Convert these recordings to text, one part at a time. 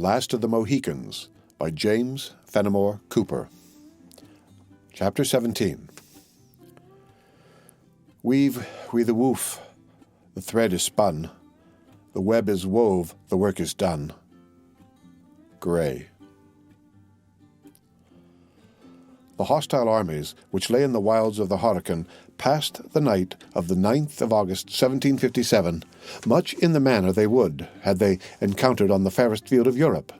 Last of the Mohicans by James Fenimore Cooper. Chapter 17. Weave we the woof, the thread is spun, the web is wove, the work is done. Gray. The hostile armies, which lay in the wilds of the Horican, passed the night of the 9th of August, 1757, much in the manner they would, had they encountered on the fairest field of Europe.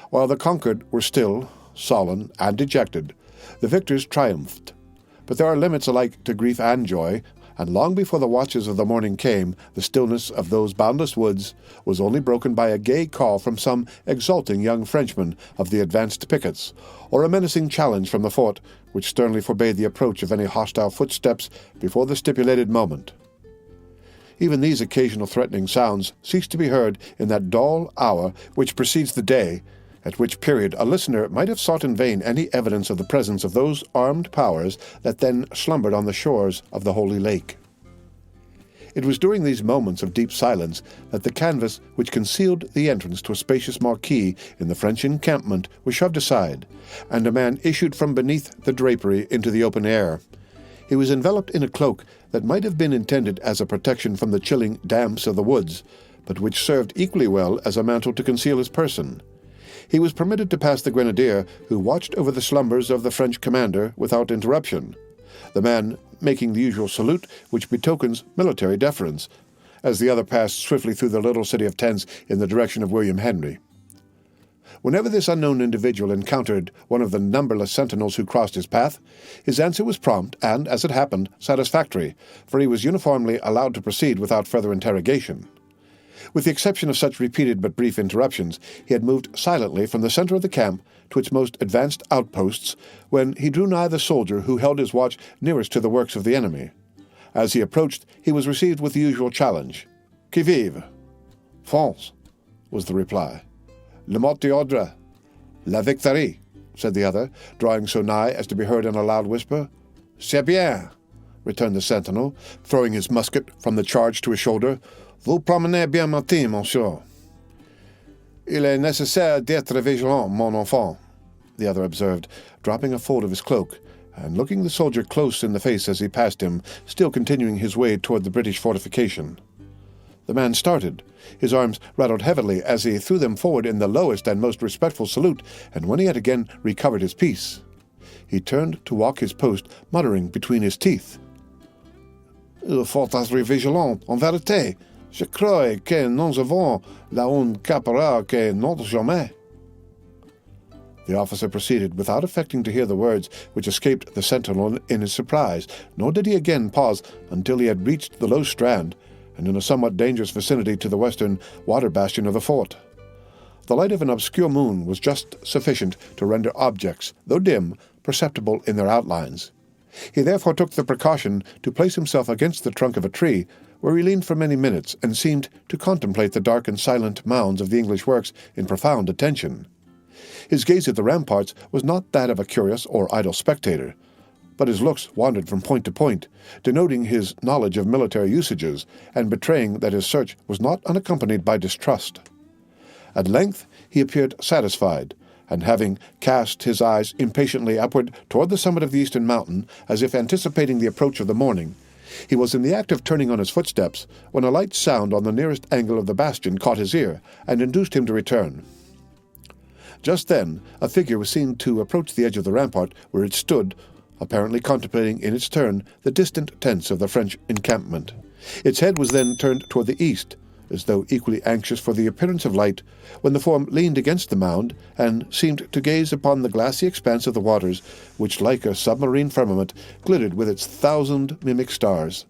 While the conquered were still, sullen, and dejected, the victors triumphed. But there are limits alike to grief and joy, and long before the watches of the morning came, the stillness of those boundless woods was only broken by a gay call from some exulting young Frenchman of the advanced pickets, or a menacing challenge from the fort, which sternly forbade the approach of any hostile footsteps before the stipulated moment. Even these occasional threatening sounds ceased to be heard in that dull hour which precedes the day, at which period a listener might have sought in vain any evidence of the presence of those armed powers that then slumbered on the shores of the Holy Lake. It was during these moments of deep silence that the canvas which concealed the entrance to a spacious marquee in the French encampment was shoved aside, and a man issued from beneath the drapery into the open air. He was enveloped in a cloak that might have been intended as a protection from the chilling damps of the woods, but which served equally well as a mantle to conceal his person. He was permitted to pass the grenadier, who watched over the slumbers of the French commander without interruption, the man making the usual salute which betokens military deference, as the other passed swiftly through the little city of tents in the direction of William Henry. Whenever this unknown individual encountered one of the numberless sentinels who crossed his path, his answer was prompt and, as it happened, satisfactory, for he was uniformly allowed to proceed without further interrogation. With the exception of such repeated but brief interruptions, he had moved silently from the center of the camp to its most advanced outposts when he drew nigh the soldier who held his watch nearest to the works of the enemy. As he approached, he was received with the usual challenge. Qui vive? France, was the reply. Le mot d'ordre. La victoire, said the other, drawing so nigh as to be heard in a loud whisper. C'est bien, returned the sentinel, throwing his musket from the charge to his shoulder. Vous promenez bien matin, monsieur. Il est nécessaire d'être vigilant, mon enfant, the other observed, dropping a fold of his cloak, and looking the soldier close in the face as he passed him, still continuing his way toward the British fortification. The man started. His arms rattled heavily as he threw them forward in the lowest and most respectful salute, and when he had again recovered his peace, he turned to walk his post, muttering between his teeth. Il faut être vigilant, en vérité. Je crois que nous avons la un caporal que notre jamais. The officer proceeded without affecting to hear the words which escaped the sentinel in his surprise, nor did he again pause until he had reached the low strand, and in a somewhat dangerous vicinity to the western water bastion of the fort. The light of an obscure moon was just sufficient to render objects, though dim, perceptible in their outlines. He therefore took the precaution to place himself against the trunk of a tree, where he leaned for many minutes and seemed to contemplate the dark and silent mounds of the English works in profound attention. His gaze at the ramparts was not that of a curious or idle spectator, but his looks wandered from point to point, denoting his knowledge of military usages and betraying that his search was not unaccompanied by distrust. At length he appeared satisfied, and having cast his eyes impatiently upward toward the summit of the eastern mountain, as if anticipating the approach of the morning, he was in the act of turning on his footsteps when a light sound on the nearest angle of the bastion caught his ear and induced him to return. Just then a figure was seen to approach the edge of the rampart where it stood, apparently contemplating in its turn the distant tents of the French encampment. Its head was then turned toward the east, as though equally anxious for the appearance of light, when the form leaned against the mound and seemed to gaze upon the glassy expanse of the waters, which, like a submarine firmament, glittered with its 1,000 mimic stars.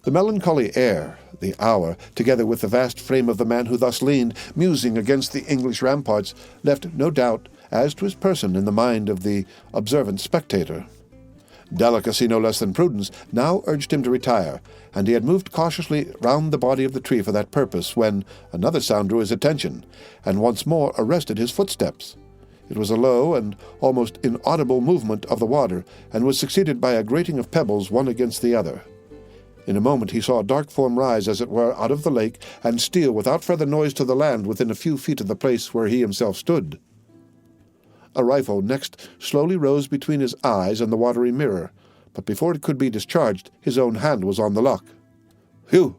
The melancholy air, the hour, together with the vast frame of the man who thus leaned, musing against the English ramparts, left no doubt as to his person in the mind of the observant spectator. Delicacy, no less than prudence, now urged him to retire, and he had moved cautiously round the body of the tree for that purpose when another sound drew his attention, and once more arrested his footsteps. It was a low and almost inaudible movement of the water, and was succeeded by a grating of pebbles one against the other. In a moment he saw a dark form rise, as it were, out of the lake, and steal without further noise to the land within a few feet of the place where he himself stood. A rifle next slowly rose between his eyes and the watery mirror, but before it could be discharged, his own hand was on the lock. "Whew!"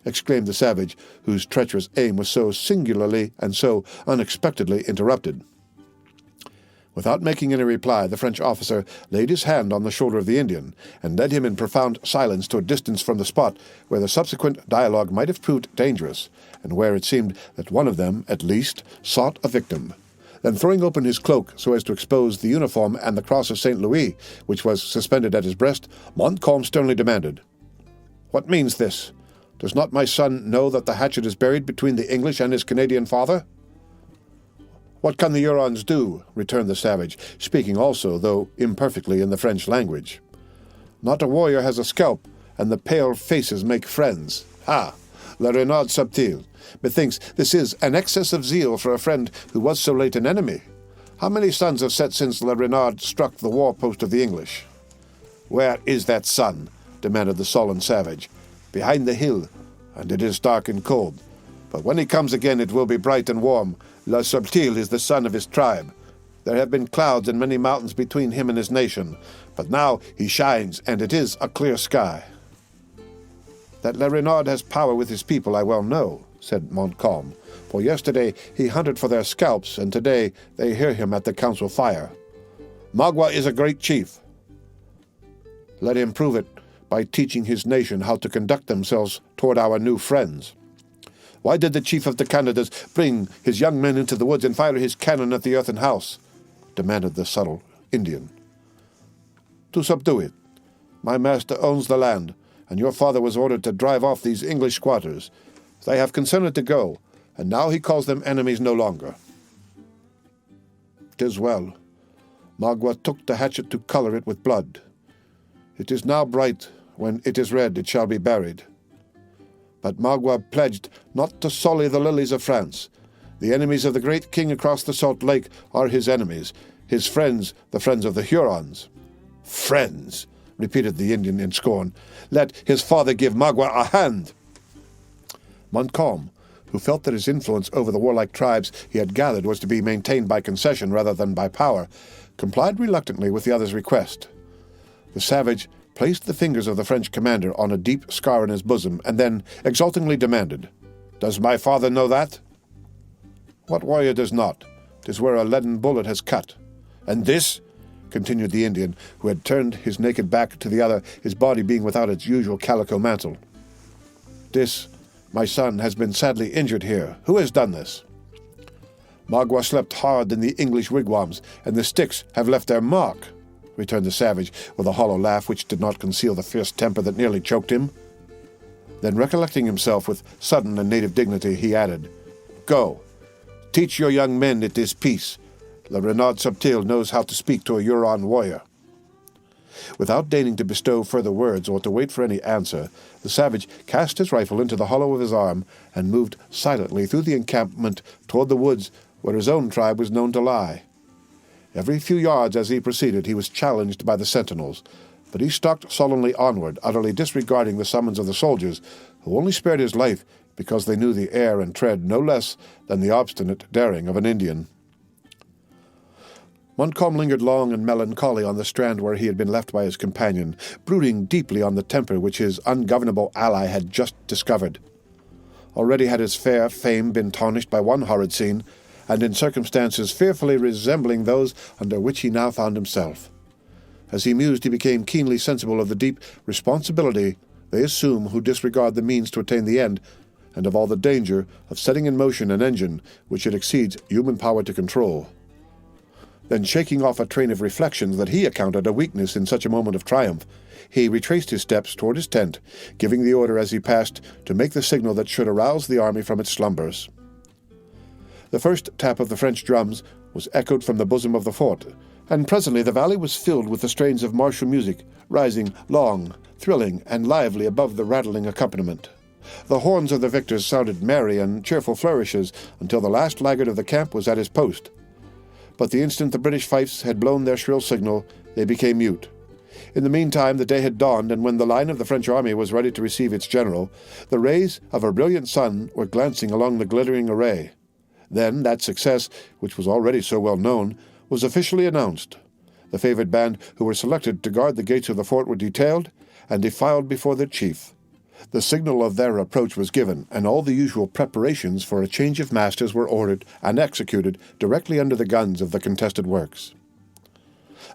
exclaimed the savage, whose treacherous aim was so singularly and so unexpectedly interrupted. Without making any reply, the French officer laid his hand on the shoulder of the Indian, and led him in profound silence to a distance from the spot where the subsequent dialogue might have proved dangerous, and where it seemed that one of them, at least, sought a victim. Then, throwing open his cloak so as to expose the uniform and the cross of St. Louis, which was suspended at his breast, Montcalm sternly demanded, "What means this? Does not my son know that the hatchet is buried between the English and his Canadian father?" "What can the Hurons do?" returned the savage, speaking also, though imperfectly, in the French language. "Not a warrior has a scalp, and the pale faces make friends. Ha! Le renard subtil. Methinks this is an excess of zeal for a friend who was so late an enemy. How many suns have set since Le renard struck the war-post of the English?" "Where is that sun?" demanded the sullen savage. "Behind the hill, and it is dark and cold. But when he comes again it will be bright and warm. Le Subtil is the son of his tribe. There have been clouds and many mountains between him and his nation, but now he shines, and it is a clear sky." "That Le Renard has power with his people I well know," said Montcalm, "for yesterday he hunted for their scalps, and today they hear him at the council fire. Magua is a great chief. Let him prove it by teaching his nation how to conduct themselves toward our new friends. Why did the chief of the Canadas bring his young men into the woods and fire his cannon at the earthen house?" demanded the subtle Indian. "To subdue it. My master owns the land, and your father was ordered to drive off these English squatters. They have consented to go, and now he calls them enemies no longer." "'Tis well. Magua took the hatchet to color it with blood. It is now bright. When it is red, it shall be buried. But Magua pledged not to sully the lilies of France. The enemies of the great king across the Salt Lake are his enemies, his friends the friends of the Hurons." "Friends!" repeated the Indian in scorn. "Let his father give Magua a hand." Montcalm, who felt that his influence over the warlike tribes he had gathered was to be maintained by concession rather than by power, complied reluctantly with the other's request. The savage placed the fingers of the French commander on a deep scar in his bosom, and then exultingly demanded, "Does my father know that?" "What warrior does not? 'Tis where a leaden bullet has cut. And this?" continued the Indian, who had turned his naked back to the other, his body being without its usual calico mantle. "This, my son, has been sadly injured here. Who has done this?" "Magua slept hard in the English wigwams, and the sticks have left their mark," returned the savage, with a hollow laugh which did not conceal the fierce temper that nearly choked him. Then, recollecting himself with sudden and native dignity, he added, "Go, teach your young men it is peace. Le Renard Subtil knows how to speak to a Huron warrior." Without deigning to bestow further words or to wait for any answer, the savage cast his rifle into the hollow of his arm and moved silently through the encampment toward the woods where his own tribe was known to lie. Every few yards as he proceeded he was challenged by the sentinels, but he stalked sullenly onward, utterly disregarding the summons of the soldiers, who only spared his life because they knew the air and tread no less than the obstinate daring of an Indian. Montcalm lingered long and melancholy on the strand where he had been left by his companion, brooding deeply on the temper which his ungovernable ally had just discovered. Already had his fair fame been tarnished by one horrid scene, and in circumstances fearfully resembling those under which he now found himself. As he mused, he became keenly sensible of the deep responsibility they assume who disregard the means to attain the end, and of all the danger of setting in motion an engine which it exceeds human power to control. Then, shaking off a train of reflections that he accounted a weakness in such a moment of triumph, he retraced his steps toward his tent, giving the order as he passed to make the signal that should arouse the army from its slumbers. The first tap of the French drums was echoed from the bosom of the fort, and presently the valley was filled with the strains of martial music, rising long, thrilling, and lively above the rattling accompaniment. The horns of the victors sounded merry and cheerful flourishes until the last laggard of the camp was at his post. But the instant the British fifes had blown their shrill signal, they became mute. In the meantime, the day had dawned, and when the line of the French army was ready to receive its general, the rays of a brilliant sun were glancing along the glittering array. Then that success, which was already so well known, was officially announced. The favored band who were selected to guard the gates of the fort were detailed and defiled before their chief. The signal of their approach was given, and all the usual preparations for a change of masters were ordered and executed directly under the guns of the contested works.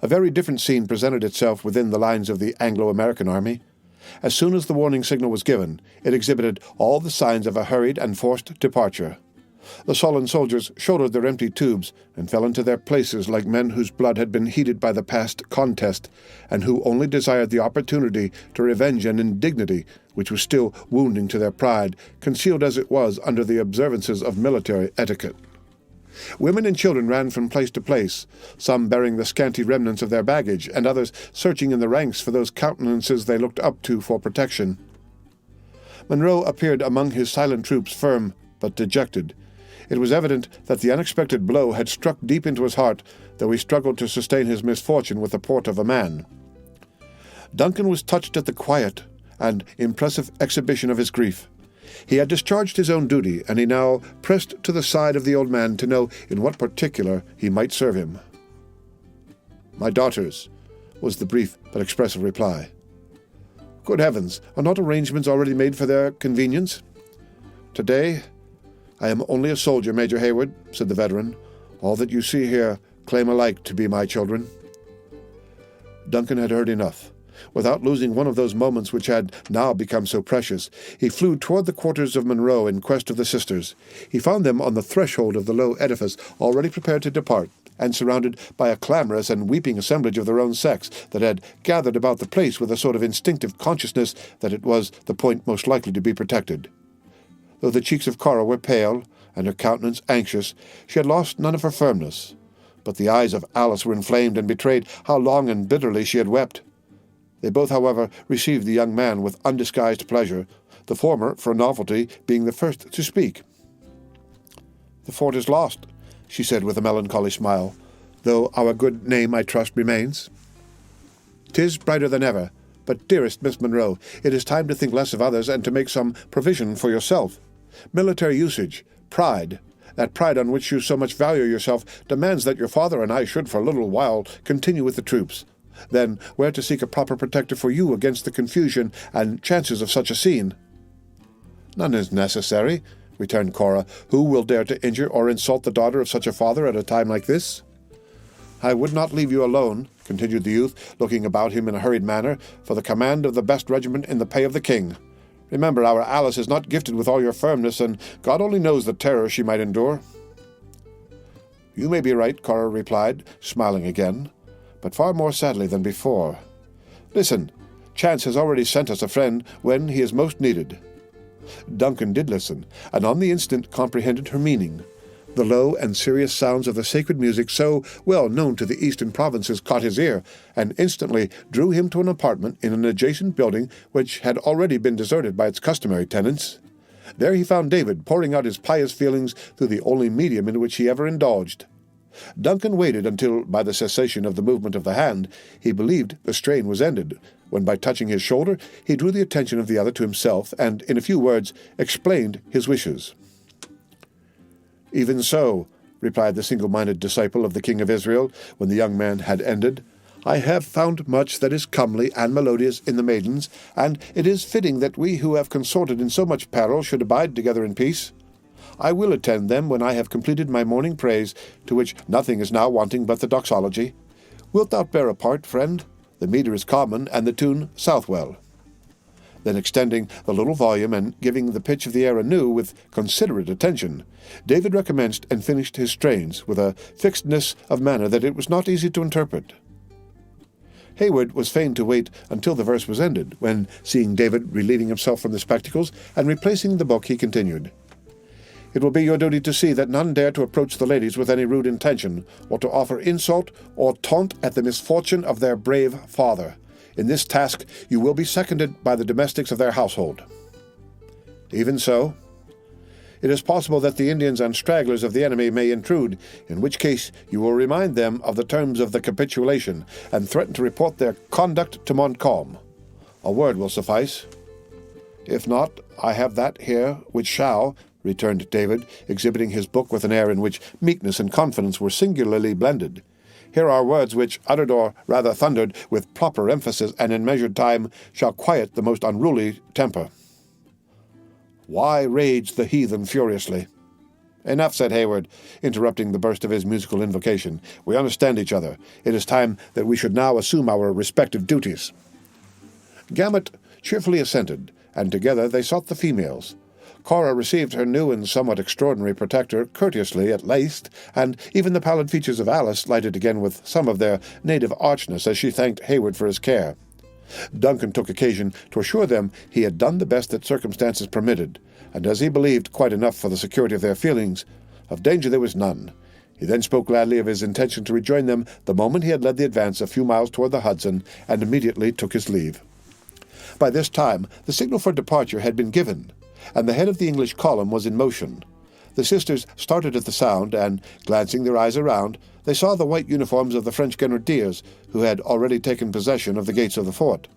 A very different scene presented itself within the lines of the Anglo-American army. As soon as the warning signal was given, it exhibited all the signs of a hurried and forced departure. The sullen soldiers shouldered their empty tubes and fell into their places like men whose blood had been heated by the past contest, and who only desired the opportunity to revenge an indignity which was still wounding to their pride, concealed as it was under the observances of military etiquette. Women and children ran from place to place, some bearing the scanty remnants of their baggage, and others searching in the ranks for those countenances they looked up to for protection. Monroe appeared among his silent troops firm but dejected. It was evident that the unexpected blow had struck deep into his heart, though he struggled to sustain his misfortune with the port of a man. Duncan was touched at the quiet and impressive exhibition of his grief. He had discharged his own duty, and he now pressed to the side of the old man to know in what particular he might serve him. "My daughters," was the brief but expressive reply. "Good heavens, are not arrangements already made for their convenience?" "Today I am only a soldier, Major Hayward," said the veteran. "All that you see here claim alike to be my children." Duncan had heard enough. Without losing one of those moments which had now become so precious, he flew toward the quarters of Monroe in quest of the sisters. He found them on the threshold of the low edifice, already prepared to depart, and surrounded by a clamorous and weeping assemblage of their own sex that had gathered about the place with a sort of instinctive consciousness that it was the point most likely to be protected. Though the cheeks of Cora were pale, and her countenance anxious, she had lost none of her firmness. But the eyes of Alice were inflamed and betrayed how long and bitterly she had wept. They both, however, received the young man with undisguised pleasure, the former, for novelty, being the first to speak. "The fort is lost," she said with a melancholy smile, "though our good name, I trust, remains." "'Tis brighter than ever, but, dearest Miss Monroe, it is time to think less of others and to make some provision for yourself. Military usage, pride, that pride on which you so much value yourself, demands that your father and I should for a little while continue with the troops. Then where to seek a proper protector for you against the confusion and chances of such a scene?" "None is necessary," returned Cora. "Who will dare to injure or insult the daughter of such a father at a time like this?" "I would not leave you alone," continued the youth, looking about him in a hurried manner, "for the command of the best regiment in the pay of the king. Remember, our Alice is not gifted with all your firmness, and God only knows the terror she might endure." "You may be right," Cora replied, smiling again, but far more sadly than before. "Listen, chance has already sent us a friend when he is most needed." Duncan did listen, and on the instant comprehended her meaning. The low and serious sounds of the sacred music so well known to the eastern provinces caught his ear, and instantly drew him to an apartment in an adjacent building which had already been deserted by its customary tenants. There he found David pouring out his pious feelings through the only medium in which he ever indulged. Duncan waited until, by the cessation of the movement of the hand, he believed the strain was ended, when by touching his shoulder he drew the attention of the other to himself, and, in a few words, explained his wishes. "Even so," replied the single-minded disciple of the King of Israel, when the young man had ended, "I have found much that is comely and melodious in the maidens, and it is fitting that we who have consorted in so much peril should abide together in peace. I will attend them when I have completed my morning praise, to which nothing is now wanting but the doxology. Wilt thou bear a part, friend? The metre is common, and the tune Southwell." Then, extending the little volume and giving the pitch of the air anew with considerate attention, David recommenced and finished his strains with a fixedness of manner that it was not easy to interpret. Hayward was fain to wait until the verse was ended, when, seeing David relieving himself from the spectacles and replacing the book, he continued, "It will be your duty to see that none dare to approach the ladies with any rude intention, or to offer insult or taunt at the misfortune of their brave father. In this task you will be seconded by the domestics of their household." "Even so." It is possible that the Indians and stragglers of the enemy may intrude, in which case you will remind them of the terms of the capitulation, and threaten to report their conduct to Montcalm. A word will suffice." "If not, I have that here which shall," returned David, exhibiting his book with an air in which meekness and confidence were singularly blended. "Here are words which, uttered or rather thundered, with proper emphasis and in measured time, shall quiet the most unruly temper. Why rage the heathen furiously?" "Enough," said Hayward, interrupting the burst of his musical invocation. "We understand each other. It is time that we should now assume our respective duties." Gamut cheerfully assented, and together they sought the females. Cora received her new and somewhat extraordinary protector courteously at least, and even the pallid features of Alice lighted again with some of their native archness as she thanked Hayward for his care. Duncan took occasion to assure them he had done the best that circumstances permitted, and as he believed quite enough for the security of their feelings, of danger there was none. He then spoke gladly of his intention to rejoin them the moment he had led the advance a few miles toward the Hudson, and immediately took his leave. By this time the signal for departure had been given, and the head of the English column was in motion. The sisters started at the sound, and, glancing their eyes around, they saw the white uniforms of the French grenadiers, who had already taken possession of the gates of the fort.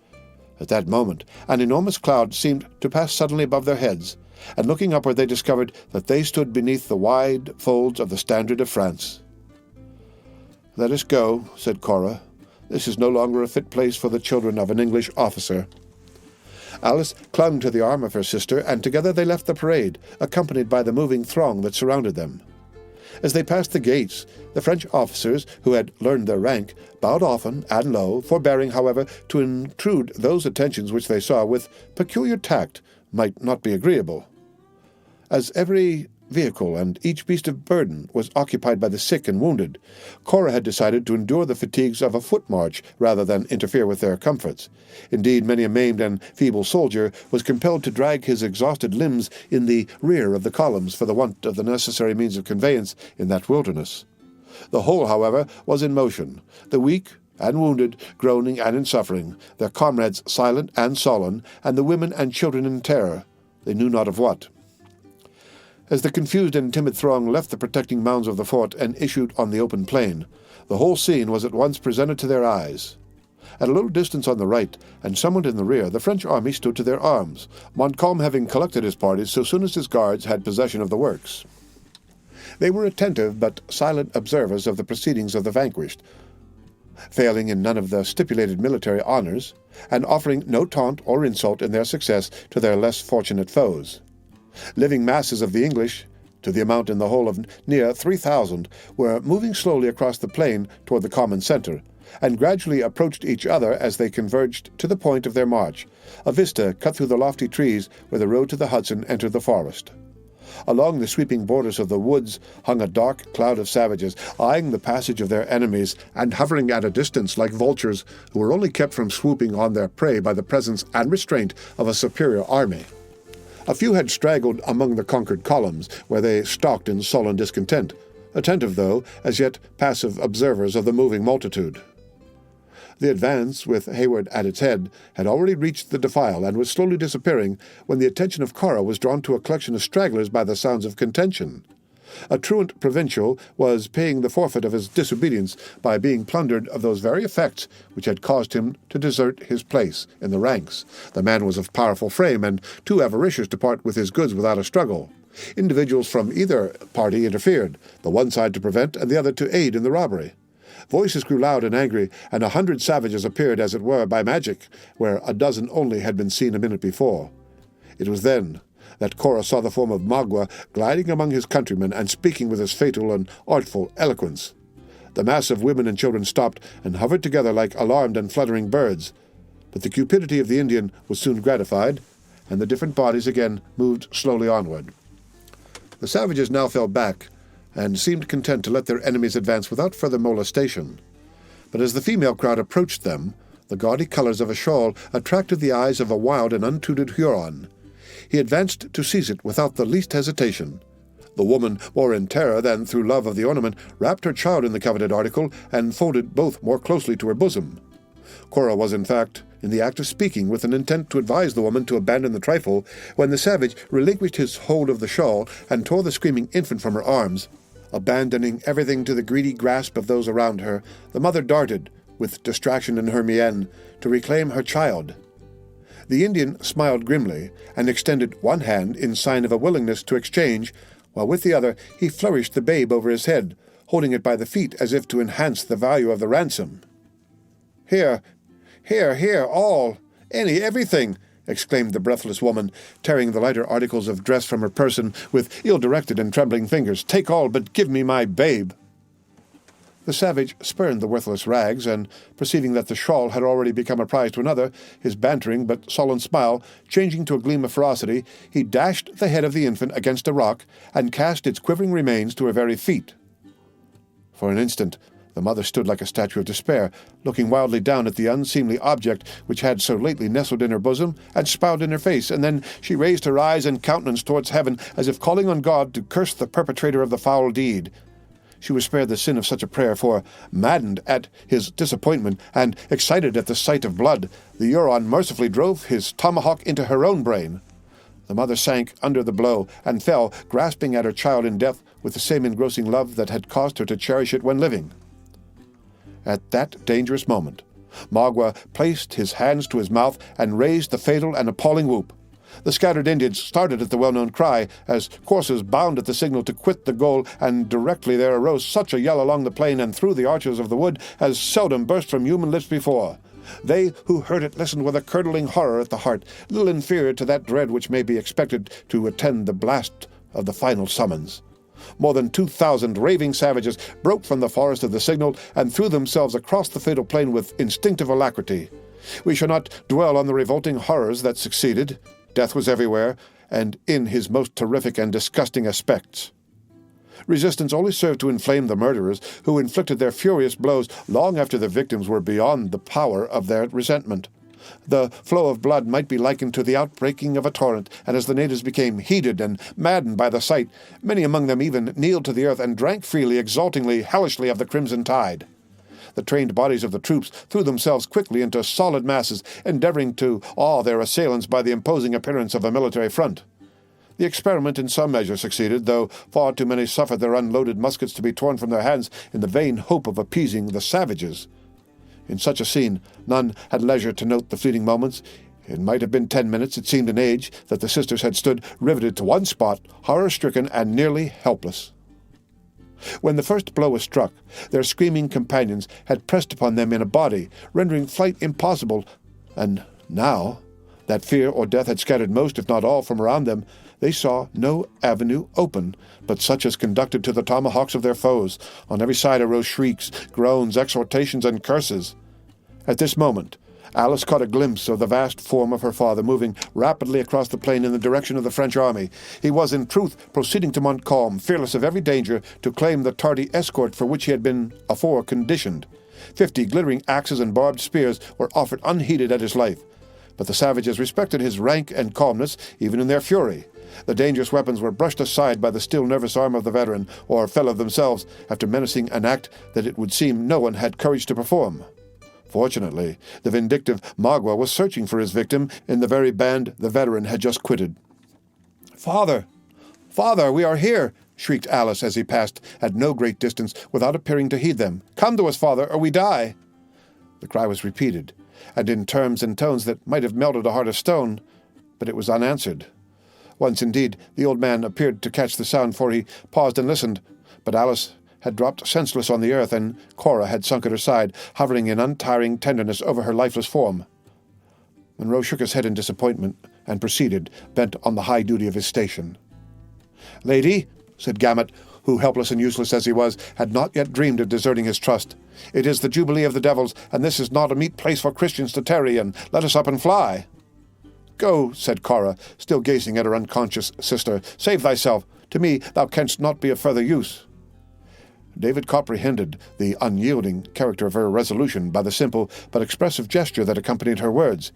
At that moment an enormous cloud seemed to pass suddenly above their heads, and looking upward they discovered that they stood beneath the wide folds of the standard of France. "Let us go," said Cora. "This is no longer a fit place for the children of an English officer." Alice clung to the arm of her sister, and together they left the parade, accompanied by the moving throng that surrounded them. As they passed the gates, the French officers, who had learned their rank, bowed often and low, forbearing, however, to intrude those attentions which they saw with peculiar tact might not be agreeable. As every vehicle and each beast of burden was occupied by the sick and wounded, Cora had decided to endure the fatigues of a foot march rather than interfere with their comforts. Indeed, many a maimed and feeble soldier was compelled to drag his exhausted limbs in the rear of the columns for the want of the necessary means of conveyance in that wilderness. The whole, however, was in motion, the weak and wounded groaning and in suffering, their comrades silent and sullen, and the women and children in terror, they knew not of what. As the confused and timid throng left the protecting mounds of the fort and issued on the open plain, the whole scene was at once presented to their eyes. At a little distance on the right, and somewhat in the rear, the French army stood to their arms, Montcalm having collected his parties so soon as his guards had possession of the works. They were attentive but silent observers of the proceedings of the vanquished, failing in none of the stipulated military honors, and offering no taunt or insult in their success to their less fortunate foes. Living masses of the English, to the amount in the whole of near 3,000, were moving slowly across the plain toward the common center, and gradually approached each other as they converged to the point of their march, a vista cut through the lofty trees where the road to the Hudson entered the forest. Along the sweeping borders of the woods hung a dark cloud of savages, eyeing the passage of their enemies, and hovering at a distance like vultures who were only kept from swooping on their prey by the presence and restraint of a superior army. A few had straggled among the conquered columns, where they stalked in sullen discontent, attentive though, as yet passive observers of the moving multitude. The advance, with Hayward at its head, had already reached the defile and was slowly disappearing when the attention of Cora was drawn to a collection of stragglers by the sounds of contention. A truant provincial was paying the forfeit of his disobedience by being plundered of those very effects which had caused him to desert his place in the ranks. The man was of powerful frame and too avaricious to part with his goods without a struggle. Individuals from either party interfered, the one side to prevent and the other to aid in the robbery. Voices grew loud and angry, and 100 savages appeared, as it were, by magic, where a dozen only had been seen a minute before. It was then that Cora saw the form of Magua gliding among his countrymen and speaking with his fatal and artful eloquence. The mass of women and children stopped and hovered together like alarmed and fluttering birds, but the cupidity of the Indian was soon gratified, and the different bodies again moved slowly onward. The savages now fell back, and seemed content to let their enemies advance without further molestation. But as the female crowd approached them, the gaudy colors of a shawl attracted the eyes of a wild and untutored Huron. He advanced to seize it without the least hesitation. The woman, more in terror than through love of the ornament, wrapped her child in the coveted article and folded both more closely to her bosom. Cora was, in fact, in the act of speaking with an intent to advise the woman to abandon the trifle, when the savage relinquished his hold of the shawl and tore the screaming infant from her arms. Abandoning everything to the greedy grasp of those around her, the mother darted, with distraction in her mien, to reclaim her child. The Indian smiled grimly and extended one hand in sign of a willingness to exchange, while with the other he flourished the babe over his head, holding it by the feet as if to enhance the value of the ransom. "Here, all, everything!" exclaimed the breathless woman, tearing the lighter articles of dress from her person with ill-directed and trembling fingers. "Take all, but give me my babe!" The savage spurned the worthless rags, and, perceiving that the shawl had already become a prize to another, his bantering but sullen smile changing to a gleam of ferocity, he dashed the head of the infant against a rock and cast its quivering remains to her very feet. For an instant the mother stood like a statue of despair, looking wildly down at the unseemly object which had so lately nestled in her bosom and spout in her face, and then she raised her eyes and countenance towards heaven, as if calling on God to curse the perpetrator of the foul deed. She was spared the sin of such a prayer, for, maddened at his disappointment and excited at the sight of blood, the Huron mercifully drove his tomahawk into her own brain. The mother sank under the blow and fell, grasping at her child in death with the same engrossing love that had caused her to cherish it when living. At that dangerous moment, Magua placed his hands to his mouth and raised the fatal and appalling whoop. The scattered Indians started at the well-known cry, as coursers bound at the signal to quit the goal, and directly there arose such a yell along the plain and through the arches of the wood as seldom burst from human lips before. They who heard it listened with a curdling horror at the heart, little inferior to that dread which may be expected to attend the blast of the final summons. More than 2,000 raving savages broke from the forest of the signal and threw themselves across the fatal plain with instinctive alacrity. We shall not dwell on the revolting horrors that succeeded. Death was everywhere, and in his most terrific and disgusting aspects. Resistance only served to inflame the murderers, who inflicted their furious blows long after their victims were beyond the power of their resentment. The flow of blood might be likened to the outbreaking of a torrent, and as the natives became heated and maddened by the sight, many among them even kneeled to the earth and drank freely, exultingly, hellishly of the crimson tide. The trained bodies of the troops threw themselves quickly into solid masses, endeavoring to awe their assailants by the imposing appearance of a military front. The experiment in some measure succeeded, though far too many suffered their unloaded muskets to be torn from their hands in the vain hope of appeasing the savages. In such a scene, none had leisure to note the fleeting moments. It might have been 10 minutes, it seemed an age, that the sisters had stood riveted to one spot, horror-stricken and nearly helpless. When the first blow was struck, their screaming companions had pressed upon them in a body, rendering flight impossible, and now, that fear or death had scattered most, if not all, from around them, they saw no avenue open, but such as conducted to the tomahawks of their foes. On every side arose shrieks, groans, exhortations, and curses. At this moment, Alice caught a glimpse of the vast form of her father moving rapidly across the plain in the direction of the French army. He was, in truth, proceeding to Montcalm, fearless of every danger, to claim the tardy escort for which he had been afore conditioned. 50 glittering axes and barbed spears were offered unheeded at his life. But the savages respected his rank and calmness, even in their fury. The dangerous weapons were brushed aside by the still nervous arm of the veteran, or fell of themselves, after menacing an act that it would seem no one had courage to perform. Fortunately, the vindictive Magua was searching for his victim in the very band the veteran had just quitted. "Father! Father, we are here!" shrieked Alice as he passed at no great distance without appearing to heed them. "Come to us, father, or we die!" The cry was repeated, and in terms and tones that might have melted a heart of stone, but it was unanswered. Once, indeed, the old man appeared to catch the sound, for he paused and listened, but Alice had dropped senseless on the earth, and Cora had sunk at her side, hovering in untiring tenderness over her lifeless form. Monroe shook his head in disappointment, and proceeded, bent on the high duty of his station. "Lady," said Gamut, who, helpless and useless as he was, had not yet dreamed of deserting his trust, "it is the Jubilee of the Devils, and this is not a meet place for Christians to tarry in. Let us up and fly." "Go," said Cora, still gazing at her unconscious sister. "Save thyself. To me thou canst not be of further use." David comprehended the unyielding character of her resolution by the simple but expressive gesture that accompanied her words.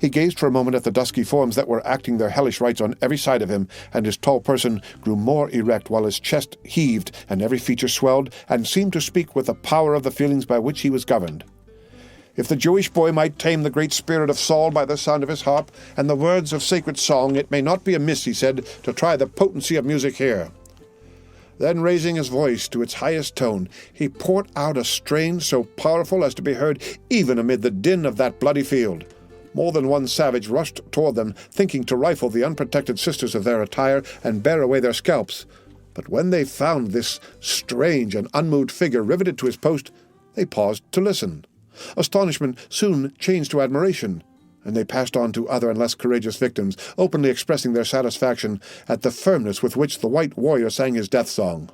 He gazed for a moment at the dusky forms that were acting their hellish rites on every side of him, and his tall person grew more erect, while his chest heaved and every feature swelled, and seemed to speak with the power of the feelings by which he was governed. If the Jewish boy might tame the great spirit of Saul by the sound of his harp and the words of sacred song, it may not be amiss, he said, to try the potency of music here. Then, raising his voice to its highest tone, he poured out a strain so powerful as to be heard even amid the din of that bloody field. More than one savage rushed toward them, thinking to rifle the unprotected sisters of their attire and bear away their scalps. But when they found this strange and unmoved figure riveted to his post, they paused to listen. Astonishment soon changed to admiration, and they passed on to other and less courageous victims, openly expressing their satisfaction at the firmness with which the white warrior sang his death song.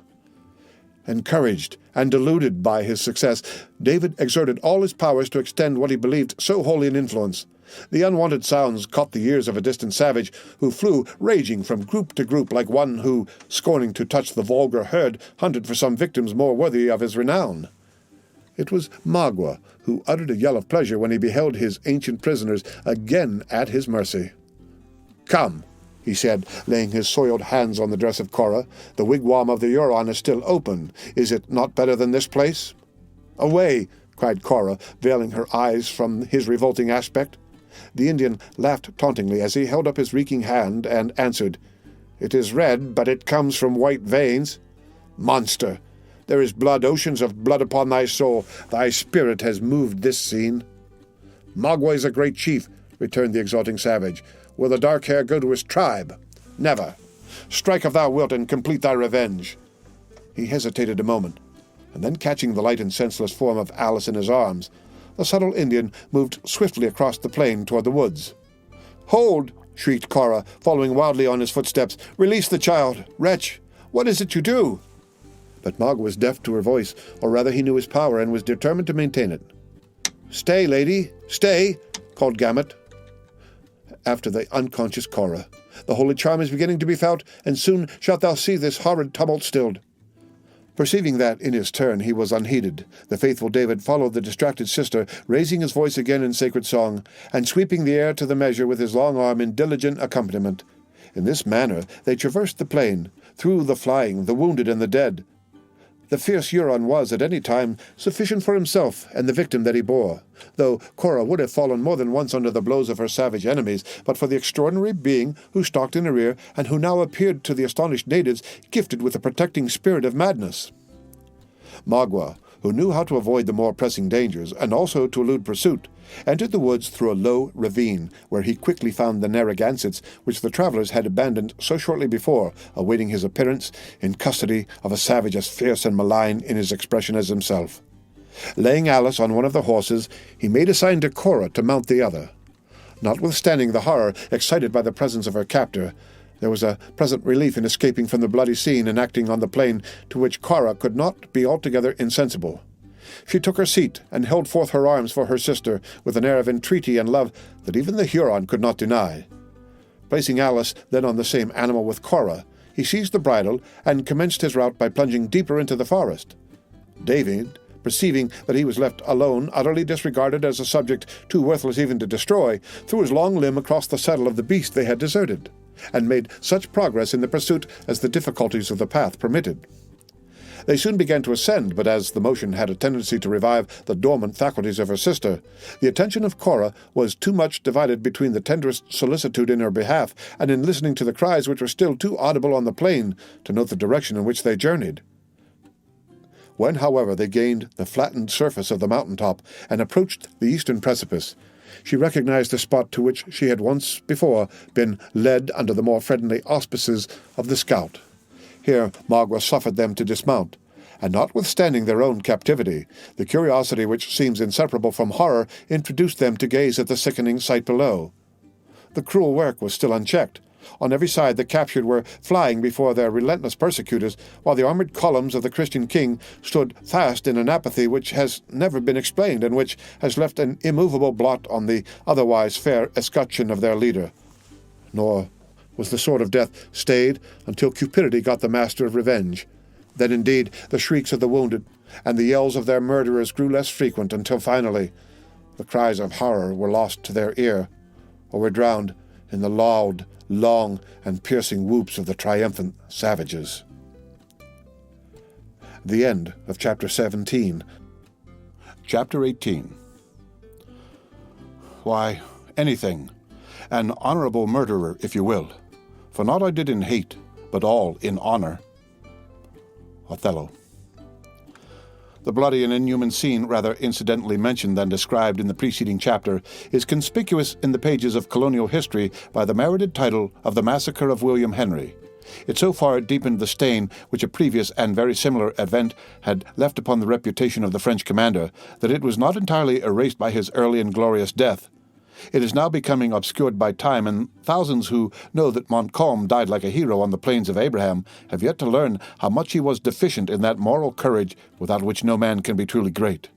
Encouraged and deluded by his success, David exerted all his powers to extend what he believed so holy an influence. The unwanted sounds caught the ears of a distant savage, who flew raging from group to group like one who, scorning to touch the vulgar herd, hunted for some victims more worthy of his renown. It was Magua, who uttered a yell of pleasure when he beheld his ancient prisoners again at his mercy. "Come," he said, laying his soiled hands on the dress of Cora. "The wigwam of the Huron is still open. Is it not better than this place?" "Away!" cried Cora, veiling her eyes from his revolting aspect. The Indian laughed tauntingly as he held up his reeking hand and answered, "It is red, but it comes from white veins. Monster! There is blood, oceans of blood upon thy soul. Thy spirit has moved this scene." "Magua is a great chief," returned the exulting savage. "Will the dark hair go to his tribe? Never. Strike if thou wilt and complete thy revenge." He hesitated a moment, and then catching the light and senseless form of Alice in his arms, the subtle Indian moved swiftly across the plain toward the woods. "Hold!" shrieked Cora, following wildly on his footsteps. "Release the child! Wretch, what is it you do?" But Magua was deaf to her voice, or rather he knew his power and was determined to maintain it. "Stay, lady, stay!" called Gamut, after the unconscious Cora. "The holy charm is beginning to be felt, and soon shalt thou see this horrid tumult stilled." Perceiving that, in his turn, he was unheeded, the faithful David followed the distracted sister, raising his voice again in sacred song, and sweeping the air to the measure with his long arm in diligent accompaniment. In this manner they traversed the plain, through the flying, the wounded, and the dead. The fierce Huron was, at any time, sufficient for himself and the victim that he bore, though Cora would have fallen more than once under the blows of her savage enemies, but for the extraordinary being who stalked in her rear, and who now appeared to the astonished natives gifted with a protecting spirit of madness. Magua, who knew how to avoid the more pressing dangers, and also to elude pursuit, entered the woods through a low ravine, where he quickly found the Narragansetts which the travellers had abandoned so shortly before, awaiting his appearance, in custody of a savage as fierce and malign in his expression as himself. Laying Alice on one of the horses, he made a sign to Cora to mount the other. Notwithstanding the horror excited by the presence of her captor, there was a present relief in escaping from the bloody scene and acting on the plain to which Cora could not be altogether insensible. She took her seat and held forth her arms for her sister with an air of entreaty and love that even the Huron could not deny. Placing Alice then on the same animal with Cora, he seized the bridle and commenced his route by plunging deeper into the forest. David, perceiving that he was left alone, utterly disregarded as a subject too worthless even to destroy, threw his long limb across the saddle of the beast they had deserted, and made such progress in the pursuit as the difficulties of the path permitted. They soon began to ascend, but as the motion had a tendency to revive the dormant faculties of her sister, the attention of Cora was too much divided between the tenderest solicitude in her behalf and in listening to the cries which were still too audible on the plain to note the direction in which they journeyed. When, however, they gained the flattened surface of the mountain-top and approached the eastern precipice, she recognized the spot to which she had once before been led under the more friendly auspices of the scout. Here Magua suffered them to dismount, and notwithstanding their own captivity, the curiosity which seems inseparable from horror introduced them to gaze at the sickening sight below. The cruel work was still unchecked. On every side the captured were flying before their relentless persecutors, while the armored columns of the Christian king stood fast in an apathy which has never been explained, and which has left an immovable blot on the otherwise fair escutcheon of their leader. Nor was the sword of death stayed until cupidity got the master of revenge. Then indeed the shrieks of the wounded and the yells of their murderers grew less frequent, until finally the cries of horror were lost to their ear, or were drowned in the loud, long, and piercing whoops of the triumphant savages. The end of Chapter 17. Chapter 18. Why, anything. An honourable murderer, if you will. For naught I did in hate, but all in honour. Othello. The bloody and inhuman scene, rather incidentally mentioned than described in the preceding chapter, is conspicuous in the pages of colonial history by the merited title of The Massacre of William Henry. It so far deepened the stain which a previous and very similar event had left upon the reputation of the French commander that it was not entirely erased by his early and glorious death. It is now becoming obscured by time, and thousands who know that Montcalm died like a hero on the plains of Abraham have yet to learn how much he was deficient in that moral courage without which no man can be truly great.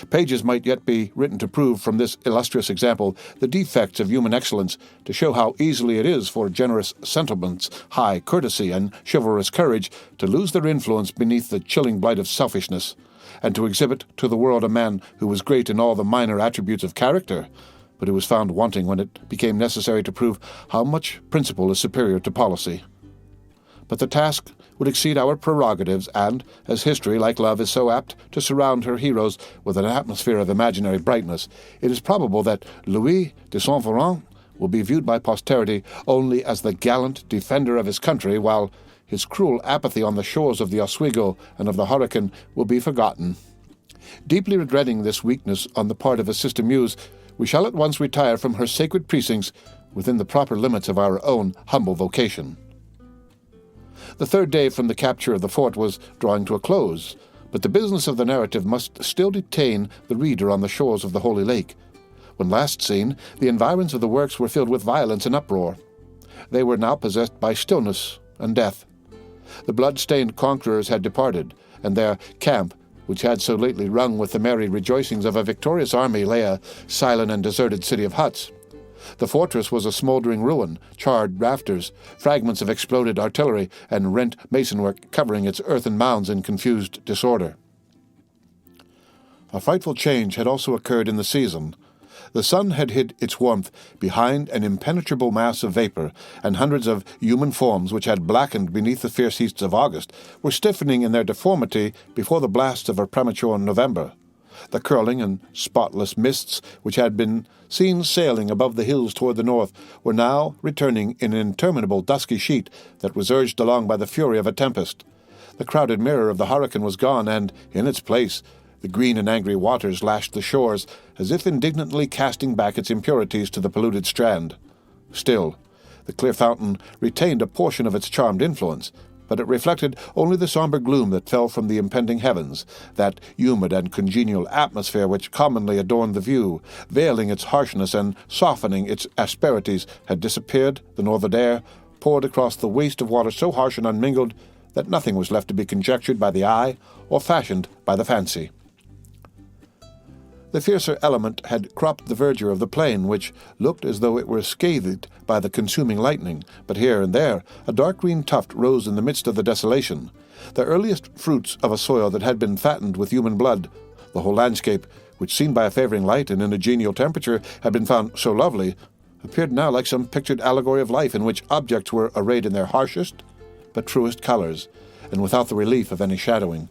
Pages might yet be written to prove from this illustrious example the defects of human excellence, to show how easily it is for generous sentiments, high courtesy, and chivalrous courage to lose their influence beneath the chilling blight of selfishness, and to exhibit to the world a man who was great in all the minor attributes of character, but who was found wanting when it became necessary to prove how much principle is superior to policy. But the task would exceed our prerogatives, and, as history, like love, is so apt to surround her heroes with an atmosphere of imaginary brightness, it is probable that Louis de Saint-Véran will be viewed by posterity only as the gallant defender of his country, while his cruel apathy on the shores of the Oswego and of the Hurricane will be forgotten. Deeply regretting this weakness on the part of his sister Muse, we shall at once retire from her sacred precincts within the proper limits of our own humble vocation. The third day from the capture of the fort was drawing to a close, but the business of the narrative must still detain the reader on the shores of the Holy Lake. When last seen, the environs of the works were filled with violence and uproar. They were now possessed by stillness and death. The blood-stained conquerors had departed, and their camp, which had so lately rung with the merry rejoicings of a victorious army, lay a silent and deserted city of huts. The fortress was a smouldering ruin, charred rafters, fragments of exploded artillery, and rent masonwork covering its earthen mounds in confused disorder. A frightful change had also occurred in the season. The sun had hid its warmth behind an impenetrable mass of vapor, and hundreds of human forms which had blackened beneath the fierce heats of August were stiffening in their deformity before the blasts of a premature November. The curling and spotless mists which had been seen sailing above the hills toward the north were now returning in an interminable dusky sheet that was urged along by the fury of a tempest. The crowded mirror of the hurricane was gone, and, in its place, the green and angry waters lashed the shores, as if indignantly casting back its impurities to the polluted strand. Still, the clear fountain retained a portion of its charmed influence, but it reflected only the sombre gloom that fell from the impending heavens, that humid and congenial atmosphere which commonly adorned the view, veiling its harshness and softening its asperities, had disappeared. The northern air poured across the waste of water so harsh and unmingled that nothing was left to be conjectured by the eye or fashioned by the fancy. The fiercer element had cropped the verdure of the plain, which looked as though it were scathed by the consuming lightning, but here and there a dark green tuft rose in the midst of the desolation, the earliest fruits of a soil that had been fattened with human blood. The whole landscape, which seen by a favouring light and in a genial temperature had been found so lovely, appeared now like some pictured allegory of life in which objects were arrayed in their harshest but truest colours, and without the relief of any shadowing.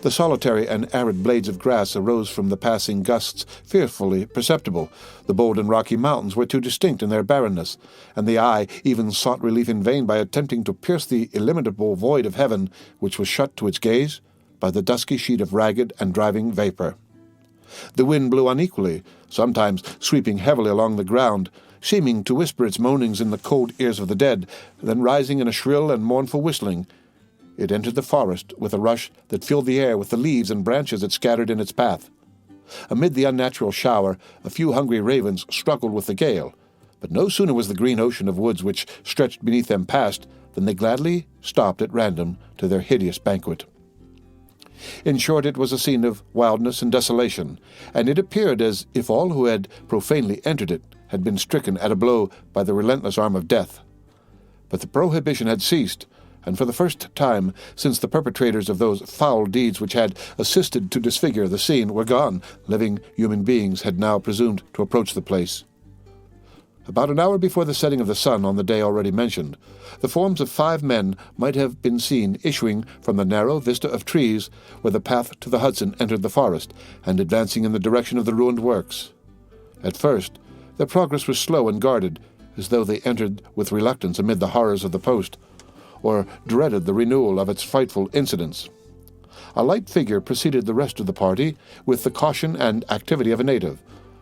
The solitary and arid blades of grass arose from the passing gusts fearfully perceptible. The bold and rocky mountains were too distinct in their barrenness, and the eye even sought relief in vain by attempting to pierce the illimitable void of heaven, which was shut to its gaze by the dusky sheet of ragged and driving vapour. The wind blew unequally, sometimes sweeping heavily along the ground, seeming to whisper its moanings in the cold ears of the dead, then rising in a shrill and mournful whistling. It entered the forest with a rush that filled the air with the leaves and branches it scattered in its path. Amid the unnatural shower, a few hungry ravens struggled with the gale, but no sooner was the green ocean of woods which stretched beneath them past than they gladly stopped at random to their hideous banquet. In short, it was a scene of wildness and desolation, and it appeared as if all who had profanely entered it had been stricken at a blow by the relentless arm of death. But the prohibition had ceased, and for the first time since the perpetrators of those foul deeds which had assisted to disfigure the scene were gone, living human beings had now presumed to approach the place. About an hour before the setting of the sun on the day already mentioned, the forms of 5 men might have been seen issuing from the narrow vista of trees where the path to the Hudson entered the forest, and advancing in the direction of the ruined works. At first, their progress was slow and guarded, as though they entered with reluctance amid the horrors of the post, or dreaded the renewal of its frightful incidents. A light figure preceded the rest of the party with the caution and activity of a native,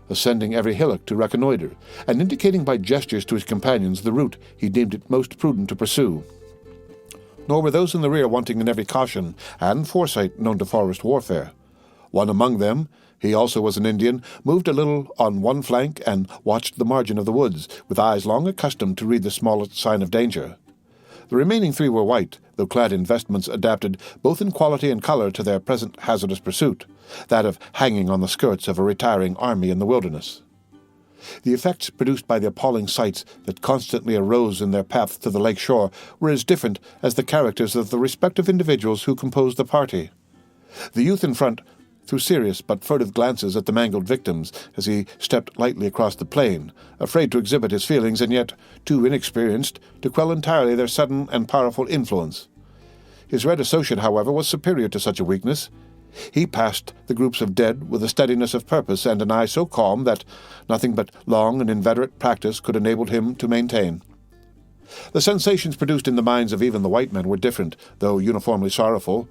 ascending every hillock to reconnoitre, and indicating by gestures to his companions the route he deemed it most prudent to pursue. Nor were those in the rear wanting in every caution and foresight known to forest warfare. One among them, he also was an Indian, moved a little on one flank and watched the margin of the woods, with eyes long accustomed to read the smallest sign of danger. The remaining three were white, though clad in vestments adapted both in quality and colour to their present hazardous pursuit, that of hanging on the skirts of a retiring army in the wilderness. The effects produced by the appalling sights that constantly arose in their path to the lake shore were as different as the characters of the respective individuals who composed the party. The youth in front threw serious but furtive glances at the mangled victims as he stepped lightly across the plain, afraid to exhibit his feelings and yet too inexperienced to quell entirely their sudden and powerful influence. His red associate, however, was superior to such a weakness. He passed the groups of dead with a steadiness of purpose and an eye so calm that nothing but long and inveterate practice could enable him to maintain. The sensations produced in the minds of even the white men were different, though uniformly sorrowful.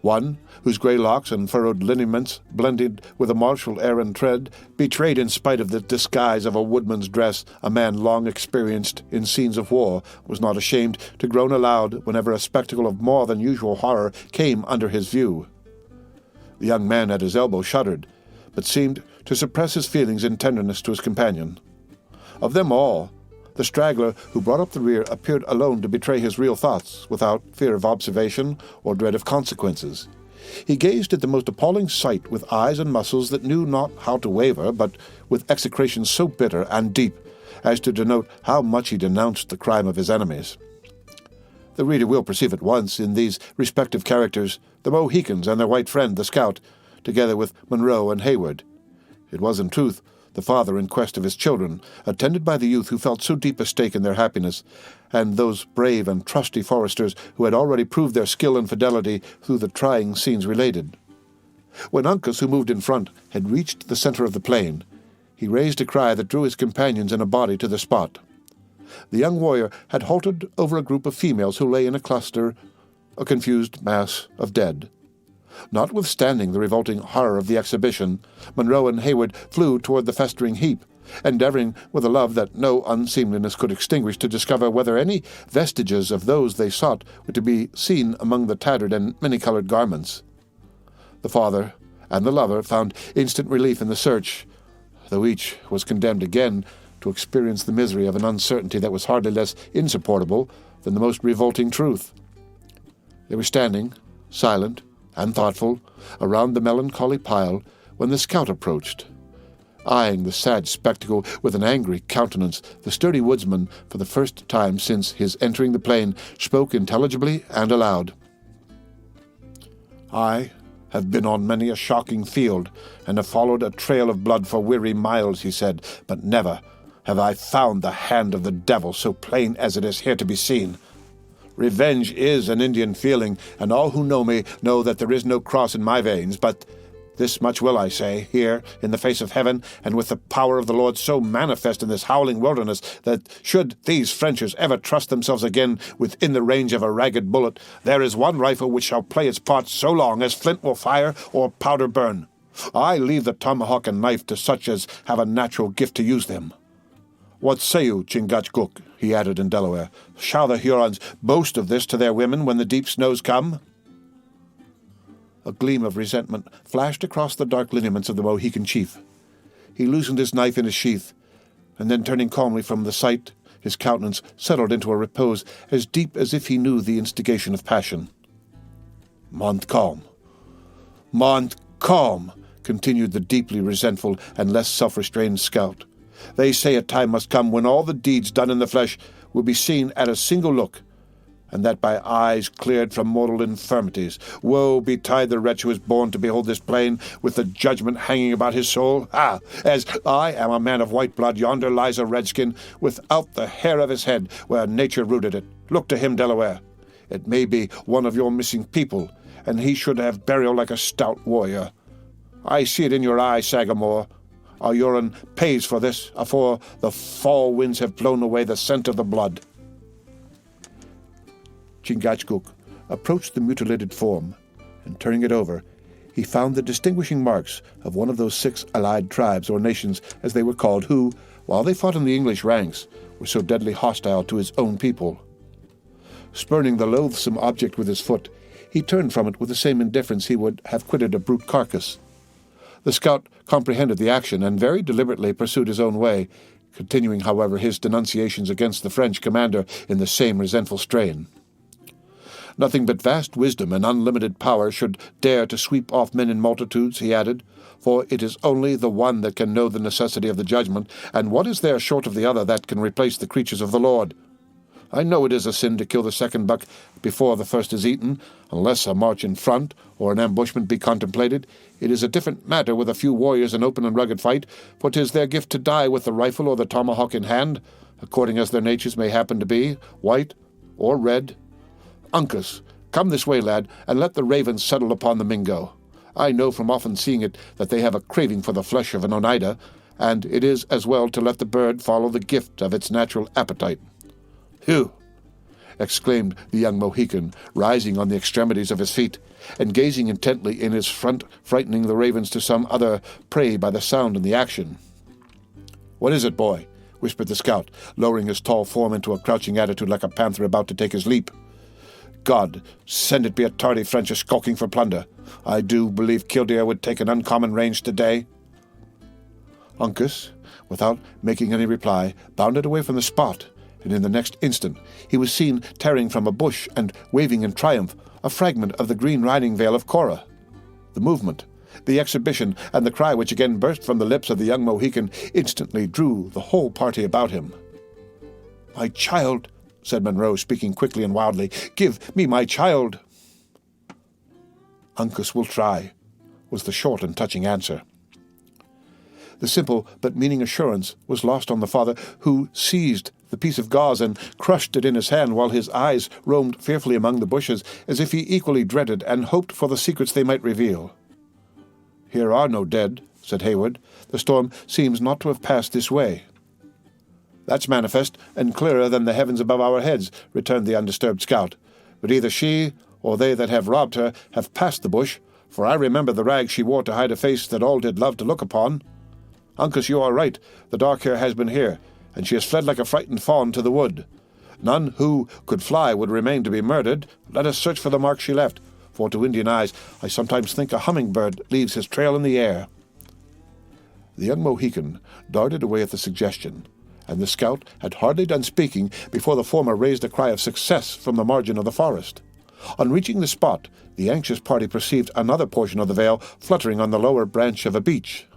One, whose grey locks and furrowed lineaments, blended with a martial air and tread, betrayed in spite of the disguise of a woodman's dress a man long experienced in scenes of war, was not ashamed to groan aloud whenever a spectacle of more than usual horror came under his view. The young man at his elbow shuddered, but seemed to suppress his feelings in tenderness to his companion. Of them all, the straggler who brought up the rear appeared alone to betray his real thoughts, without fear of observation or dread of consequences. He gazed at the most appalling sight with eyes and muscles that knew not how to waver, but with execration so bitter and deep as to denote how much he denounced the crime of his enemies. The reader will perceive at once, in these respective characters, the Mohicans and their white friend, the scout, together with Monroe and Hayward. It was, in truth, the father in quest of his children, attended by the youth who felt so deep a stake in their happiness, and those brave and trusty foresters who had already proved their skill and fidelity through the trying scenes related. When Uncas, who moved in front, had reached the centre of the plain, he raised a cry that drew his companions in a body to the spot. The young warrior had halted over a group of females who lay in a cluster, a confused mass of dead. Notwithstanding the revolting horror of the exhibition, Monroe and Hayward flew toward the festering heap, endeavoring, with a love that no unseemliness could extinguish, to discover whether any vestiges of those they sought were to be seen among the tattered and many-colored garments. The father and the lover found instant relief in the search, though each was condemned again to experience the misery of an uncertainty that was hardly less insupportable than the most revolting truth. They were standing, silent and thoughtful, around the melancholy pile when the scout approached. Eyeing the sad spectacle with an angry countenance, the sturdy woodsman, for the first time since his entering the plain, spoke intelligibly and aloud. "I have been on many a shocking field, and have followed a trail of blood for weary miles," he said, "but never have I found the hand of the devil so plain as it is here to be seen. Revenge is an Indian feeling, and all who know me know that there is no cross in my veins, but this much will I say, here, in the face of heaven, and with the power of the Lord so manifest in this howling wilderness, that should these Frenchers ever trust themselves again within the range of a ragged bullet, there is one rifle which shall play its part so long as flint will fire or powder burn. I leave the tomahawk and knife to such as have a natural gift to use them. What say you, Chingachgook?" he added in Delaware. "Shall the Hurons boast of this to their women when the deep snows come?" A gleam of resentment flashed across the dark lineaments of the Mohican chief. He loosened his knife in his sheath, and then turning calmly from the sight, his countenance settled into a repose as deep as if he knew the instigation of passion. "Montcalm, Montcalm," continued the deeply resentful and less self-restrained scout. "They say a time must come when all the deeds done in the flesh will be seen at a single look, and that by eyes cleared from mortal infirmities. Woe betide the wretch who is born to behold this plain, with the judgment hanging about his soul. Ah, as I am a man of white blood, yonder lies a redskin without the hair of his head, where nature rooted it. Look to him, Delaware. It may be one of your missing people, and he should have burial like a stout warrior. I see it in your eye, Sagamore. Our Huron pays for this, afore the fall winds have blown away the scent of the blood." Chingachgook approached the mutilated form, and turning it over, he found the distinguishing marks of one of those 6 allied tribes or nations, as they were called, who, while they fought in the English ranks, were so deadly hostile to his own people. Spurning the loathsome object with his foot, he turned from it with the same indifference he would have quitted a brute carcass. The scout comprehended the action, and very deliberately pursued his own way, continuing, however, his denunciations against the French commander in the same resentful strain. "Nothing but vast wisdom and unlimited power should dare to sweep off men in multitudes," he added, "for it is only the one that can know the necessity of the judgment, and what is there short of the other that can replace the creatures of the Lord? I know it is a sin to kill the second buck before the first is eaten, unless a march in front or an ambushment be contemplated. It is a different matter with a few warriors in open and rugged fight, for 'tis their gift to die with the rifle or the tomahawk in hand, according as their natures may happen to be, white or red. Uncas, come this way, lad, and let the ravens settle upon the Mingo. I know from often seeing it that they have a craving for the flesh of an Oneida, and it is as well to let the bird follow the gift of its natural appetite." "Whew!" exclaimed the young Mohican, rising on the extremities of his feet, and gazing intently in his front, frightening the ravens to some other prey by the sound and the action. "What is it, boy?" whispered the scout, lowering his tall form into a crouching attitude like a panther about to take his leap. "God send it be a tardy French skulking for plunder. I do believe Killdeer would take an uncommon range today." Uncas, without making any reply, bounded away from the spot, and in the next instant he was seen tearing from a bush and waving in triumph a fragment of the green riding veil of Cora. The movement, the exhibition, and the cry which again burst from the lips of the young Mohican instantly drew the whole party about him. "My child," said Munro, speaking quickly and wildly, "give me my child." "Uncas will try," was the short and touching answer. The simple but meaning assurance was lost on the father, who seized the piece of gauze and crushed it in his hand, while his eyes roamed fearfully among the bushes, as if he equally dreaded and hoped for the secrets they might reveal. "Here are no dead," said Hayward. "The storm seems not to have passed this way." "That's manifest, and clearer than the heavens above our heads," returned the undisturbed scout. "But either she, or they that have robbed her, have passed the bush, for I remember the rags she wore to hide a face that all did love to look upon. Uncas, you are right, the dark hair has been here, and she has fled like a frightened fawn to the wood. None who could fly would remain to be murdered. Let us search for the mark she left, for to Indian eyes I sometimes think a hummingbird leaves his trail in the air." The young Mohican darted away at the suggestion, and the scout had hardly done speaking before the former raised a cry of success from the margin of the forest. On reaching the spot, the anxious party perceived another portion of the veil fluttering on the lower branch of a beech.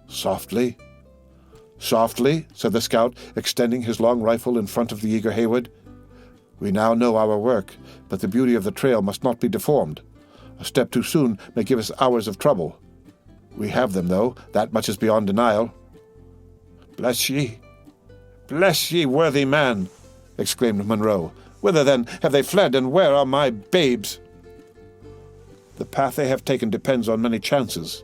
"Softly, softly," said the scout, extending his long rifle in front of the eager Hayward. "We now know our work, but the beauty of the trail must not be deformed. A step too soon may give us hours of trouble. We have them, though, that much is beyond denial." Bless ye, worthy man!" exclaimed Munro. "Whither, then, have they fled, and where are my babes?" "The path they have taken depends on many chances.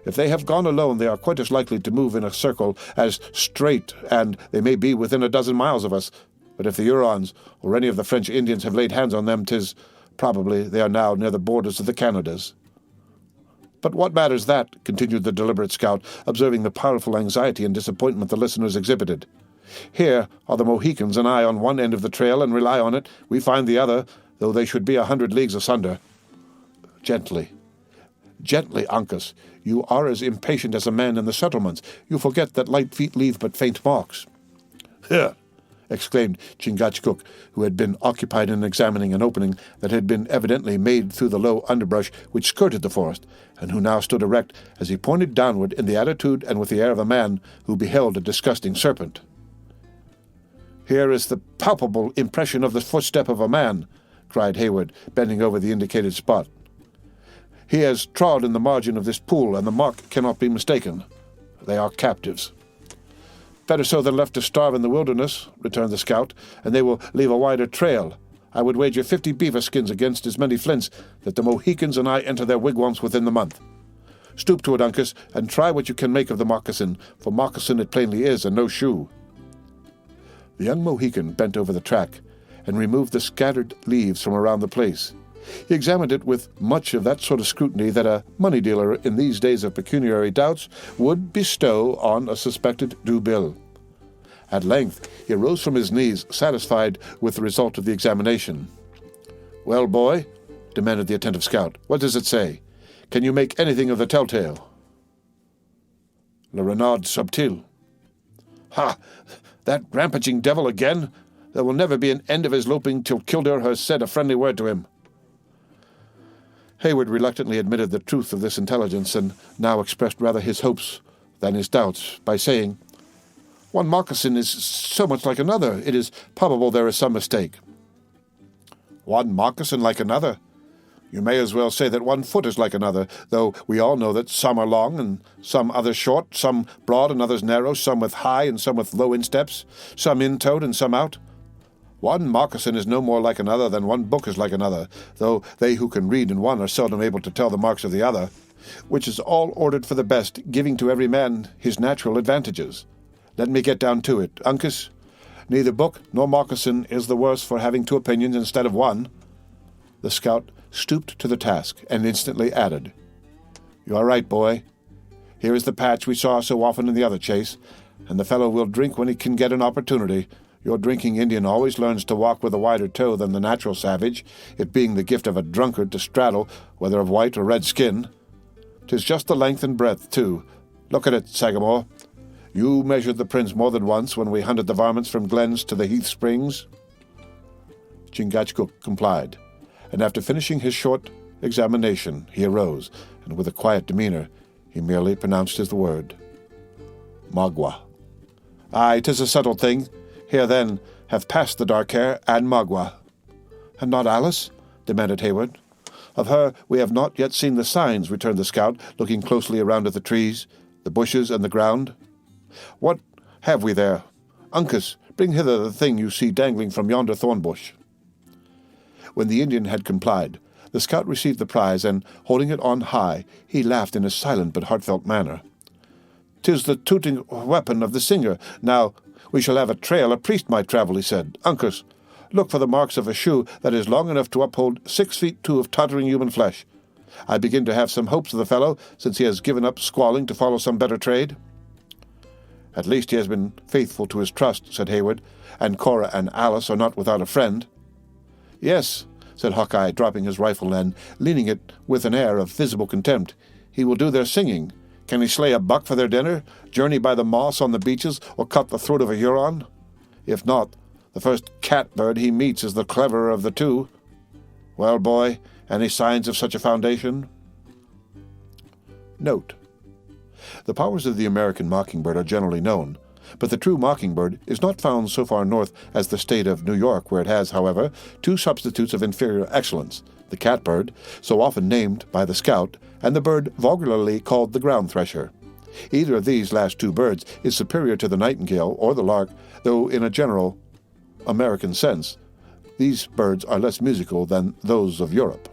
If they have gone alone, they are quite as likely to move in a circle as straight, and they may be within a dozen miles of us. But if the Hurons or any of the French Indians have laid hands on them, 'tis probably they are now near the borders of the Canadas." "But what matters that?" continued the deliberate scout, observing the powerful anxiety and disappointment the listeners exhibited. "Here are the Mohicans and I on one end of the trail, and rely on it, we find the other, though they should be 100 leagues asunder. Gently, Uncas. You are as impatient as a man in the settlements. You forget that light feet leave but faint marks." "Huh!" exclaimed Chingachgook, who had been occupied in examining an opening that had been evidently made through the low underbrush which skirted the forest, and who now stood erect as he pointed downward in the attitude and with the air of a man who beheld a disgusting serpent. "Here is the palpable impression of the footstep of a man," cried Hayward, bending over the indicated spot. "He has trod in the margin of this pool, and the mark cannot be mistaken. They are captives." "Better so than left to starve in the wilderness," returned the scout, "and they will leave a wider trail. I would wager 50 beaver skins against as many flints that the Mohicans and I enter their wigwams within the month. Stoop to it, Uncas, and try what you can make of the moccasin, for moccasin it plainly is, and no shoe." The young Mohican bent over the track and removed the scattered leaves from around the place. He examined it with much of that sort of scrutiny that a money dealer in these days of pecuniary doubts would bestow on a suspected due bill. At length he arose from his knees, satisfied with the result of the examination. "Well, boy," demanded the attentive scout, "what does it say? Can you make anything of the telltale?" "Le renard subtil." "Ha! That rampaging devil again! There will never be an end of his loping till Kildare has said a friendly word to him." Hayward reluctantly admitted the truth of this intelligence, and now expressed rather his hopes than his doubts by saying, "One moccasin is so much like another, it is probable there is some mistake." "One moccasin like another? You may as well say that one foot is like another, though we all know that some are long and some others short, some broad and others narrow, some with high and some with low insteps, some in-toed and some out. One moccasin is no more like another than one book is like another, though they who can read in one are seldom able to tell the marks of the other, which is all ordered for the best, giving to every man his natural advantages. Let me get down to it. Uncas, neither book nor moccasin is the worse for having two opinions instead of one." The scout stooped to the task and instantly added, "You are right, boy. Here is the patch we saw so often in the other chase, and the fellow will drink when he can get an opportunity. Your drinking Indian always learns to walk with a wider toe than the natural savage, it being the gift of a drunkard to straddle, whether of white or red skin. 'Tis just the length and breadth, too. Look at it, Sagamore. You measured the prints more than once when we hunted the varmints from glens to the heath springs." Chingachgook complied, and after finishing his short examination, he arose, and with a quiet demeanor, he merely pronounced the word, "Magua." "Aye, 'tis a settled thing. Here, then, have passed the dark hair and Magua." "And not Alice?" demanded Hayward. "Of her we have not yet seen the signs," returned the scout, looking closely around at the trees, the bushes, and the ground. "What have we there? Uncas, bring hither the thing you see dangling from yonder thorn bush." When the Indian had complied, the scout received the prize, and, holding it on high, he laughed in a silent but heartfelt manner. "'Tis the tooting weapon of the singer. Now we shall have a trail a priest might travel," he said. "Uncas, look for the marks of a shoe that is long enough to uphold 6 feet 2 of tottering human flesh. I begin to have some hopes of the fellow, since he has given up squalling to follow some better trade." "At least he has been faithful to his trust," said Hayward, "and Cora and Alice are not without a friend." "Yes," said Hawkeye, dropping his rifle and leaning it with an air of visible contempt. "He will do their singing. Can he slay a buck for their dinner, journey by the moss on the beaches, or cut the throat of a Huron? If not, the first catbird he meets is the cleverer of the two. Well, boy, any signs of such a foundation?" Note: the powers of the American mockingbird are generally known, but the true mockingbird is not found so far north as the state of New York, where it has, however, two substitutes of inferior excellence, the catbird, so often named by the scout, and the bird vulgarly called the ground thresher. Either of these last two birds is superior to the nightingale or the lark, though in a general American sense these birds are less musical than those of Europe.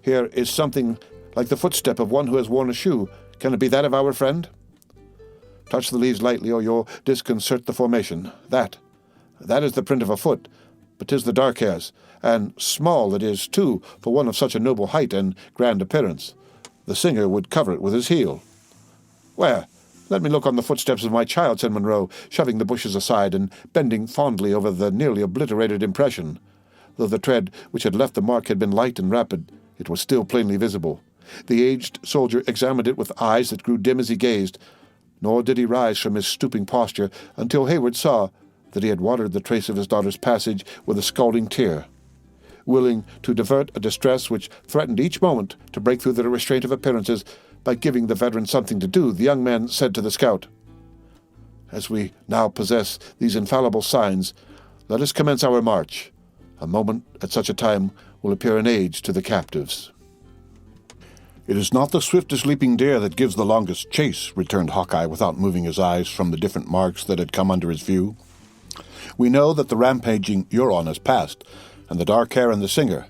Here is something like the footstep of one who has worn a shoe. Can it be that of our friend? Touch the leaves lightly, or you'll disconcert the formation. That is the print of a foot, but 'tis the dark hairs, and small it is, too, for one of such a noble height and grand appearance. The singer would cover it with his heel. Where? Let me look on the footsteps of my child, said Monroe, shoving the bushes aside and bending fondly over the nearly obliterated impression. Though the tread which had left the mark had been light and rapid, it was still plainly visible. The aged soldier examined it with eyes that grew dim as he gazed, nor did he rise from his stooping posture until Hayward saw that he had watered the trace of his daughter's passage with a scalding tear. Willing to divert a distress which threatened each moment to break through the restraint of appearances by giving the veteran something to do, the young man said to the scout, "As we now possess these infallible signs, let us commence our march. A moment at such a time will appear an age to the captives." "It is not the swiftest leaping deer that gives the longest chase," returned Hawkeye without moving his eyes from the different marks that had come under his view. "We know that the rampaging Huron has passed, and the dark hair and the singer.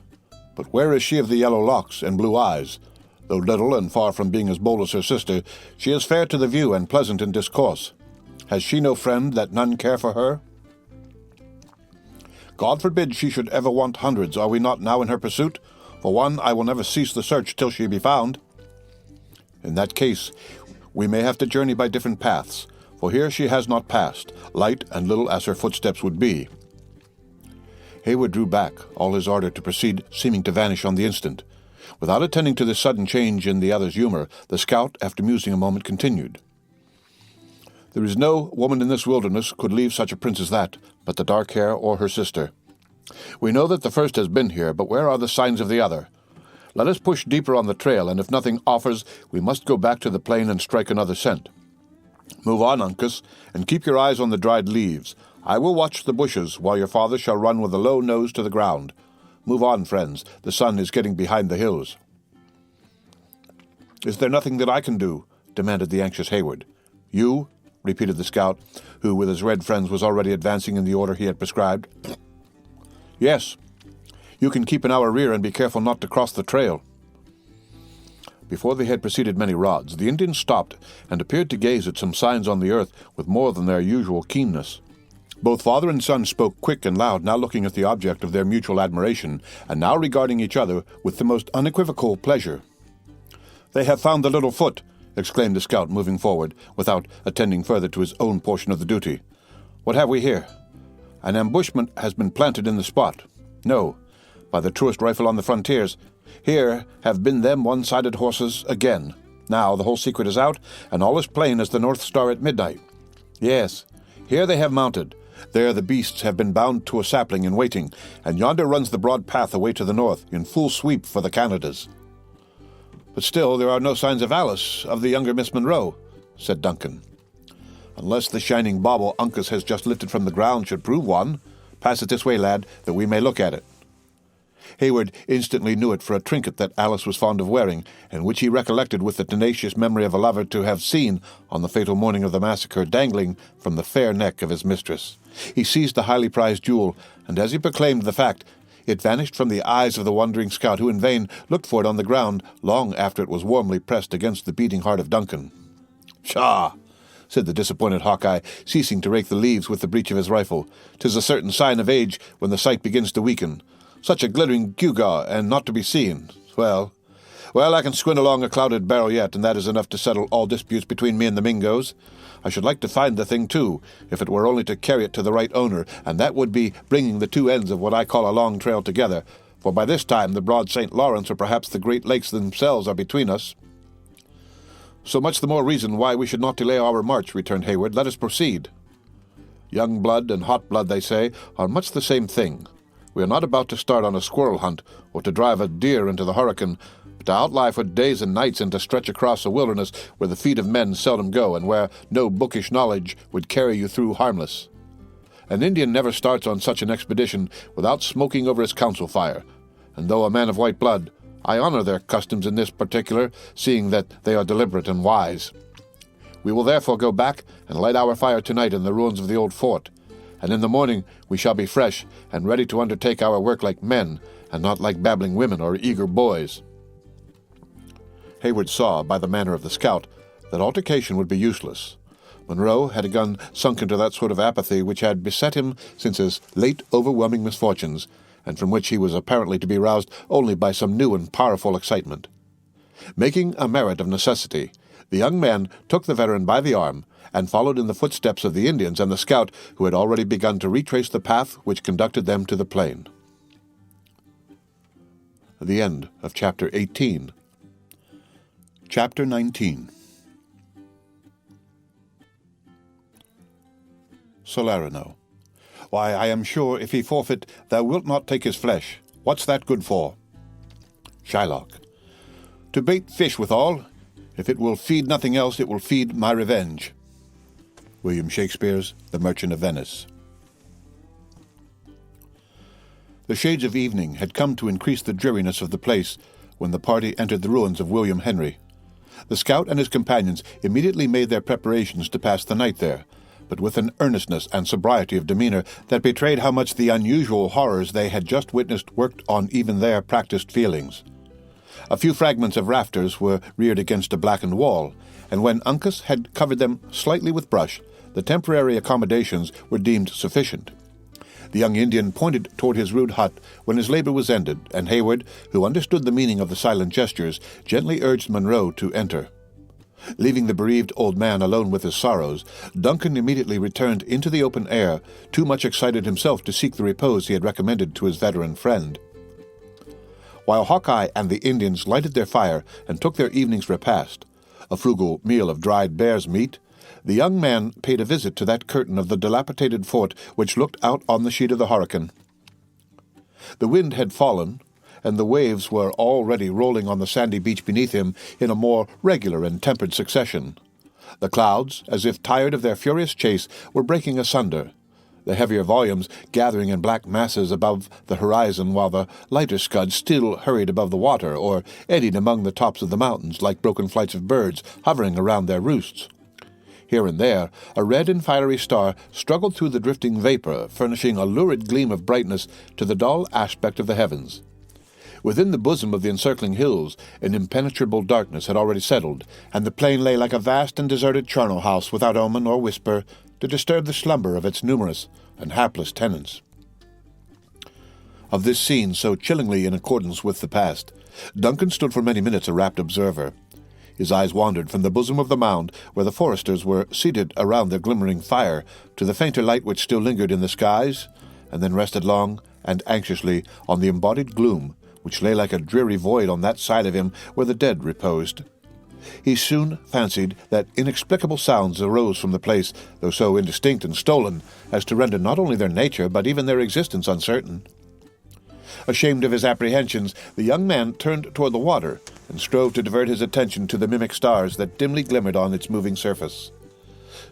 But where is she of the yellow locks and blue eyes? Though little and far from being as bold as her sister, she is fair to the view and pleasant in discourse. Has she no friend that none care for her? God forbid she should ever want hundreds. Are we not now in her pursuit? For one, I will never cease the search till she be found. In that case, we may have to journey by different paths, for here she has not passed, light and little as her footsteps would be. Hayward drew back, all his ardor to proceed seeming to vanish on the instant. Without attending to this sudden change in the other's humor, the scout, after musing a moment, continued. There is no woman in this wilderness could leave such a prince as that, but the dark hair or her sister. We know that the first has been here, but where are the signs of the other? Let us push deeper on the trail, and if nothing offers, we must go back to the plain and strike another scent. Move on, Uncas, and keep your eyes on the dried leaves. I will watch the bushes, while your father shall run with a low nose to the ground. Move on, friends. The sun is getting behind the hills. Is there nothing that I can do? Demanded the anxious Hayward. You? Repeated the scout, who with his red friends was already advancing in the order he had prescribed. Yes. You can keep in our rear and be careful not to cross the trail. Before they had proceeded many rods, the Indians stopped and appeared to gaze at some signs on the earth with more than their usual keenness. Both father and son spoke quick and loud, now looking at the object of their mutual admiration, and now regarding each other with the most unequivocal pleasure. They have found the little foot, exclaimed the scout, moving forward, without attending further to his own portion of the duty. What have we here? An ambushment has been planted in the spot. No, by the truest rifle on the frontiers. Here have been them one-sided horses again. Now the whole secret is out, and all is plain as the North Star at midnight. Yes, here they have mounted. There the beasts have been bound to a sapling in waiting, and yonder runs the broad path away to the north, in full sweep for the Canadas. But still there are no signs of Alice, of the younger Miss Monroe, said Duncan. Unless the shining bauble Uncas has just lifted from the ground should prove one. Pass it this way, lad, that we may look at it. Hayward instantly knew it for a trinket that Alice was fond of wearing, and which he recollected with the tenacious memory of a lover to have seen, on the fatal morning of the massacre, dangling from the fair neck of his mistress. He seized the highly prized jewel, and as he proclaimed the fact, it vanished from the eyes of the wondering scout, who in vain looked for it on the ground long after it was warmly pressed against the beating heart of Duncan. "Pshaw!" said the disappointed Hawkeye, ceasing to rake the leaves with the breech of his rifle. "'Tis a certain sign of age when the sight begins to weaken. Such a glittering gewgaw, and not to be seen. Well, I can squint along a clouded barrel yet, and that is enough to settle all disputes between me and the Mingoes. I should like to find the thing, too, if it were only to carry it to the right owner, and that would be bringing the two ends of what I call a long trail together, for by this time the broad St. Lawrence or perhaps the Great Lakes themselves are between us." "So much the more reason why we should not delay our march," returned Hayward. "Let us proceed. Young blood and hot blood, they say, are much the same thing. We are not about to start on a squirrel hunt, or to drive a deer into the hurricane, but to outlie for days and nights and to stretch across a wilderness where the feet of men seldom go, and where no bookish knowledge would carry you through harmless. An Indian never starts on such an expedition without smoking over his council fire, and though a man of white blood, I honor their customs in this particular, seeing that they are deliberate and wise. We will therefore go back and light our fire tonight in the ruins of the old fort, and in the morning we shall be fresh and ready to undertake our work like men, and not like babbling women or eager boys." Hayward saw, by the manner of the scout, that altercation would be useless. Monroe had again sunk into that sort of apathy which had beset him since his late overwhelming misfortunes, and from which he was apparently to be roused only by some new and powerful excitement. Making a merit of necessity, the young man took the veteran by the arm, and followed in the footsteps of the Indians and the scout, who had already begun to retrace the path which conducted them to the plain. The end of Chapter 18. Chapter 19. Salerno. "Why, I am sure if he forfeit, thou wilt not take his flesh. What's that good for?" Shylock. "To bait fish withal. If it will feed nothing else, it will feed my revenge." William Shakespeare's The Merchant of Venice. The shades of evening had come to increase the dreariness of the place when the party entered the ruins of William Henry. The scout and his companions immediately made their preparations to pass the night there, but with an earnestness and sobriety of demeanor that betrayed how much the unusual horrors they had just witnessed worked on even their practiced feelings. A few fragments of rafters were reared against a blackened wall, and when Uncas had covered them slightly with brush, the temporary accommodations were deemed sufficient. The young Indian pointed toward his rude hut when his labor was ended, and Hayward, who understood the meaning of the silent gestures, gently urged Monroe to enter. Leaving the bereaved old man alone with his sorrows, Duncan immediately returned into the open air, too much excited himself to seek the repose he had recommended to his veteran friend. While Hawkeye and the Indians lighted their fire and took their evening's repast, a frugal meal of dried bear's meat, the young man paid a visit to that curtain of the dilapidated fort which looked out on the sheet of the Horican. The wind had fallen, and the waves were already rolling on the sandy beach beneath him in a more regular and tempered succession. The clouds, as if tired of their furious chase, were breaking asunder, the heavier volumes gathering in black masses above the horizon, while the lighter scuds still hurried above the water or eddied among the tops of the mountains like broken flights of birds hovering around their roosts. Here and there, a red and fiery star struggled through the drifting vapor, furnishing a lurid gleam of brightness to the dull aspect of the heavens. Within the bosom of the encircling hills, an impenetrable darkness had already settled, and the plain lay like a vast and deserted charnel house without omen or whisper to disturb the slumber of its numerous and hapless tenants. Of this scene, so chillingly in accordance with the past, Duncan stood for many minutes a rapt observer. His eyes wandered from the bosom of the mound, where the foresters were seated around their glimmering fire, to the fainter light which still lingered in the skies, and then rested long and anxiously on the embodied gloom, which lay like a dreary void on that side of him where the dead reposed. He soon fancied that inexplicable sounds arose from the place, though so indistinct and stolen as to render not only their nature but even their existence uncertain. Ashamed of his apprehensions, the young man turned toward the water and strove to divert his attention to the mimic stars that dimly glimmered on its moving surface.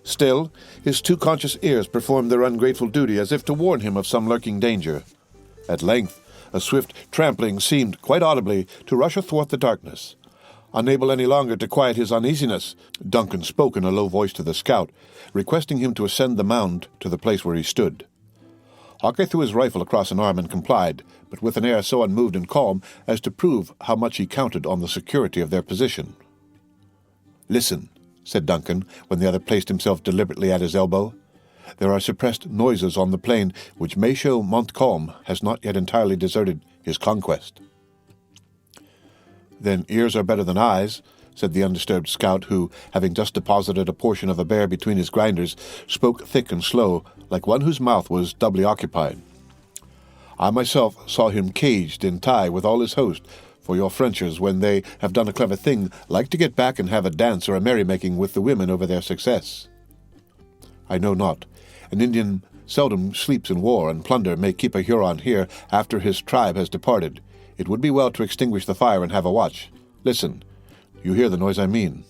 Still, his too conscious ears performed their ungrateful duty as if to warn him of some lurking danger. At length, a swift trampling seemed quite audibly to rush athwart the darkness. Unable any longer to quiet his uneasiness, Duncan spoke in a low voice to the scout, requesting him to ascend the mound to the place where he stood. Hawkeye threw his rifle across an arm and complied, but with an air so unmoved and calm as to prove how much he counted on the security of their position. "Listen," said Duncan, when the other placed himself deliberately at his elbow. "There are suppressed noises on the plain which may show Montcalm has not yet entirely deserted his conquest." "Then ears are better than eyes," said the undisturbed scout, who, having just deposited a portion of a bear between his grinders, spoke thick and slow, like one whose mouth was doubly occupied. "I myself saw him caged in tie with all his host, for your Frenchers, when they have done a clever thing, like to get back and have a dance or a merrymaking with the women over their success." "I know not. An Indian seldom sleeps in war, and plunder may keep a Huron here after his tribe has departed. It would be well to extinguish the fire and have a watch. Listen. You hear the noise I mean."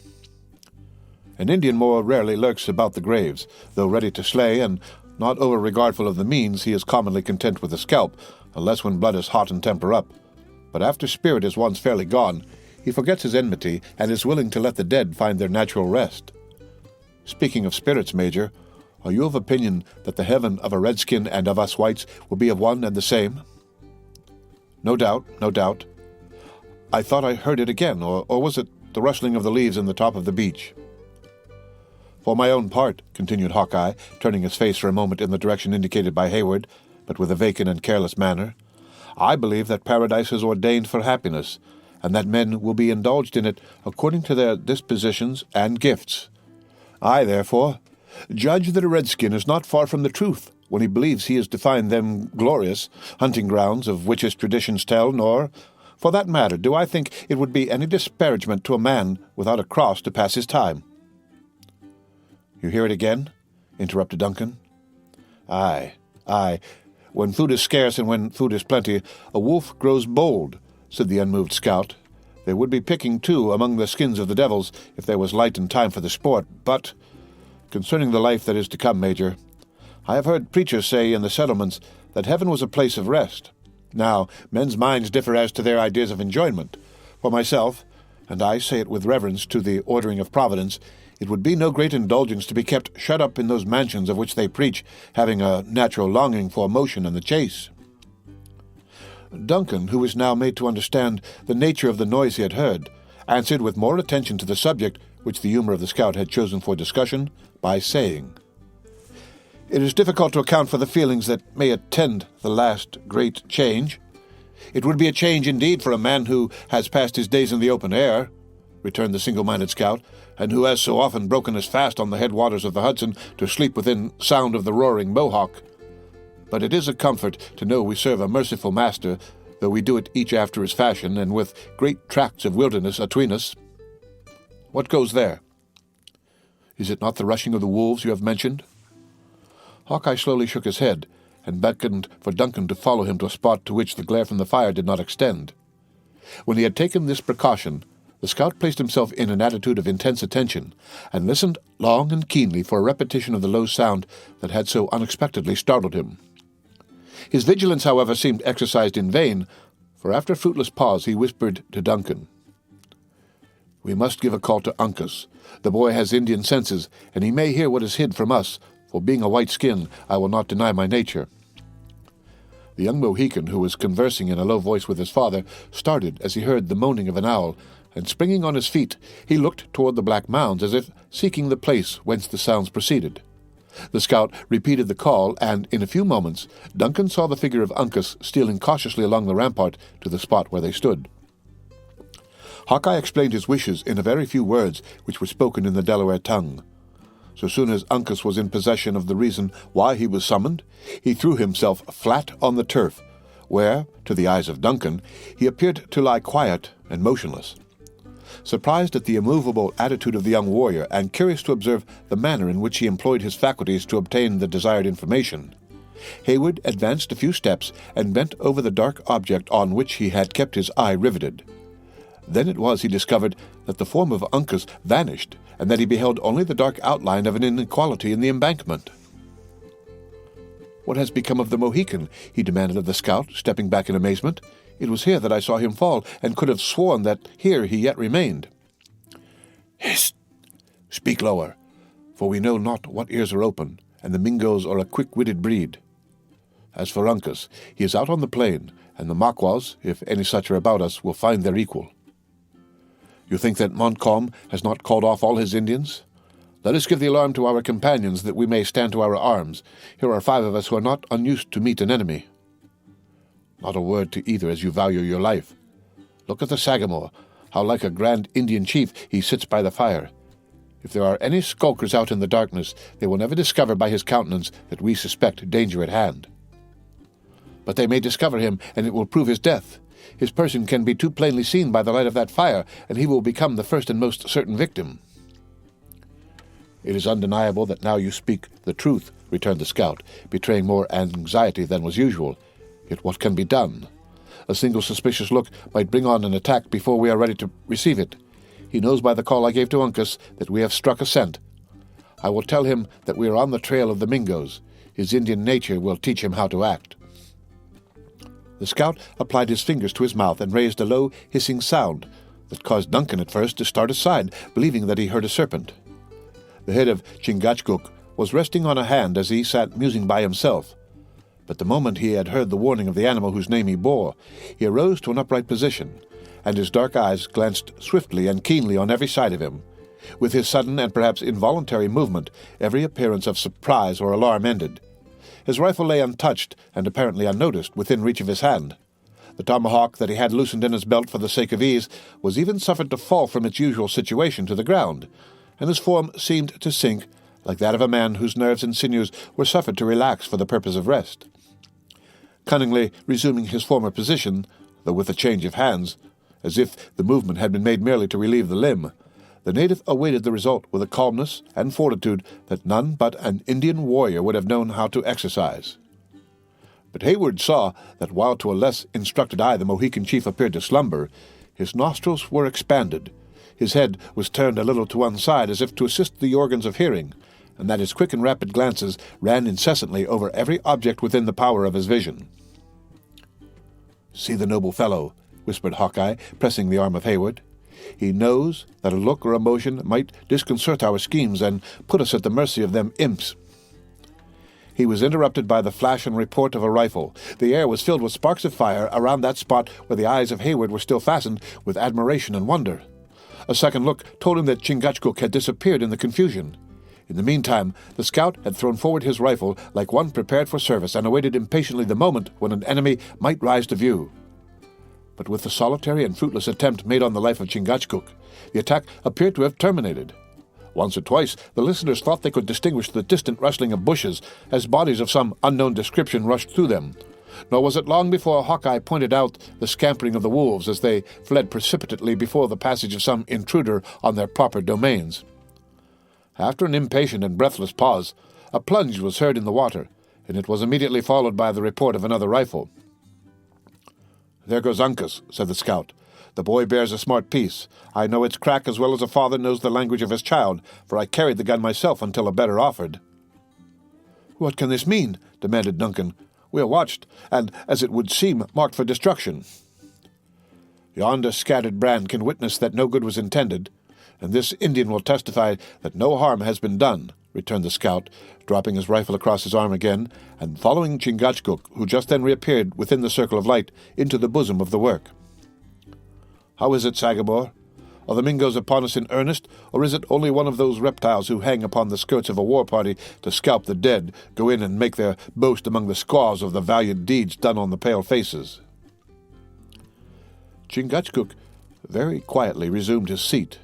An Indian more rarely lurks about the graves, though ready to slay, and not over-regardful of the means, he is commonly content with the scalp, unless when blood is hot and temper up. But after spirit is once fairly gone, he forgets his enmity, and is willing to let the dead find their natural rest. Speaking of spirits, Major, are you of opinion that the heaven of a redskin and of us whites will be of one and the same?" "No doubt, no doubt. I thought I heard it again, or was it the rustling of the leaves in the top of the beach?" "For my own part," continued Hawkeye, turning his face for a moment in the direction indicated by Hayward, but with a vacant and careless manner, "I believe that paradise is ordained for happiness, and that men will be indulged in it according to their dispositions and gifts. I, therefore, judge that a redskin is not far from the truth when he believes he is to find them glorious hunting grounds of which his traditions tell, nor, for that matter, do I think it would be any disparagement to a man without a cross to pass his time." "You hear it again?" interrupted Duncan. Aye. When food is scarce and when food is plenty, a wolf grows bold," said the unmoved scout. "There would be picking, too, among the skins of the devils, if there was light and time for the sport. But concerning the life that is to come, Major, I have heard preachers say in the settlements that heaven was a place of rest. Now, men's minds differ as to their ideas of enjoyment. For myself, and I say it with reverence to the ordering of Providence, It would be no great indulgence to be kept shut up in those mansions of which they preach, having a natural longing for motion and the chase." Duncan, who was now made to understand the nature of the noise he had heard, answered with more attention to the subject which the humor of the scout had chosen for discussion, by saying, "It is difficult to account for the feelings that may attend the last great change. It would be a change indeed for a man who has passed his days in the open air," returned the single-minded scout, "and who has so often broken his fast on the headwaters of the Hudson to sleep within sound of the roaring Mohawk. But it is a comfort to know we serve a merciful master, though we do it each after his fashion, and with great tracts of wilderness atween us. What goes there? Is it not the rushing of the wolves you have mentioned?" Hawkeye slowly shook his head, and beckoned for Duncan to follow him to a spot to which the glare from the fire did not extend. When he had taken this precaution, the scout placed himself in an attitude of intense attention, and listened long and keenly for a repetition of the low sound that had so unexpectedly startled him. His vigilance, however, seemed exercised in vain, for after a fruitless pause he whispered to Duncan, "We must give a call to Uncas. The boy has Indian senses, and he may hear what is hid from us, for being a white skin, I will not deny my nature." The young Mohican, who was conversing in a low voice with his father, started as he heard the moaning of an owl, and springing on his feet, he looked toward the black mounds as if seeking the place whence the sounds proceeded. The scout repeated the call, and in a few moments Duncan saw the figure of Uncas stealing cautiously along the rampart to the spot where they stood. Hawkeye explained his wishes in a very few words, which were spoken in the Delaware tongue. So soon as Uncas was in possession of the reason why he was summoned, he threw himself flat on the turf, where, to the eyes of Duncan, he appeared to lie quiet and motionless. Surprised at the immovable attitude of the young warrior, and curious to observe the manner in which he employed his faculties to obtain the desired information, Heyward advanced a few steps and bent over the dark object on which he had kept his eye riveted. Then it was he discovered that the form of Uncas vanished, and that he beheld only the dark outline of an inequality in the embankment. "What has become of the Mohican?" he demanded of the scout, stepping back in amazement. "It was here that I saw him fall, and could have sworn that here he yet remained." "Hist! Speak lower, for we know not what ears are open, and the Mingoes are a quick-witted breed. As for Uncas, he is out on the plain, and the Maquas, if any such are about us, will find their equal. You think that Montcalm has not called off all his Indians? Let us give the alarm to our companions, that we may stand to our arms. Here are 5 of us who are not unused to meet an enemy." "Not a word to either, as you value your life. Look at the Sagamore, how like a grand Indian chief he sits by the fire. If there are any skulkers out in the darkness, they will never discover by his countenance that we suspect danger at hand." "But they may discover him, and it will prove his death. His person can be too plainly seen by the light of that fire, and he will become the first and most certain victim." "It is undeniable that now you speak the truth," returned the scout, betraying more anxiety than was usual. "Yet what can be done? A single suspicious look might bring on an attack before we are ready to receive it. He knows by the call I gave to Uncas that we have struck a scent. I will tell him that we are on the trail of the Mingoes. His Indian nature will teach him how to act." The scout applied his fingers to his mouth and raised a low, hissing sound that caused Duncan at first to start aside, believing that he heard a serpent. The head of Chingachgook was resting on a hand as he sat musing by himself. But the moment he had heard the warning of the animal whose name he bore, he arose to an upright position, and his dark eyes glanced swiftly and keenly on every side of him. With his sudden and perhaps involuntary movement, every appearance of surprise or alarm ended. His rifle lay untouched and apparently unnoticed within reach of his hand. The tomahawk that he had loosened in his belt for the sake of ease was even suffered to fall from its usual situation to the ground, and his form seemed to sink like that of a man whose nerves and sinews were suffered to relax for the purpose of rest. Cunningly resuming his former position, though with a change of hands, as if the movement had been made merely to relieve the limb, the native awaited the result with a calmness and fortitude that none but an Indian warrior would have known how to exercise. But Heyward saw that while to a less instructed eye the Mohican chief appeared to slumber, his nostrils were expanded, his head was turned a little to one side as if to assist the organs of hearing, and that his quick and rapid glances ran incessantly over every object within the power of his vision. "See the noble fellow," whispered Hawkeye, pressing the arm of Heyward. he knows that a look or a motion might disconcert our schemes and put us at the mercy of them imps." He was interrupted by the flash and report of a rifle. The air was filled with sparks of fire around that spot where the eyes of Hayward were still fastened with admiration and wonder. A second look told him that Chingachgook had disappeared in the confusion. In the meantime, the scout had thrown forward his rifle like one prepared for service and awaited impatiently the moment when an enemy might rise to view. But with the solitary and fruitless attempt made on the life of Chingachgook, the attack appeared to have terminated. Once or twice, the listeners thought they could distinguish the distant rustling of bushes as bodies of some unknown description rushed through them. Nor was it long before Hawkeye pointed out the scampering of the wolves as they fled precipitately before the passage of some intruder on their proper domains. After an impatient and breathless pause, a plunge was heard in the water, and it was immediately followed by the report of another rifle. "There goes Uncas," said the scout. "The boy bears a smart piece. I know its crack as well as a father knows the language of his child, for I carried the gun myself until a better offered." "What can this mean?" demanded Duncan. "We are watched, and, as it would seem, marked for destruction." "Yonder scattered brand can witness that no good was intended, and this Indian will testify that no harm has been done," returned the scout, dropping his rifle across his arm again, and following Chingachgook, who just then reappeared within the circle of light, into the bosom of the work. "How is it, Sagamore? Are the Mingoes upon us in earnest, or is it only one of those reptiles who hang upon the skirts of a war party to scalp the dead, go in and make their boast among the squaws of the valiant deeds done on the pale faces?" Chingachgook very quietly resumed his seat,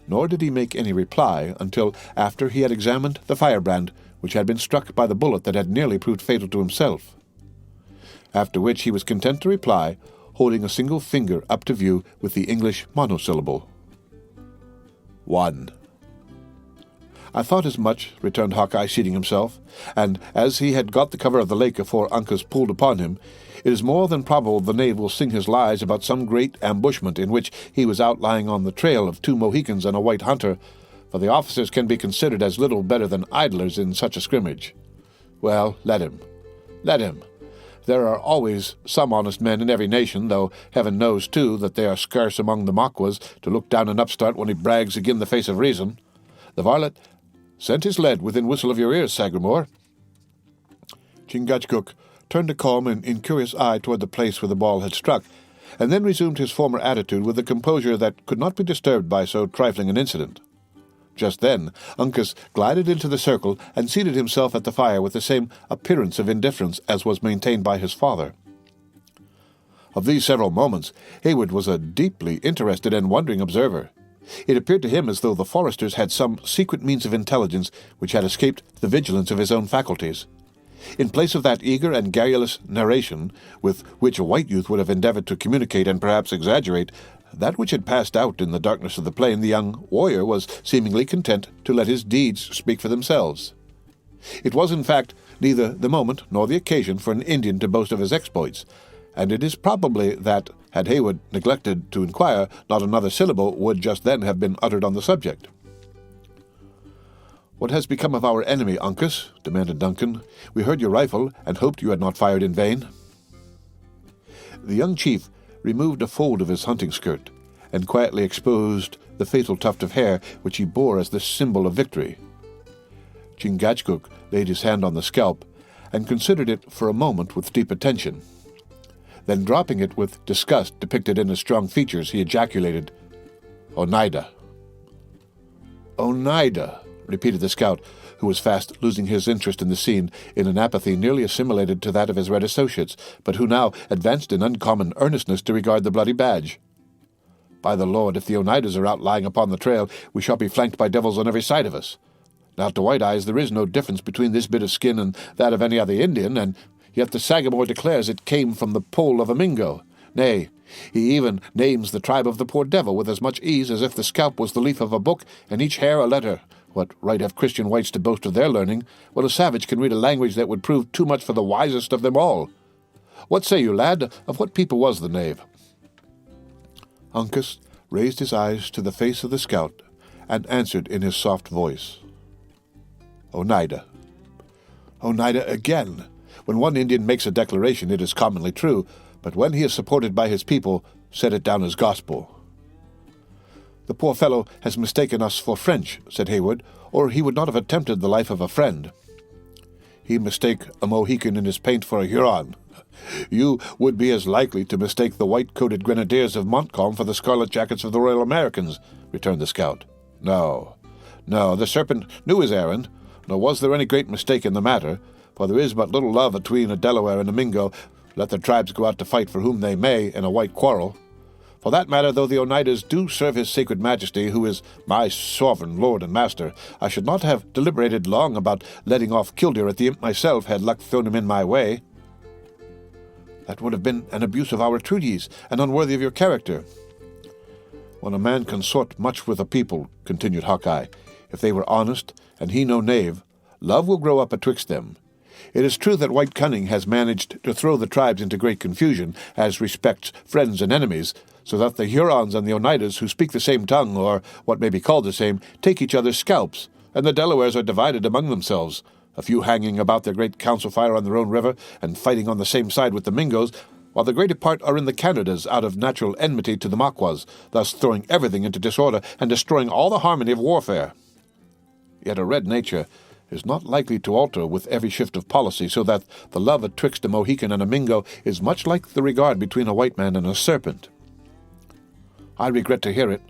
nor did he make any reply until after he had examined the firebrand which had been struck by the bullet that had nearly proved fatal to himself. After which he was content to reply, holding a single finger up to view with the English monosyllable. "1." "I thought as much," returned Hawkeye, seating himself, "and as he had got the cover of the lake afore Uncas pulled upon him, it is more than probable the knave will sing his lies about some great ambushment in which he was out lying on the trail of 2 Mohicans and a white hunter, for the officers can be considered as little better than idlers in such a scrimmage. Well, let him. Let him. There are always some honest men in every nation, though heaven knows, too, that they are scarce among the Maquas to look down an upstart when he brags agin the face of reason. The varlet sent his lead within whistle of your ears, Sagamore." Chingachgook turned a calm and incurious eye toward the place where the ball had struck, and then resumed his former attitude with a composure that could not be disturbed by so trifling an incident. Just then Uncas glided into the circle and seated himself at the fire with the same appearance of indifference as was maintained by his father. Of these several moments, Hayward was a deeply interested and wondering observer. It appeared to him as though the foresters had some secret means of intelligence which had escaped the vigilance of his own faculties. In place of that eager and garrulous narration with which a white youth would have endeavored to communicate and perhaps exaggerate that which had passed out in the darkness of the plain, the young warrior was seemingly content to let his deeds speak for themselves. It was, in fact, neither the moment nor the occasion for an Indian to boast of his exploits, and it is probably that, had Hayward neglected to inquire, not another syllable would just then have been uttered on the subject. "What has become of our enemy, Uncas?" demanded Duncan. "We heard your rifle, and hoped you had not fired in vain." The young chief removed a fold of his hunting skirt, and quietly exposed the fatal tuft of hair which he bore as the symbol of victory. Chingachgook laid his hand on the scalp, and considered it for a moment with deep attention. Then, dropping it with disgust depicted in his strong features, he ejaculated, "Oneida." "Oneida," repeated the scout, who was fast losing his interest in the scene in an apathy nearly assimilated to that of his red associates, but who now advanced in uncommon earnestness to regard the bloody badge. "By the Lord, if the Oneidas are out lying upon the trail, we shall be flanked by devils on every side of us. Now, to White Eyes there is no difference between this bit of skin and that of any other Indian, and yet the Sagamore declares it came from the poll of a Mingo. Nay, he even names the tribe of the poor devil with as much ease as if the scalp was the leaf of a book and each hair a letter. What right have Christian whites to boast of their learning, while a savage can read a language that would prove too much for the wisest of them all? What say you, lad? Of what people was the knave?" Uncas raised his eyes to the face of the scout, and answered in his soft voice, "Oneida." "Oneida again! When one Indian makes a declaration, it is commonly true, but when he is supported by his people, set it down as gospel." "The poor fellow has mistaken us for French," said Heywood, "or he would not have attempted the life of a friend." "He mistake a Mohican in his paint for a Huron. You would be as likely to mistake the white-coated grenadiers of Montcalm for the scarlet jackets of the Royal Americans," returned the scout. No, the serpent knew his errand, nor was there any great mistake in the matter, for there is but little love atween a Delaware and a Mingo, let the tribes go out to fight for whom they may in a white quarrel. For that matter, though the Oneidas do serve his sacred majesty, who is my sovereign lord and master, I should not have deliberated long about letting off Killdeer at the imp myself, had luck thrown him in my way." "That would have been an abuse of our treaties, and unworthy of your character." "When a man consort much with a people," continued Hawkeye, "if they were honest, and he no knave, love will grow up atwixt them. It is true that White Cunning has managed to throw the tribes into great confusion, as respects friends and enemies, so that the Hurons and the Oneidas, who speak the same tongue, or what may be called the same, take each other's scalps, and the Delawares are divided among themselves, a few hanging about their great council fire on their own river, and fighting on the same side with the Mingos, while the greater part are in the Canadas out of natural enmity to the Maquas, thus throwing everything into disorder and destroying all the harmony of warfare. Yet a red nature is not likely to alter with every shift of policy, so that the love atwixt a Mohican and a Mingo is much like the regard between a white man and a serpent." "I regret to hear it,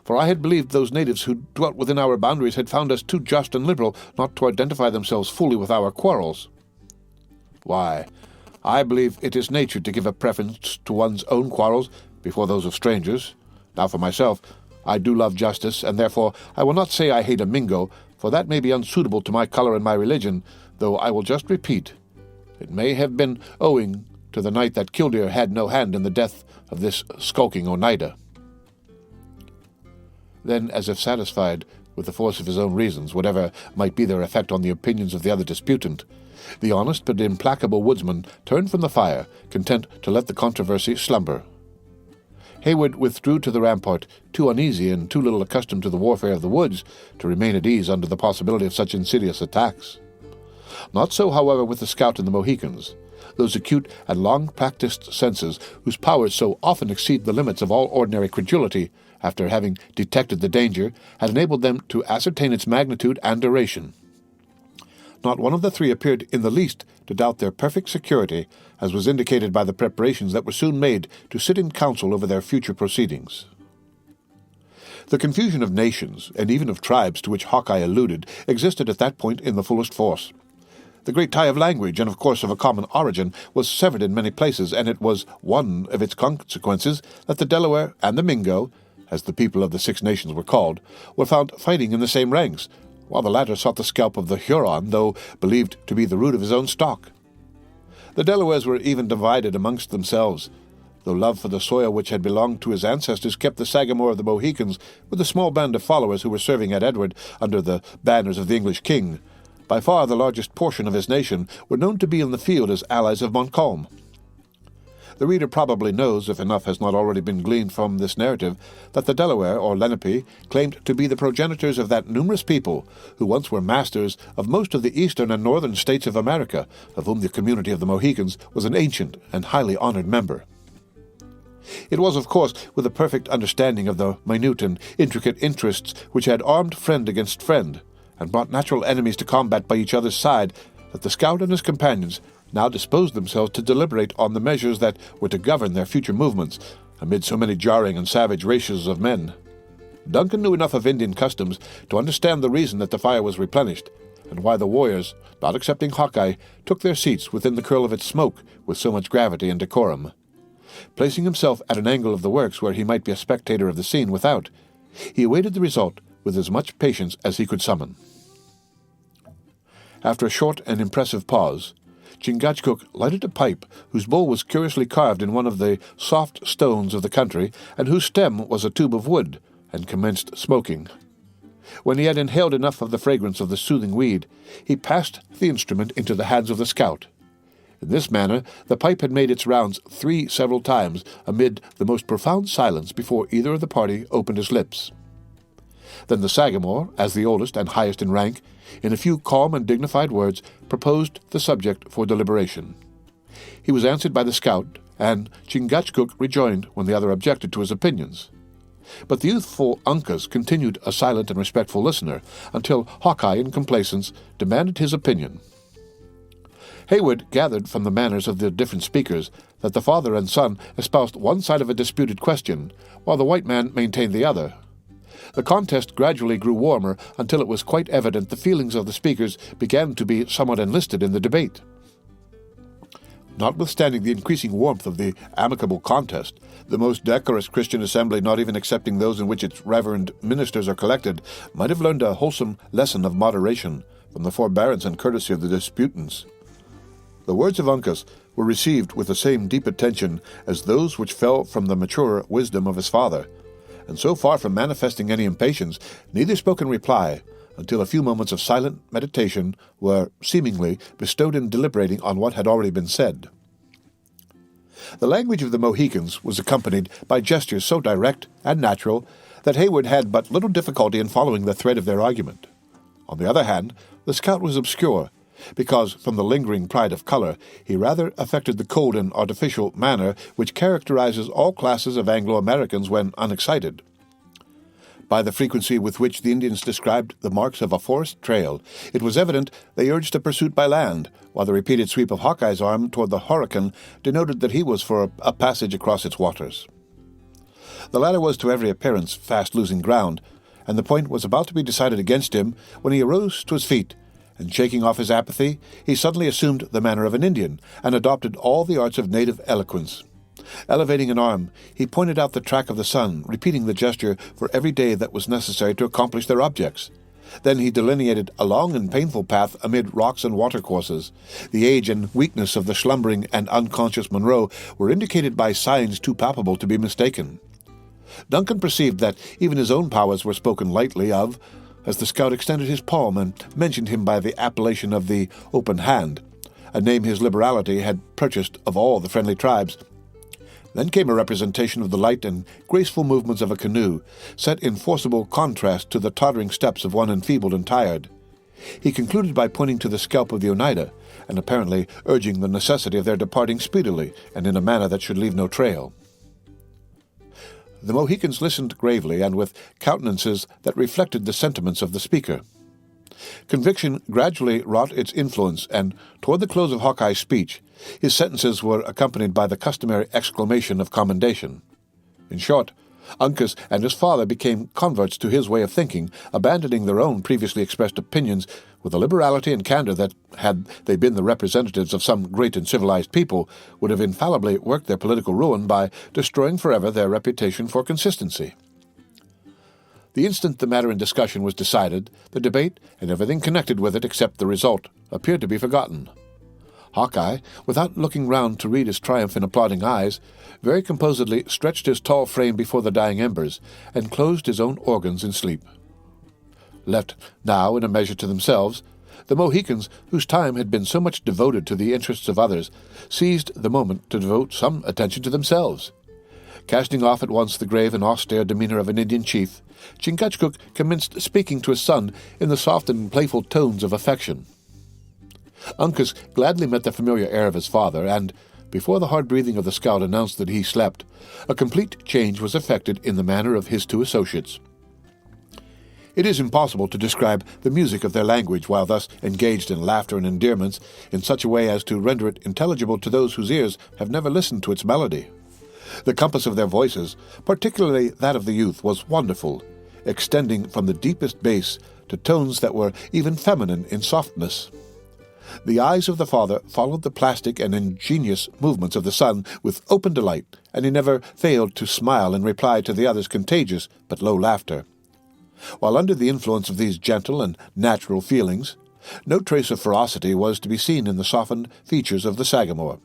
for I had believed those natives who dwelt within our boundaries had found us too just and liberal not to identify themselves fully with our quarrels." "Why, I believe it is nature to give a preference to one's own quarrels before those of strangers. Now for myself, I do love justice, and therefore I will not say I hate a Mingo, for that may be unsuitable to my color and my religion, though I will just repeat, it may have been owing to the night that Killdeer had no hand in the death of this skulking Oneida." Then, as if satisfied with the force of his own reasons, whatever might be their effect on the opinions of the other disputant, the honest but implacable woodsman turned from the fire, content to let the controversy slumber. Heywood withdrew to the rampart, too uneasy and too little accustomed to the warfare of the woods to remain at ease under the possibility of such insidious attacks. Not so, however, with the scout and the Mohicans. Those acute and long-practiced senses, whose powers so often exceed the limits of all ordinary credulity, after having detected the danger, had enabled them to ascertain its magnitude and duration. Not one of the three appeared in the least to doubt their perfect security, as was indicated by the preparations that were soon made to sit in council over their future proceedings. The confusion of nations, and even of tribes to which Hawkeye alluded, existed at that point in the fullest force. The great tie of language, and of course of a common origin, was severed in many places, and it was one of its consequences that the Delaware and the Mingo, as the people of the Six Nations were called, were found fighting in the same ranks, while the latter sought the scalp of the Huron, though believed to be the root of his own stock. The Delawares were even divided amongst themselves, though love for the soil which had belonged to his ancestors kept the Sagamore of the Mohicans, with a small band of followers who were serving at Edward under the banners of the English king. By far the largest portion of his nation were known to be in the field as allies of Montcalm. The reader probably knows, if enough has not already been gleaned from this narrative, that the Delaware, or Lenape, claimed to be the progenitors of that numerous people who once were masters of most of the eastern and northern states of America, of whom the community of the Mohicans was an ancient and highly honored member. It was, of course, with a perfect understanding of the minute and intricate interests which had armed friend against friend, and brought natural enemies to combat by each other's side, that the scout and his companions now disposed themselves to deliberate on the measures that were to govern their future movements, amid so many jarring and savage races of men. Duncan knew enough of Indian customs to understand the reason that the fire was replenished, and why the warriors, not excepting Hawkeye, took their seats within the curl of its smoke with so much gravity and decorum. Placing himself at an angle of the works where he might be a spectator of the scene without, he awaited the result with as much patience as he could summon. After a short and impressive pause, Chingachgook lighted a pipe whose bowl was curiously carved in one of the soft stones of the country, and whose stem was a tube of wood, and commenced smoking. When he had inhaled enough of the fragrance of the soothing weed, he passed the instrument into the hands of the scout. In this manner the pipe had made its rounds 3 several times, amid the most profound silence, before either of the party opened his lips. Then the Sagamore, as the oldest and highest in rank, in a few calm and dignified words, proposed the subject for deliberation. He was answered by the scout, and Chingachgook rejoined when the other objected to his opinions. but the youthful Uncas continued a silent and respectful listener until Hawkeye, in complaisance, demanded his opinion. Haywood gathered from the manners of the different speakers that the father and son espoused one side of a disputed question, while the white man maintained the other. The contest gradually grew warmer until it was quite evident the feelings of the speakers began to be somewhat enlisted in the debate. Notwithstanding the increasing warmth of the amicable contest, the most decorous Christian assembly, not even excepting those in which its reverend ministers are collected, might have learned a wholesome lesson of moderation from the forbearance and courtesy of the disputants. The words of Uncas were received with the same deep attention as those which fell from the maturer wisdom of his father, and so far from manifesting any impatience, neither spoke in reply, until a few moments of silent meditation were, seemingly, bestowed in deliberating on what had already been said. The language of the Mohicans was accompanied by gestures so direct and natural that Haywood had but little difficulty in following the thread of their argument. On the other hand, the scout was obscure, because, from the lingering pride of color, he rather affected the cold and artificial manner which characterizes all classes of Anglo-Americans when unexcited. By the frequency with which the Indians described the marks of a forest trail, it was evident they urged a pursuit by land, while the repeated sweep of Hawkeye's arm toward the Horican denoted that he was for a passage across its waters. The latter was to every appearance fast losing ground, and the point was about to be decided against him when he arose to his feet, and shaking off his apathy, he suddenly assumed the manner of an Indian, and adopted all the arts of native eloquence. Elevating an arm, he pointed out the track of the sun, repeating the gesture for every day that was necessary to accomplish their objects. Then he delineated a long and painful path amid rocks and watercourses. The age and weakness of the slumbering and unconscious Monroe were indicated by signs too palpable to be mistaken. Duncan perceived that even his own powers were spoken lightly of, as the scout extended his palm and mentioned him by the appellation of the Open Hand, a name his liberality had purchased of all the friendly tribes. Then came a representation of the light and graceful movements of a canoe, set in forcible contrast to the tottering steps of one enfeebled and tired. He concluded by pointing to the scalp of the Oneida, and apparently urging the necessity of their departing speedily, and in a manner that should leave no trail. The Mohicans listened gravely and with countenances that reflected the sentiments of the speaker. Conviction gradually wrought its influence, and toward the close of Hawkeye's speech, his sentences were accompanied by the customary exclamation of commendation. In short, Uncas and his father became converts to his way of thinking, abandoning their own previously expressed opinions with a liberality and candor that, had they been the representatives of some great and civilized people, would have infallibly worked their political ruin by destroying forever their reputation for consistency. The instant the matter in discussion was decided, the debate, and everything connected with it except the result, appeared to be forgotten. Hawkeye, without looking round to read his triumph in applauding eyes, very composedly stretched his tall frame before the dying embers, and closed his own organs in sleep. Left now in a measure to themselves, the Mohicans, whose time had been so much devoted to the interests of others, seized the moment to devote some attention to themselves. Casting off at once the grave and austere demeanor of an Indian chief, Chingachgook commenced speaking to his son in the soft and playful tones of affection. Uncas gladly met the familiar air of his father, and, before the hard breathing of the scout announced that he slept, a complete change was effected in the manner of his two associates. It is impossible to describe the music of their language while thus engaged in laughter and endearments in such a way as to render it intelligible to those whose ears have never listened to its melody. The compass of their voices, particularly that of the youth, was wonderful, extending from the deepest bass to tones that were even feminine in softness. The eyes of the father followed the plastic and ingenious movements of the son with open delight, and he never failed to smile in reply to the other's contagious but low laughter. While under the influence of these gentle and natural feelings, no trace of ferocity was to be seen in the softened features of the Sagamore.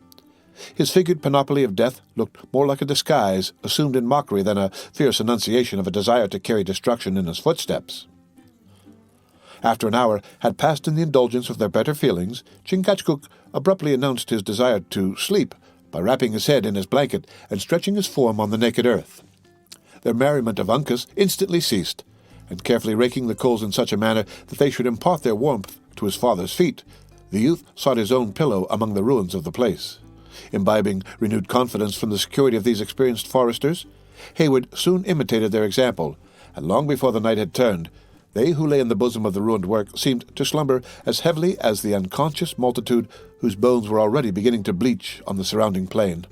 His figured panoply of death looked more like a disguise assumed in mockery than a fierce enunciation of a desire to carry destruction in his footsteps. After an hour had passed in the indulgence of their better feelings, Chingachgook abruptly announced his desire to sleep by wrapping his head in his blanket and stretching his form on the naked earth. Their merriment of Uncas instantly ceased, and carefully raking the coals in such a manner that they should impart their warmth to his father's feet, the youth sought his own pillow among the ruins of the place. Imbibing renewed confidence from the security of these experienced foresters, Heywood soon imitated their example, and long before the night had turned, they who lay in the bosom of the ruined work seemed to slumber as heavily as the unconscious multitude whose bones were already beginning to bleach on the surrounding plain.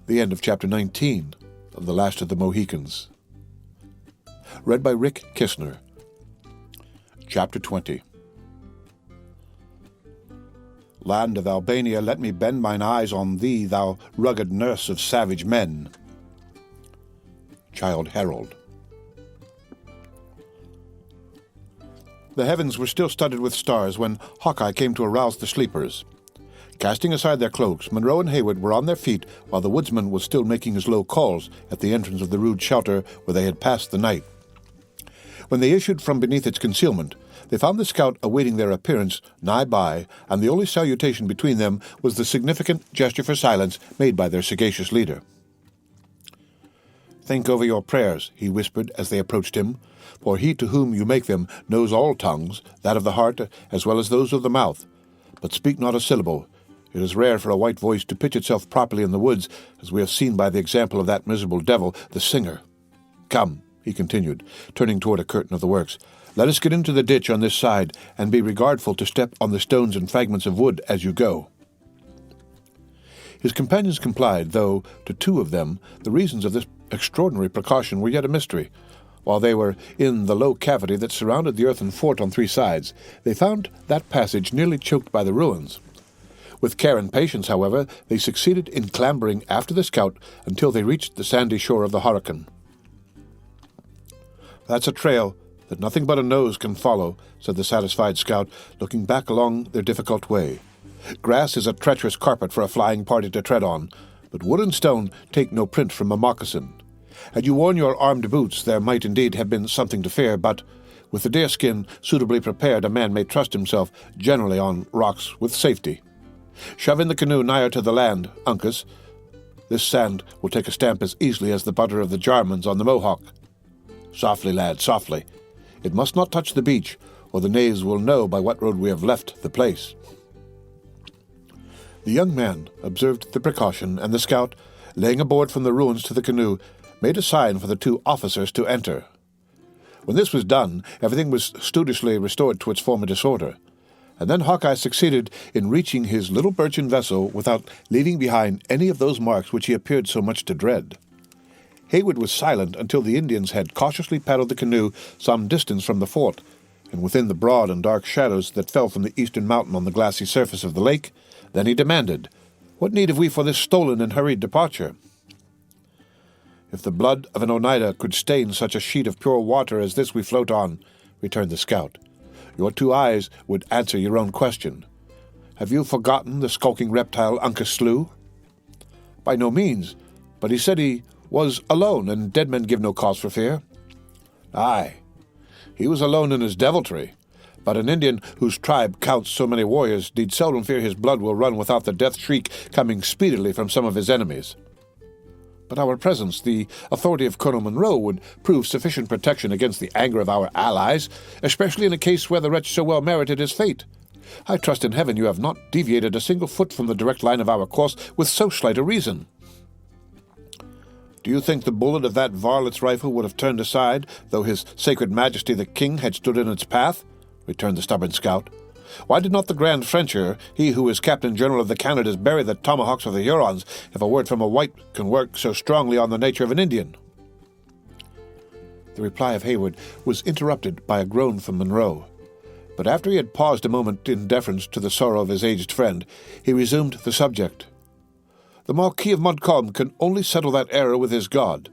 The end of Chapter 19 of The Last of the Mohicans. Read by Rick Kistner. Chapter 20. Land of Albania, let me bend mine eyes on thee, thou rugged nurse of savage men. Childe Harold. The heavens were still studded with stars when Hawkeye came to arouse the sleepers. Casting aside their cloaks, Monroe and Heywood were on their feet while the woodsman was still making his low calls at the entrance of the rude shelter where they had passed the night. When they issued from beneath its concealment, they found the scout awaiting their appearance nigh by, and the only salutation between them was the significant gesture for silence made by their sagacious leader. "Think over your prayers," he whispered as they approached him, "for he to whom you make them knows all tongues, that of the heart as well as those of the mouth. But speak not a syllable. It is rare for a white voice to pitch itself properly in the woods, as we have seen by the example of that miserable devil, the singer. Come," he continued, turning toward a curtain of the works, "let us get into the ditch on this side, and be regardful to step on the stones and fragments of wood as you go." His companions complied, though, to two of them, the reasons of this extraordinary precaution were yet a mystery. While they were in the low cavity that surrounded the earthen fort on three sides, they found that passage nearly choked by the ruins. With care and patience, however, they succeeded in clambering after the scout until they reached the sandy shore of the Horican. "That's a trail that nothing but a nose can follow," said the satisfied scout, looking back along their difficult way. "Grass is a treacherous carpet for a flying party to tread on, but wood and stone take no print from a moccasin. Had you worn your armed boots, there might indeed have been something to fear, but with the deerskin suitably prepared, a man may trust himself generally on rocks with safety. Shove in the canoe nigher to the land, Uncas. This sand will take a stamp as easily as the butter of the Jarmans on the Mohawk. Softly, lad, softly. It must not touch the beach, or the knaves will know by what road we have left the place." The young man observed the precaution, and the scout, laying a board from the ruins to the canoe, made a sign for the two officers to enter. When this was done, everything was studiously restored to its former disorder, and then Hawkeye succeeded in reaching his little birchen vessel without leaving behind any of those marks which he appeared so much to dread. Heywood was silent until the Indians had cautiously paddled the canoe some distance from the fort, and within the broad and dark shadows that fell from the eastern mountain on the glassy surface of the lake. Then he demanded, "What need have we for this stolen and hurried departure?" "If the blood of an Oneida could stain such a sheet of pure water as this we float on," returned the scout, "your two eyes would answer your own question. Have you forgotten the skulking reptile Uncas slew?" "By no means, but he said he was alone, and dead men give no cause for fear." "Aye, he was alone in his deviltry, but an Indian whose tribe counts so many warriors need seldom fear his blood will run without the death shriek coming speedily from some of his enemies. But our presence, the authority of Colonel Monroe, would prove sufficient protection against the anger of our allies, especially in a case where the wretch so well merited his fate. I trust in heaven you have not deviated a single foot from the direct line of our course with so slight a reason." "Do you think the bullet of that varlet's rifle would have turned aside, though his sacred majesty the king had stood in its path?" returned the stubborn scout. "Why did not the Grand Frencher, he who is Captain General of the Canadas, bury the tomahawks of the Hurons, if a word from a white can work so strongly on the nature of an Indian?" The reply of Heywood was interrupted by a groan from Monroe, but after he had paused a moment in deference to the sorrow of his aged friend, he resumed the subject. "The Marquis of Montcalm can only settle that error with his God,"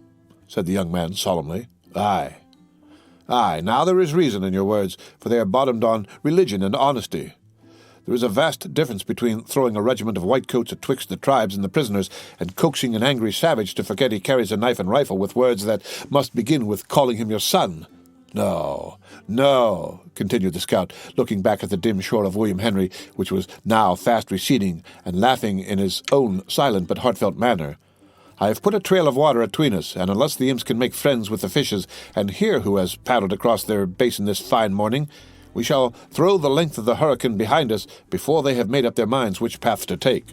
said the young man solemnly. Aye, now there is reason in your words, for they are bottomed on religion and honesty. There is a vast difference between throwing a regiment of whitecoats atwixt the tribes and the prisoners, and coaxing an angry savage to forget he carries a knife and rifle with words that must begin with calling him your son. No, continued the scout, looking back at the dim shore of William Henry, which was now fast receding, and laughing in his own silent but heartfelt manner. I have put a trail of water atween us, and unless the imps can make friends with the fishes, and hear who has paddled across their basin this fine morning, we shall throw the length of the hurricane behind us before they have made up their minds which path to take.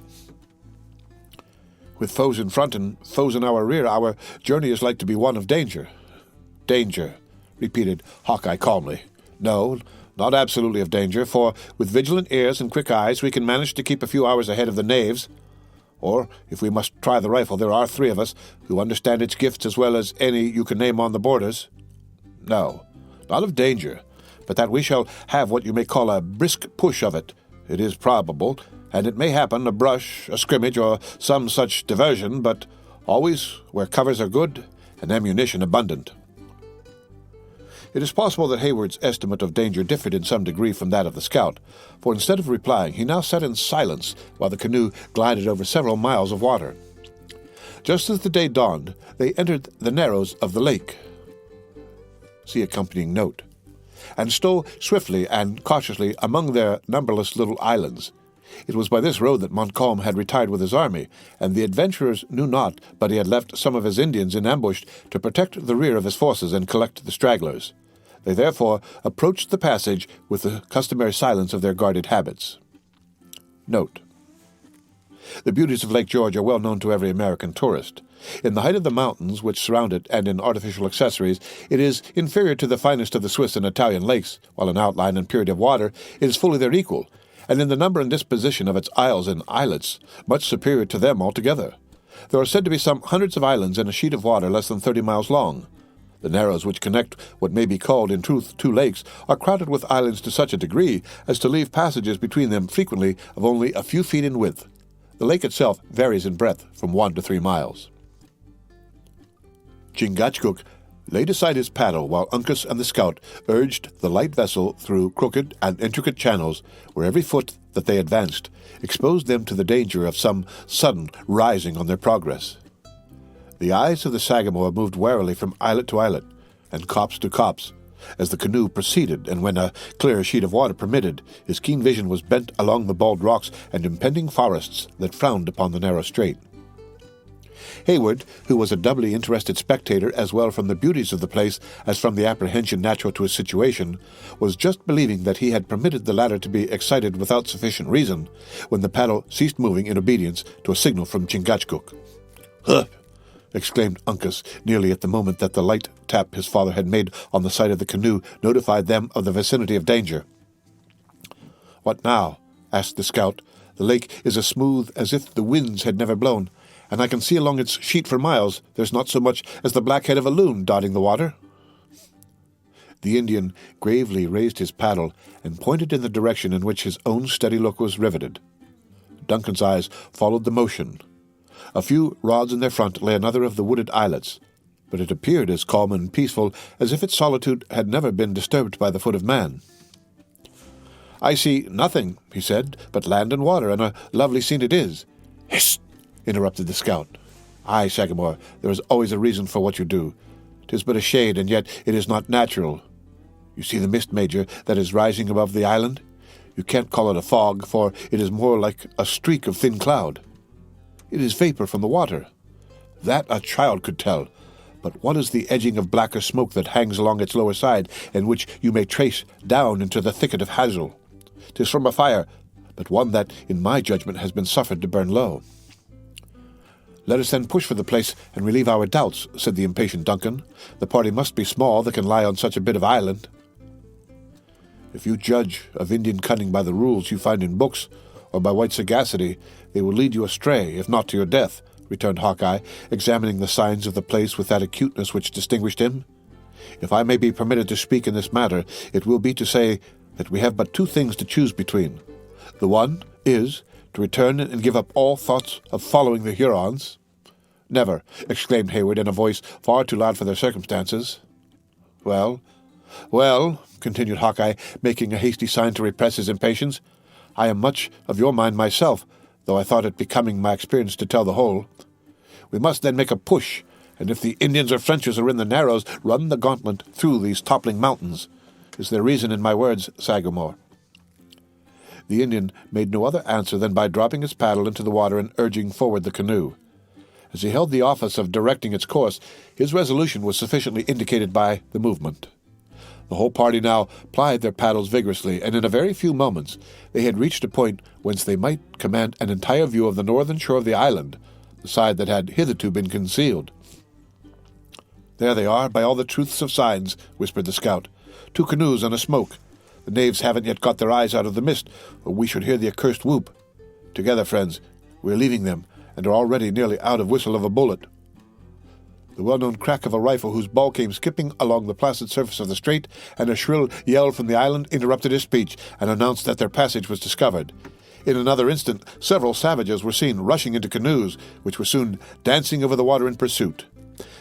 With foes in front and foes in our rear, our journey is like to be one of danger. Danger, repeated Hawkeye calmly. No, not absolutely of danger, for with vigilant ears and quick eyes we can manage to keep a few hours ahead of the knaves. Or, if we must try the rifle, there are 3 of us who understand its gifts as well as any you can name on the borders. No, not of danger, but that we shall have what you may call a brisk push of it. It is probable, and it may happen, a brush, a scrimmage, or some such diversion, but always where covers are good and ammunition abundant. It is possible that Hayward's estimate of danger differed in some degree from that of the scout, for instead of replying, he now sat in silence while the canoe glided over several miles of water. Just as the day dawned, they entered the narrows of the lake. See accompanying note. And stole swiftly and cautiously among their numberless little islands. It was by this road that Montcalm had retired with his army, and the adventurers knew not but he had left some of his Indians in ambush to protect the rear of his forces and collect the stragglers. They therefore approached the passage with the customary silence of their guarded habits. Note. The beauties of Lake George are well known to every American tourist. In the height of the mountains which surround it and in artificial accessories, it is inferior to the finest of the Swiss and Italian lakes, while in outline and purity of water it is fully their equal, and in the number and disposition of its isles and islets, much superior to them altogether. There are said to be some hundreds of islands in a sheet of water less than 30 miles long. The narrows which connect what may be called in truth 2 lakes are crowded with islands to such a degree as to leave passages between them frequently of only a few feet in width. The lake itself varies in breadth from 1 to 3 miles. Chingachgook laid aside his paddle while Uncas and the scout urged the light vessel through crooked and intricate channels where every foot that they advanced exposed them to the danger of some sudden rising on their progress. The eyes of the Sagamore moved warily from islet to islet and copse to copse as the canoe proceeded, and when a clear sheet of water permitted, his keen vision was bent along the bald rocks and impending forests that frowned upon the narrow strait. Hayward, who was a doubly interested spectator as well from the beauties of the place as from the apprehension natural to his situation, was just believing that he had permitted the latter to be excited without sufficient reason, when the paddle ceased moving in obedience to a signal from Chingachgook. "Huh!" exclaimed Uncas, nearly at the moment that the light tap his father had made on the side of the canoe notified them of the vicinity of danger. "What now?" asked the scout. "The lake is as smooth as if the winds had never blown, and I can see along its sheet for miles there's not so much as the black head of a loon dotting the water." The Indian gravely raised his paddle and pointed in the direction in which his own steady look was riveted. Duncan's eyes followed the motion. A few rods in their front lay another of the wooded islets, but it appeared as calm and peaceful as if its solitude had never been disturbed by the foot of man. "I see nothing," he said, "but land and water, and a lovely scene it is." "Hist!" interrupted the scout. "Aye, Sagamore, there is always a reason for what you do. 'Tis but a shade, and yet it is not natural. You see the mist, Major, that is rising above the island? You can't call it a fog, for it is more like a streak of thin cloud. It is vapor from the water. That a child could tell. But what is the edging of blacker smoke that hangs along its lower side, and which you may trace down into the thicket of hazel? 'Tis from a fire, but one that, in my judgment, has been suffered to burn low." "Let us then push for the place and relieve our doubts," said the impatient Duncan. "The party must be small that can lie on such a bit of island." "If you judge of Indian cunning by the rules you find in books, or by white sagacity, they will lead you astray, if not to your death," returned Hawkeye, examining the signs of the place with that acuteness which distinguished him. "If I may be permitted to speak in this matter, it will be to say that we have but 2 things to choose between. The one is to return and give up all thoughts of following the Hurons." "Never!" exclaimed Hayward in a voice far too loud for their circumstances. "Well, continued Hawkeye, making a hasty sign to repress his impatience, "I am much of your mind myself, though I thought it becoming my experience to tell the whole. We must then make a push, and if the Indians or Frenchers are in the narrows, run the gauntlet through these toppling mountains. Is there reason in my words, Sagamore?" The Indian made no other answer than by dropping his paddle into the water and urging forward the canoe. As he held the office of directing its course, his resolution was sufficiently indicated by the movement. The whole party now plied their paddles vigorously, and in a very few moments they had reached a point whence they might command an entire view of the northern shore of the island, the side that had hitherto been concealed. "There they are, by all the truths of signs," whispered the scout. "2 canoes and a smoke. The knaves haven't yet got their eyes out of the mist, or we should hear the accursed whoop. Together, friends, we are leaving them, and are already nearly out of whistle of a bullet." The well-known crack of a rifle whose ball came skipping along the placid surface of the strait, and a shrill yell from the island interrupted his speech, and announced that their passage was discovered. In another instant, several savages were seen rushing into canoes, which were soon dancing over the water in pursuit.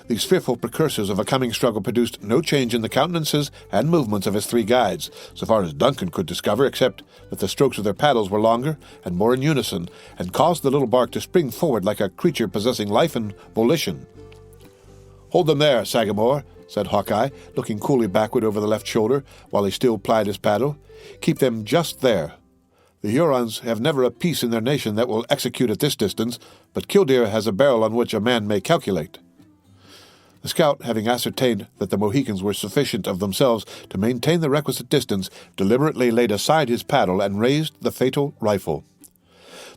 These fearful precursors of a coming struggle produced no change in the countenances and movements of his 3 guides, so far as Duncan could discover, except that the strokes of their paddles were longer and more in unison, and caused the little bark to spring forward like a creature possessing life and volition. "Hold them there, Sagamore," said Hawkeye, looking coolly backward over the left shoulder while he still plied his paddle. "Keep them just there. The Hurons have never a piece in their nation that will execute at this distance, but Killdeer has a barrel on which a man may calculate." The scout, having ascertained that the Mohicans were sufficient of themselves to maintain the requisite distance, deliberately laid aside his paddle and raised the fatal rifle.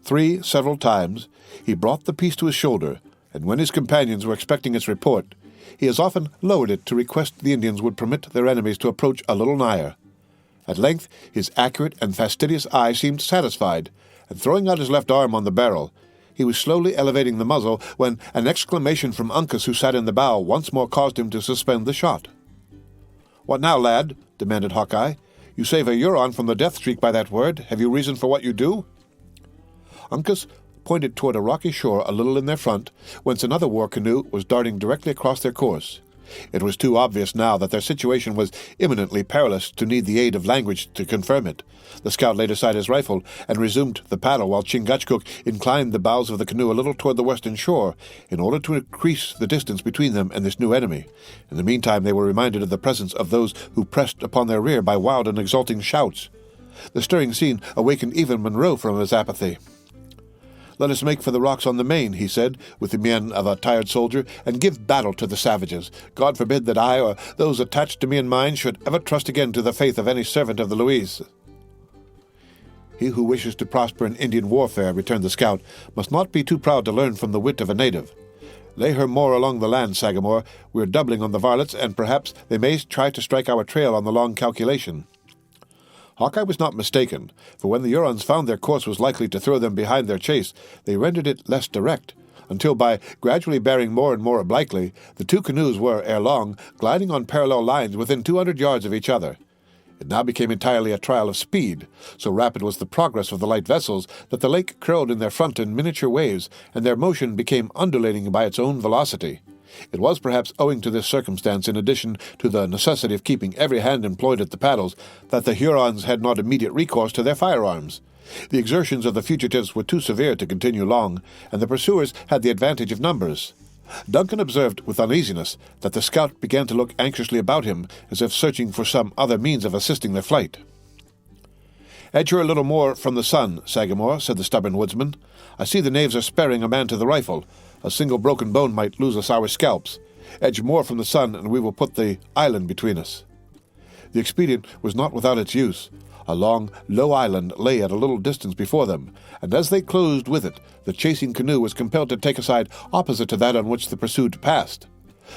3 several times he brought the piece to his shoulder, and when his companions were expecting its report, he as often lowered it to request the Indians would permit their enemies to approach a little nigher. At length his accurate and fastidious eye seemed satisfied, and throwing out his left arm on the barrel, he was slowly elevating the muzzle when an exclamation from Uncas, who sat in the bow, once more caused him to suspend the shot. "What now, lad?" demanded Hawkeye. "You save a Huron from the death streak by that word. Have you reason for what you do?" Uncas pointed toward a rocky shore a little in their front, whence another war canoe was darting directly across their course. It was too obvious now that their situation was imminently perilous to need the aid of language to confirm it. The scout laid aside his rifle and resumed the paddle, while Chingachgook inclined the bows of the canoe a little toward the western shore, in order to increase the distance between them and this new enemy. In the meantime they were reminded of the presence of those who pressed upon their rear by wild and exulting shouts. The stirring scene awakened even Monroe from his apathy. "Let us make for the rocks on the main," he said, with the mien of a tired soldier, "and give battle to the savages. God forbid that I, or those attached to me and mine, should ever trust again to the faith of any servant of the Louise." "He who wishes to prosper in Indian warfare," returned the scout, "must not be too proud to learn from the wit of a native. Lay her more along the land, Sagamore. We are doubling on the varlets, and perhaps they may try to strike our trail on the long calculation." Hawkeye was not mistaken, for when the Hurons found their course was likely to throw them behind their chase, they rendered it less direct, until by gradually bearing more and more obliquely, the 2 canoes were, ere long, gliding on parallel lines within 200 yards of each other. It now became entirely a trial of speed. So rapid was the progress of the light vessels that the lake curled in their front in miniature waves, and their motion became undulating by its own velocity. It was perhaps owing to this circumstance, in addition to the necessity of keeping every hand employed at the paddles, that the Hurons had not immediate recourse to their firearms. The exertions of the fugitives were too severe to continue long, and the pursuers had the advantage of numbers. Duncan observed with uneasiness that the scout began to look anxiously about him, as if searching for some other means of assisting their flight. "Edge her a little more from the sun, Sagamore," said the stubborn woodsman. "I see the knaves are sparing a man to the rifle. A single broken bone might lose us our scalps. Edge more from the sun, and we will put the island between us." The expedient was not without its use. A long, low island lay at a little distance before them, and as they closed with it, the chasing canoe was compelled to take a side opposite to that on which the pursued passed.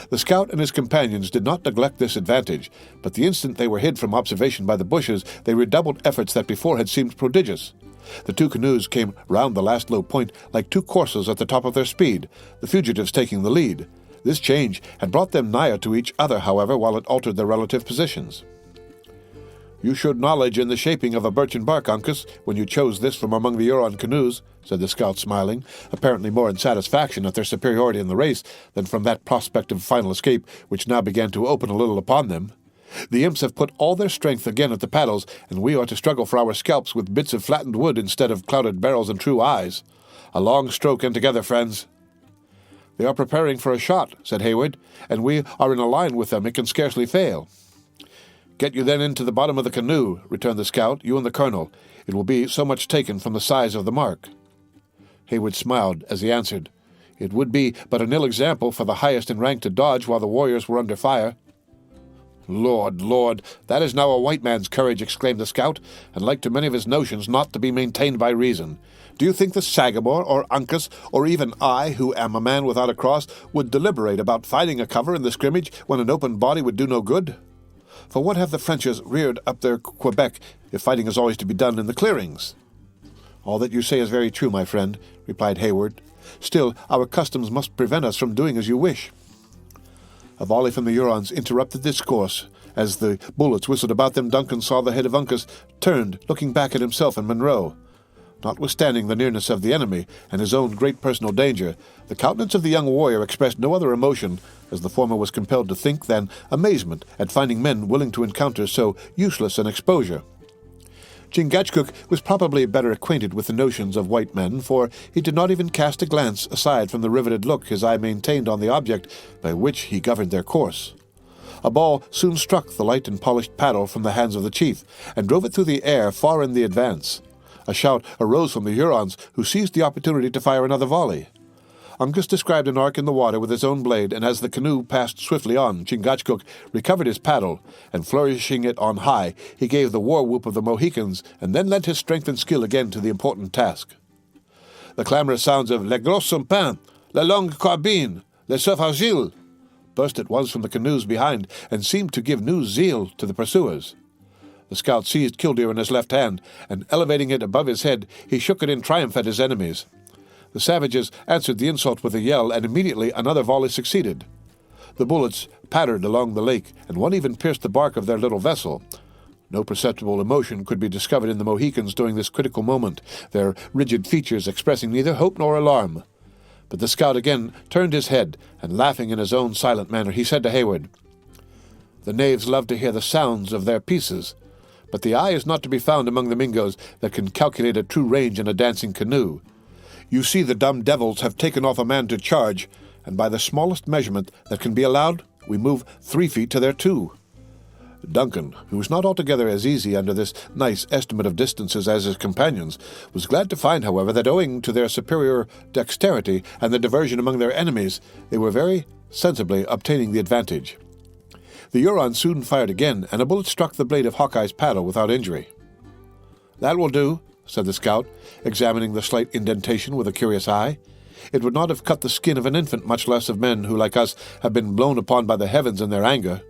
The scout and his companions did not neglect this advantage, but the instant they were hid from observation by the bushes, they redoubled efforts that before had seemed prodigious. The 2 canoes came round the last low point like 2 coursers at the top of their speed, the fugitives taking the lead. This change had brought them nigher to each other, however, while it altered their relative positions. "You showed knowledge in the shaping of a birchen bark, Uncas, when you chose this from among the Huron canoes," said the scout, smiling, apparently more in satisfaction at their superiority in the race than from that prospect of final escape which now began to open a little upon them. "The imps have put all their strength again at the paddles, and we are to struggle for our scalps with bits of flattened wood instead of clouded barrels and true eyes. A long stroke and together, friends." "They are preparing for a shot," said Hayward, "and we are in a line with them. It can scarcely fail." "Get you then into the bottom of the canoe," returned the scout, "you and the colonel. It will be so much taken from the size of the mark." Hayward smiled as he answered, "It would be but an ill example for the highest in rank to dodge while the warriors were under fire." "Lord, Lord, that is now a white man's courage," exclaimed the scout, and like to many of his notions, not to be maintained by reason. "Do you think the Sagamore, or Uncas, or even I, who am a man without a cross, would deliberate about finding a cover in the scrimmage when an open body would do no good? For what have the Frenchers reared up their Quebec, if fighting is always to be done in the clearings?" "All that you say is very true, my friend," replied Hayward. "Still, our customs must prevent us from doing as you wish." A volley from the Hurons interrupted the discourse. As the bullets whistled about them, Duncan saw the head of Uncas turned, looking back at himself and Monroe. Notwithstanding the nearness of the enemy and his own great personal danger, the countenance of the young warrior expressed no other emotion, as the former was compelled to think, than amazement at finding men willing to encounter so useless an exposure. Chingachgook was probably better acquainted with the notions of white men, for he did not even cast a glance aside from the riveted look his eye maintained on the object by which he governed their course. A ball soon struck the light and polished paddle from the hands of the chief, and drove it through the air far in the advance. A shout arose from the Hurons, who seized the opportunity to fire another volley. Uncas described an arc in the water with his own blade, and as the canoe passed swiftly on, Chingachgook recovered his paddle, and flourishing it on high, he gave the war-whoop of the Mohicans, and then lent his strength and skill again to the important task. The clamorous sounds of "Le Gros Sampin," "La Longue Carbine," "Le Sauvagile" burst at once from the canoes behind, and seemed to give new zeal to the pursuers. The scout seized Killdeer in his left hand, and elevating it above his head, he shook it in triumph at his enemies. The savages answered the insult with a yell, and immediately another volley succeeded. The bullets pattered along the lake, and one even pierced the bark of their little vessel. No perceptible emotion could be discovered in the Mohicans during this critical moment, their rigid features expressing neither hope nor alarm. But the scout again turned his head, and laughing in his own silent manner, he said to Hayward, "The knaves love to hear the sounds of their pieces, but the eye is not to be found among the Mingoes that can calculate a true range in a dancing canoe. You see the dumb devils have taken off a man to charge, and by the smallest measurement that can be allowed, we move 3 feet to their 2. Duncan, who was not altogether as easy under this nice estimate of distances as his companions, was glad to find, however, that owing to their superior dexterity and the diversion among their enemies, they were very sensibly obtaining the advantage. The Huron soon fired again, and a bullet struck the blade of Hawkeye's paddle without injury. "That will do," said the scout, examining the slight indentation with a curious eye. "It would not have cut the skin of an infant, much less of men who, like us, have been blown upon by the heavens in their anger.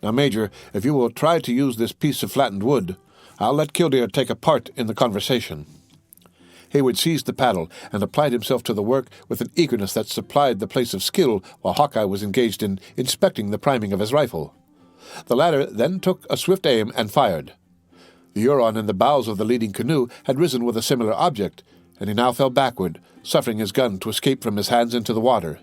Now, Major, if you will try to use this piece of flattened wood, I'll let Killdeer take a part in the conversation." Hayward seized the paddle and applied himself to the work with an eagerness that supplied the place of skill while Hawkeye was engaged in inspecting the priming of his rifle. The latter then took a swift aim and fired. The Huron in the bows of the leading canoe had risen with a similar object, and he now fell backward, suffering his gun to escape from his hands into the water.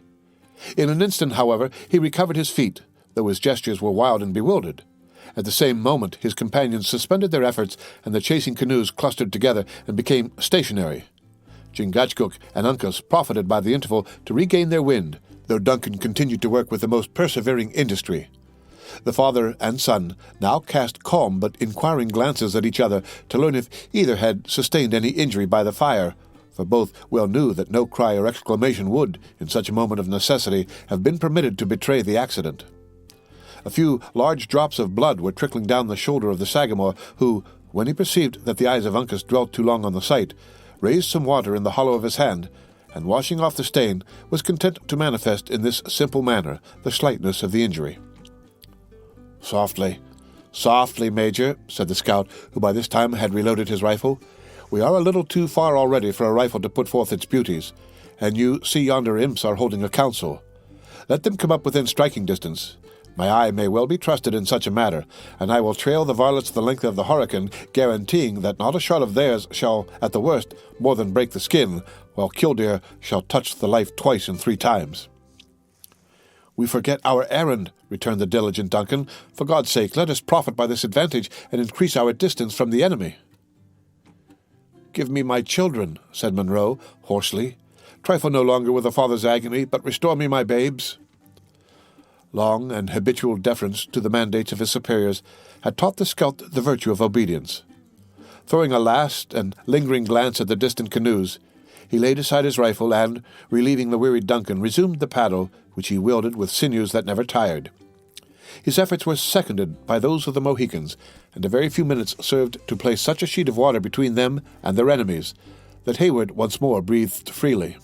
In an instant, however, he recovered his feet, though his gestures were wild and bewildered. At the same moment his companions suspended their efforts, and the chasing canoes clustered together and became stationary. Chingachgook and Uncas profited by the interval to regain their wind, though Duncan continued to work with the most persevering industry. The father and son now cast calm but inquiring glances at each other to learn if either had sustained any injury by the fire, for both well knew that no cry or exclamation would, in such a moment of necessity, have been permitted to betray the accident. A few large drops of blood were trickling down the shoulder of the Sagamore, who, when he perceived that the eyes of Uncas dwelt too long on the sight, raised some water in the hollow of his hand, and washing off the stain, was content to manifest in this simple manner the slightness of the injury. "Softly, softly, Major," said the scout, who by this time had reloaded his rifle. "We are a little too far already for a rifle to put forth its beauties, and you see yonder imps are holding a council. Let them come up within striking distance. My eye may well be trusted in such a matter, and I will trail the varlets the length of the Hurricane, guaranteeing that not a shot of theirs shall, at the worst, more than break the skin, while Killdeer shall touch the life twice and 3 times." "We forget our errand," returned the diligent Duncan. "For God's sake, let us profit by this advantage and increase our distance from the enemy." "Give me my children," said Monroe, hoarsely. "Trifle no longer with a father's agony, but restore me my babes." Long and habitual deference to the mandates of his superiors had taught the scout the virtue of obedience. Throwing a last and lingering glance at the distant canoes, he laid aside his rifle and, relieving the wearied Duncan, resumed the paddle, which he wielded with sinews that never tired. His efforts were seconded by those of the Mohicans, and a very few minutes served to place such a sheet of water between them and their enemies that Hayward once more breathed freely.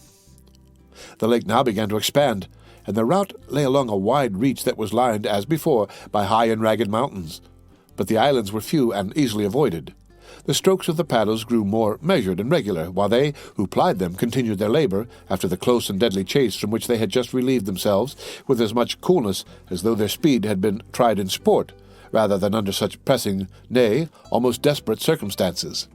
The lake now began to expand, and the route lay along a wide reach that was lined, as before, by high and ragged mountains. But the islands were few and easily avoided. The strokes of the paddles grew more measured and regular, while they who plied them continued their labor after the close and deadly chase from which they had just relieved themselves with as much coolness as though their speed had been tried in sport, rather than under such pressing, nay, almost desperate circumstances.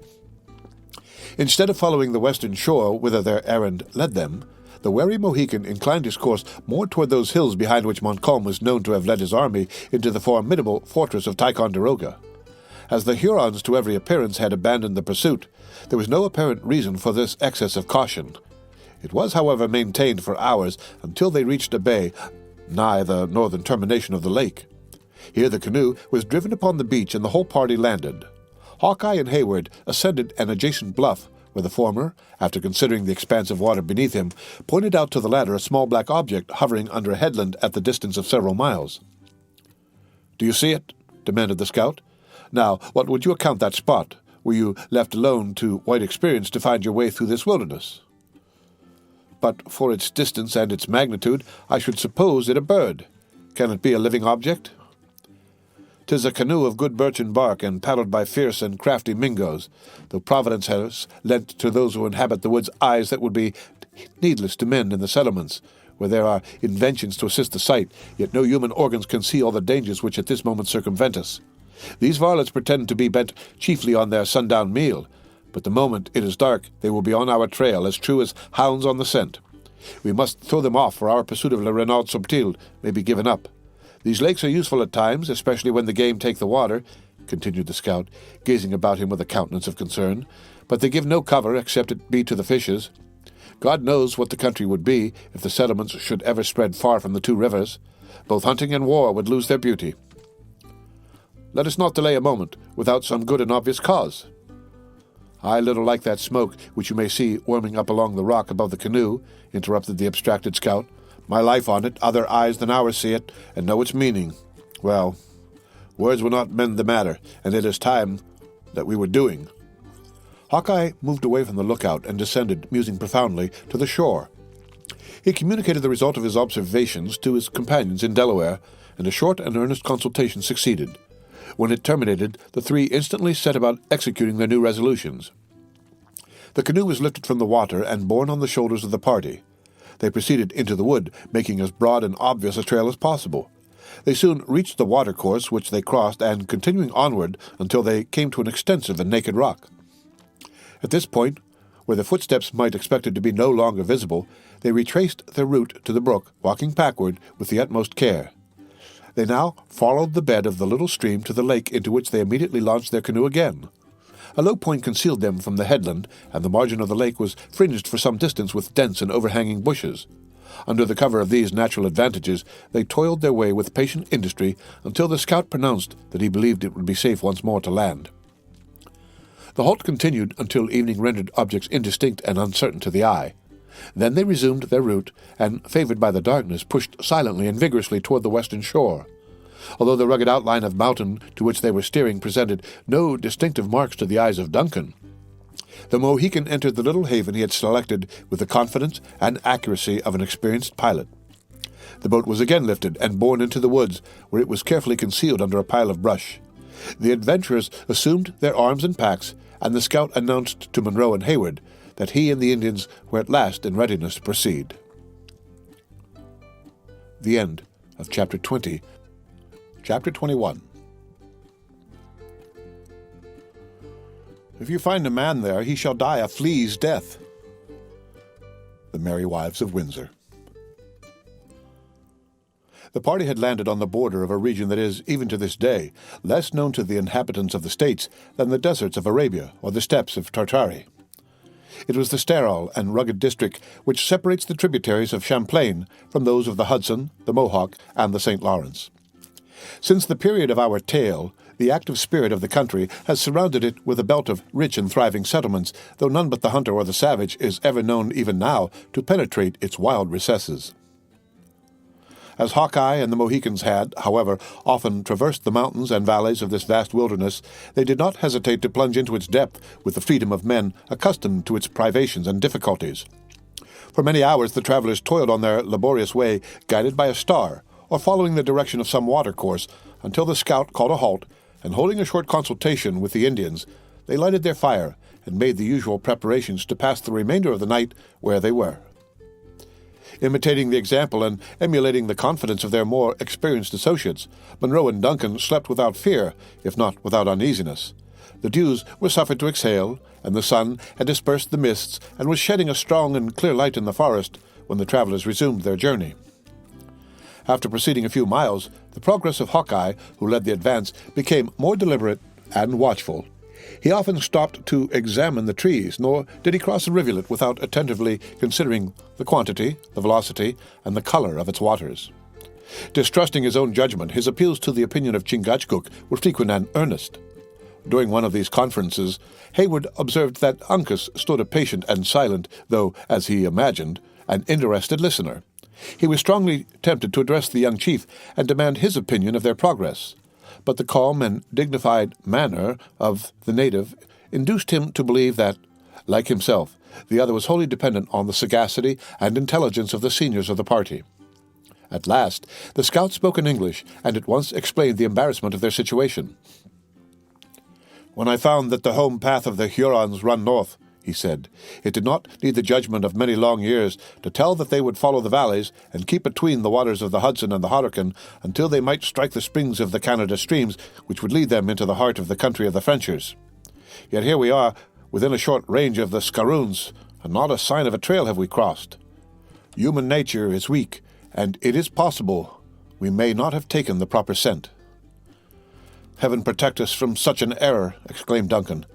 Instead of following the western shore whither their errand led them, the wary Mohican inclined his course more toward those hills behind which Montcalm was known to have led his army into the formidable fortress of Ticonderoga. As the Hurons to every appearance had abandoned the pursuit, there was no apparent reason for this excess of caution. It was, however, maintained for hours until they reached a bay nigh the northern termination of the lake. Here the canoe was driven upon the beach, and the whole party landed. Hawkeye and Hayward ascended an adjacent bluff, where the former, after considering the expanse of water beneath him, pointed out to the latter a small black object hovering under a headland at the distance of several miles. "Do you see it?" demanded the scout. "Now, what would you account that spot? Were you left alone to white experience to find your way through this wilderness?" "But for its distance and its magnitude, I should suppose it a bird. Can it be a living object?" "'Tis a canoe of good birchen bark, and paddled by fierce and crafty Mingoes, though Providence has lent to those who inhabit the woods eyes that would be needless to men in the settlements, where there are inventions to assist the sight, yet no human organs can see all the dangers which at this moment circumvent us. These varlets pretend to be bent chiefly on their sundown meal, but the moment it is dark they will be on our trail, as true as hounds on the scent. We must throw them off, or our pursuit of Le Renard Subtil may be given up. These lakes are useful at times, especially when the game take the water," continued the scout, gazing about him with a countenance of concern, "but they give no cover, except it be to the fishes. God knows what the country would be if the settlements should ever spread far from the two rivers. Both hunting and war would lose their beauty." "Let us not delay a moment, without some good and obvious cause." "I little like that smoke which you may see worming up along the rock above the canoe," interrupted the abstracted scout. "My life on it, other eyes than ours see it, and know its meaning. Well, words will not mend the matter, and it is time that we were doing." Hawkeye moved away from the lookout and descended, musing profoundly, to the shore. He communicated the result of his observations to his companions in Delaware, and a short and earnest consultation succeeded. When it terminated, the three instantly set about executing their new resolutions. The canoe was lifted from the water and borne on the shoulders of the party. They proceeded into the wood, making as broad and obvious a trail as possible. They soon reached the watercourse, which they crossed, and continuing onward until they came to an extensive and naked rock. At this point, where the footsteps might expected to be no longer visible, they retraced their route to the brook, walking backward with the utmost care. They now followed the bed of the little stream to the lake, into which they immediately launched their canoe again. A low point concealed them from the headland, and the margin of the lake was fringed for some distance with dense and overhanging bushes. Under the cover of these natural advantages, they toiled their way with patient industry until the scout pronounced that he believed it would be safe once more to land. The halt continued until evening rendered objects indistinct and uncertain to the eye. Then they resumed their route, and, favored by the darkness, pushed silently and vigorously toward the western shore. Although the rugged outline of mountain to which they were steering presented no distinctive marks to the eyes of Duncan, the Mohican entered the little haven he had selected with the confidence and accuracy of an experienced pilot. The boat was again lifted and borne into the woods, where it was carefully concealed under a pile of brush. The adventurers assumed their arms and packs, and the scout announced to Monroe and Hayward that he and the Indians were at last in readiness to proceed. The end of Chapter 20. Chapter 21. "If you find a man there, he shall die a flea's death." The Merry Wives of Windsor. The party had landed on the border of a region that is, even to this day, less known to the inhabitants of the States than the deserts of Arabia or the steppes of Tartary. It was the sterile and rugged district which separates the tributaries of Champlain from those of the Hudson, the Mohawk, and the St. Lawrence. Since the period of our tale, the active spirit of the country has surrounded it with a belt of rich and thriving settlements, though none but the hunter or the savage is ever known even now to penetrate its wild recesses. As Hawkeye and the Mohicans had, however, often traversed the mountains and valleys of this vast wilderness, they did not hesitate to plunge into its depth with the freedom of men accustomed to its privations and difficulties. For many hours the travelers toiled on their laborious way, guided by a star, or following the direction of some watercourse, until the scout called a halt, and holding a short consultation with the Indians, they lighted their fire and made the usual preparations to pass the remainder of the night where they were. Imitating the example and emulating the confidence of their more experienced associates, Monroe and Duncan slept without fear, if not without uneasiness. The dews were suffered to exhale, and the sun had dispersed the mists and was shedding a strong and clear light in the forest when the travelers resumed their journey. After proceeding a few miles, the progress of Hawkeye, who led the advance, became more deliberate and watchful. He often stopped to examine the trees, nor did he cross a rivulet without attentively considering the quantity, the velocity, and the color of its waters. Distrusting his own judgment, his appeals to the opinion of Chingachgook were frequent and earnest. During one of these conferences, Hayward observed that Uncas stood a patient and silent, though, as he imagined, an interested listener. He was strongly tempted to address the young chief and demand his opinion of their progress, but the calm and dignified manner of the native induced him to believe that, like himself, the other was wholly dependent on the sagacity and intelligence of the seniors of the party. At last, the scout spoke in English and at once explained the embarrassment of their situation. "When I found that the home path of the Hurons run north," he said, "it did not need the judgment of many long years to tell that they would follow the valleys and keep between the waters of the Hudson and the Horican until they might strike the springs of the Canada streams, which would lead them into the heart of the country of the Frenchers. Yet here we are, within a short range of the Scaroons, and not a sign of a trail have we crossed. Human nature is weak, and it is possible we may not have taken the proper scent." "Heaven protect us from such an error," exclaimed Duncan.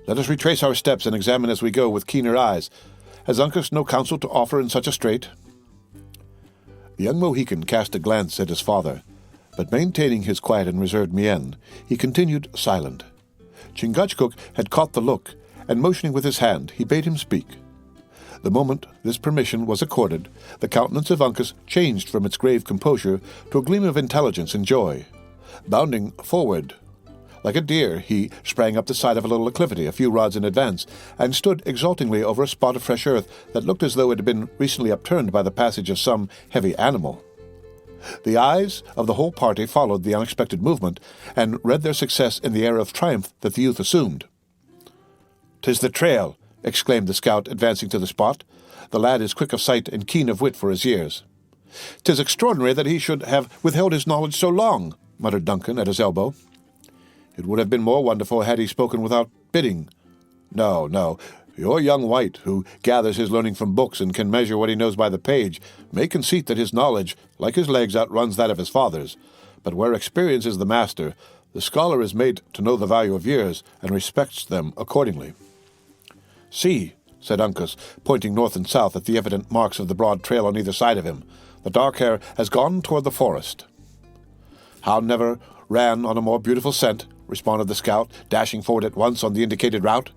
"Let us retrace our steps and examine as we go with keener eyes. Has Uncas no counsel to offer in such a strait?" The young Mohican cast a glance at his father, but maintaining his quiet and reserved mien, he continued silent. Chingachgook had caught the look, and motioning with his hand, he bade him speak. The moment this permission was accorded, the countenance of Uncas changed from its grave composure to a gleam of intelligence and joy. Bounding forward, like a deer, he sprang up the side of a little acclivity a few rods in advance, and stood exultingly over a spot of fresh earth that looked as though it had been recently upturned by the passage of some heavy animal. The eyes of the whole party followed the unexpected movement, and read their success in the air of triumph that the youth assumed. "'Tis the trail!" exclaimed the scout, advancing to the spot. The lad is quick of sight and keen of wit for his years. "'Tis extraordinary that he should have withheld his knowledge so long," muttered Duncan at his elbow. "It would have been more wonderful had he spoken without bidding. No, your young white, who gathers his learning from books and can measure what he knows by the page, may conceit that his knowledge, like his legs, outruns that of his father's. But where experience is the master, the scholar is made to know the value of years, and respects them accordingly." "See," said Uncas, pointing north and south at the evident marks of the broad trail on either side of him. "The dark hair has gone toward the forest." "Hound never ran on a more beautiful scent," responded the scout, dashing forward at once on the indicated route.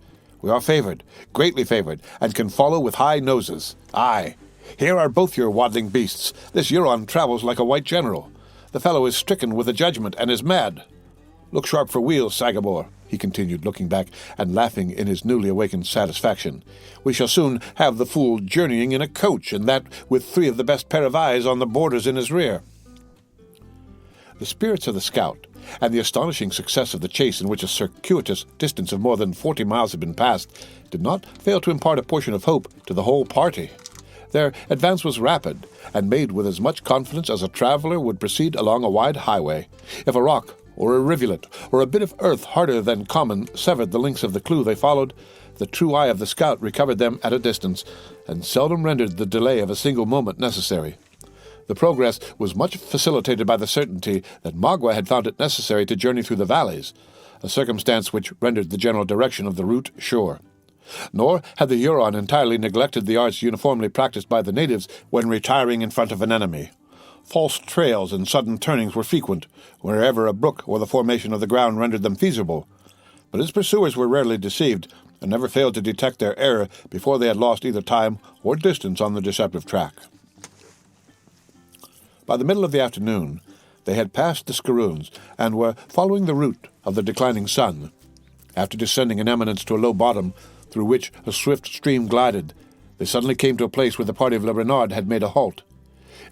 "We are favored, greatly favored, and can follow with high noses. Aye, here are both your waddling beasts. This Huron travels like a white general. The fellow is stricken with a judgment and is mad. Look sharp for wheels, Sagamore," he continued, looking back and laughing in his newly awakened satisfaction. "We shall soon have the fool journeying in a coach, and that with 3 of the best pair of eyes on the borders in his rear." The spirits of the scout, and the astonishing success of the chase, in which a circuitous distance of more than 40 miles had been passed, did not fail to impart a portion of hope to the whole party. Their advance was rapid, and made with as much confidence as a traveler would proceed along a wide highway. If a rock, or a rivulet, or a bit of earth harder than common severed the links of the clue they followed, the true eye of the scout recovered them at a distance, and seldom rendered the delay of a single moment necessary. The progress was much facilitated by the certainty that Magua had found it necessary to journey through the valleys, a circumstance which rendered the general direction of the route sure. Nor had the Huron entirely neglected the arts uniformly practiced by the natives when retiring in front of an enemy. False trails and sudden turnings were frequent, wherever a brook or the formation of the ground rendered them feasible. But his pursuers were rarely deceived, and never failed to detect their error before they had lost either time or distance on the deceptive track. By the middle of the afternoon, they had passed the Skaroons and were following the route of the declining sun. After descending an eminence to a low bottom, through which a swift stream glided, they suddenly came to a place where the party of Le Renard had made a halt.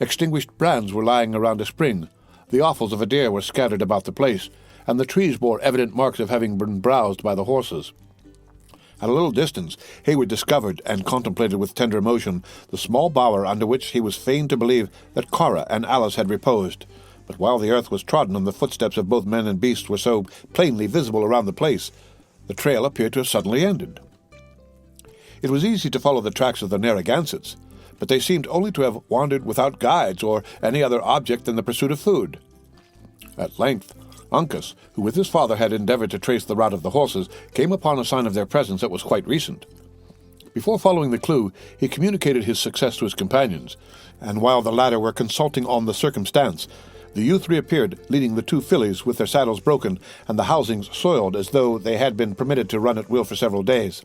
Extinguished brands were lying around a spring, the offals of a deer were scattered about the place, and the trees bore evident marks of having been browsed by the horses. At a little distance, Hayward discovered and contemplated with tender emotion the small bower under which he was fain to believe that Cora and Alice had reposed. But while the earth was trodden and the footsteps of both men and beasts were so plainly visible around the place, the trail appeared to have suddenly ended. It was easy to follow the tracks of the Narragansetts, but they seemed only to have wandered without guides or any other object than the pursuit of food. At length, Uncas, who with his father had endeavored to trace the route of the horses, came upon a sign of their presence that was quite recent. Before following the clue, he communicated his success to his companions, and while the latter were consulting on the circumstance, the youth reappeared, leading the two fillies with their saddles broken and the housings soiled as though they had been permitted to run at will for several days.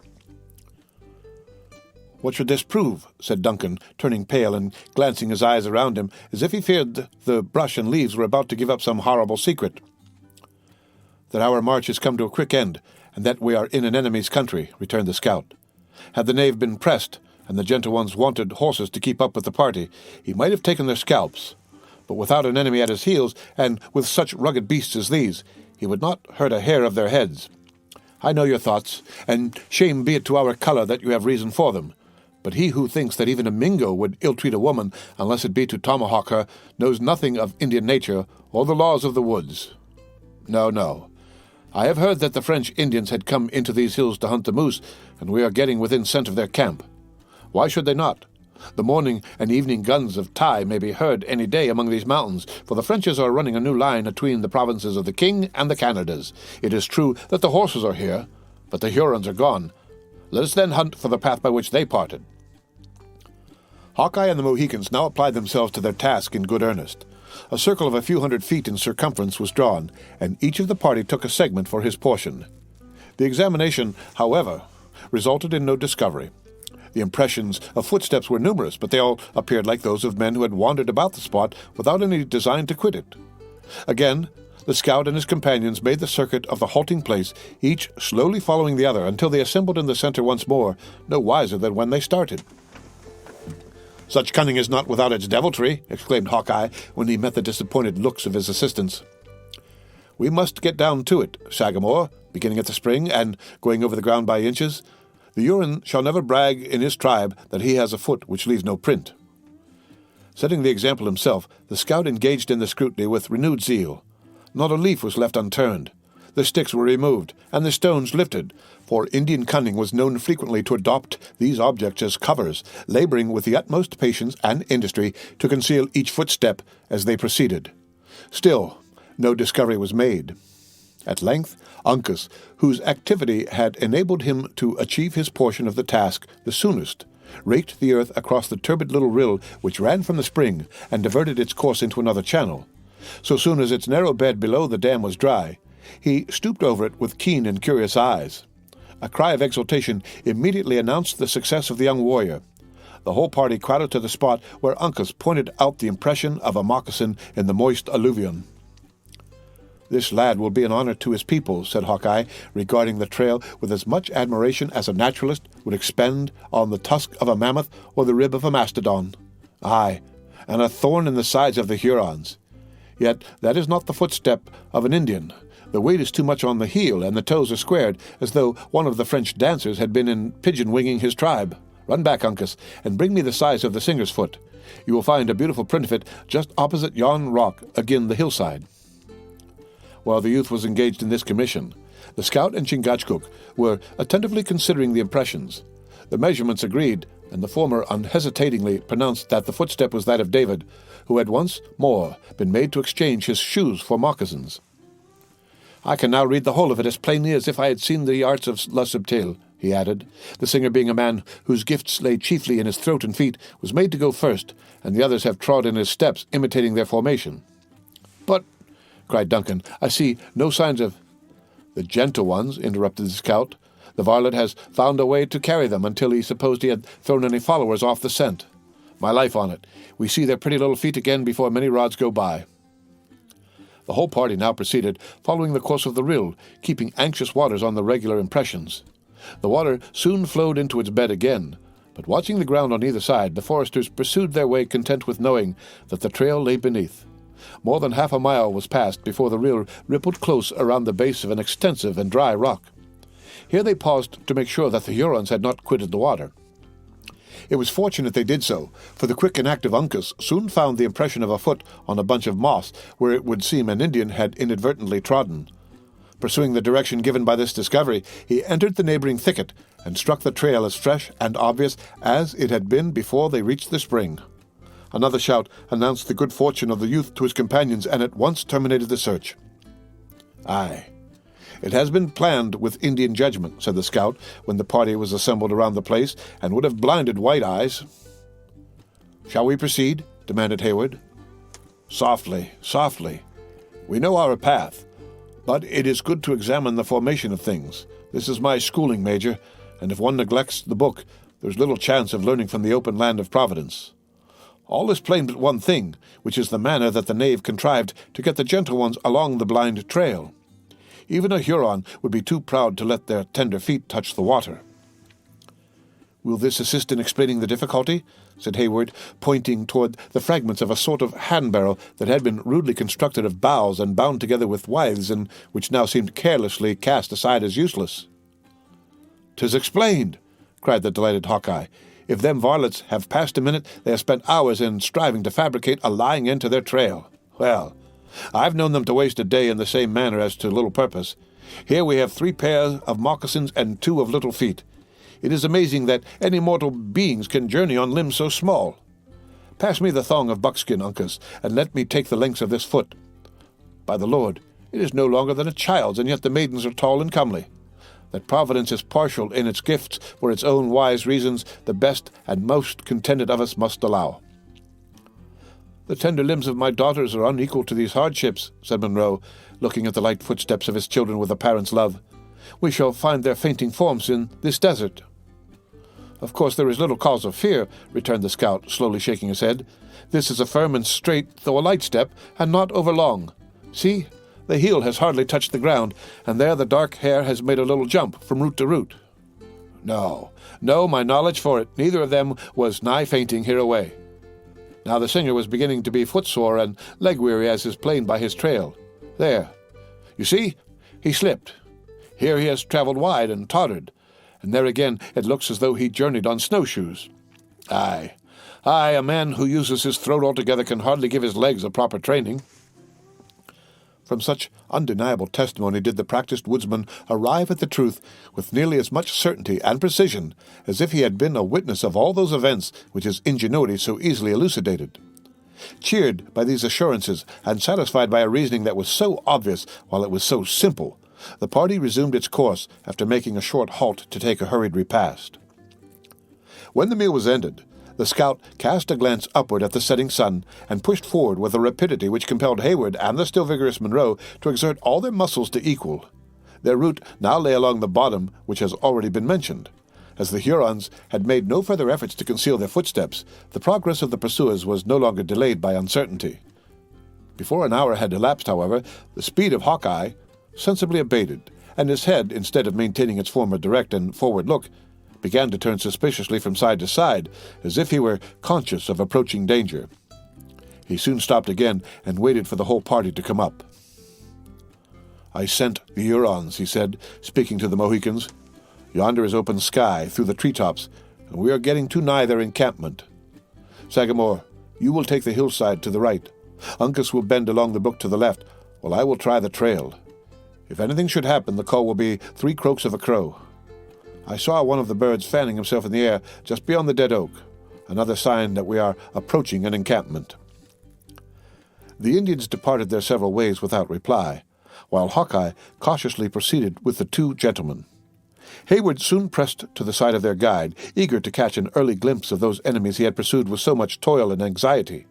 "What should this prove?" said Duncan, turning pale and glancing his eyes around him, as if he feared the brush and leaves were about to give up some horrible secret. "That our march has come to a quick end, and that we are in an enemy's country," returned the scout. "Had the knave been pressed, and the gentle ones wanted horses to keep up with the party, he might have taken their scalps. But without an enemy at his heels, and with such rugged beasts as these, he would not hurt a hair of their heads. I know your thoughts, and shame be it to our colour that you have reason for them. But he who thinks that even a Mingo would ill-treat a woman, unless it be to tomahawk her, knows nothing of Indian nature or the laws of the woods. No. I have heard that the French Indians had come into these hills to hunt the moose, and we are getting within scent of their camp. Why should they not? The morning and evening guns of Tai may be heard any day among these mountains, for the Frenches are running a new line between the provinces of the King and the Canadas. It is true that the horses are here, but the Hurons are gone. Let us then hunt for the path by which they parted." Hawkeye and the Mohicans now applied themselves to their task in good earnest. A circle of a few hundred feet in circumference was drawn, and each of the party took a segment for his portion. The examination, however, resulted in no discovery. The impressions of footsteps were numerous, but they all appeared like those of men who had wandered about the spot without any design to quit it. Again, the scout and his companions made the circuit of the halting place, each slowly following the other, until they assembled in the center once more, no wiser than when they started. "Such cunning is not without its deviltry," exclaimed Hawkeye, when he met the disappointed looks of his assistants. "We must get down to it, Sagamore, beginning at the spring, and going over the ground by inches. The Huron shall never brag in his tribe that he has a foot which leaves no print." Setting the example himself, the scout engaged in the scrutiny with renewed zeal. Not a leaf was left unturned. The sticks were removed, and the stones lifted, for Indian cunning was known frequently to adopt these objects as covers, laboring with the utmost patience and industry to conceal each footstep as they proceeded. Still, no discovery was made. At length, Uncas, whose activity had enabled him to achieve his portion of the task the soonest, raked the earth across the turbid little rill which ran from the spring and diverted its course into another channel. So soon as its narrow bed below the dam was dry, he stooped over it with keen and curious eyes. A cry of exultation immediately announced the success of the young warrior. The whole party crowded to the spot where Uncas pointed out the impression of a moccasin in the moist alluvium. "This lad will be an honor to his people," said Hawkeye, regarding the trail with as much admiration as a naturalist would expend on the tusk of a mammoth or the rib of a mastodon. "Aye, and a thorn in the sides of the Hurons. Yet that is not the footstep of an Indian. The weight is too much on the heel, and the toes are squared, as though one of the French dancers had been in pigeon-winging his tribe. Run back, Uncas, and bring me the size of the singer's foot. You will find a beautiful print of it just opposite yon rock agin the hillside." While the youth was engaged in this commission, the scout and Chingachgook were attentively considering the impressions. The measurements agreed, and the former unhesitatingly pronounced that the footstep was that of David, who had once more been made to exchange his shoes for moccasins. "I can now read the whole of it as plainly as if I had seen the arts of La Subtile," he added. "The singer, being a man whose gifts lay chiefly in his throat and feet, was made to go first, and the others have trod in his steps, imitating their formation." "But," cried Duncan, "I see no signs of—" "The gentle ones," interrupted the scout. "The varlet has found a way to carry them until he supposed he had thrown any followers off the scent. My life on it. We see their pretty little feet again before many rods go by." The whole party now proceeded, following the course of the rill, keeping anxious waters on the regular impressions. The water soon flowed into its bed again, but watching the ground on either side, the foresters pursued their way content with knowing that the trail lay beneath. More than half a mile was passed before the rill rippled close around the base of an extensive and dry rock. Here they paused to make sure that the Hurons had not quitted the water. It was fortunate they did so, for the quick and active Uncas soon found the impression of a foot on a bunch of moss where it would seem an Indian had inadvertently trodden. Pursuing the direction given by this discovery, he entered the neighboring thicket and struck the trail as fresh and obvious as it had been before they reached the spring. Another shout announced the good fortune of the youth to his companions and at once terminated the search. "Aye, it has been planned with Indian judgment," said the scout when the party was assembled around the place, "and would have blinded White Eyes." "Shall we proceed?" demanded Hayward. "Softly, softly. We know our path, but it is good to examine the formation of things. This is my schooling, Major, and if one neglects the book, there's little chance of learning from the open land of Providence. All is plain but one thing, which is the manner that the knave contrived to get the gentle ones along the blind trail. Even a Huron would be too proud to let their tender feet touch the water." "Will this assist in explaining the difficulty?" said Hayward, pointing toward the fragments of a sort of hand-barrel that had been rudely constructed of boughs and bound together with withes, and which now seemed carelessly cast aside as useless. "'Tis explained!" cried the delighted Hawkeye. "If them varlets have passed a minute, they have spent hours in striving to fabricate a lying end to their trail. Well, I've known them to waste a day in the same manner as to little purpose. Here we have 3 pairs of moccasins and 2 of little feet. It is amazing that any mortal beings can journey on limbs so small. Pass me the thong of buckskin, Uncas, and let me take the lengths of this foot. By the Lord, it is no longer than a child's, and yet the maidens are tall and comely. That Providence is partial in its gifts for its own wise reasons, the best and most contented of us must allow." "The tender limbs of my daughters are unequal to these hardships," said Monroe, looking at the light footsteps of his children with a parent's love. "We shall find their fainting forms in this desert." "Of course there is little cause of fear," returned the scout, slowly shaking his head. "This is a firm and straight, though a light step, and not overlong. See, the heel has hardly touched the ground, and there the dark hair has made a little jump from root to root. No, my knowledge for it, neither of them was nigh fainting hereaway. Now the singer was beginning to be footsore and leg-weary as is plain by his trail. There, you see, he slipped. Here he has travelled wide and tottered, and there again it looks as though he journeyed on snowshoes. Aye, a man who uses his throat altogether can hardly give his legs a proper training." From such undeniable testimony did the practised woodsman arrive at the truth with nearly as much certainty and precision as if he had been a witness of all those events which his ingenuity so easily elucidated. Cheered by these assurances, and satisfied by a reasoning that was so obvious while it was so simple, the party resumed its course after making a short halt to take a hurried repast. When the meal was ended, the scout cast a glance upward at the setting sun and pushed forward with a rapidity which compelled Hayward and the still vigorous Monroe to exert all their muscles to equal. Their route now lay along the bottom which has already been mentioned. As the Hurons had made no further efforts to conceal their footsteps, the progress of the pursuers was no longer delayed by uncertainty. Before an hour had elapsed, however, the speed of Hawkeye sensibly abated, and his head, instead of maintaining its former direct and forward look, began to turn suspiciously from side to side, as if he were conscious of approaching danger. He soon stopped again and waited for the whole party to come up. "I scent the Hurons," he said, speaking to the Mohicans. "Yonder is open sky through the treetops, and we are getting too nigh their encampment. Sagamore, you will take the hillside to the right. Uncas will bend along the brook to the left, while I will try the trail. If anything should happen, the call will be 3 croaks of a crow. I saw one of the birds fanning himself in the air just beyond the dead oak, another sign that we are approaching an encampment." The Indians departed their several ways without reply, while Hawkeye cautiously proceeded with the 2 gentlemen. Hayward soon pressed to the side of their guide, eager to catch an early glimpse of those enemies he had pursued with so much toil and anxiety.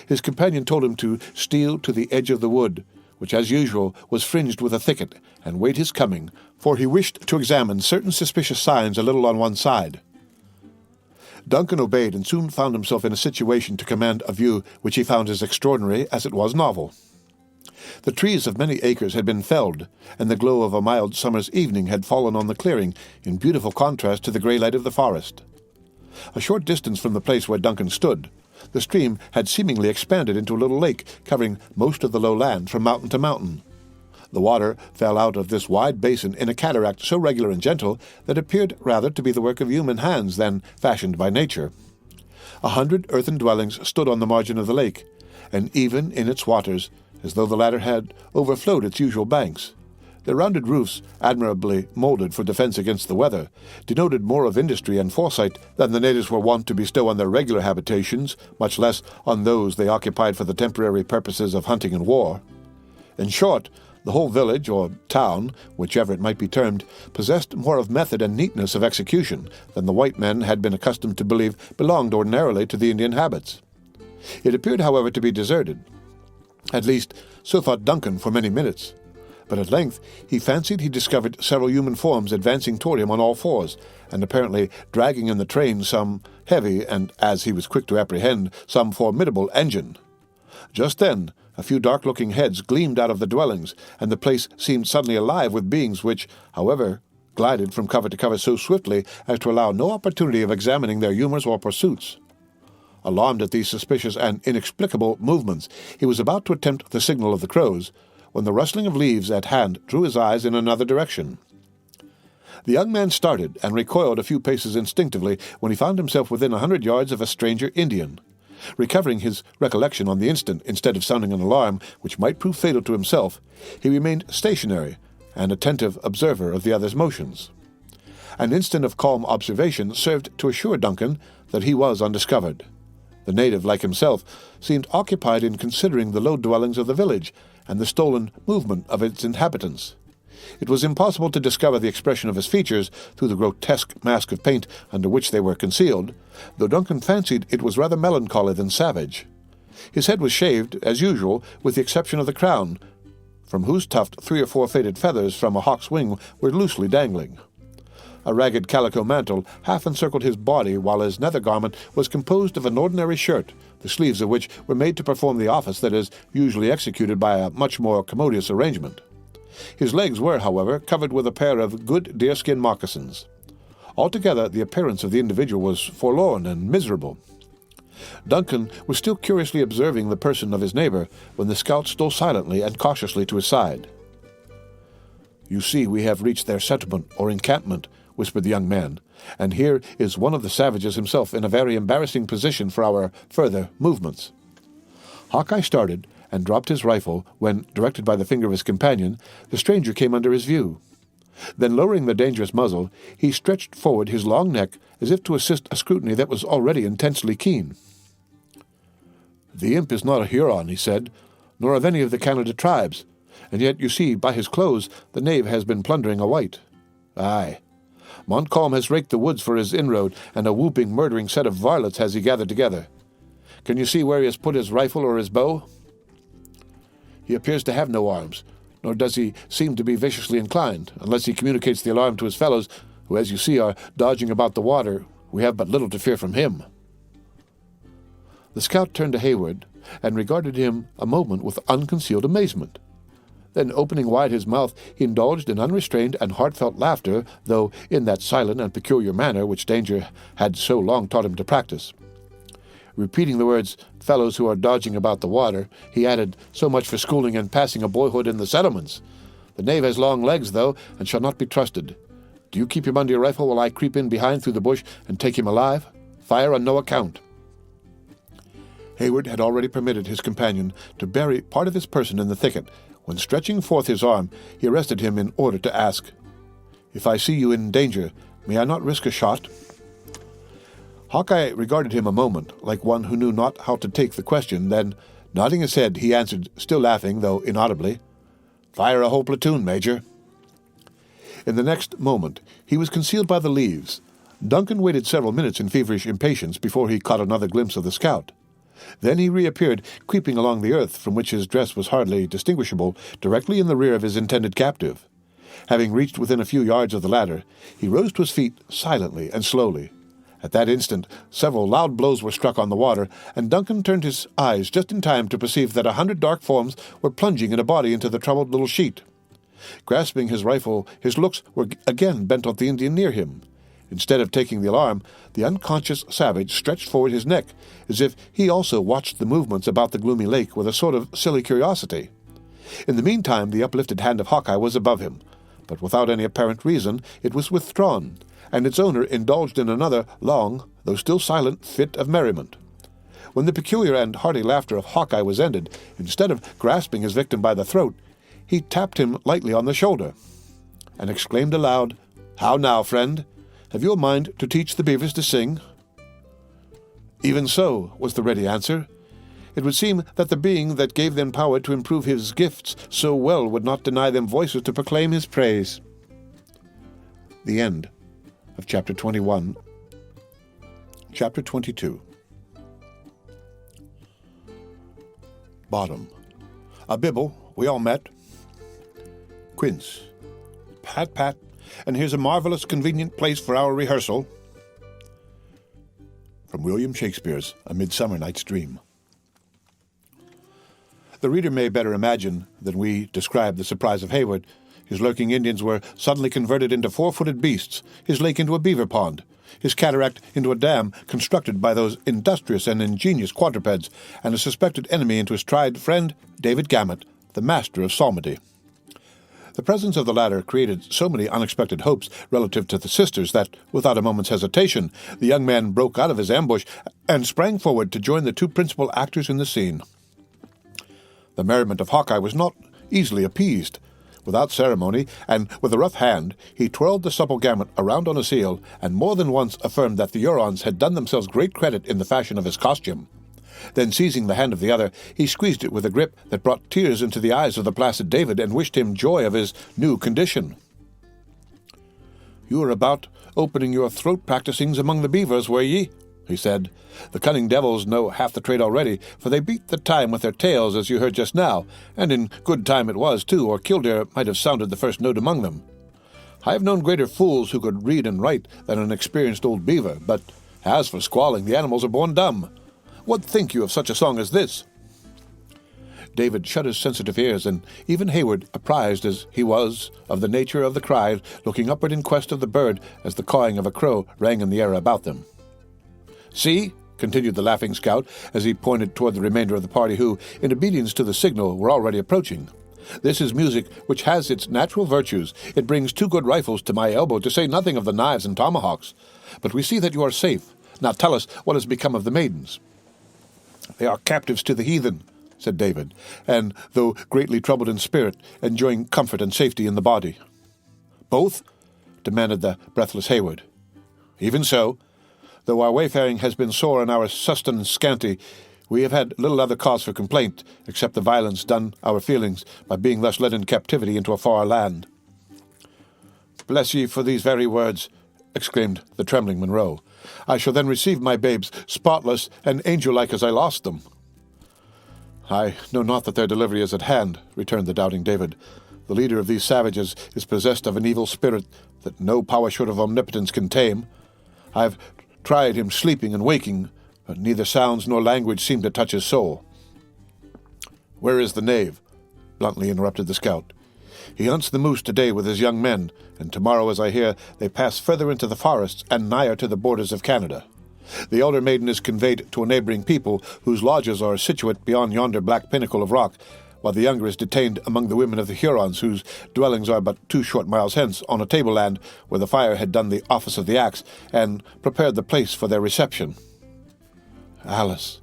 His companion told him to steal to the edge of the wood, which as usual was fringed with a thicket, and wait his coming, for he wished to examine certain suspicious signs a little on one side. Duncan obeyed and soon found himself in a situation to command a view which he found as extraordinary as it was novel. The trees of many acres had been felled, and the glow of a mild summer's evening had fallen on the clearing in beautiful contrast to the grey light of the forest. A short distance from the place where Duncan stood, the stream had seemingly expanded into a little lake, covering most of the low land from mountain to mountain. The water fell out of this wide basin in a cataract so regular and gentle that it appeared rather to be the work of human hands than fashioned by nature. 100 earthen dwellings stood on the margin of the lake, and even in its waters, as though the latter had overflowed its usual banks. Their rounded roofs, admirably moulded for defence against the weather, denoted more of industry and foresight than the natives were wont to bestow on their regular habitations, much less on those they occupied for the temporary purposes of hunting and war. In short, the whole village, or town, whichever it might be termed, possessed more of method and neatness of execution than the white men had been accustomed to believe belonged ordinarily to the Indian habits. It appeared, however, to be deserted. At least, so thought Duncan for many minutes. But at length he fancied he discovered several human forms advancing toward him on all fours, and apparently dragging in the train some heavy and, as he was quick to apprehend, some formidable engine. Just then a few dark-looking heads gleamed out of the dwellings, and the place seemed suddenly alive with beings which, however, glided from cover to cover so swiftly as to allow no opportunity of examining their humours or pursuits. Alarmed at these suspicious and inexplicable movements, he was about to attempt the signal of the crows, when the rustling of leaves at hand drew his eyes in another direction. The young man started and recoiled a few paces instinctively when he found himself within 100 yards of a stranger Indian. Recovering his recollection on the instant, instead of sounding an alarm which might prove fatal to himself, he remained stationary, an attentive observer of the other's motions. An instant of calm observation served to assure Duncan that he was undiscovered. The native, like himself, seemed occupied in considering the low dwellings of the village and the stolen movement of its inhabitants. It was impossible to discover the expression of his features through the grotesque mask of paint under which they were concealed, though Duncan fancied it was rather melancholy than savage. His head was shaved, as usual, with the exception of the crown, from whose tuft 3 or 4 faded feathers from a hawk's wing were loosely dangling. A ragged calico mantle half encircled his body, while his nether garment was composed of an ordinary shirt, the sleeves of which were made to perform the office that is usually executed by a much more commodious arrangement. His legs were, however, covered with a pair of good deerskin moccasins. Altogether, the appearance of the individual was forlorn and miserable. Duncan was still curiously observing the person of his neighbor when the scout stole silently and cautiously to his side. "You see, we have reached their settlement or encampment," whispered the young man, "and here is one of the savages himself in a very embarrassing position for our further movements." Hawkeye started and dropped his rifle when, directed by the finger of his companion, the stranger came under his view. Then, lowering the dangerous muzzle, he stretched forward his long neck as if to assist a scrutiny that was already intensely keen. "The imp is not a Huron," he said, "nor of any of the Canada tribes, and yet, you see, by his clothes, the knave has been plundering a white. Aye, Montcalm has raked the woods for his inroad, and a whooping, murdering set of varlets has he gathered together. Can you see where he has put his rifle or his bow? He appears to have no arms, nor does he seem to be viciously inclined, unless he communicates the alarm to his fellows, who, as you see, are dodging about the water. We have but little to fear from him." The scout turned to Hayward, and regarded him a moment with unconcealed amazement. Then, opening wide his mouth, he indulged in unrestrained and heartfelt laughter, though in that silent and peculiar manner which danger had so long taught him to practice. Repeating the words, "fellows who are dodging about the water," he added, "So much for schooling and passing a boyhood in the settlements. The knave has long legs, though, and shall not be trusted. Do you keep him under your rifle while I creep in behind through the bush and take him alive? Fire on no account." Hayward had already permitted his companion to bury part of his person in the thicket, when, stretching forth his arm, he arrested him in order to ask, "If I see you in danger, may I not risk a shot?" Hawkeye regarded him a moment, like one who knew not how to take the question. Then, nodding his head, he answered, still laughing, though inaudibly, "Fire a whole platoon, Major." In the next moment he was concealed by the leaves. Duncan waited several minutes in feverish impatience before he caught another glimpse of the scout. Then he reappeared, creeping along the earth, from which his dress was hardly distinguishable, directly in the rear of his intended captive. Having reached within a few yards of the latter, he rose to his feet silently and slowly, At that instant, several loud blows were struck on the water, and Duncan turned his eyes just in time to perceive that 100 dark forms were plunging in a body into the troubled little sheet. Grasping his rifle, his looks were again bent on the Indian near him. Instead of taking the alarm, the unconscious savage stretched forward his neck, as if he also watched the movements about the gloomy lake with a sort of silly curiosity. In the meantime, the uplifted hand of Hawkeye was above him, but without any apparent reason it was withdrawn, and its owner indulged in another long, though still silent, fit of merriment. When the peculiar and hearty laughter of Hawkeye was ended, instead of grasping his victim by the throat, he tapped him lightly on the shoulder, and exclaimed aloud, "How now, friend? Have you a mind to teach the beavers to sing?" "Even so," was the ready answer. "It would seem that the being that gave them power to improve his gifts so well would not deny them voices to proclaim his praise." The end of Chapter 21. Chapter 22. Bottom. A bibble, we all met. Quince. Pat, pat, and here's a marvelous convenient place for our rehearsal. From William Shakespeare's A Midsummer Night's Dream. The reader may better imagine than we describe the surprise of Hayward. His lurking Indians were suddenly converted into four-footed beasts, his lake into a beaver pond, his cataract into a dam constructed by those industrious and ingenious quadrupeds, and a suspected enemy into his tried friend, David Gamut, the master of psalmody. The presence of the latter created so many unexpected hopes relative to the sisters that, without a moment's hesitation, the young man broke out of his ambush and sprang forward to join the two principal actors in the scene. The merriment of Hawkeye was not easily appeased. Without ceremony, and with a rough hand, he twirled the supple Gamut around on his heel, and more than once affirmed that the Hurons had done themselves great credit in the fashion of his costume. Then, seizing the hand of the other, he squeezed it with a grip that brought tears into the eyes of the placid David and wished him joy of his new condition. "You were about opening your throat practisings among the beavers, were ye?" he said. "The cunning devils know half the trade already, for they beat the time with their tails, as you heard just now, and in good time it was, too, or Kildare might have sounded the first note among them. I have known greater fools who could read and write than an experienced old beaver, but as for squalling, the animals are born dumb. What think you of such a song as this?" David shut his sensitive ears, and even Hayward, apprised as he was of the nature of the cry, looking upward in quest of the bird as the cawing of a crow rang in the air about them. "See," continued the laughing scout, as he pointed toward the remainder of the party who, in obedience to the signal, were already approaching. "This is music which has its natural virtues. It brings 2 good rifles to my elbow, to say nothing of the knives and tomahawks. But we see that you are safe. Now tell us what has become of the maidens." "They are captives to the heathen," said David, and, though greatly troubled in spirit, enjoying comfort and safety in the body. "Both?" demanded the breathless Hayward. "Even so. Though our wayfaring has been sore and our sustenance scanty, we have had little other cause for complaint, except the violence done our feelings by being thus led in captivity into a far land." "Bless ye for these very words," exclaimed the trembling Monroe. "I shall then receive my babes, spotless and angel-like as I lost them." "I know not that their delivery is at hand," returned the doubting David. "The leader of these savages is possessed of an evil spirit that no power short of omnipotence can tame. I have tried him sleeping and waking, but neither sounds nor language seem to touch his soul." "Where is the knave?" bluntly interrupted the scout. "He hunts the moose today with his young men, and tomorrow, as I hear, they pass further into the forests and nigher to the borders of Canada. The elder maiden is conveyed to a neighboring people, whose lodges are situate beyond yonder black pinnacle of rock, while the younger is detained among the women of the Hurons, whose dwellings are but 2 short miles hence, on a tableland where the fire had done the office of the axe, and prepared the place for their reception." "Alice,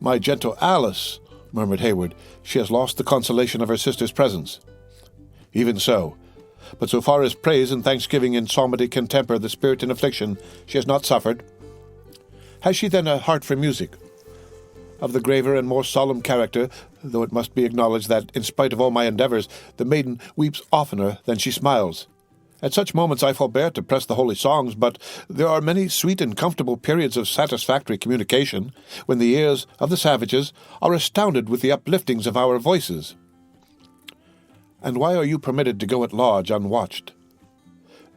my gentle Alice," murmured Hayward. "She has lost the consolation of her sister's presence." "Even so. But so far as praise and thanksgiving in psalmody can temper the spirit in affliction, she has not suffered." "Has she then a heart for music?" "Of the graver and more solemn character, though it must be acknowledged that, in spite of all my endeavors, the maiden weeps oftener than she smiles. At such moments I forbear to press the holy songs, but there are many sweet and comfortable periods of satisfactory communication, when the ears of the savages are astounded with the upliftings of our voices." "And why are you permitted to go at large unwatched?"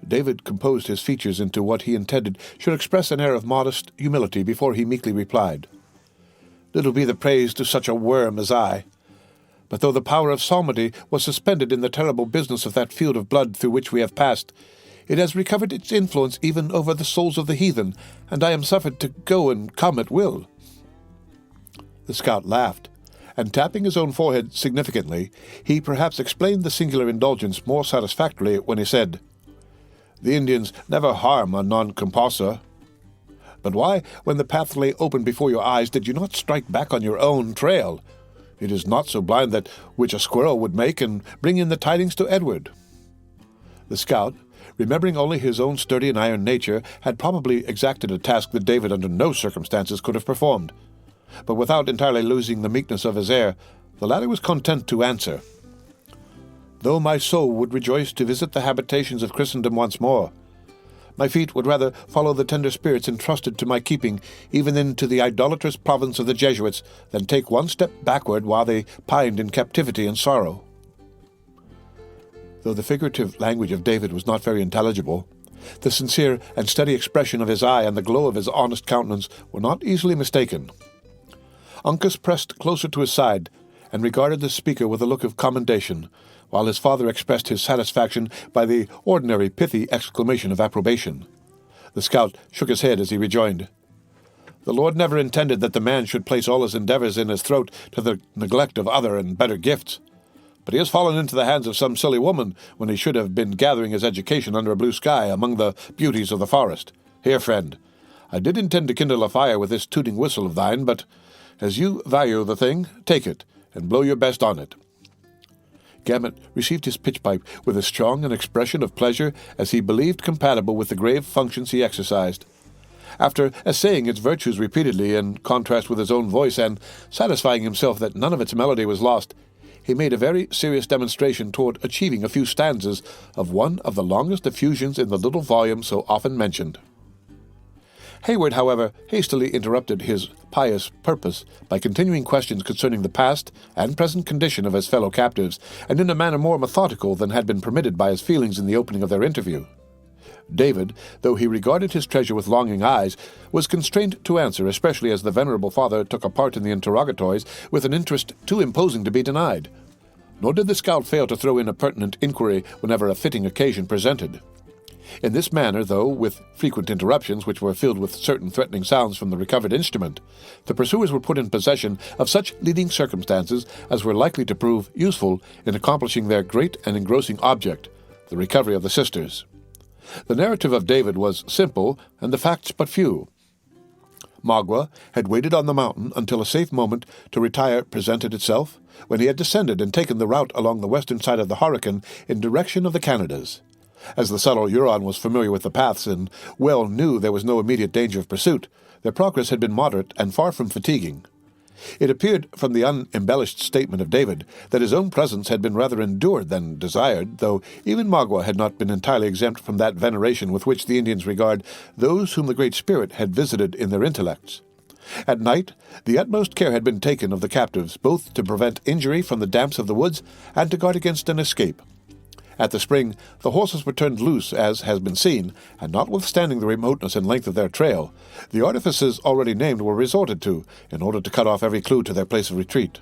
David composed his features into what he intended should express an air of modest humility before he meekly replied, "Little be the praise to such a worm as I. But though the power of psalmody was suspended in the terrible business of that field of blood through which we have passed, it has recovered its influence even over the souls of the heathen, and I am suffered to go and come at will." The scout laughed, and tapping his own forehead significantly, he perhaps explained the singular indulgence more satisfactorily when he said, "The Indians never harm a non-compulsor. But why, when the path lay open before your eyes, did you not strike back on your own trail? It is not so blind that which a squirrel would make, and bring in the tidings to Edward." The scout, remembering only his own sturdy and iron nature, had probably exacted a task that David under no circumstances could have performed. But without entirely losing the meekness of his air, the latter was content to answer, "Though my soul would rejoice to visit the habitations of Christendom once more, my feet would rather follow the tender spirits entrusted to my keeping, even into the idolatrous province of the Jesuits, than take one step backward while they pined in captivity and sorrow." Though the figurative language of David was not very intelligible, the sincere and steady expression of his eye and the glow of his honest countenance were not easily mistaken. Uncas pressed closer to his side, and regarded the speaker with a look of commendation, while his father expressed his satisfaction by the ordinary pithy exclamation of approbation. The scout shook his head as he rejoined, "The Lord never intended that the man should place all his endeavors in his throat to the neglect of other and better gifts. But he has fallen into the hands of some silly woman when he should have been gathering his education under a blue sky among the beauties of the forest. Here, friend, I did intend to kindle a fire with this tooting whistle of thine, but as you value the thing, take it, and blow your best on it." Gamut received his pitch-pipe with as strong an expression of pleasure as he believed compatible with the grave functions he exercised. After essaying its virtues repeatedly in contrast with his own voice, and satisfying himself that none of its melody was lost, he made a very serious demonstration toward achieving a few stanzas of one of the longest effusions in the little volume so often mentioned. Hayward, however, hastily interrupted his pious purpose by continuing questions concerning the past and present condition of his fellow captives, and in a manner more methodical than had been permitted by his feelings in the opening of their interview. David, though he regarded his treasure with longing eyes, was constrained to answer, especially as the venerable father took a part in the interrogatories with an interest too imposing to be denied. Nor did the scout fail to throw in a pertinent inquiry whenever a fitting occasion presented. In this manner, though with frequent interruptions which were filled with certain threatening sounds from the recovered instrument, the pursuers were put in possession of such leading circumstances as were likely to prove useful in accomplishing their great and engrossing object, the recovery of the sisters. The narrative of David was simple, and the facts but few. Magua had waited on the mountain until a safe moment to retire presented itself, when he had descended and taken the route along the western side of the Horican in direction of the Canadas. As the subtle Huron was familiar with the paths and well knew there was no immediate danger of pursuit, their progress had been moderate and far from fatiguing. It appeared from the unembellished statement of David that his own presence had been rather endured than desired, though even Magua had not been entirely exempt from that veneration with which the Indians regard those whom the Great Spirit had visited in their intellects. At night, the utmost care had been taken of the captives, both to prevent injury from the damps of the woods and to guard against an escape. At the spring, the horses were turned loose, as has been seen, and notwithstanding the remoteness and length of their trail, the artifices already named were resorted to, in order to cut off every clue to their place of retreat.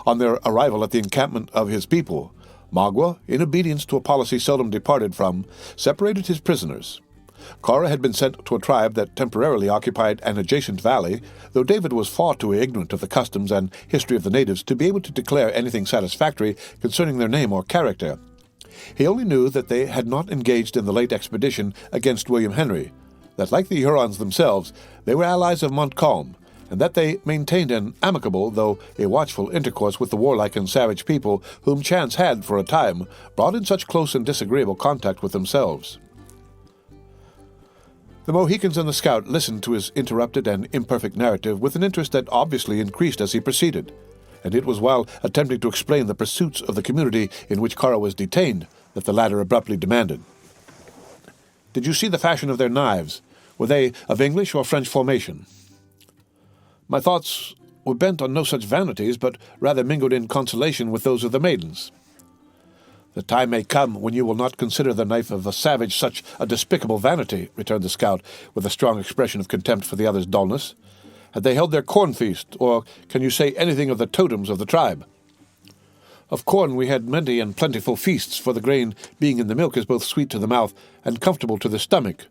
On their arrival at the encampment of his people, Magua, in obedience to a policy seldom departed from, separated his prisoners. Cora had been sent to a tribe that temporarily occupied an adjacent valley, though David was far too ignorant of the customs and history of the natives to be able to declare anything satisfactory concerning their name or character. He only knew that they had not engaged in the late expedition against William Henry, that like the Hurons themselves, they were allies of Montcalm, and that they maintained an amicable, though a watchful intercourse with the warlike and savage people whom chance had, for a time, brought in such close and disagreeable contact with themselves. The Mohicans and the scout listened to his interrupted and imperfect narrative with an interest that obviously increased as he proceeded, and it was while attempting to explain the pursuits of the community in which Cora was detained that the latter abruptly demanded, "Did you see the fashion of their knives? Were they of English or French formation?" "My thoughts were bent on no such vanities, but rather mingled in consolation with those of the maidens." "The time may come when you will not consider the knife of a savage such a despicable vanity," returned the scout, with a strong expression of contempt for the other's dullness. "Had they held their corn feast, or can you say anything of the totems of the tribe?" "Of corn we had many and plentiful feasts, for the grain being in the milk is both sweet to the mouth and comfortable to the stomach.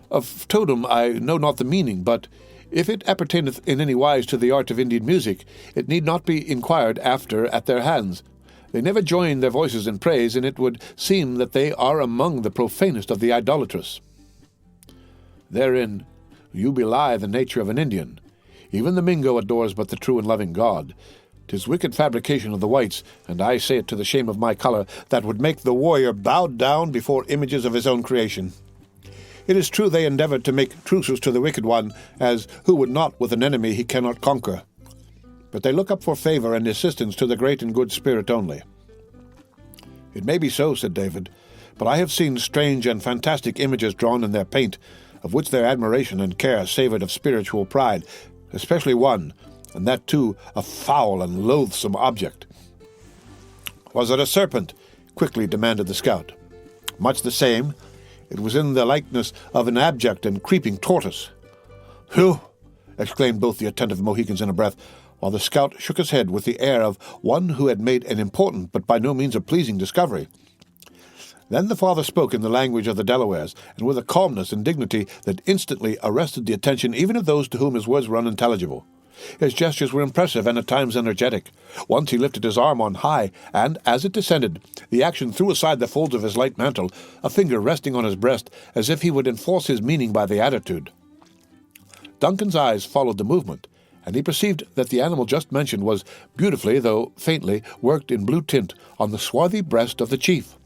Of totem I know not the meaning, but if it appertaineth in any wise to the art of Indian music, it need not be inquired after at their hands. They never join their voices in praise, and it would seem that they are among the profanest of the idolatrous." "Therein you belie the nature of an Indian. Even the Mingo adores but the true and loving God. 'Tis wicked fabrication of the whites, and I say it to the shame of my colour, that would make the warrior bow down before images of his own creation. It is true they endeavour to make truces to the wicked one, as who would not with an enemy he cannot conquer. But they look up for favour and assistance to the great and good spirit only." "It may be so," said David, "but I have seen strange and fantastic images drawn in their paint, of which their admiration and care savoured of spiritual pride, especially one, and that too a foul and loathsome object." "Was it a serpent?" quickly demanded the scout. "Much the same. It was in the likeness of an abject and creeping tortoise." "Whew!" exclaimed both the attentive Mohicans in a breath, while the scout shook his head with the air of one who had made an important but by no means a pleasing discovery. Then the father spoke in the language of the Delawares, and with a calmness and dignity that instantly arrested the attention even of those to whom his words were unintelligible. His gestures were impressive and at times energetic. Once he lifted his arm on high, and, as it descended, the action threw aside the folds of his light mantle, a finger resting on his breast, as if he would enforce his meaning by the attitude. Duncan's eyes followed the movement, and he perceived that the animal just mentioned was beautifully, though faintly, worked in blue tint on the swarthy breast of the chief.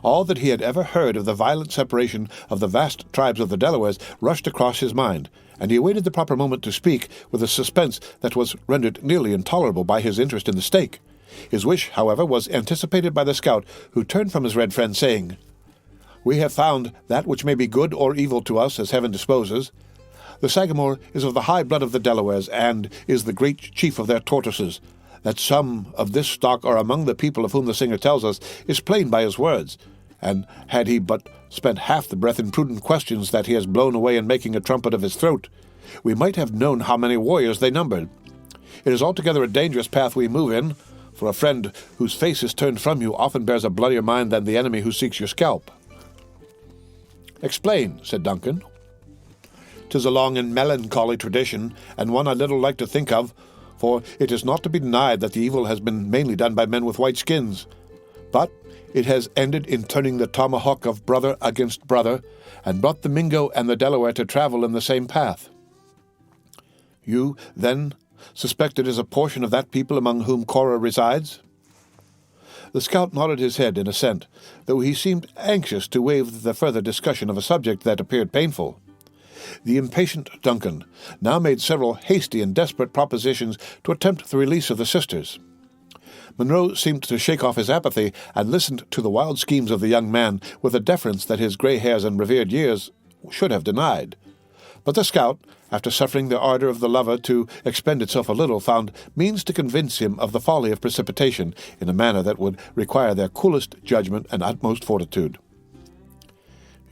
All that he had ever heard of the violent separation of the vast tribes of the Delawares rushed across his mind, and he awaited the proper moment to speak with a suspense that was rendered nearly intolerable by his interest in the stake. His wish, however, was anticipated by the scout, who turned from his red friend, saying, "We have found that which may be good or evil to us as heaven disposes. The Sagamore is of the high blood of the Delawares, and is the great chief of their tortoises. That some of this stock are among the people of whom the singer tells us is plain by his words, and had he but spent half the breath in prudent questions that he has blown away in making a trumpet of his throat, we might have known how many warriors they numbered. It is altogether a dangerous path we move in, for a friend whose face is turned from you often bears a bloodier mind than the enemy who seeks your scalp." "Explain," said Duncan. "'Tis a long and melancholy tradition, and one I little like to think of, for it is not to be denied that the evil has been mainly done by men with white skins. But it has ended in turning the tomahawk of brother against brother, and brought the Mingo and the Delaware to travel in the same path." "You, then, suspect it is a portion of that people among whom Cora resides?" The scout nodded his head in assent, though he seemed anxious to waive the further discussion of a subject that appeared painful. The impatient Duncan now made several hasty and desperate propositions to attempt the release of the sisters. Monroe seemed to shake off his apathy, and listened to the wild schemes of the young man with a deference that his grey hairs and revered years should have denied. But the scout, after suffering the ardour of the lover to expend itself a little, found means to convince him of the folly of precipitation in a manner that would require their coolest judgment and utmost fortitude.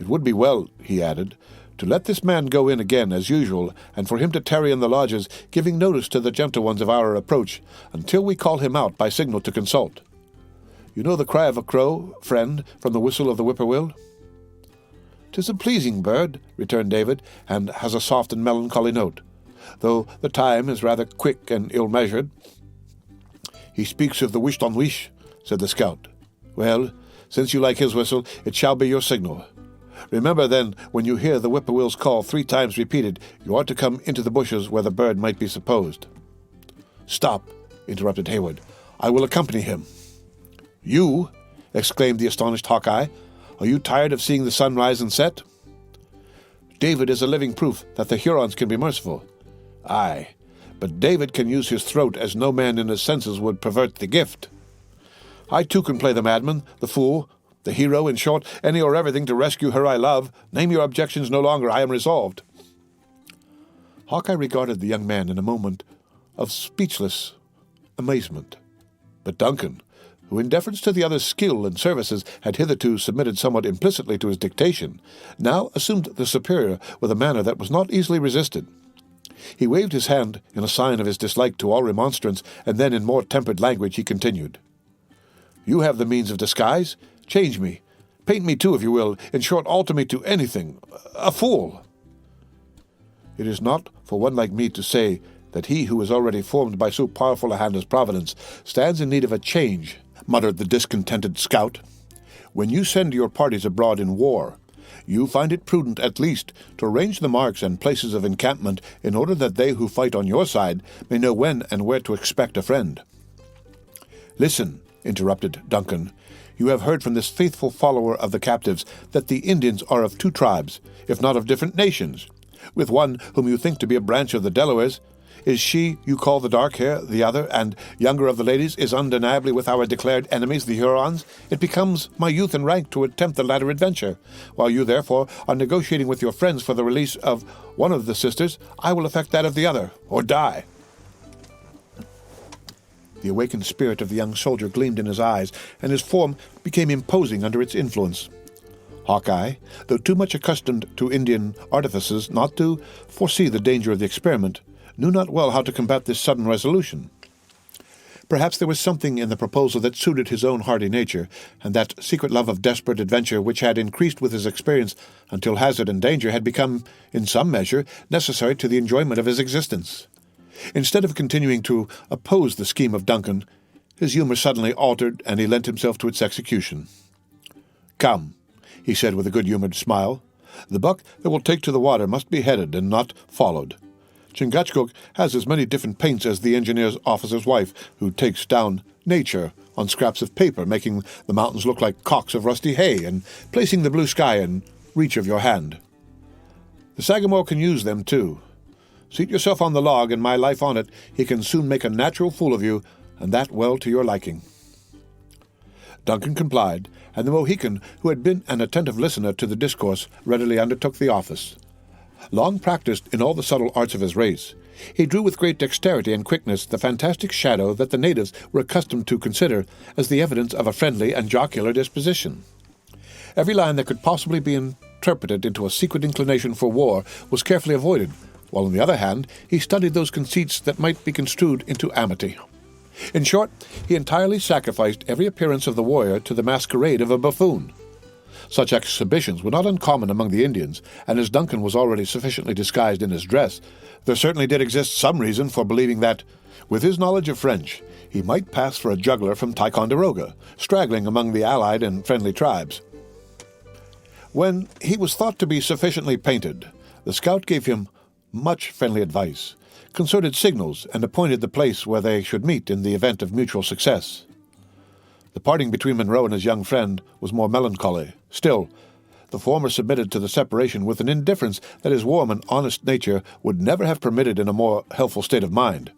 "It would be well," he added, "to let this man go in again as usual, and for him to tarry in the lodges, giving notice to the gentle ones of our approach, until we call him out by signal to consult. You know the cry of a crow, friend, from the whistle of the whippoorwill?" "'Tis a pleasing bird," returned David, "and has a soft and melancholy note, though the time is rather quick and ill-measured." "He speaks of the wish-on-wish," said the scout. "Well, since you like his whistle, it shall be your signal. Remember, then, when you hear the whippoorwill's call 3 times repeated, you are to come into the bushes where the bird might be supposed." "Stop," interrupted Hayward. "I will accompany him." "You?" exclaimed the astonished Hawkeye. "Are you tired of seeing the sun rise and set?" "David is a living proof that the Hurons can be merciful." "Aye, but David can use his throat as no man in his senses would pervert the gift. I too can play the madman, the fool, the hero, in short, any or everything to rescue her I love. Name your objections no longer, I am resolved." Hawkeye regarded the young man in a moment of speechless amazement. But Duncan, who in deference to the other's skill and services had hitherto submitted somewhat implicitly to his dictation, now assumed the superior with a manner that was not easily resisted. He waved his hand in a sign of his dislike to all remonstrance, and then in more tempered language he continued. "You have the means of disguise. Change me. Paint me too, if you will. In short, alter me to anything. A fool." "It is not for one like me to say that he who is already formed by so powerful a hand as Providence stands in need of a change," muttered the discontented scout. "When you send your parties abroad in war, you find it prudent at least to arrange the marks and places of encampment in order that they who fight on your side may know when and where to expect a friend." "Listen," interrupted Duncan. "You have heard from this faithful follower of the captives that the Indians are of two tribes, if not of different nations. With one, whom you think to be a branch of the Delawares, is she you call the dark hair, the other, and younger of the ladies, is undeniably with our declared enemies, the Hurons. It becomes my youth and rank to attempt the latter adventure. While you, therefore, are negotiating with your friends for the release of one of the sisters, I will effect that of the other, or die." The awakened spirit of the young soldier gleamed in his eyes, and his form became imposing under its influence. Hawkeye, though too much accustomed to Indian artifices not to foresee the danger of the experiment, knew not well how to combat this sudden resolution. Perhaps there was something in the proposal that suited his own hardy nature, and that secret love of desperate adventure which had increased with his experience until hazard and danger had become, in some measure, necessary to the enjoyment of his existence. Instead of continuing to oppose the scheme of Duncan, his humour suddenly altered, and he lent himself to its execution. "Come," he said with a good-humoured smile, "the buck that will take to the water must be headed and not followed. Chingachgook has as many different paints as the engineer's officer's wife, who takes down nature on scraps of paper, making the mountains look like cocks of rusty hay, and placing the blue sky in reach of your hand. The Sagamore can use them, too. Seat yourself on the log, and my life on it, he can soon make a natural fool of you, and that well to your liking." Duncan complied, and the Mohican, who had been an attentive listener to the discourse, readily undertook the office. Long practised in all the subtle arts of his race, he drew with great dexterity and quickness the fantastic shadow that the natives were accustomed to consider as the evidence of a friendly and jocular disposition. Every line that could possibly be interpreted into a secret inclination for war was carefully avoided, while on the other hand he studied those conceits that might be construed into amity. In short, he entirely sacrificed every appearance of the warrior to the masquerade of a buffoon. Such exhibitions were not uncommon among the Indians, and as Duncan was already sufficiently disguised in his dress, there certainly did exist some reason for believing that, with his knowledge of French, he might pass for a juggler from Ticonderoga, straggling among the allied and friendly tribes. When he was thought to be sufficiently painted, the scout gave him much friendly advice, concerted signals, and appointed the place where they should meet in the event of mutual success. The parting between Monroe and his young friend was more melancholy. Still, the former submitted to the separation with an indifference that his warm and honest nature would never have permitted in a more healthful state of mind.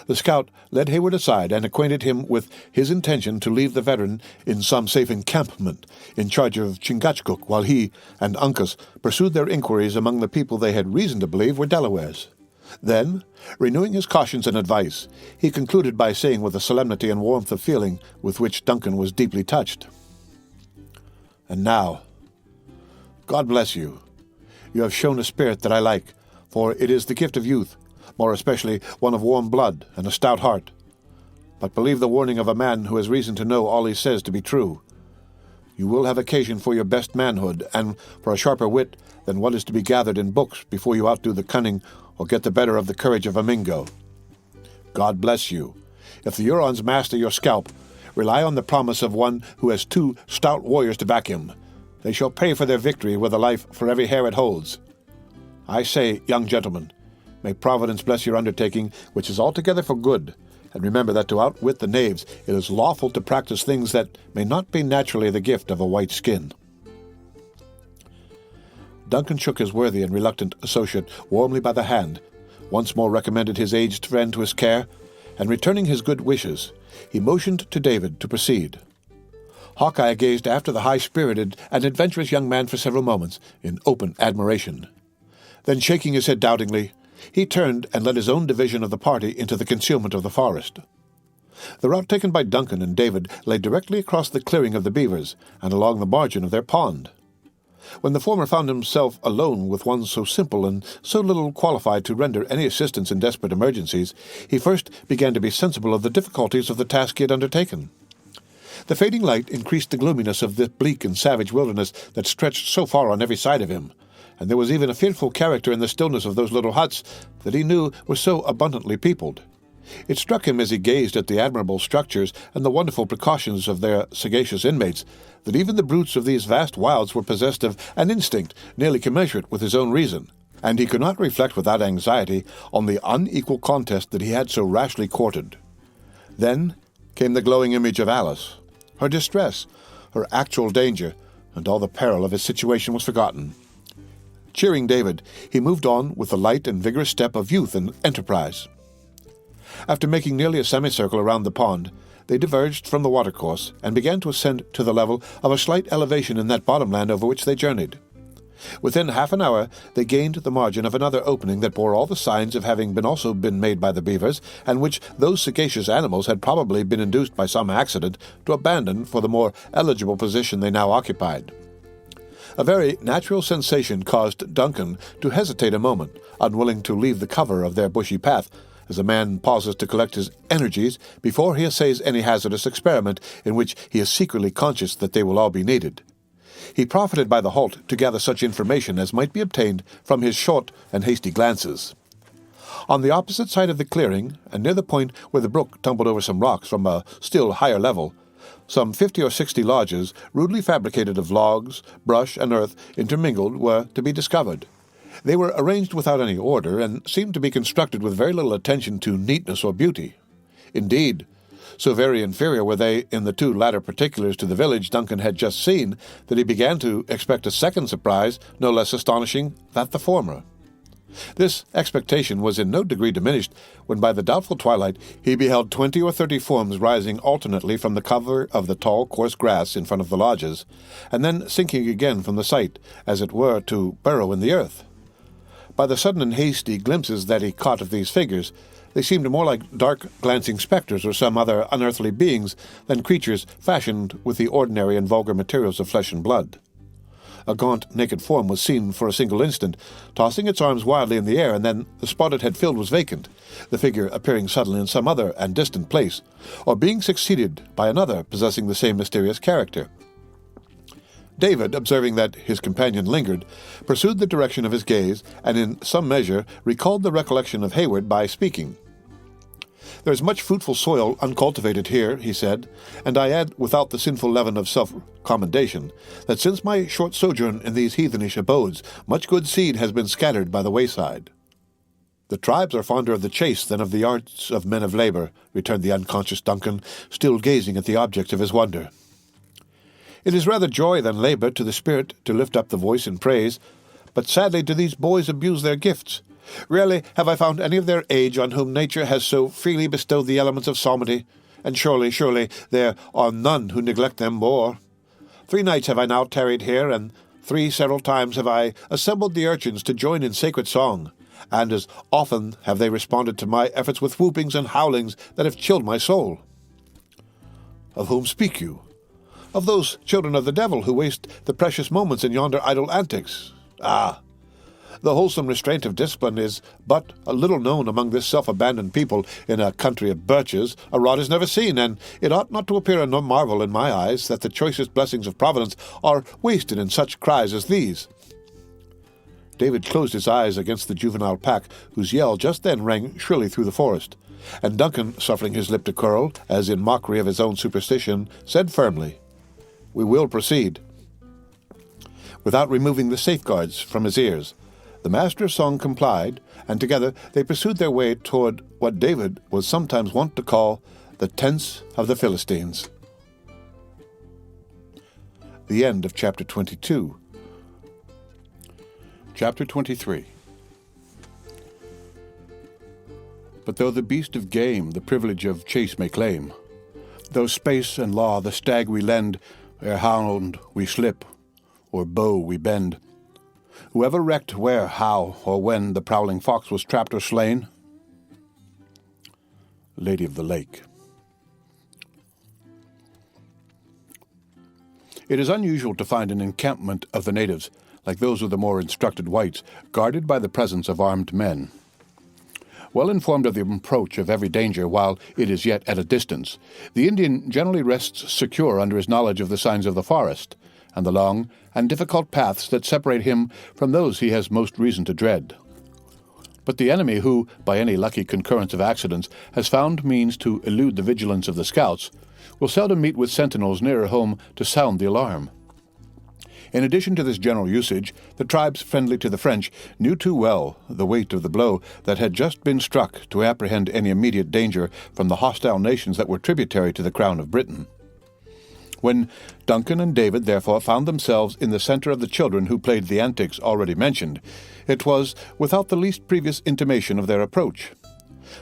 The scout led Hayward aside and acquainted him with his intention to leave the veteran in some safe encampment in charge of Chingachgook, while he and Uncas pursued their inquiries among the people they had reason to believe were Delawares. Then, renewing his cautions and advice, he concluded by saying with a solemnity and warmth of feeling with which Duncan was deeply touched, "And now, God bless you. You have shown a spirit that I like, for it is the gift of youth, more especially one of warm blood and a stout heart. But believe the warning of a man who has reason to know all he says to be true. You will have occasion for your best manhood, and for a sharper wit than what is to be gathered in books before you outdo the cunning or get the better of the courage of a Mingo. God bless you. If the Hurons master your scalp, rely on the promise of one who has 2 stout warriors to back him. They shall pay for their victory with a life for every hair it holds. I say, young gentlemen, may Providence bless your undertaking, which is altogether for good, and remember that to outwit the knaves it is lawful to practice things that may not be naturally the gift of a white skin." Duncan shook his worthy and reluctant associate warmly by the hand, once more recommended his aged friend to his care, and returning his good wishes, he motioned to David to proceed. Hawkeye gazed after the high-spirited and adventurous young man for several moments in open admiration. Then, shaking his head doubtingly, he turned and led his own division of the party into the concealment of the forest. The route taken by Duncan and David lay directly across the clearing of the beavers and along the margin of their pond. When the former found himself alone with one so simple and so little qualified to render any assistance in desperate emergencies, he first began to be sensible of the difficulties of the task he had undertaken. The fading light increased the gloominess of this bleak and savage wilderness that stretched so far on every side of him, and there was even a fearful character in the stillness of those little huts that he knew were so abundantly peopled. It struck him as he gazed at the admirable structures and the wonderful precautions of their sagacious inmates that even the brutes of these vast wilds were possessed of an instinct nearly commensurate with his own reason, and he could not reflect without anxiety on the unequal contest that he had so rashly courted. Then came the glowing image of Alice. Her distress, her actual danger, and all the peril of his situation was forgotten. Cheering David, he moved on with the light and vigorous step of youth and enterprise. After making nearly a semicircle around the pond, they diverged from the watercourse and began to ascend to the level of a slight elevation in that bottomland over which they journeyed. Within half an hour they gained the margin of another opening that bore all the signs of having been made by the beavers, and which those sagacious animals had probably been induced by some accident to abandon for the more eligible position they now occupied. A very natural sensation caused Duncan to hesitate a moment, unwilling to leave the cover of their bushy path, as a man pauses to collect his energies before he essays any hazardous experiment in which he is secretly conscious that they will all be needed. He profited by the halt to gather such information as might be obtained from his short and hasty glances. On the opposite side of the clearing, and near the point where the brook tumbled over some rocks from a still higher level, some 50 or 60 lodges, rudely fabricated of logs, brush, and earth intermingled, were to be discovered. They were arranged without any order, and seemed to be constructed with very little attention to neatness or beauty. Indeed, so very inferior were they in the two latter particulars to the village Duncan had just seen, that he began to expect a second surprise, no less astonishing than the former. This expectation was in no degree diminished when by the doubtful twilight he beheld 20 or 30 forms rising alternately from the cover of the tall, coarse grass in front of the lodges, and then sinking again from the sight, as it were to burrow in the earth. By the sudden and hasty glimpses that he caught of these figures, they seemed more like dark, glancing spectres or some other unearthly beings than creatures fashioned with the ordinary and vulgar materials of flesh and blood. A gaunt, naked form was seen for a single instant, tossing its arms wildly in the air, and then the spot it had filled was vacant, the figure appearing suddenly in some other and distant place, or being succeeded by another possessing the same mysterious character. David, observing that his companion lingered, pursued the direction of his gaze, and in some measure recalled the recollection of Hayward by speaking. "There is much fruitful soil uncultivated here," he said, "and I add, without the sinful leaven of self-commendation, that since my short sojourn in these heathenish abodes, much good seed has been scattered by the wayside." "The tribes are fonder of the chase than of the arts of men of labor," returned the unconscious Duncan, still gazing at the object of his wonder. "It is rather joy than labor to the spirit to lift up the voice in praise, but sadly do these boys abuse their gifts. Rarely have I found any of their age on whom nature has so freely bestowed the elements of psalmody, and surely, there are none who neglect them more. 3 nights have I now tarried here, and 3 several times have I assembled the urchins to join in sacred song, and as often have they responded to my efforts with whoopings and howlings that have chilled my soul." "Of whom speak you?" "Of those children of the devil who waste the precious moments in yonder idle antics. Ah! The wholesome restraint of discipline is but a little known among this self-abandoned people in a country of birches a rod is never seen, and it ought not to appear a marvel in my eyes that the choicest blessings of Providence are wasted in such cries as these." David closed his eyes against the juvenile pack, whose yell just then rang shrilly through the forest, and Duncan, suffering his lip to curl, as in mockery of his own superstition, said firmly, "We will proceed." Without removing the safeguards from his ears, the master of song complied, and together they pursued their way toward what David was sometimes wont to call the tents of the Philistines. The end of chapter 22. Chapter 23. But though the beast of game the privilege of chase may claim, though space and law the stag we lend, ere hound we slip, or bow we bend, whoever recked where, how, or when the prowling fox was trapped or slain? Lady of the Lake. It is unusual to find an encampment of the natives, like those of the more instructed whites, guarded by the presence of armed men. Well informed of the approach of every danger while it is yet at a distance, the Indian generally rests secure under his knowledge of the signs of the forest, and the long and difficult paths that separate him from those he has most reason to dread. But the enemy who, by any lucky concurrence of accidents, has found means to elude the vigilance of the scouts, will seldom meet with sentinels nearer home to sound the alarm. In addition to this general usage, the tribes friendly to the French knew too well the weight of the blow that had just been struck to apprehend any immediate danger from the hostile nations that were tributary to the crown of Britain. When Duncan and David therefore found themselves in the center of the children who played the antics already mentioned, it was without the least previous intimation of their approach.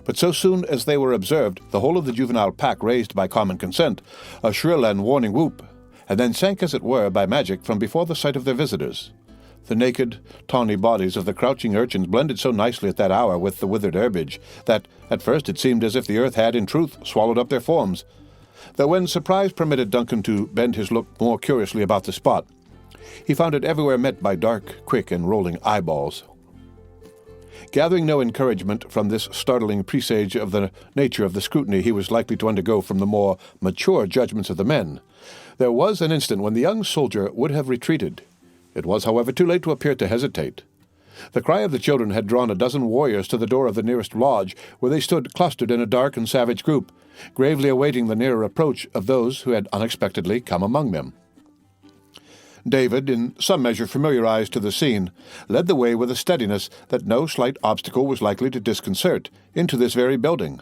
But so soon as they were observed, the whole of the juvenile pack raised by common consent a shrill and warning whoop, and then sank as it were by magic from before the sight of their visitors. The naked, tawny bodies of the crouching urchins blended so nicely at that hour with the withered herbage that at first it seemed as if the earth had in truth swallowed up their forms, though when surprise permitted Duncan to bend his look more curiously about the spot, he found it everywhere met by dark, quick, and rolling eyeballs. Gathering no encouragement from this startling presage of the nature of the scrutiny he was likely to undergo from the more mature judgments of the men, there was an instant when the young soldier would have retreated. It was, however, too late to appear to hesitate. The cry of the children had drawn a dozen warriors to the door of the nearest lodge, where they stood clustered in a dark and savage group, gravely awaiting the nearer approach of those who had unexpectedly come among them. David, in some measure familiarized to the scene, led the way with a steadiness that no slight obstacle was likely to disconcert, into this very building.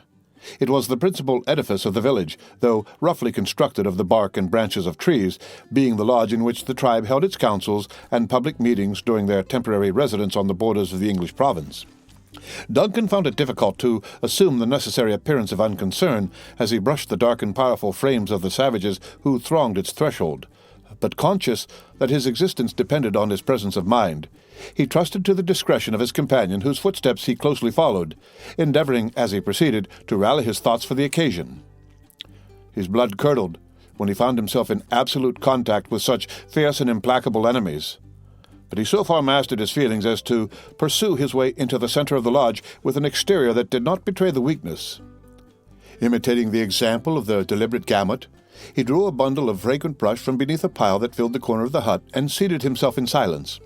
It was the principal edifice of the village, though roughly constructed of the bark and branches of trees, being the lodge in which the tribe held its councils and public meetings during their temporary residence on the borders of the English province. Duncan found it difficult to assume the necessary appearance of unconcern as he brushed the dark and powerful frames of the savages who thronged its threshold, but conscious that his existence depended on his presence of mind, he trusted to the discretion of his companion, whose footsteps he closely followed, endeavoring, as he proceeded, to rally his thoughts for the occasion. His blood curdled when he found himself in absolute contact with such fierce and implacable enemies, but he so far mastered his feelings as to pursue his way into the center of the lodge with an exterior that did not betray the weakness. Imitating the example of the deliberate Gamut, he drew a bundle of fragrant brush from beneath a pile that filled the corner of the hut and seated himself in silence.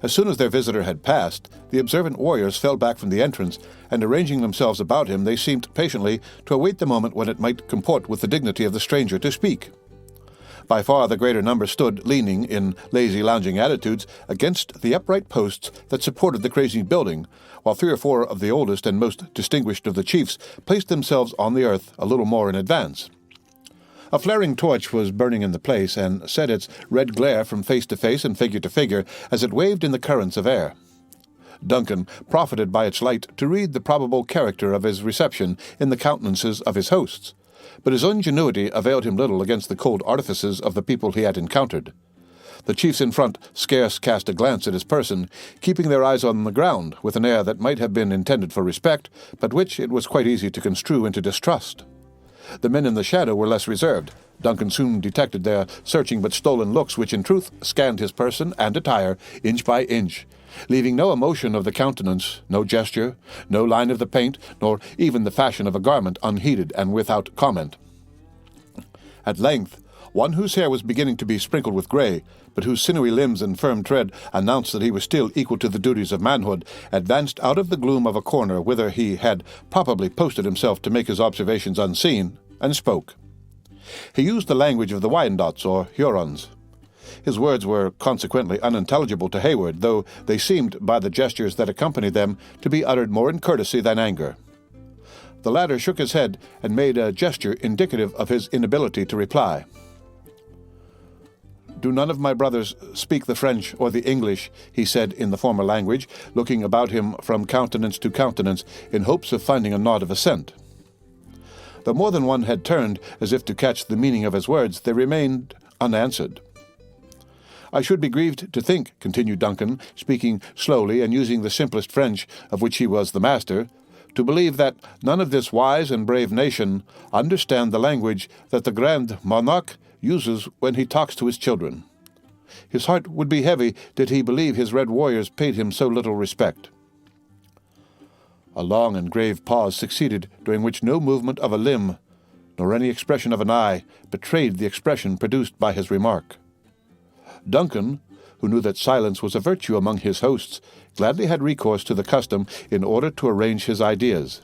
As soon as their visitor had passed, the observant warriors fell back from the entrance, and arranging themselves about him, they seemed patiently to await the moment when it might comport with the dignity of the stranger to speak. By far the greater number stood leaning in lazy lounging attitudes against the upright posts that supported the crazy building, while 3 or 4 of the oldest and most distinguished of the chiefs placed themselves on the earth a little more in advance. A flaring torch was burning in the place, and sent its red glare from face to face and figure to figure as it waved in the currents of air. Duncan profited by its light to read the probable character of his reception in the countenances of his hosts, but his ingenuity availed him little against the cold artifices of the people he had encountered. The chiefs in front scarce cast a glance at his person, keeping their eyes on the ground with an air that might have been intended for respect, but which it was quite easy to construe into distrust. The men in the shadow were less reserved. Duncan soon detected their searching but stolen looks, which in truth scanned his person and attire inch by inch, leaving no emotion of the countenance, no gesture, no line of the paint, nor even the fashion of a garment unheeded and without comment. At length, one whose hair was beginning to be sprinkled with gray, but whose sinewy limbs and firm tread announced that he was still equal to the duties of manhood, advanced out of the gloom of a corner whither he had probably posted himself to make his observations unseen, and spoke. He used the language of the Wyandots or Hurons. His words were consequently unintelligible to Hayward, though they seemed, by the gestures that accompanied them, to be uttered more in courtesy than anger. The latter shook his head and made a gesture indicative of his inability to reply. "Do none of my brothers speak the French or the English?" he said in the former language, looking about him from countenance to countenance in hopes of finding a nod of assent. Though more than one had turned as if to catch the meaning of his words, they remained unanswered. "I should be grieved to think," continued Duncan, speaking slowly and using the simplest French of which he was the master, "to believe that none of this wise and brave nation understand the language that the Grand Monarque uses when he talks to his children. His heart would be heavy did he believe his red warriors paid him so little respect. A long and grave pause succeeded, during which no movement of a limb, nor any expression of an eye, betrayed the expression produced by his remark. Duncan, who knew that silence was a virtue among his hosts, gladly had recourse to the custom in order to arrange his ideas.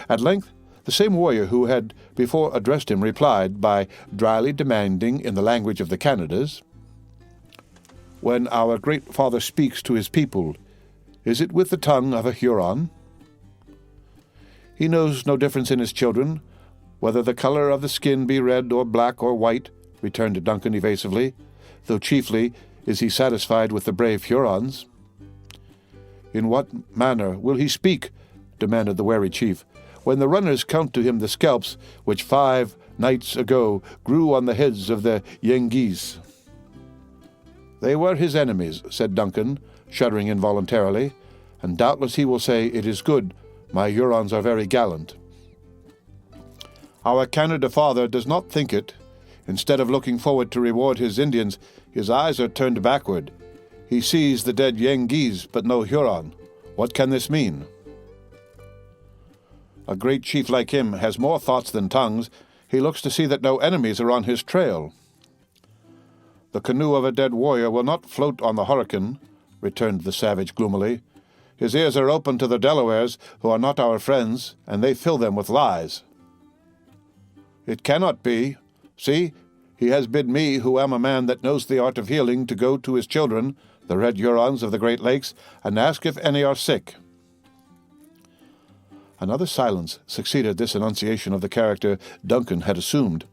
At length, the same warrior who had before addressed him replied by dryly demanding in the language of the Canadas, "When our great father speaks to his people, is it with the tongue of a Huron?" "He knows no difference in his children, whether the color of the skin be red or black or white," returned Duncan evasively, "though chiefly is he satisfied with the brave Hurons." "In what manner will he speak," demanded the wary chief, "when the runners count to him the scalps which 5 nights ago grew on the heads of the Yengeese?" "They were his enemies," said Duncan, shuddering involuntarily, "and doubtless he will say it is good. My Hurons are very gallant." "Our Canada father does not think it. Instead of looking forward to reward his Indians, his eyes are turned backward. He sees the dead Yengeese, but no Huron. What can this mean?" "A great chief like him has more thoughts than tongues. He looks to see that no enemies are on his trail." "The canoe of a dead warrior will not float on the hurricane," returned the savage gloomily. "His ears are open to the Delawares, who are not our friends, and they fill them with lies." "It cannot be. See, he has bid me, who am a man that knows the art of healing, to go to his children, the red Hurons of the Great Lakes, and ask if any are sick." Another silence succeeded this enunciation of the character Duncan had assumed.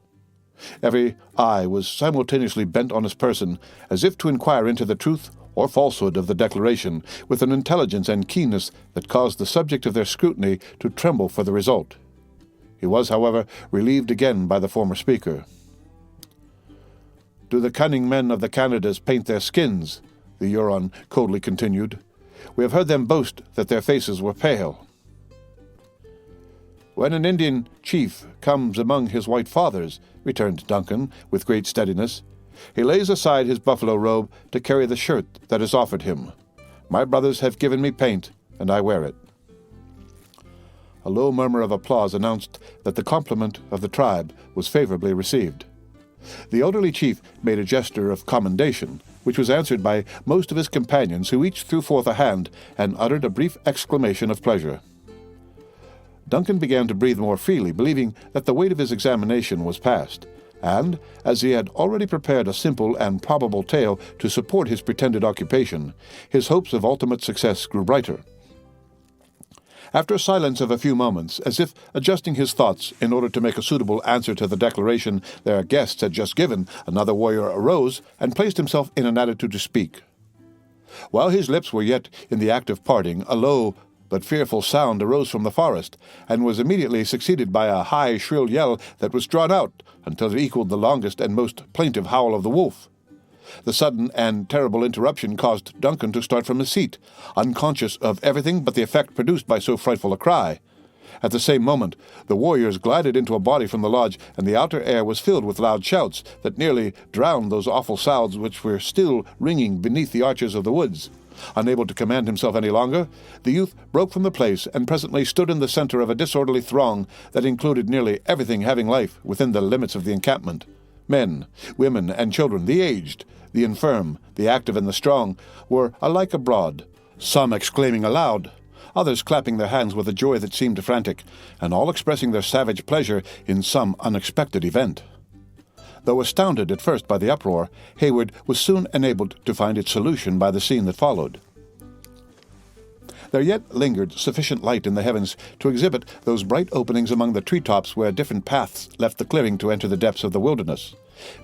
Every eye was simultaneously bent on his person, as if to inquire into the truth or falsehood of the declaration, with an intelligence and keenness that caused the subject of their scrutiny to tremble for the result. He was, however, relieved again by the former speaker. "Do the cunning men of the Canadas paint their skins?" the Huron coldly continued. "We have heard them boast that their faces were pale." "When an Indian chief comes among his white fathers," returned Duncan, with great steadiness, "he lays aside his buffalo robe to carry the shirt that is offered him. My brothers have given me paint, and I wear it." A low murmur of applause announced that the compliment of the tribe was favorably received. The elderly chief made a gesture of commendation, which was answered by most of his companions, who each threw forth a hand and uttered a brief exclamation of pleasure. Duncan began to breathe more freely, believing that the weight of his examination was past, and, as he had already prepared a simple and probable tale to support his pretended occupation, his hopes of ultimate success grew brighter. After a silence of a few moments, as if adjusting his thoughts in order to make a suitable answer to the declaration their guests had just given, another warrior arose and placed himself in an attitude to speak. While his lips were yet in the act of parting, a low but fearful sound arose from the forest, and was immediately succeeded by a high, shrill yell that was drawn out until it equaled the longest and most plaintive howl of the wolf. The sudden and terrible interruption caused Duncan to start from his seat, unconscious of everything but the effect produced by so frightful a cry. At the same moment, the warriors glided into a body from the lodge, and the outer air was filled with loud shouts that nearly drowned those awful sounds which were still ringing beneath the arches of the woods. Unable to command himself any longer, the youth broke from the place and presently stood in the center of a disorderly throng that included nearly everything having life within the limits of the encampment. Men, women, and children, the aged, the infirm, the active, and the strong, were alike abroad, some exclaiming aloud, others clapping their hands with a joy that seemed frantic, and all expressing their savage pleasure in some unexpected event. Though astounded at first by the uproar, Hayward was soon enabled to find its solution by the scene that followed. There yet lingered sufficient light in the heavens to exhibit those bright openings among the treetops where different paths left the clearing to enter the depths of the wilderness.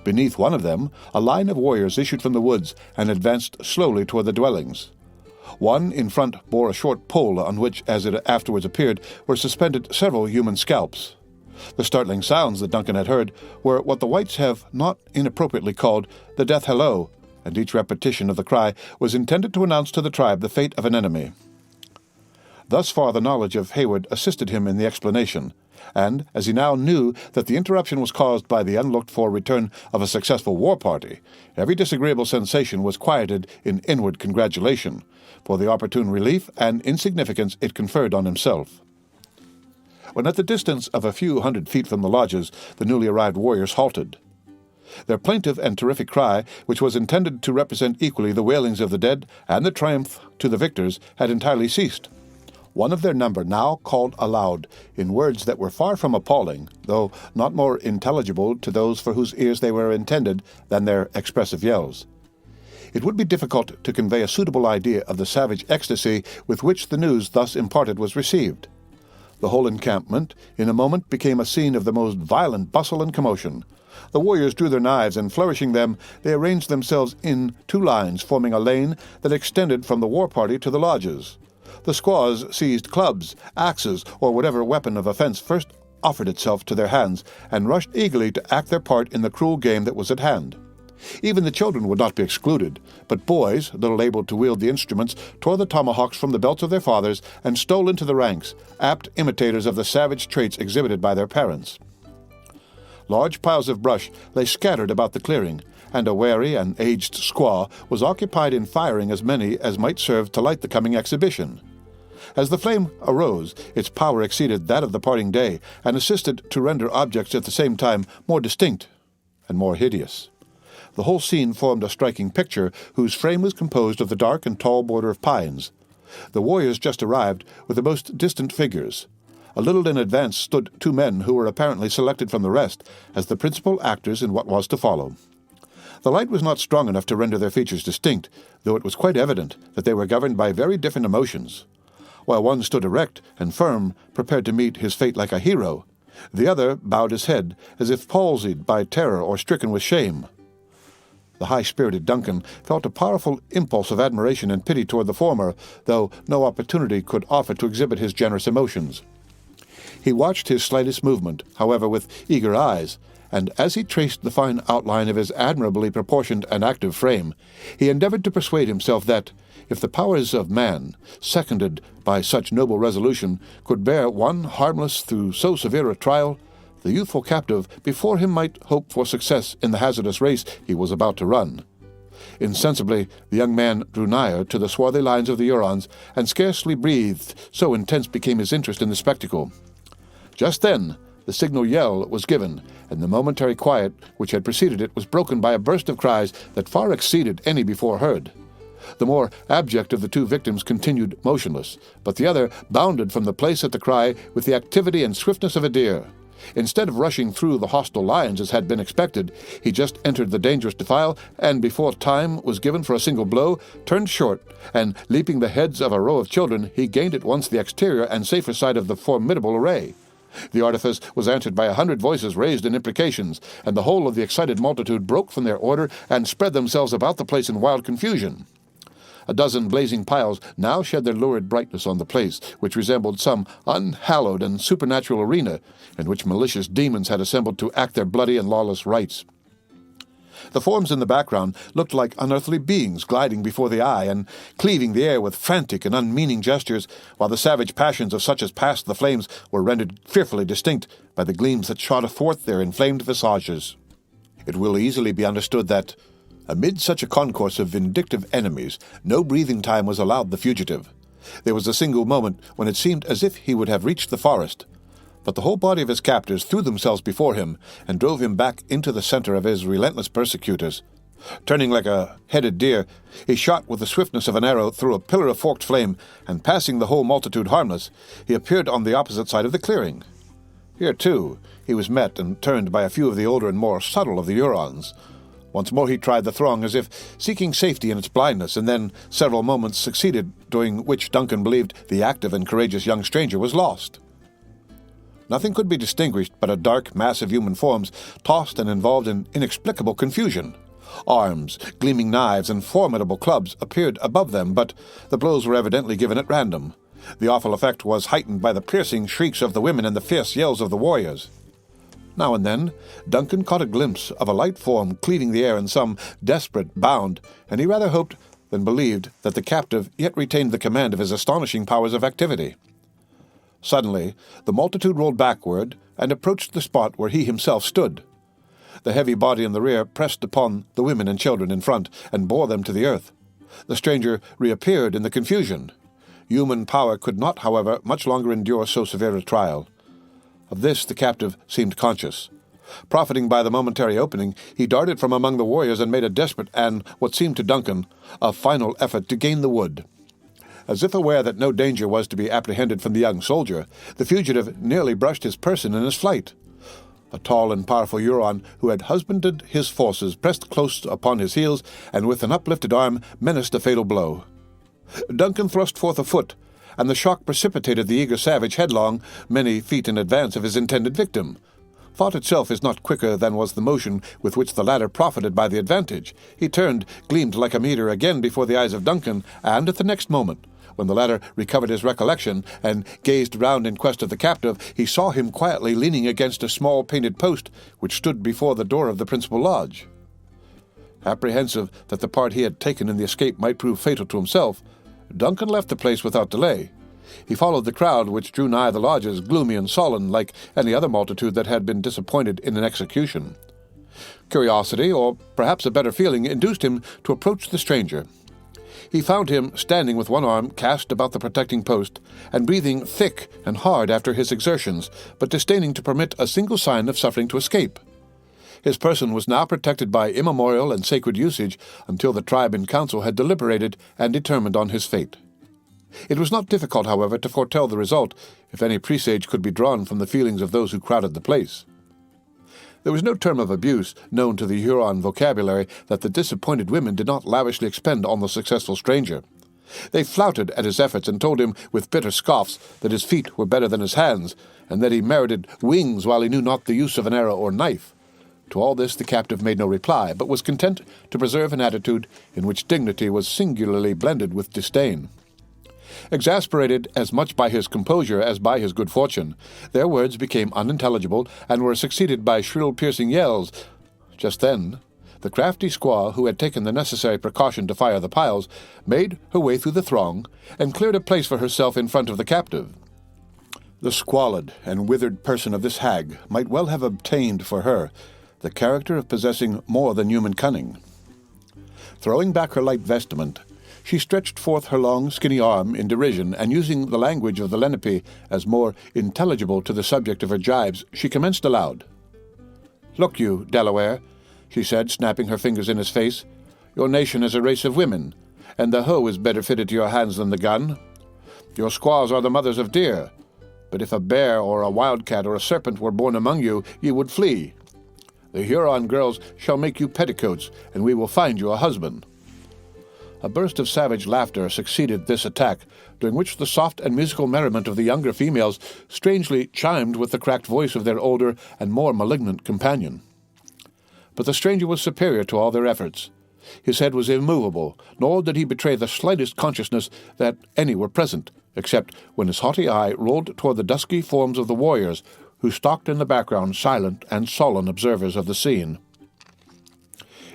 Beneath one of them, a line of warriors issued from the woods and advanced slowly toward the dwellings. One in front bore a short pole on which, as it afterwards appeared, were suspended several human scalps. The startling sounds that Duncan had heard were what the whites have not inappropriately called the death hello, and each repetition of the cry was intended to announce to the tribe the fate of an enemy. Thus far the knowledge of Hayward assisted him in the explanation, And, as he now knew that the interruption was caused by the unlooked-for return of a successful war party, every disagreeable sensation was quieted in inward congratulation for the opportune relief and insignificance it conferred on himself. When at the distance of a few hundred feet from the lodges, the newly arrived warriors halted. Their plaintive and terrific cry, which was intended to represent equally the wailings of the dead and the triumph to the victors, had entirely ceased. One of their number now called aloud, in words that were far from appalling, though not more intelligible to those for whose ears they were intended than their expressive yells. It would be difficult to convey a suitable idea of the savage ecstasy with which the news thus imparted was received. The whole encampment, in a moment, became a scene of the most violent bustle and commotion. The warriors drew their knives, and flourishing them, they arranged themselves in 2 lines, forming a lane that extended from the war party to the lodges. The squaws seized clubs, axes, or whatever weapon of offense first offered itself to their hands, and rushed eagerly to act their part in the cruel game that was at hand. Even the children would not be excluded, but boys, little able to wield the instruments, tore the tomahawks from the belts of their fathers and stole into the ranks, apt imitators of the savage traits exhibited by their parents. Large piles of brush lay scattered about the clearing, and a wary and aged squaw was occupied in firing as many as might serve to light the coming exhibition. As the flame arose, its power exceeded that of the parting day, and assisted to render objects at the same time more distinct and more hideous. The whole scene formed a striking picture, whose frame was composed of the dark and tall border of pines. The warriors just arrived were the most distant figures. A little in advance stood 2 men who were apparently selected from the rest as the principal actors in what was to follow. The light was not strong enough to render their features distinct, though it was quite evident that they were governed by very different emotions. While one stood erect and firm, prepared to meet his fate like a hero, the other bowed his head, as if palsied by terror or stricken with shame. The high-spirited Duncan felt a powerful impulse of admiration and pity toward the former, though no opportunity could offer to exhibit his generous emotions. He watched his slightest movement, however, with eager eyes, and as he traced the fine outline of his admirably proportioned and active frame, he endeavored to persuade himself that, if the powers of man, seconded by such noble resolution, could bear one harmless through so severe a trial, the youthful captive before him might hope for success in the hazardous race he was about to run. Insensibly, the young man drew nigher to the swarthy lines of the Hurons, and scarcely breathed, so intense became his interest in the spectacle. Just then, the signal yell was given, and the momentary quiet which had preceded it was broken by a burst of cries that far exceeded any before heard. The more abject of the 2 victims continued motionless, but the other bounded from the place at the cry with the activity and swiftness of a deer. Instead of rushing through the hostile lines as had been expected, he just entered the dangerous defile, and before time was given for a single blow, turned short, and, leaping the heads of a row of children, he gained at once the exterior and safer side of the formidable array. The artifice was answered by 100 voices raised in imprecations, and the whole of the excited multitude broke from their order and spread themselves about the place in wild confusion. A dozen blazing piles now shed their lurid brightness on the place, which resembled some unhallowed and supernatural arena, in which malicious demons had assembled to act their bloody and lawless rites. The forms in the background looked like unearthly beings gliding before the eye and cleaving the air with frantic and unmeaning gestures, while the savage passions of such as passed the flames were rendered fearfully distinct by the gleams that shot athwart their inflamed visages. It will easily be understood that, amid such a concourse of vindictive enemies, no breathing time was allowed the fugitive. There was a single moment when it seemed as if he would have reached the forest, but the whole body of his captors threw themselves before him and drove him back into the center of his relentless persecutors. Turning like a headed deer, he shot with the swiftness of an arrow through a pillar of forked flame, and passing the whole multitude harmless, he appeared on the opposite side of the clearing. Here, too, he was met and turned by a few of the older and more subtle of the Hurons. Once more he tried the throng as if seeking safety in its blindness, and then several moments succeeded, during which Duncan believed the active and courageous young stranger was lost. Nothing could be distinguished but a dark mass of human forms, tossed and involved in inexplicable confusion. Arms, gleaming knives, and formidable clubs appeared above them, but the blows were evidently given at random. The awful effect was heightened by the piercing shrieks of the women and the fierce yells of the warriors. Now and then, Duncan caught a glimpse of a light form cleaving the air in some desperate bound, and he rather hoped than believed that the captive yet retained the command of his astonishing powers of activity. Suddenly, the multitude rolled backward and approached the spot where he himself stood. The heavy body in the rear pressed upon the women and children in front and bore them to the earth. The stranger reappeared in the confusion. Human power could not, however, much longer endure so severe a trial. Of this the captive seemed conscious. Profiting by the momentary opening, he darted from among the warriors and made a desperate and, what seemed to Duncan, a final effort to gain the wood. As if aware that no danger was to be apprehended from the young soldier, the fugitive nearly brushed his person in his flight. A tall and powerful Huron who had husbanded his forces pressed close upon his heels and with an uplifted arm menaced a fatal blow. Duncan thrust forth a foot, and the shock precipitated the eager savage headlong, many feet in advance of his intended victim. Thought itself is not quicker than was the motion with which the latter profited by the advantage. He turned, gleamed like a meteor again before the eyes of Duncan, and at the next moment, when the latter recovered his recollection and gazed round in quest of the captive, he saw him quietly leaning against a small painted post which stood before the door of the principal lodge. Apprehensive that the part he had taken in the escape might prove fatal to himself, Duncan left the place without delay. He followed the crowd which drew nigh the lodges, gloomy and sullen, like any other multitude that had been disappointed in an execution. Curiosity, or perhaps a better feeling, induced him to approach the stranger. He found him standing with one arm cast about the protecting post, and breathing thick and hard after his exertions, but disdaining to permit a single sign of suffering to escape. His person was now protected by immemorial and sacred usage until the tribe in council had deliberated and determined on his fate. It was not difficult, however, to foretell the result, if any presage could be drawn from the feelings of those who crowded the place. There was no term of abuse known to the Huron vocabulary that the disappointed women did not lavishly expend on the successful stranger. They flouted at his efforts and told him with bitter scoffs that his feet were better than his hands, and that he merited wings while he knew not the use of an arrow or knife. To all this the captive made no reply, but was content to preserve an attitude in which dignity was singularly blended with disdain. Exasperated as much by his composure as by his good fortune, their words became unintelligible and were succeeded by shrill, piercing yells. Just then, the crafty squaw, who had taken the necessary precaution to fire the piles, made her way through the throng and cleared a place for herself in front of the captive. The squalid and withered person of this hag might well have obtained for her the character of possessing more than human cunning. Throwing back her light vestment, she stretched forth her long, skinny arm in derision, and using the language of the Lenape as more intelligible to the subject of her jibes, she commenced aloud. "Look you, Delaware," she said, snapping her fingers in his face, "your nation is a race of women, and the hoe is better fitted to your hands than the gun. Your squaws are the mothers of deer, but if a bear or a wildcat or a serpent were born among you, ye would flee. The Huron girls shall make you petticoats, and we will find you a husband." A burst of savage laughter succeeded this attack, during which the soft and musical merriment of the younger females strangely chimed with the cracked voice of their older and more malignant companion. But the stranger was superior to all their efforts. His head was immovable, nor did he betray the slightest consciousness that any were present, except when his haughty eye rolled toward the dusky forms of the warriors, who stalked in the background, silent and sullen observers of the scene.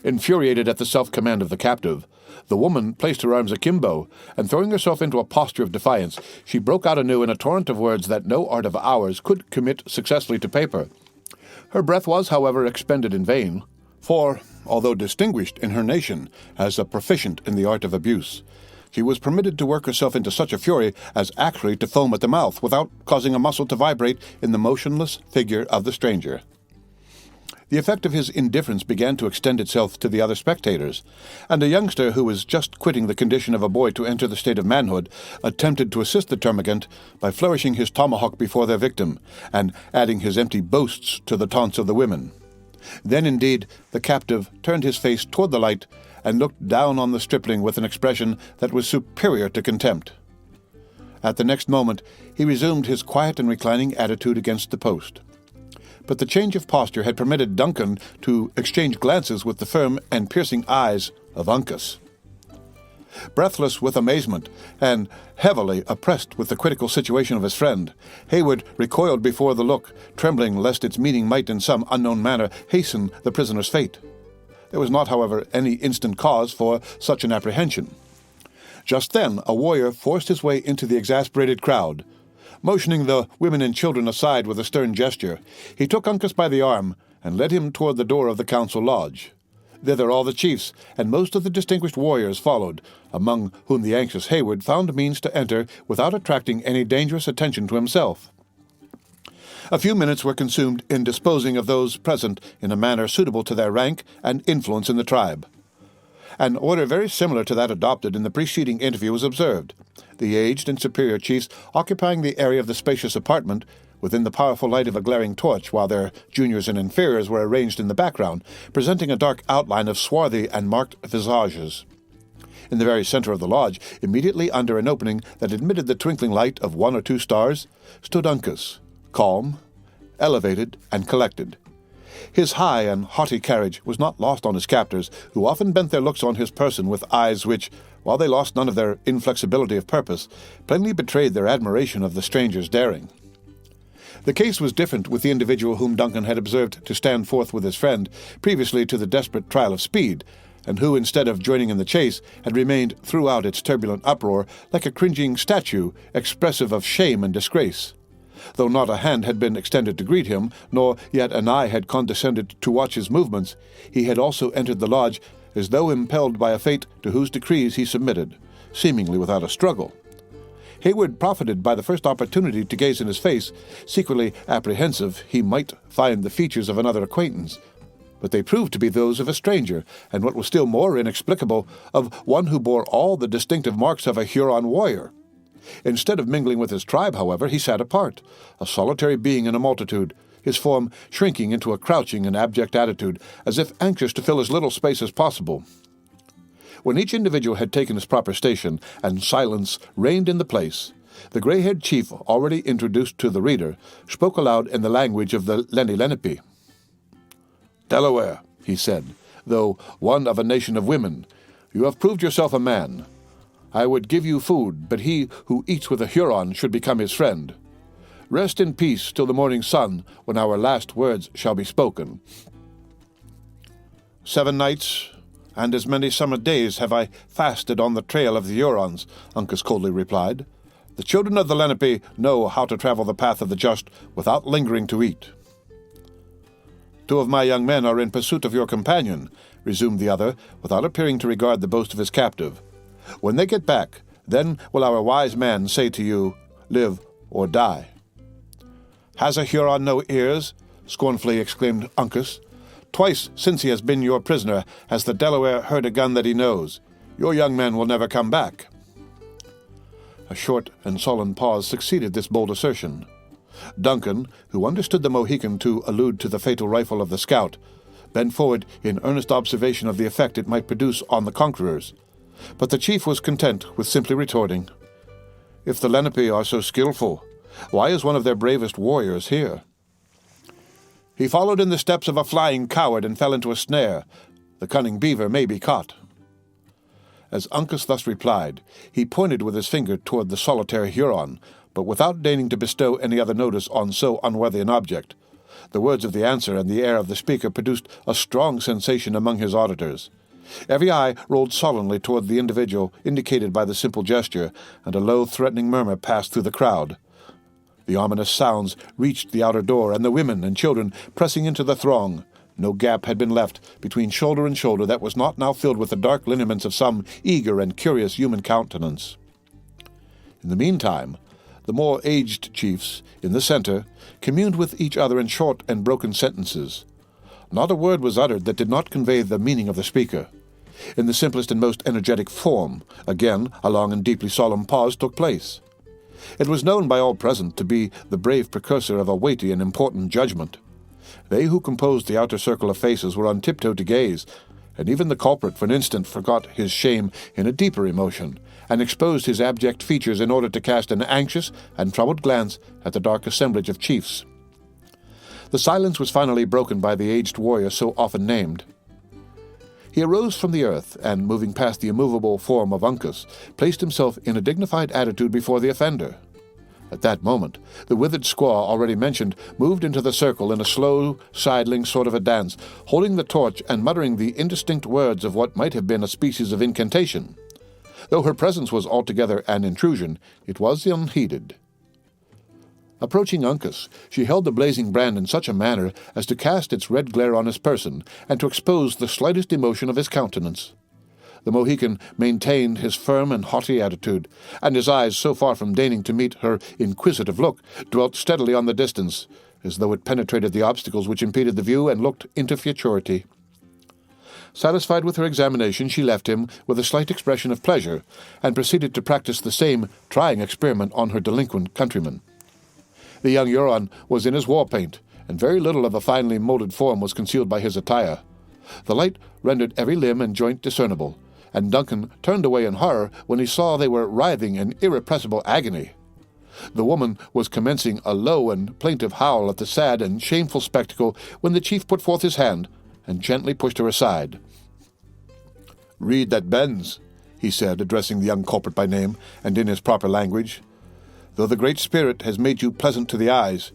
Infuriated at the self-command of the captive, the woman placed her arms akimbo, and throwing herself into a posture of defiance, she broke out anew in a torrent of words that no art of ours could commit successfully to paper. Her breath was, however, expended in vain, for, although distinguished in her nation as a proficient in the art of abuse, she was permitted to work herself into such a fury as actually to foam at the mouth, without causing a muscle to vibrate in the motionless figure of the stranger. The effect of his indifference began to extend itself to the other spectators, and a youngster who was just quitting the condition of a boy to enter the state of manhood attempted to assist the termagant by flourishing his tomahawk before their victim, and adding his empty boasts to the taunts of the women. Then, indeed, the captive turned his face toward the light and looked down on the stripling with an expression that was superior to contempt. At the next moment he resumed his quiet and reclining attitude against the post. But the change of posture had permitted Duncan to exchange glances with the firm and piercing eyes of Uncas. Breathless with amazement, and heavily oppressed with the critical situation of his friend, Hayward recoiled before the look, trembling lest its meaning might in some unknown manner hasten the prisoner's fate. There was not, however, any instant cause for such an apprehension. Just then a warrior forced his way into the exasperated crowd. Motioning the women and children aside with a stern gesture, he took Uncas by the arm and led him toward the door of the council lodge. Thither all the chiefs and most of the distinguished warriors followed, among whom the anxious Hayward found means to enter without attracting any dangerous attention to himself. A few minutes were consumed in disposing of those present in a manner suitable to their rank and influence in the tribe. An order very similar to that adopted in the preceding interview was observed, the aged and superior chiefs occupying the area of the spacious apartment within the powerful light of a glaring torch, while their juniors and inferiors were arranged in the background, presenting a dark outline of swarthy and marked visages. In the very center of the lodge, immediately under an opening that admitted the twinkling light of 1 or 2 stars, stood Uncas, calm, elevated, and collected. His high and haughty carriage was not lost on his captors, who often bent their looks on his person with eyes which, while they lost none of their inflexibility of purpose, plainly betrayed their admiration of the stranger's daring. The case was different with the individual whom Duncan had observed to stand forth with his friend previously to the desperate trial of speed, and who, instead of joining in the chase, had remained throughout its turbulent uproar like a cringing statue expressive of shame and disgrace. Though not a hand had been extended to greet him, nor yet an eye had condescended to watch his movements, he had also entered the lodge as though impelled by a fate to whose decrees he submitted, seemingly without a struggle. Hayward profited by the first opportunity to gaze in his face, secretly apprehensive he might find the features of another acquaintance, but they proved to be those of a stranger, and what was still more inexplicable, of one who bore all the distinctive marks of a Huron warrior. Instead of mingling with his tribe, however, he sat apart, a solitary being in a multitude, his form shrinking into a crouching and abject attitude, as if anxious to fill as little space as possible. When each individual had taken his proper station, and silence reigned in the place, the gray-haired chief, already introduced to the reader, spoke aloud in the language of the Lenape. "Delaware," he said, "though one of a nation of women, you have proved yourself a man. I would give you food, but he who eats with a Huron should become his friend. Rest in peace till the morning sun, when our last words shall be spoken." 7 nights and as many summer days have I fasted on the trail of the Hurons, Uncas coldly replied. The children of the Lenape know how to travel the path of the just without lingering to eat. 2 of my young men are in pursuit of your companion, resumed the other, without appearing to regard the boast of his captive. When they get back, then will our wise man say to you, live or die. Has a Huron no ears? Scornfully exclaimed Uncas. Twice since he has been your prisoner has the Delaware heard a gun that he knows. Your young men will never come back. A short and sullen pause succeeded this bold assertion. Duncan, who understood the Mohican to allude to the fatal rifle of the scout, bent forward in earnest observation of the effect it might produce on the conquerors. But the chief was content with simply retorting, If the Lenape are so skillful, why is one of their bravest warriors here? He followed in the steps of a flying coward and fell into a snare. The cunning beaver may be caught. As Uncas thus replied, he pointed with his finger toward the solitary Huron, but without deigning to bestow any other notice on so unworthy an object. The words of the answer and the air of the speaker produced a strong sensation among his auditors. Every eye rolled sullenly toward the individual indicated by the simple gesture, and a low, threatening murmur passed through the crowd. The ominous sounds reached the outer door, and the women and children pressing into the throng. No gap had been left between shoulder and shoulder that was not now filled with the dark lineaments of some eager and curious human countenance. In the meantime, the more aged chiefs, in the center, communed with each other in short and broken sentences. Not a word was uttered that did not convey the meaning of the speaker. In the simplest and most energetic form, again a long and deeply solemn pause took place. It was known by all present to be the brave precursor of a weighty and important judgment. They who composed the outer circle of faces were on tiptoe to gaze, and even the culprit for an instant forgot his shame in a deeper emotion, and exposed his abject features in order to cast an anxious and troubled glance at the dark assemblage of chiefs. The silence was finally broken by the aged warrior so often named. He arose from the earth, and, moving past the immovable form of Uncas, placed himself in a dignified attitude before the offender. At that moment, the withered squaw already mentioned moved into the circle in a slow, sidling sort of a dance, holding the torch and muttering the indistinct words of what might have been a species of incantation. Though her presence was altogether an intrusion, it was unheeded. Approaching Uncas, she held the blazing brand in such a manner as to cast its red glare on his person, and to expose the slightest emotion of his countenance. The Mohican maintained his firm and haughty attitude, and his eyes, so far from deigning to meet her inquisitive look, dwelt steadily on the distance, as though it penetrated the obstacles which impeded the view and looked into futurity. Satisfied with her examination, she left him with a slight expression of pleasure, and proceeded to practice the same trying experiment on her delinquent countryman. The young Huron was in his war paint, and very little of a finely moulded form was concealed by his attire. The light rendered every limb and joint discernible, and Duncan turned away in horror when he saw they were writhing in irrepressible agony. The woman was commencing a low and plaintive howl at the sad and shameful spectacle when the chief put forth his hand and gently pushed her aside. "Read that bends," he said, addressing the young culprit by name, and in his proper language. "Though the Great Spirit has made you pleasant to the eyes,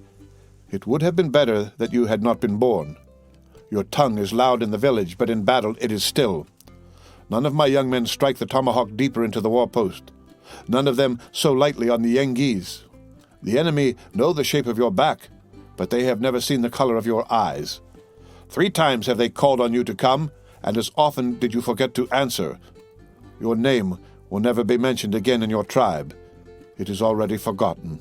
it would have been better that you had not been born. Your tongue is loud in the village, but in battle it is still. None of my young men strike the tomahawk deeper into the war-post. None of them so lightly on the yengeese. The enemy know the shape of your back, but they have never seen the color of your eyes. 3 times have they called on you to come, and as often did you forget to answer. Your name will never be mentioned again in your tribe. It is already forgotten."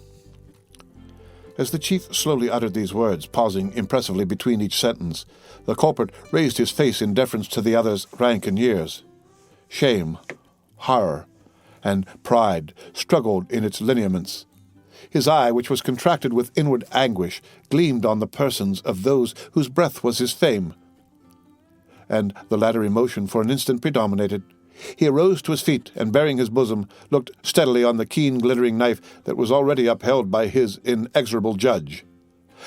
As the chief slowly uttered these words, pausing impressively between each sentence, the culprit raised his face in deference to the other's rank and years. Shame, horror, and pride struggled in its lineaments. His eye, which was contracted with inward anguish, gleamed on the persons of those whose breath was his fame, and the latter emotion for an instant predominated. He arose to his feet, and baring his bosom, looked steadily on the keen glittering knife that was already upheld by his inexorable judge.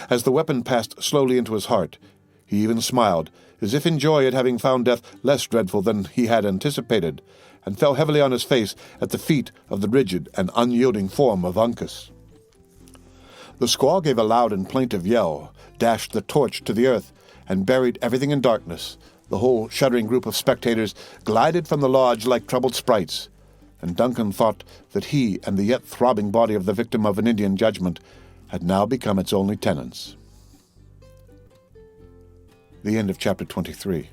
As the weapon passed slowly into his heart, he even smiled, as if in joy at having found death less dreadful than he had anticipated, and fell heavily on his face at the feet of the rigid and unyielding form of Uncas. The squaw gave a loud and plaintive yell, dashed the torch to the earth, and buried everything in darkness. The whole shuddering group of spectators glided from the lodge like troubled sprites, and Duncan thought that he and the yet throbbing body of the victim of an Indian judgment had now become its only tenants. The end of Chapter 23.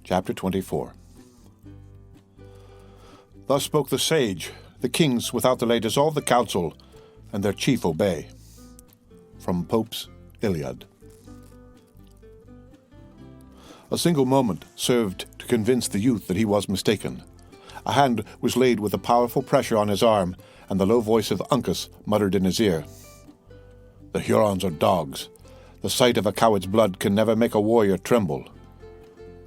Chapter 24. Thus spoke the sage. The kings without delay dissolve the council, and their chief obey. From Pope's Iliad. A single moment served to convince the youth that he was mistaken. A hand was laid with a powerful pressure on his arm, and the low voice of Uncas muttered in his ear. "The Hurons are dogs. The sight of a coward's blood can never make a warrior tremble.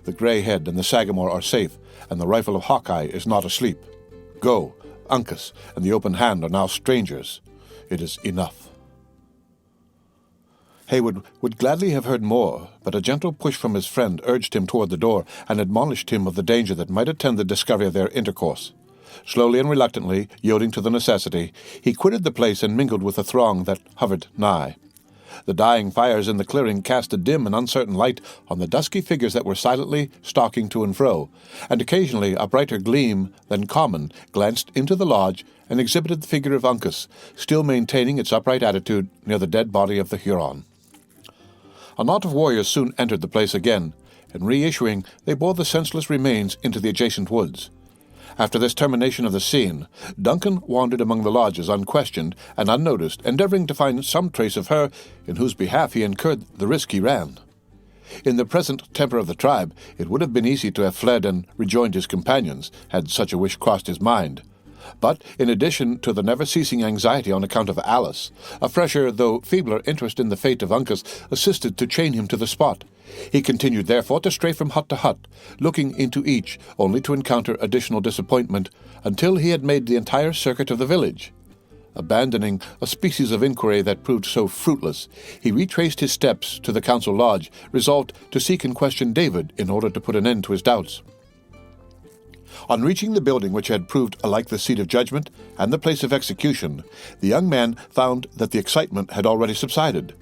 The grey head and the sagamore are safe, and the rifle of Hawkeye is not asleep. Go, Uncas and the open hand are now strangers. It is enough." Haywood would gladly have heard more, but a gentle push from his friend urged him toward the door and admonished him of the danger that might attend the discovery of their intercourse. Slowly and reluctantly, yielding to the necessity, he quitted the place and mingled with the throng that hovered nigh. The dying fires in the clearing cast a dim and uncertain light on the dusky figures that were silently stalking to and fro, and occasionally a brighter gleam than common glanced into the lodge and exhibited the figure of Uncas, still maintaining its upright attitude near the dead body of the Huron. A knot of warriors soon entered the place again, and reissuing, they bore the senseless remains into the adjacent woods. After this termination of the scene, Duncan wandered among the lodges unquestioned and unnoticed, endeavoring to find some trace of her in whose behalf he incurred the risk he ran. In the present temper of the tribe, it would have been easy to have fled and rejoined his companions, had such a wish crossed his mind. But, in addition to the never-ceasing anxiety on account of Alice, a fresher though feebler interest in the fate of Uncas assisted to chain him to the spot. He continued therefore to stray from hut to hut, looking into each only to encounter additional disappointment, until he had made the entire circuit of the village. Abandoning a species of inquiry that proved so fruitless, he retraced his steps to the council lodge, resolved to seek and question David in order to put an end to his doubts. On reaching the building which had proved alike the seat of judgment and the place of execution, the young man found that the excitement had already subsided.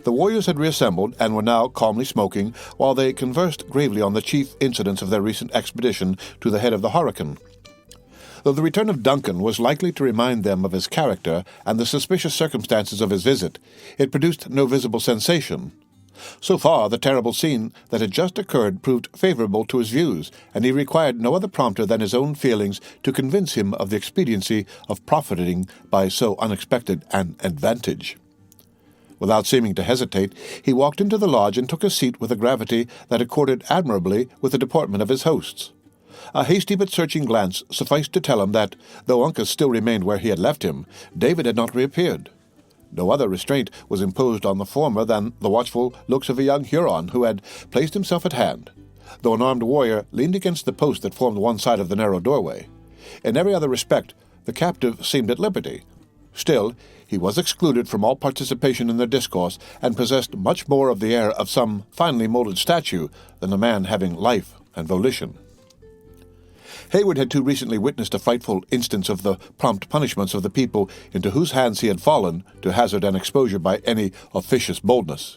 The warriors had reassembled and were now calmly smoking, while they conversed gravely on the chief incidents of their recent expedition to the head of the Horican. Though the return of Duncan was likely to remind them of his character and the suspicious circumstances of his visit, it produced no visible sensation. So far, the terrible scene that had just occurred proved favorable to his views, and he required no other prompter than his own feelings to convince him of the expediency of profiting by so unexpected an advantage. Without seeming to hesitate, he walked into the lodge and took a seat with a gravity that accorded admirably with the deportment of his hosts. A hasty but searching glance sufficed to tell him that, though Uncas still remained where he had left him, David had not reappeared. No other restraint was imposed on the former than the watchful looks of a young Huron who had placed himself at hand, though an armed warrior leaned against the post that formed one side of the narrow doorway. In every other respect, the captive seemed at liberty. Still, he was excluded from all participation in their discourse, and possessed much more of the air of some finely molded statue than a man having life and volition. Heyward had too recently witnessed a frightful instance of the prompt punishments of the people into whose hands he had fallen to hazard an exposure by any officious boldness.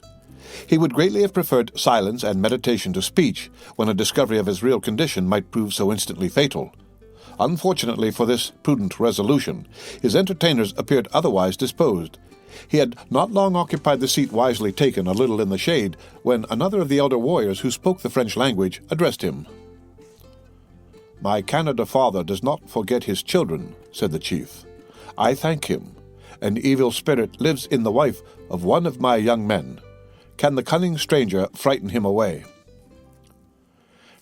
He would greatly have preferred silence and meditation to speech when a discovery of his real condition might prove so instantly fatal. Unfortunately for this prudent resolution, his entertainers appeared otherwise disposed. He had not long occupied the seat wisely taken a little in the shade when another of the elder warriors who spoke the French language addressed him. "My Canada father does not forget his children," said the chief. "I thank him. An evil spirit lives in the wife of one of my young men. Can the cunning stranger frighten him away?"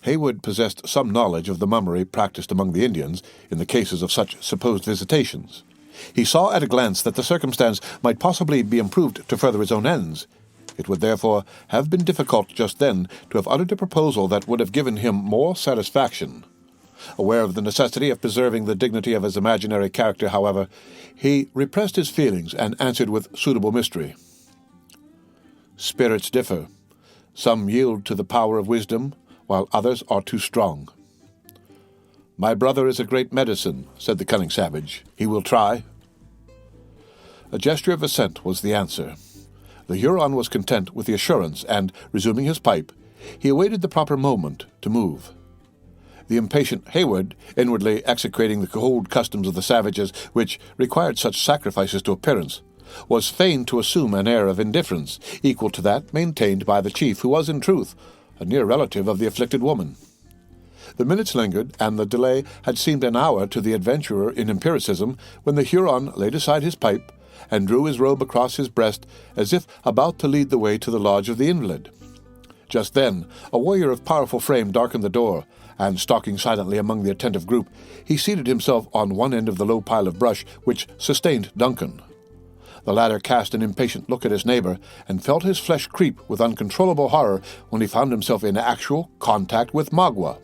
Heyward possessed some knowledge of the mummery practiced among the Indians in the cases of such supposed visitations. He saw at a glance that the circumstance might possibly be improved to further his own ends. It would therefore have been difficult just then to have uttered a proposal that would have given him more satisfaction. Aware of the necessity of preserving the dignity of his imaginary character, however, he repressed his feelings and answered with suitable mystery. "Spirits differ. Some yield to the power of wisdom, while others are too strong." "My brother is a great medicine," said the cunning savage. "He will try." A gesture of assent was the answer. The Huron was content with the assurance, and, resuming his pipe, he awaited the proper moment to move. The impatient Heyward, inwardly execrating the cold customs of the savages which required such sacrifices to appearance, was fain to assume an air of indifference equal to that maintained by the chief, who was, in truth, a near relative of the afflicted woman. The minutes lingered, and the delay had seemed an hour to the adventurer in empiricism, when the Huron laid aside his pipe and drew his robe across his breast as if about to lead the way to the lodge of the invalid. Just then, a warrior of powerful frame darkened the door, and, stalking silently among the attentive group, he seated himself on one end of the low pile of brush which sustained Duncan. The latter cast an impatient look at his neighbor, and felt his flesh creep with uncontrollable horror when he found himself in actual contact with Magua.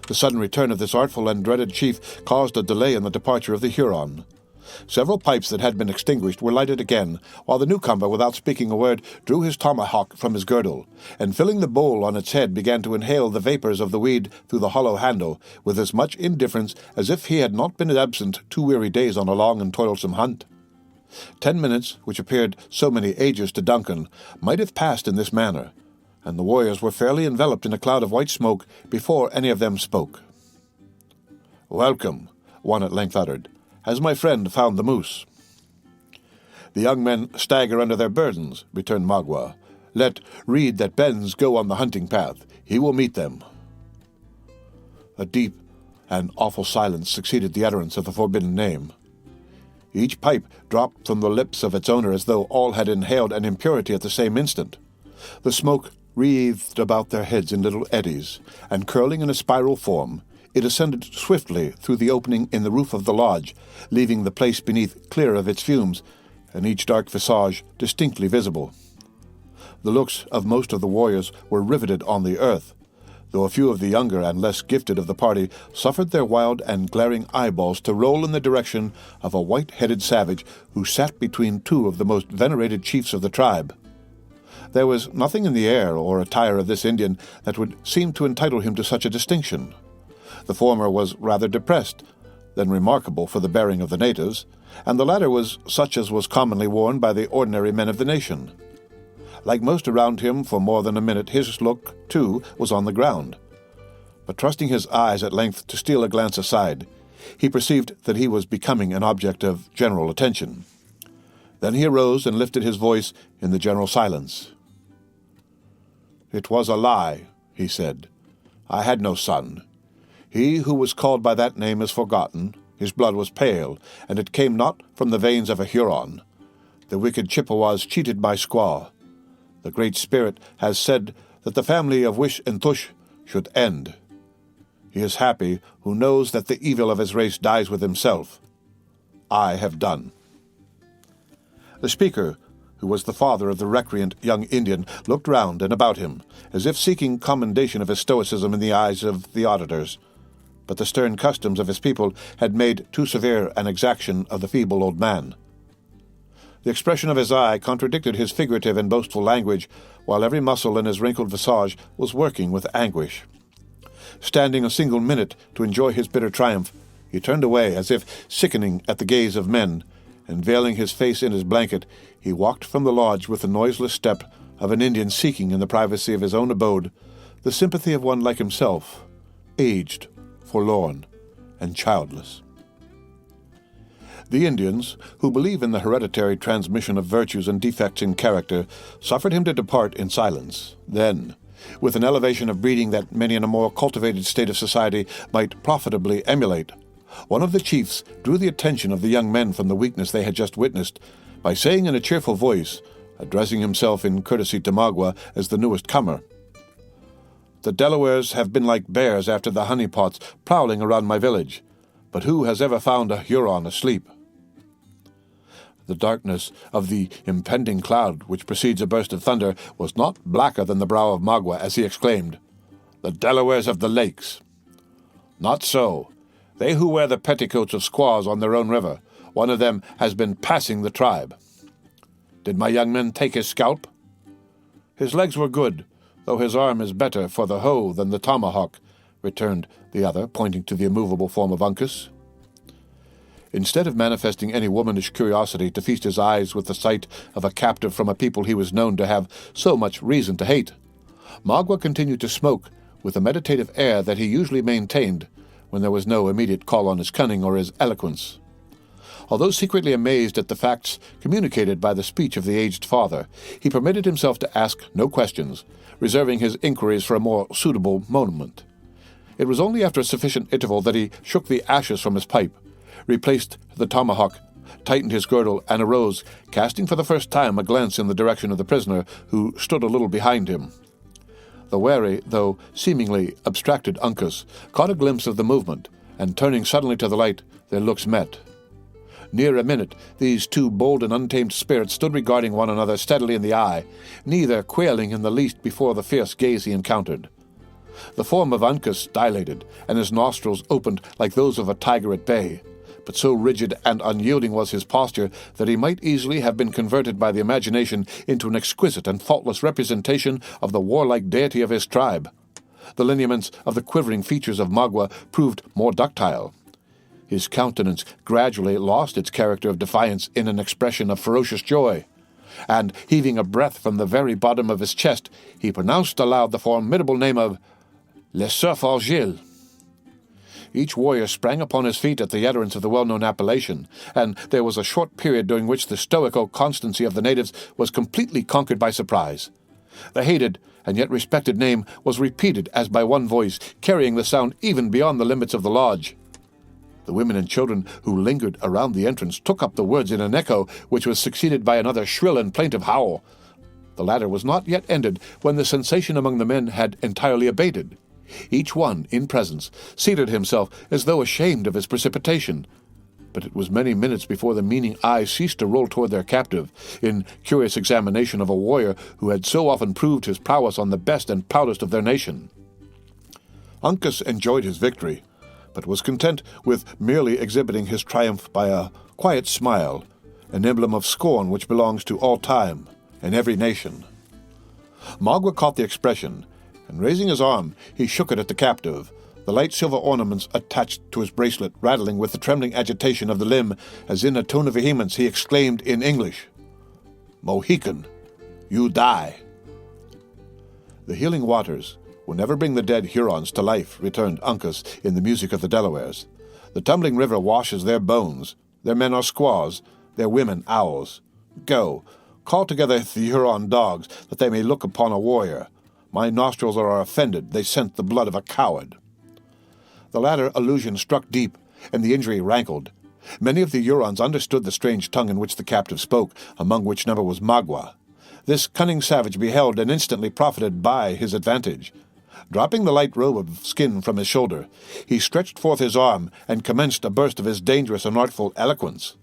The sudden return of this artful and dreaded chief caused a delay in the departure of the Huron. Several pipes that had been extinguished were lighted again, while the newcomer, without speaking a word, drew his tomahawk from his girdle, and filling the bowl on its head began to inhale the vapors of the weed through the hollow handle, with as much indifference as if he had not been absent 2 weary days on a long and toilsome hunt. 10 minutes, which appeared so many ages to Duncan, might have passed in this manner, and the warriors were fairly enveloped in a cloud of white smoke before any of them spoke. "Welcome," one at length uttered. "Has my friend found the moose?" "The young men stagger under their burdens," returned Magua. "Let Reed that bends go on the hunting path. He will meet them." A deep and awful silence succeeded the utterance of the forbidden name. Each pipe dropped from the lips of its owner as though all had inhaled an impurity at the same instant. The smoke wreathed about their heads in little eddies, and curling in a spiral form, it ascended swiftly through the opening in the roof of the lodge, leaving the place beneath clear of its fumes, and each dark visage distinctly visible. The looks of most of the warriors were riveted on the earth, though a few of the younger and less gifted of the party suffered their wild and glaring eyeballs to roll in the direction of a white-headed savage who sat between 2 of the most venerated chiefs of the tribe. There was nothing in the air or attire of this Indian that would seem to entitle him to such a distinction. The former was rather depressed than remarkable for the bearing of the natives, and the latter was such as was commonly worn by the ordinary men of the nation. Like most around him, for more than a minute his look, too, was on the ground. but trusting his eyes at length to steal a glance aside, he perceived that he was becoming an object of general attention. Then he arose and lifted his voice in the general silence. "It was a lie," he said. "I had no son. He who was called by that name is forgotten. His blood was pale, and it came not from the veins of a Huron. The wicked Chippewas cheated my squaw. The Great Spirit has said that the family of Wish and Tush should end. He is happy who knows that the evil of his race dies with himself. I have done." The speaker, who was the father of the recreant young Indian, looked round and about him, as if seeking commendation of his stoicism in the eyes of the auditors. But the stern customs of his people had made too severe an exaction of the feeble old man. The expression of his eye contradicted his figurative and boastful language, while every muscle in his wrinkled visage was working with anguish. Standing a single minute to enjoy his bitter triumph, he turned away as if sickening at the gaze of men, and veiling his face in his blanket, he walked from the lodge with the noiseless step of an Indian seeking in the privacy of his own abode the sympathy of one like himself, aged, forlorn, and childless. The Indians, who believe in the hereditary transmission of virtues and defects in character, suffered him to depart in silence. Then, with an elevation of breeding that many in a more cultivated state of society might profitably emulate, one of the chiefs drew the attention of the young men from the weakness they had just witnessed by saying in a cheerful voice, addressing himself in courtesy to Magua as the newest comer, "The Delawares have been like bears after the honeypots, prowling around my village. But who has ever found a Huron asleep?" The darkness of the impending cloud which precedes a burst of thunder was not blacker than the brow of Magua as he exclaimed, "The Delawares of the lakes!" "Not so. They who wear the petticoats of squaws on their own river. One of them has been passing the tribe." "Did my young men take his scalp?" "His legs were good, though his arm is better for the hoe than the tomahawk," returned the other, pointing to the immovable form of Uncas. Instead of manifesting any womanish curiosity to feast his eyes with the sight of a captive from a people he was known to have so much reason to hate, Magua continued to smoke with the meditative air that he usually maintained when there was no immediate call on his cunning or his eloquence. Although secretly amazed at the facts communicated by the speech of the aged father, he permitted himself to ask no questions, reserving his inquiries for a more suitable moment. It was only after a sufficient interval that he shook the ashes from his pipe, replaced the tomahawk, tightened his girdle, and arose, casting for the first time a glance in the direction of the prisoner, who stood a little behind him. The wary, though seemingly abstracted Uncas caught a glimpse of the movement, and turning suddenly to the light, their looks met. Near a minute, these two bold and untamed spirits stood regarding one another steadily in the eye, neither quailing in the least before the fierce gaze he encountered. The form of Uncas dilated, and his nostrils opened like those of a tiger at bay, but so rigid and unyielding was his posture that he might easily have been converted by the imagination into an exquisite and faultless representation of the warlike deity of his tribe. The lineaments of the quivering features of Magua proved more ductile. His countenance gradually lost its character of defiance in an expression of ferocious joy, and, heaving a breath from the very bottom of his chest, he pronounced aloud the formidable name of Le Cerf Argile. Each warrior sprang upon his feet at the utterance of the well-known appellation, and there was a short period during which the stoical constancy of the natives was completely conquered by surprise. The hated and yet respected name was repeated as by one voice, carrying the sound even beyond the limits of the lodge. The women and children who lingered around the entrance took up the words in an echo, which was succeeded by another shrill and plaintive howl. The latter was not yet ended when the sensation among the men had entirely abated. Each one, in presence, seated himself as though ashamed of his precipitation. But it was many minutes before the meaning eyes ceased to roll toward their captive, in curious examination of a warrior who had so often proved his prowess on the best and proudest of their nation. Uncas enjoyed his victory, but was content with merely exhibiting his triumph by a quiet smile, an emblem of scorn which belongs to all time and every nation. Magua caught the expression, and raising his arm, he shook it at the captive, the light silver ornaments attached to his bracelet rattling with the trembling agitation of the limb, as in a tone of vehemence he exclaimed in English, "Mohican, you die." The healing waters, will never bring the dead Hurons to life," returned Uncas in the music of the Delawares. "The tumbling river washes their bones. Their men are squaws, their women owls. Go, call together the Huron dogs, that they may look upon a warrior. My nostrils are offended, they scent the blood of a coward." The latter allusion struck deep, and the injury rankled. Many of the Hurons understood the strange tongue in which the captive spoke, among which number was Magua. This cunning savage beheld and instantly profited by his advantage. Dropping the light robe of skin from his shoulder, he stretched forth his arm and commenced a burst of his dangerous and artful eloquence.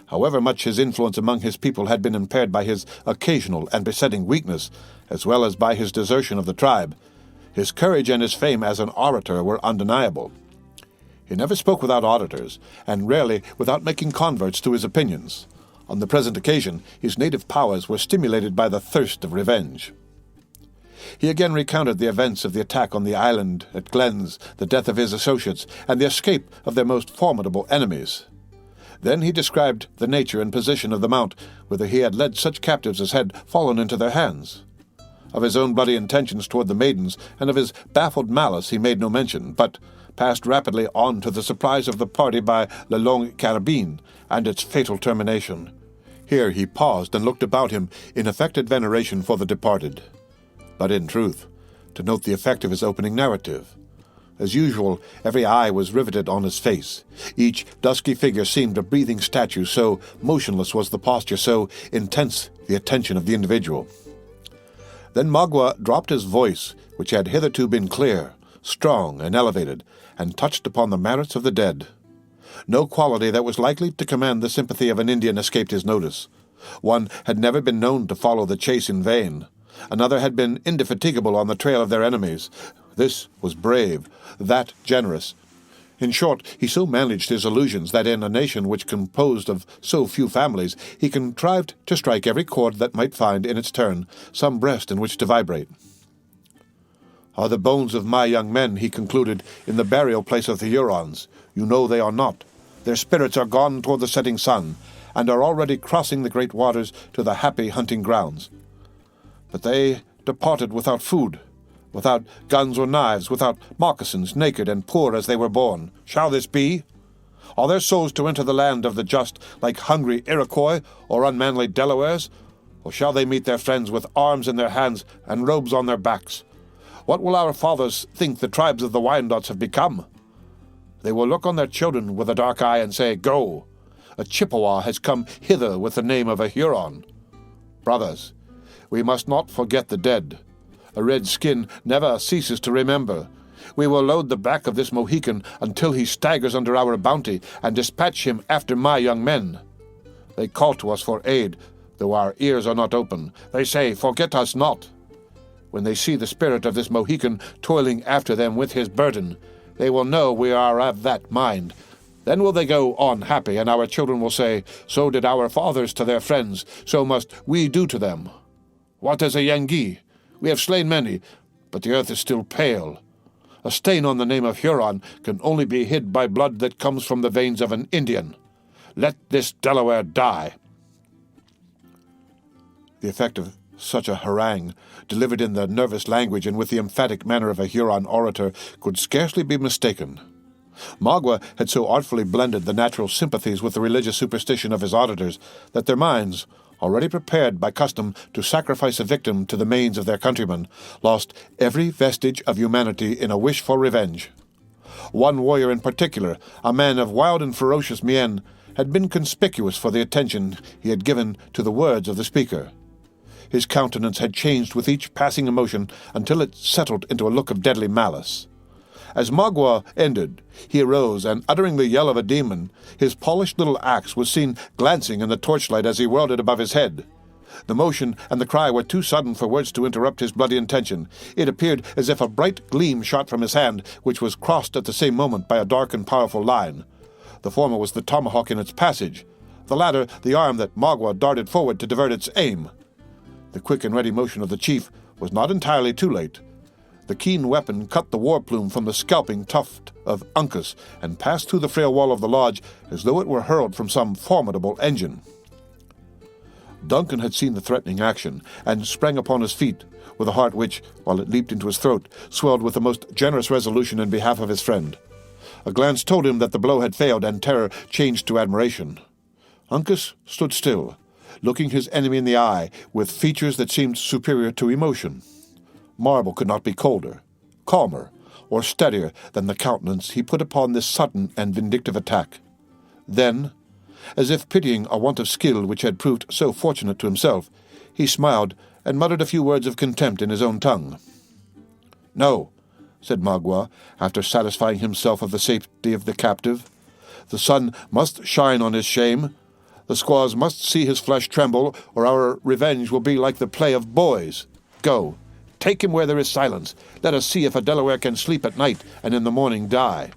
However much his influence among his people had been impaired by his occasional and besetting weakness, as well as by his desertion of the tribe, his courage and his fame as an orator were undeniable. He never spoke without auditors, and rarely without making converts to his opinions. On the present occasion, his native powers were stimulated by the thirst of revenge. He again recounted the events of the attack on the island at Glenn's, the death of his associates, and the escape of their most formidable enemies. Then he described the nature and position of the mount, whither he had led such captives as had fallen into their hands. Of his own bloody intentions toward the maidens, and of his baffled malice he made no mention, but passed rapidly on to the surprise of the party by La Longue Carabine, and its fatal termination. Here he paused and looked about him in affected veneration for the departed. But in truth, to note the effect of his opening narrative. As usual, every eye was riveted on his face. Each dusky figure seemed a breathing statue, so motionless was the posture, so intense the attention of the individual. Then Magua dropped his voice, which had hitherto been clear, strong, and elevated, and touched upon the merits of the dead. No quality that was likely to command the sympathy of an Indian escaped his notice. One had never been known to follow the chase in vain. Another had been indefatigable on the trail of their enemies. This was brave, that generous. In short, he so managed his illusions that in a nation which composed of so few families, he contrived to strike every chord that might find in its turn some breast in which to vibrate. "Are the bones of my young men," he concluded, "in the burial place of the Hurons? You know they are not. Their spirits are gone toward the setting sun, and are already crossing the great waters to the happy hunting grounds. But they departed without food, without guns or knives, without moccasins, naked and poor as they were born. Shall this be? Are their souls to enter the land of the just like hungry Iroquois or unmanly Delawares? Or shall they meet their friends with arms in their hands and robes on their backs? What will our fathers think the tribes of the Wyandots have become? They will look on their children with a dark eye and say, 'Go! A Chippewa has come hither with the name of a Huron.' Brothers, we must not forget the dead. A red skin never ceases to remember. We will load the back of this Mohican until he staggers under our bounty, and dispatch him after my young men. They call to us for aid, though our ears are not open. They say, 'Forget us not.' When they see the spirit of this Mohican toiling after them with his burden, they will know we are of that mind. Then will they go on happy, and our children will say, 'So did our fathers to their friends, so must we do to them.' What is a Yengi? We have slain many, but the earth is still pale. A stain on the name of Huron can only be hid by blood that comes from the veins of an Indian. Let this Delaware die." The effect of such a harangue, delivered in the nervous language and with the emphatic manner of a Huron orator, could scarcely be mistaken. Magua had so artfully blended the natural sympathies with the religious superstition of his auditors that their minds, already prepared by custom to sacrifice a victim to the manes of their countrymen, lost every vestige of humanity in a wish for revenge. One warrior in particular, a man of wild and ferocious mien, had been conspicuous for the attention he had given to the words of the speaker. His countenance had changed with each passing emotion until it settled into a look of deadly malice. As Magua ended, he arose, and uttering the yell of a demon, his polished little axe was seen glancing in the torchlight as he whirled it above his head. The motion and the cry were too sudden for words to interrupt his bloody intention. It appeared as if a bright gleam shot from his hand, which was crossed at the same moment by a dark and powerful line. The former was the tomahawk in its passage, the latter the arm that Magua darted forward to divert its aim. The quick and ready motion of the chief was not entirely too late. The keen weapon cut the war plume from the scalping tuft of Uncas and passed through the frail wall of the lodge as though it were hurled from some formidable engine. Duncan had seen the threatening action, and sprang upon his feet, with a heart which, while it leaped into his throat, swelled with the most generous resolution in behalf of his friend. A glance told him that the blow had failed, and terror changed to admiration. Uncas stood still, looking his enemy in the eye, with features that seemed superior to emotion. Marble could not be colder, calmer, or steadier than the countenance he put upon this sudden and vindictive attack. Then, as if pitying a want of skill which had proved so fortunate to himself, he smiled and muttered a few words of contempt in his own tongue. "No," said Magua, after satisfying himself of the safety of the captive. "The sun must shine on his shame. The squaws must see his flesh tremble, or our revenge will be like the play of boys. Go, take him where there is silence. Let us see if a Delaware can sleep at night and in the morning die."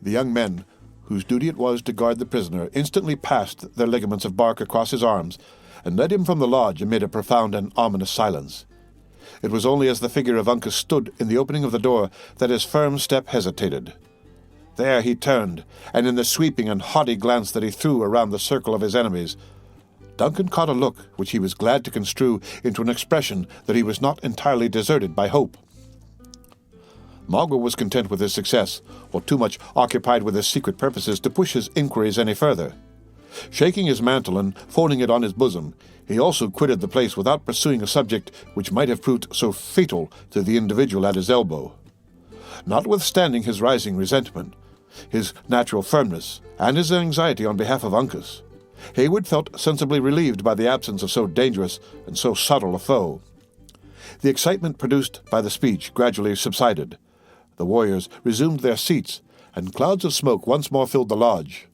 The young men, whose duty it was to guard the prisoner, instantly passed their ligaments of bark across his arms, and led him from the lodge amid a profound and ominous silence. It was only as the figure of Uncas stood in the opening of the door that his firm step hesitated. There he turned, and in the sweeping and haughty glance that he threw around the circle of his enemies, Duncan caught a look which he was glad to construe into an expression that he was not entirely deserted by hope. Magua was content with his success, or too much occupied with his secret purposes to push his inquiries any further. Shaking his mantle and folding it on his bosom, he also quitted the place without pursuing a subject which might have proved so fatal to the individual at his elbow. Notwithstanding his rising resentment, his natural firmness, and his anxiety on behalf of Uncas, Heyward felt sensibly relieved by the absence of so dangerous and so subtle a foe. The excitement produced by the speech gradually subsided. The warriors resumed their seats, and clouds of smoke once more filled the lodge.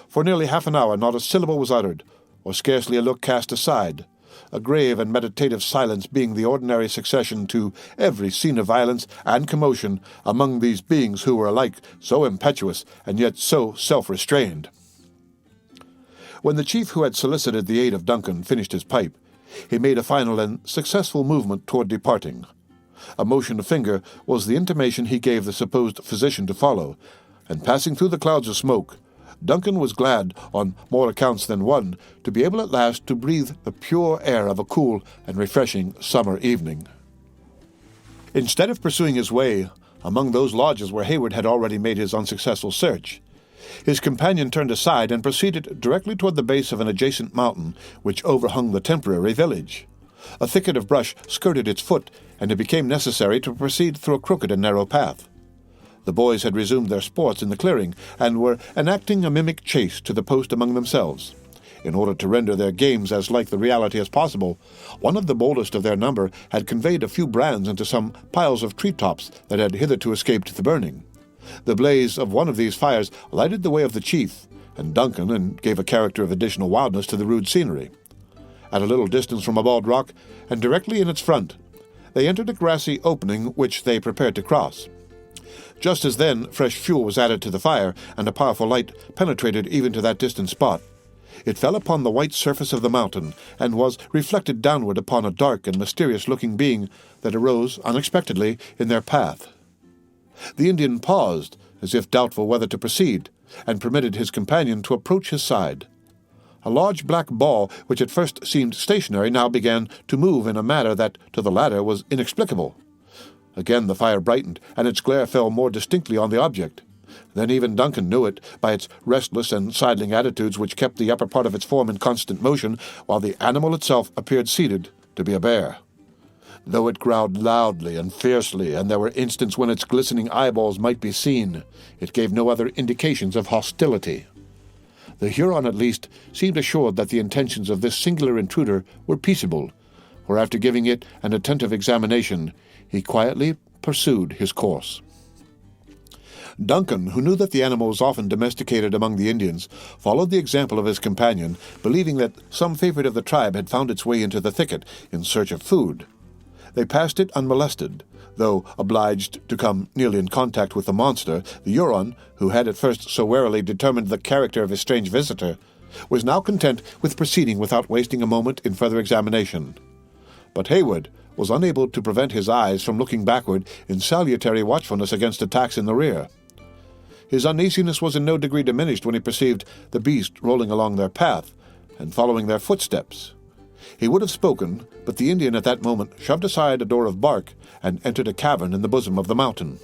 For nearly half an hour not a syllable was uttered, or scarcely a look cast aside, a grave and meditative silence being the ordinary succession to every scene of violence and commotion among these beings who were alike so impetuous and yet so self-restrained. When the chief who had solicited the aid of Duncan finished his pipe, he made a final and successful movement toward departing. A motion of finger was the intimation he gave the supposed physician to follow, and passing through the clouds of smoke, Duncan was glad, on more accounts than one, to be able at last to breathe the pure air of a cool and refreshing summer evening. Instead of pursuing his way among those lodges where Heyward had already made his unsuccessful search, his companion turned aside and proceeded directly toward the base of an adjacent mountain which overhung the temporary village. A thicket of brush skirted its foot, and it became necessary to proceed through a crooked and narrow path. The boys had resumed their sports in the clearing, and were enacting a mimic chase to the post among themselves. In order to render their games as like the reality as possible, one of the boldest of their number had conveyed a few brands into some piles of treetops that had hitherto escaped the burning. The blaze of one of these fires lighted the way of the chief and Duncan, and gave a character of additional wildness to the rude scenery. At a little distance from a bald rock, and directly in its front, they entered a grassy opening which they prepared to cross. Just as then, fresh fuel was added to the fire, and a powerful light penetrated even to that distant spot. It fell upon the white surface of the mountain, and was reflected downward upon a dark and mysterious-looking being that arose unexpectedly in their path. The Indian paused, as if doubtful whether to proceed, and permitted his companion to approach his side. A large black ball, which at first seemed stationary, now began to move in a manner that, to the latter, was inexplicable. Again the fire brightened, and its glare fell more distinctly on the object. Then even Duncan knew it, by its restless and sidling attitudes which kept the upper part of its form in constant motion, while the animal itself appeared seated to be a bear. Though it growled loudly and fiercely, and there were instants when its glistening eyeballs might be seen, it gave no other indications of hostility. The Huron, at least, seemed assured that the intentions of this singular intruder were peaceable, for after giving it an attentive examination, he quietly pursued his course. Duncan, who knew that the animal was often domesticated among the Indians, followed the example of his companion, believing that some favorite of the tribe had found its way into the thicket in search of food. They passed it unmolested, though obliged to come nearly in contact with the monster. The Huron, who had at first so warily determined the character of his strange visitor, was now content with proceeding without wasting a moment in further examination. But Heyward was unable to prevent his eyes from looking backward in salutary watchfulness against attacks in the rear. His uneasiness was in no degree diminished when he perceived the beast rolling along their path, and following their footsteps. He would have spoken, but the Indian at that moment shoved aside a door of bark and entered a cavern in the bosom of the mountain.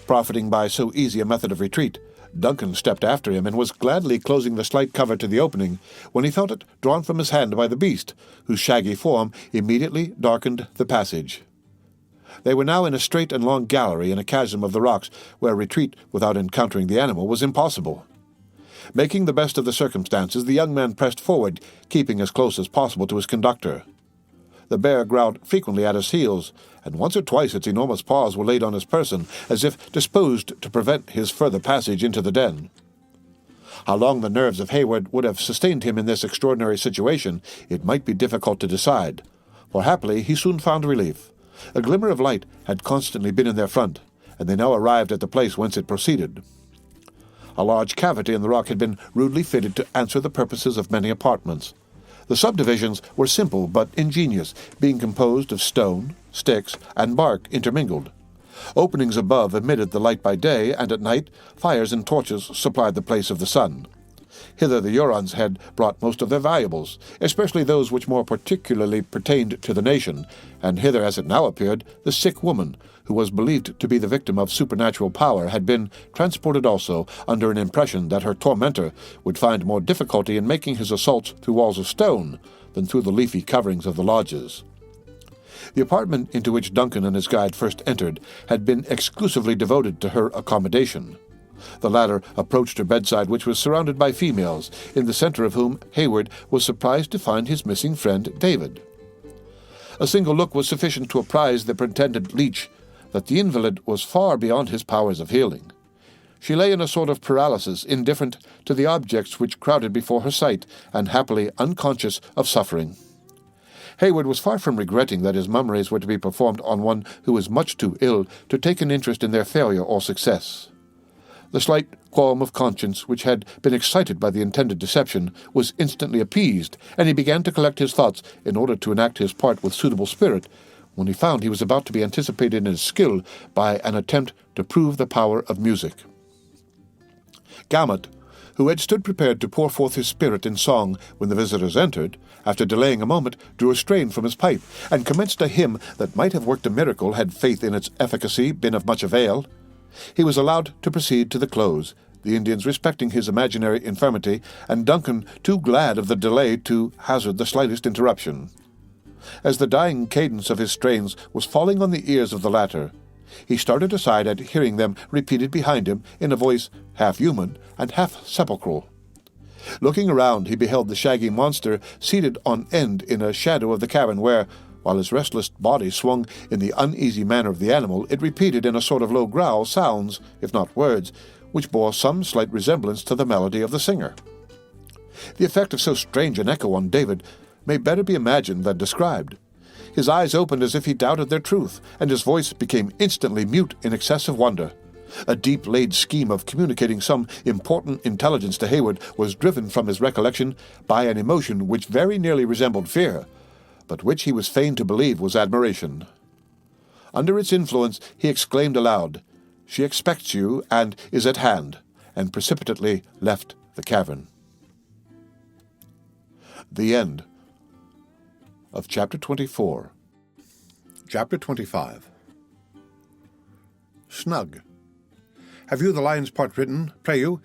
Profiting by so easy a method of retreat, Duncan stepped after him and was gladly closing the slight cover to the opening when he felt it drawn from his hand by the beast, whose shaggy form immediately darkened the passage. They were now in a straight and long gallery in a chasm of the rocks where retreat without encountering the animal was impossible. Making the best of the circumstances, the young man pressed forward, keeping as close as possible to his conductor. The bear growled frequently at his heels, and once or twice its enormous paws were laid on his person, as if disposed to prevent his further passage into the den. How long the nerves of Hayward would have sustained him in this extraordinary situation, it might be difficult to decide, for happily he soon found relief. A glimmer of light had constantly been in their front, and they now arrived at the place whence it proceeded. A large cavity in the rock had been rudely fitted to answer the purposes of many apartments. The subdivisions were simple but ingenious, being composed of stone, sticks, and bark intermingled. Openings above admitted the light by day, and at night fires and torches supplied the place of the sun. Hither the Hurons had brought most of their valuables, especially those which more particularly pertained to the nation, and hither, as it now appeared, the sick woman, who was believed to be the victim of supernatural power, had been transported also, under an impression that her tormentor would find more difficulty in making his assaults through walls of stone than through the leafy coverings of the lodges. The apartment into which Duncan and his guide first entered had been exclusively devoted to her accommodation. The latter approached her bedside, which was surrounded by females, in the center of whom Hayward was surprised to find his missing friend David. A single look was sufficient to apprise the pretended leech that the invalid was far beyond his powers of healing. She lay in a sort of paralysis, indifferent to the objects which crowded before her sight, and happily unconscious of suffering. Hayward was far from regretting that his mummeries were to be performed on one who was much too ill to take an interest in their failure or success. The slight qualm of conscience which had been excited by the intended deception was instantly appeased, and he began to collect his thoughts in order to enact his part with suitable spirit, when he found he was about to be anticipated in his skill by an attempt to prove the power of music. Gamut, who had stood prepared to pour forth his spirit in song when the visitors entered, after delaying a moment, drew a strain from his pipe, and commenced a hymn that might have worked a miracle had faith in its efficacy been of much avail. He was allowed to proceed to the close, the Indians respecting his imaginary infirmity, and Duncan too glad of the delay to hazard the slightest interruption. As the dying cadence of his strains was falling on the ears of the latter, he started aside at hearing them repeated behind him in a voice half human and half sepulchral. Looking around, he beheld the shaggy monster seated on end in a shadow of the cavern where, while his restless body swung in the uneasy manner of the animal, it repeated in a sort of low growl sounds, if not words, which bore some slight resemblance to the melody of the singer. The effect of so strange an echo on David may better be imagined than described. His eyes opened as if he doubted their truth, and his voice became instantly mute in excessive wonder. A deep-laid scheme of communicating some important intelligence to Hayward was driven from his recollection by an emotion which very nearly resembled fear, but which he was fain to believe was admiration. Under its influence he exclaimed aloud, "She expects you, and is at hand," and precipitately left the cavern. The end of Chapter 24. Chapter 25. Snug. Have you the lion's part written, pray you?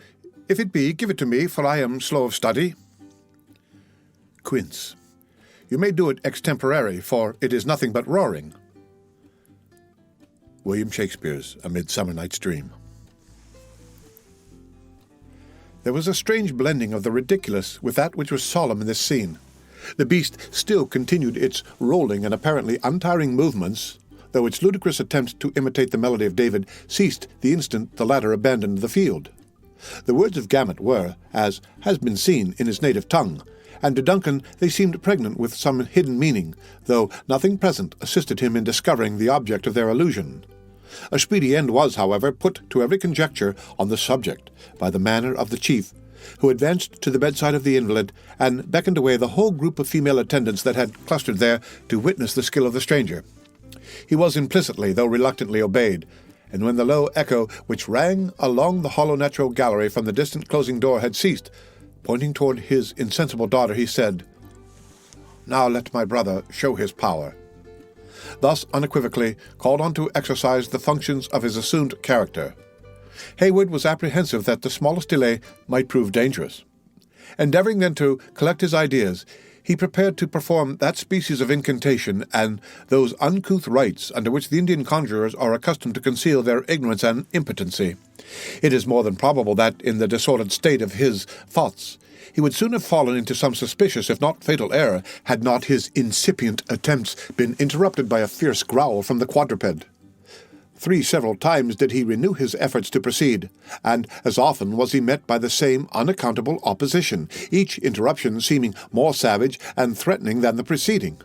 If it be, give it to me, for I am slow of study. Quince. You may do it extemporary, for it is nothing but roaring. William Shakespeare's A Midsummer Night's Dream. There was a strange blending of the ridiculous with that which was solemn in this scene. The beast still continued its rolling and apparently untiring movements, though its ludicrous attempt to imitate the melody of David ceased the instant the latter abandoned the field. The words of Gamut were, as has been seen, in his native tongue, and to Duncan they seemed pregnant with some hidden meaning, though nothing present assisted him in discovering the object of their allusion. A speedy end was, however, put to every conjecture on the subject by the manner of the chief, who advanced to the bedside of the invalid and beckoned away the whole group of female attendants that had clustered there to witness the skill of the stranger. He was implicitly, though reluctantly, obeyed, and when the low echo which rang along the hollow natural gallery from the distant closing door had ceased, Pointing toward his insensible daughter, he said, "Now let my brother show his power." Thus unequivocally called on to exercise the functions of his assumed character. Heywood was apprehensive that the smallest delay might prove dangerous. Endeavoring then to collect his ideas, he prepared to perform that species of incantation and those uncouth rites under which the Indian conjurers are accustomed to conceal their ignorance and impotency. It is more than probable that, in the disordered state of his thoughts, he would soon have fallen into some suspicious, if not fatal error, had not his incipient attempts been interrupted by a fierce growl from the quadruped. 3 several times did he renew his efforts to proceed, and as often was he met by the same unaccountable opposition, each interruption seeming more savage and threatening than the preceding.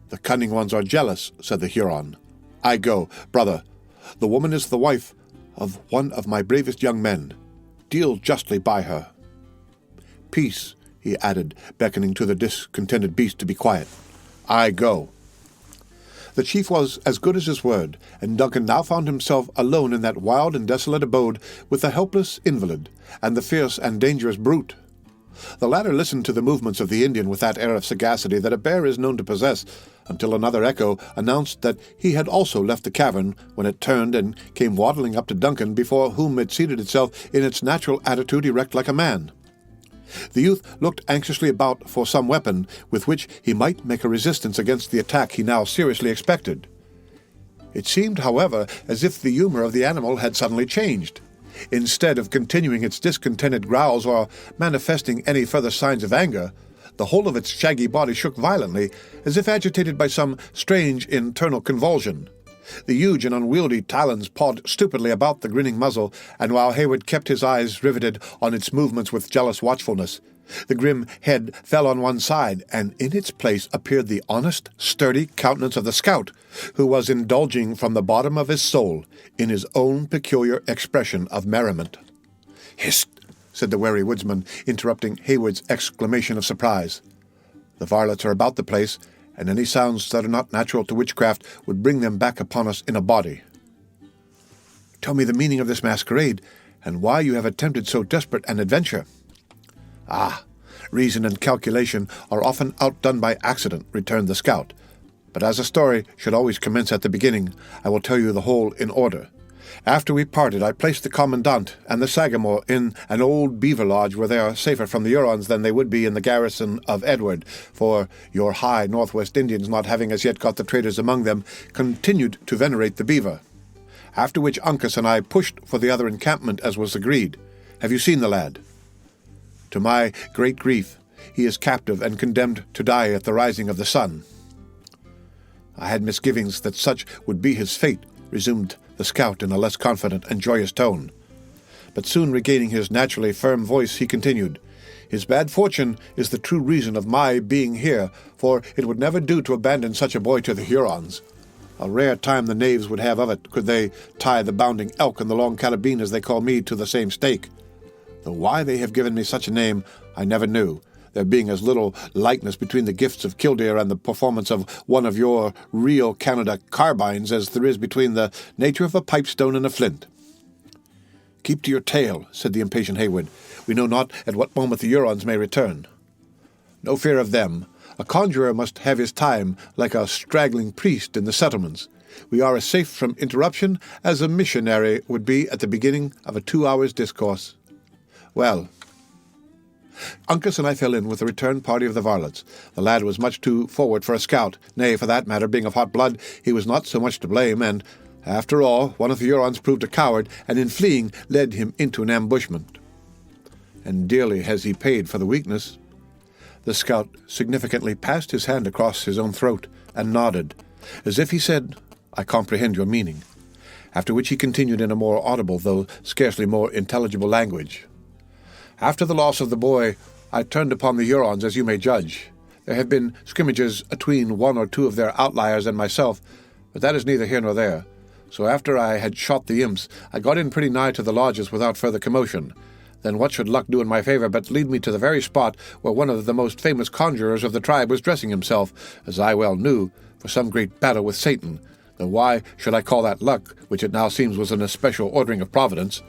"The cunning ones are jealous," said the Huron. "I go, brother. The woman is the wife of one of my bravest young men. Deal justly by her. Peace," he added, beckoning to the discontented beast to be quiet. "I go." The chief was as good as his word, and Duncan now found himself alone in that wild and desolate abode with the helpless invalid and the fierce and dangerous brute. The latter listened to the movements of the Indian with that air of sagacity that a bear is known to possess, until another echo announced that he had also left the cavern, when it turned and came waddling up to Duncan, before whom it seated itself in its natural attitude, erect like a man. The youth looked anxiously about for some weapon with which he might make a resistance against the attack he now seriously expected. It seemed, however, as if the humor of the animal had suddenly changed. Instead of continuing its discontented growls or manifesting any further signs of anger, the whole of its shaggy body shook violently, as if agitated by some strange internal convulsion. The huge and unwieldy talons pawed stupidly about the grinning muzzle, and while Heywood kept his eyes riveted on its movements with jealous watchfulness, the grim head fell on one side, and in its place appeared the honest, sturdy countenance of the scout, who was indulging from the bottom of his soul in his own peculiar expression of merriment. "Hist!" said the wary woodsman, interrupting Heywood's exclamation of surprise. "The varlets are about the place, and any sounds that are not natural to witchcraft would bring them back upon us in a body." "Tell me the meaning of this masquerade, and why you have attempted so desperate an adventure." "Ah, reason and calculation are often outdone by accident," returned the scout. "But as a story should always commence at the beginning, I will tell you the whole in order. After we parted, I placed the commandant and the Sagamore in an old beaver lodge where they are safer from the Hurons than they would be in the garrison of Edward, for your high Northwest Indians, not having as yet got the traders among them, continued to venerate the beaver. After which Uncas and I pushed for the other encampment as was agreed. Have you seen the lad? To my great grief, he is captive and condemned to die at the rising of the sun." "I had misgivings that such would be his fate," resumed the scout in a less confident and joyous tone. But soon regaining his naturally firm voice, he continued, "His bad fortune is the true reason of my being here, for it would never do to abandon such a boy to the Hurons. A rare time the knaves would have of it, could they tie the bounding elk and the long carabine, as they call me, to the same stake. Though why they have given me such a name, I never knew, there being as little likeness between the gifts of Killdeer and the performance of one of your real Canada carbines as there is between the nature of a pipestone and a flint." "Keep to your tale," said the impatient Heywood. "We know not at what moment the Hurons may return." "No fear of them. A conjurer must have his time, like a straggling priest in the settlements. We are as safe from interruption as a missionary would be at the beginning of a 2 hours' discourse. Well, Uncas and I fell in with the return party of the varlets. The lad was much too forward for a scout. Nay, for that matter, being of hot blood, he was not so much to blame, and, after all, one of the Hurons proved a coward, and in fleeing led him into an ambushment. And dearly has he paid for the weakness." The scout significantly passed his hand across his own throat, and nodded, as if he said, "I comprehend your meaning," after which he continued in a more audible, though scarcely more intelligible language. "After the loss of the boy, I turned upon the Hurons, as you may judge. There have been scrimmages atween 1 or 2 of their outliers and myself, but that is neither here nor there. So after I had shot the imps, I got in pretty nigh to the lodges without further commotion. Then what should luck do in my favor but lead me to the very spot where one of the most famous conjurers of the tribe was dressing himself, as I well knew, for some great battle with Satan, though why should I call that luck, which it now seems was an especial ordering of Providence?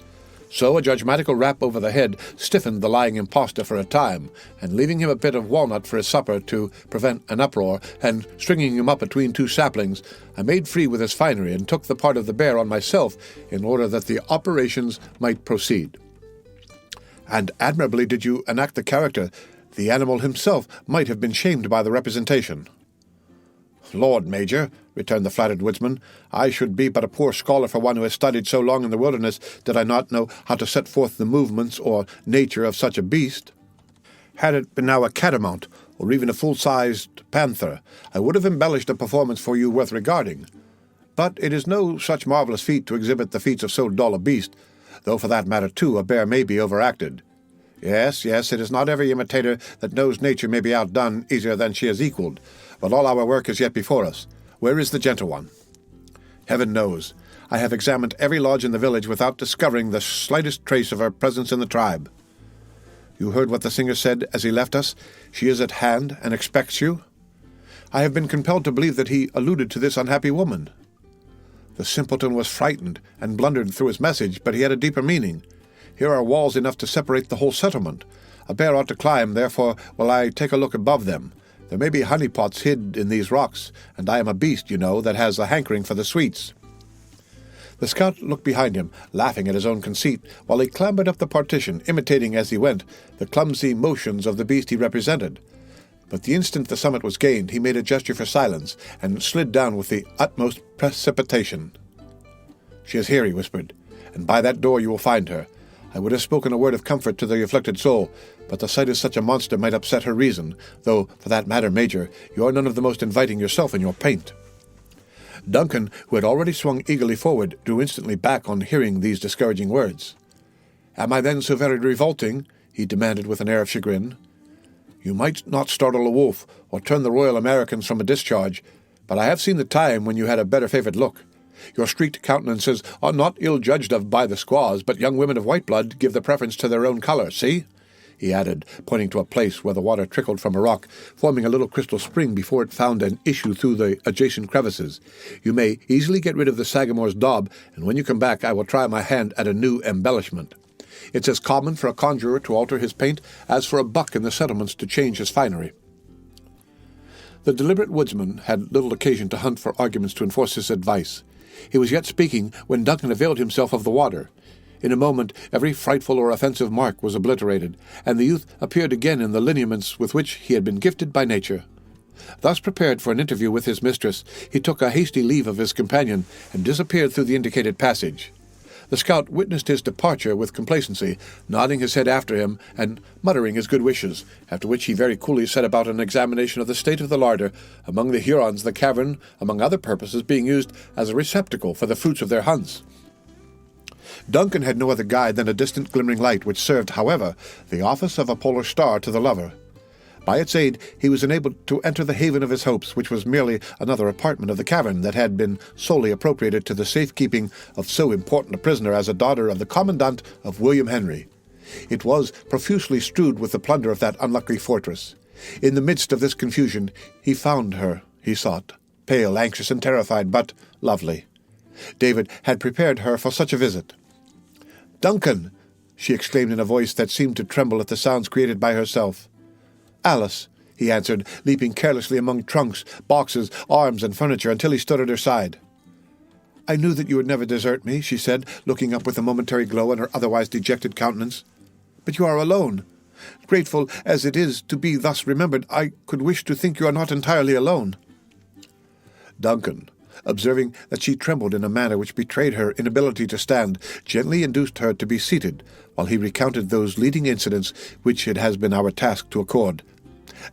So a judgmatical rap over the head stiffened the lying impostor for a time, and leaving him a bit of walnut for his supper to prevent an uproar, and stringing him up between two saplings, I made free with his finery and took the part of the bear on myself in order that the operations might proceed. And admirably did you enact the character. The animal himself might have been shamed by the representation. Lord, Major, returned the flattered woodsman, I should be but a poor scholar for one who has studied so long in the wilderness did I not know how to set forth the movements or nature of such a beast. Had it been now a catamount, or even a full-sized panther, I would have embellished a performance for you worth regarding. But it is no such marvellous feat to exhibit the feats of so dull a beast, though for that matter, too, a bear may be overacted. Yes, it is not every imitator that knows nature may be outdone easier than she is equalled, but all our work is yet before us. Where is the gentle one? Heaven knows. I have examined every lodge in the village without discovering the slightest trace of her presence in the tribe. You heard what the singer said as he left us? She is at hand and expects you? I have been compelled to believe that he alluded to this unhappy woman. The simpleton was frightened and blundered through his message, but he had a deeper meaning. Here are walls enough to separate the whole settlement. A bear ought to climb, therefore will I take a look above them. There may be honeypots hid in these rocks, and I am a beast, you know, that has a hankering for the sweets. The scout looked behind him, laughing at his own conceit, while he clambered up the partition, imitating as he went the clumsy motions of the beast he represented. But the instant the summit was gained, he made a gesture for silence, and slid down with the utmost precipitation. She is here, he whispered, and by that door you will find her. I would have spoken a word of comfort to the afflicted soul, but the sight of such a monster might upset her reason, though, for that matter, Major, you are none of the most inviting yourself in your paint. Duncan, who had already swung eagerly forward, drew instantly back on hearing these discouraging words. Am I then so very revolting? He demanded with an air of chagrin. You might not startle a wolf, or turn the Royal Americans from a discharge, but I have seen the time when you had a better favoured look. Your streaked countenances are not ill judged of by the squaws, but young women of white blood give the preference to their own colour, see? He added, pointing to a place where the water trickled from a rock, forming a little crystal spring before it found an issue through the adjacent crevices. You may easily get rid of the Sagamore's daub, and when you come back I will try my hand at a new embellishment. It's as common for a conjurer to alter his paint as for a buck in the settlements to change his finery. The deliberate woodsman had little occasion to hunt for arguments to enforce his advice. He was yet speaking when Duncan availed himself of the water. In a moment every frightful or offensive mark was obliterated, and the youth appeared again in the lineaments with which he had been gifted by nature. Thus prepared for an interview with his mistress, he took a hasty leave of his companion and disappeared through the indicated passage. The scout witnessed his departure with complacency, nodding his head after him and muttering his good wishes, after which he very coolly set about an examination of the state of the larder. Among the Hurons, the cavern, among other purposes, being used as a receptacle for the fruits of their hunts. Duncan had no other guide than a distant glimmering light, which served, however, the office of a polar star to the lover. By its aid he was enabled to enter the haven of his hopes, which was merely another apartment of the cavern that had been solely appropriated to the safekeeping of so important a prisoner as a daughter of the commandant of William Henry. It was profusely strewed with the plunder of that unlucky fortress. In the midst of this confusion he found her he sought, pale, anxious, and terrified, but lovely. David had prepared her for such a visit. "Duncan!" she exclaimed in a voice that seemed to tremble at the sounds created by herself. "Alice," he answered, leaping carelessly among trunks, boxes, arms, and furniture until he stood at her side. "I knew that you would never desert me," she said, looking up with a momentary glow on her otherwise dejected countenance. "But you are alone. Grateful as it is to be thus remembered, I could wish to think you are not entirely alone." Duncan, observing that she trembled in a manner which betrayed her inability to stand, gently induced her to be seated, while he recounted those leading incidents which it has been our task to accord.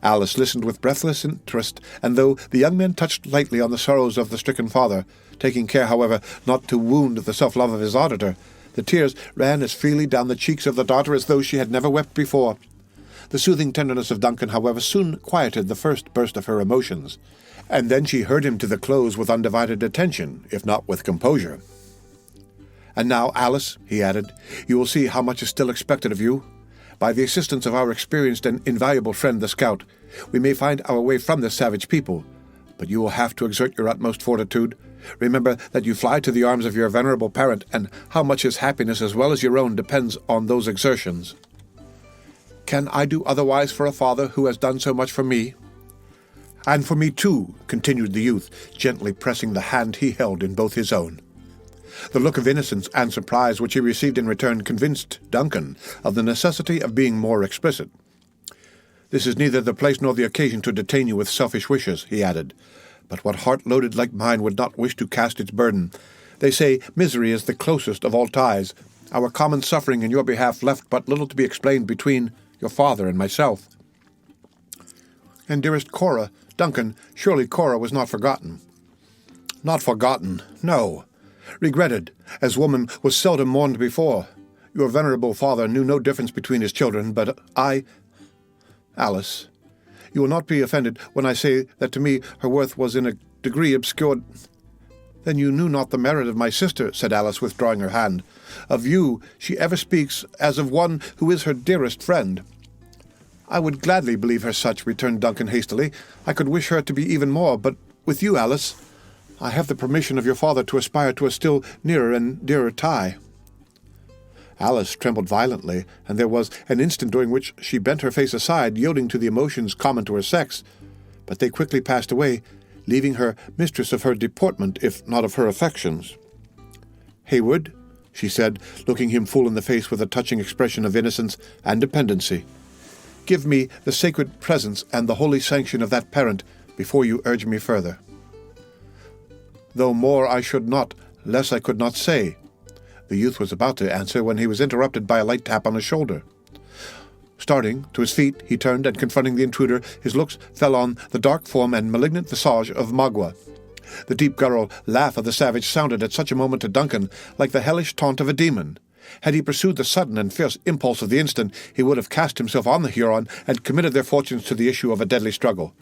Alice listened with breathless interest, and though the young man touched lightly on the sorrows of the stricken father, taking care, however, not to wound the self-love of his auditor, the tears ran as freely down the cheeks of the daughter as though she had never wept before. The soothing tenderness of Duncan, however, soon quieted the first burst of her emotions, and then she heard him to the close with undivided attention, if not with composure. "And now, Alice," he added, "you will see how much is still expected of you. By the assistance of our experienced and invaluable friend the scout, we may find our way from this savage people, but you will have to exert your utmost fortitude. Remember that you fly to the arms of your venerable parent, and how much his happiness as well as your own depends on those exertions." "Can I do otherwise for a father who has done so much for me?" "And for me too," continued the youth, gently pressing the hand he held in both his own. The look of innocence and surprise which he received in return convinced Duncan of the necessity of being more explicit. "This is neither the place nor the occasion to detain you with selfish wishes," he added. "But what heart loaded like mine would not wish to cast its burden? They say misery is the closest of all ties. Our common suffering in your behalf left but little to be explained between your father and myself." "And dearest Cora, Duncan, surely Cora was not forgotten?" "Not forgotten, no. Regretted, as woman was seldom mourned before. Your venerable father knew no difference between his children, but I— Alice, you will not be offended when I say that to me her worth was in a degree obscured—" "Then you knew not the merit of my sister," said Alice, withdrawing her hand. "Of you she ever speaks as of one who is her dearest friend." "I would gladly believe her such," returned Duncan hastily. "I could wish her to be even more, but with you, Alice, I have the permission of your father to aspire to a still nearer and dearer tie." Alice trembled violently, and there was an instant during which she bent her face aside, yielding to the emotions common to her sex. But they quickly passed away, leaving her mistress of her deportment, if not of her affections. "Hayward," she said, looking him full in the face with a touching expression of innocence and dependency, "give me the sacred presence and the holy sanction of that parent before you urge me further." "Though more I should not, less I could not say." The youth was about to answer when he was interrupted by a light tap on his shoulder. Starting to his feet, he turned, and confronting the intruder, his looks fell on the dark form and malignant visage of Magua. The deep guttural laugh of the savage sounded at such a moment to Duncan like the hellish taunt of a demon. Had he pursued the sudden and fierce impulse of the instant, he would have cast himself on the Huron and committed their fortunes to the issue of a deadly struggle.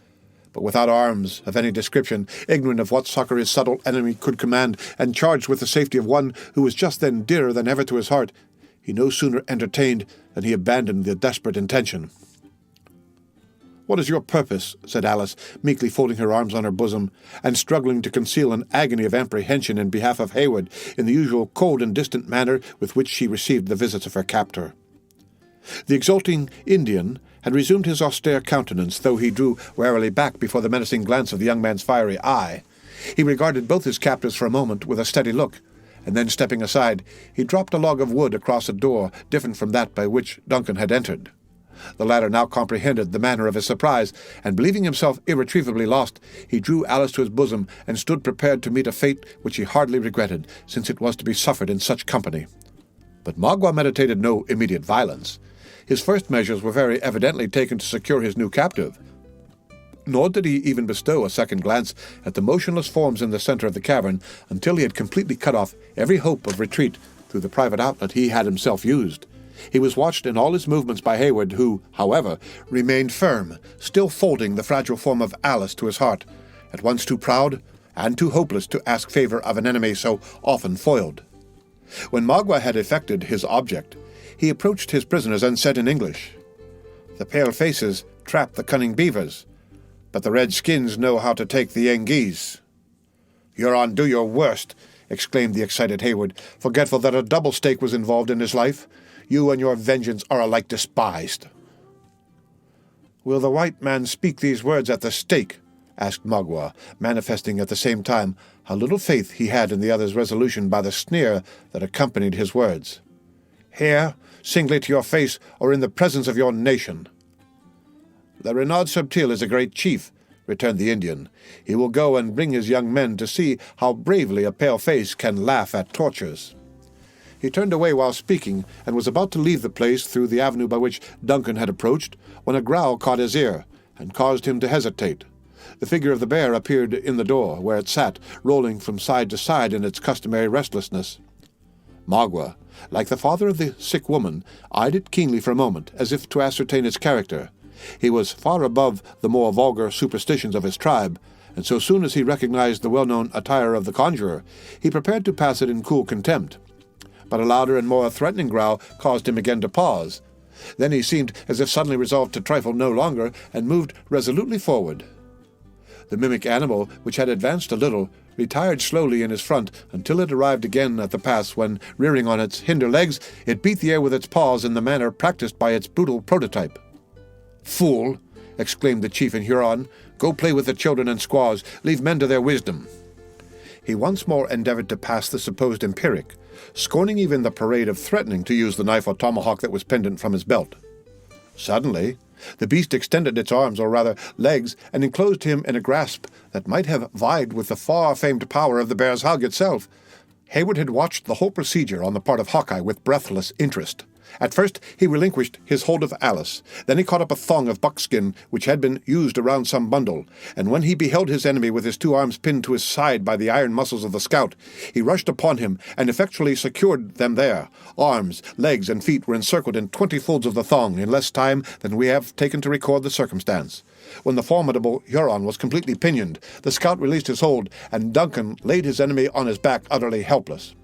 But without arms of any description, ignorant of what succor his subtle enemy could command, and charged with the safety of one who was just then dearer than ever to his heart, he no sooner entertained than he abandoned the desperate intention. "What is your purpose?" said Alice, meekly folding her arms on her bosom, and struggling to conceal an agony of apprehension in behalf of Hayward in the usual cold and distant manner with which she received the visits of her captor. The exulting Indian had resumed his austere countenance, though he drew warily back before the menacing glance of the young man's fiery eye. He regarded both his captives for a moment with a steady look, and then, stepping aside, he dropped a log of wood across a door different from that by which Duncan had entered. The latter now comprehended the manner of his surprise, and believing himself irretrievably lost, he drew Alice to his bosom and stood prepared to meet a fate which he hardly regretted, since it was to be suffered in such company. But Magua meditated no immediate violence. His first measures were very evidently taken to secure his new captive. Nor did he even bestow a second glance at the motionless forms in the center of the cavern until he had completely cut off every hope of retreat through the private outlet he had himself used. He was watched in all his movements by Hayward, who, however, remained firm, still folding the fragile form of Alice to his heart, at once too proud and too hopeless to ask favor of an enemy so often foiled. When Magua had effected his object, he approached his prisoners and said in English, "The pale faces trap the cunning beavers, but the red skins know how to take the Yengeese." "Huron, do your worst," exclaimed the excited Hayward, forgetful that a double stake was involved in his life. "You and your vengeance are alike despised." "Will the white man speak these words at the stake?" asked Magua, manifesting at the same time how little faith he had in the other's resolution by the sneer that accompanied his words. "Here, singly to your face, or in the presence of your nation?" "The Renard Subtil is a great chief," returned the Indian. "He will go and bring his young men to see how bravely a pale face can laugh at tortures." He turned away while speaking, and was about to leave the place through the avenue by which Duncan had approached, when a growl caught his ear, and caused him to hesitate. The figure of the bear appeared in the door, where it sat, rolling from side to side in its customary restlessness. Magua, like the father of the sick woman, eyed it keenly for a moment, as if to ascertain its character. He was far above the more vulgar superstitions of his tribe, and so soon as he recognized the well-known attire of the conjurer, he prepared to pass it in cool contempt. But a louder and more threatening growl caused him again to pause. Then he seemed as if suddenly resolved to trifle no longer, and moved resolutely forward. The mimic animal, which had advanced a little, retired slowly in his front until it arrived again at the pass when, rearing on its hinder legs, it beat the air with its paws in the manner practiced by its brutal prototype. "Fool!" exclaimed the chief in Huron. "Go play with the children and squaws. Leave men to their wisdom." He once more endeavored to pass the supposed empiric, scorning even the parade of threatening to use the knife or tomahawk that was pendant from his belt. Suddenly, the beast extended its arms, or rather legs, and enclosed him in a grasp that might have vied with the far-famed power of the bear's hug itself. Hayward had watched the whole procedure on the part of Hawkeye with breathless interest. At first he relinquished his hold of Alice. Then he caught up a thong of buckskin which had been used around some bundle, and when he beheld his enemy with his two arms pinned to his side by the iron muscles of the scout, he rushed upon him and effectually secured them there. Arms, legs, and feet were encircled in 20 folds of the thong in less time than we have taken to record the circumstance. When the formidable Huron was completely pinioned, the scout released his hold, and Duncan laid his enemy on his back utterly helpless.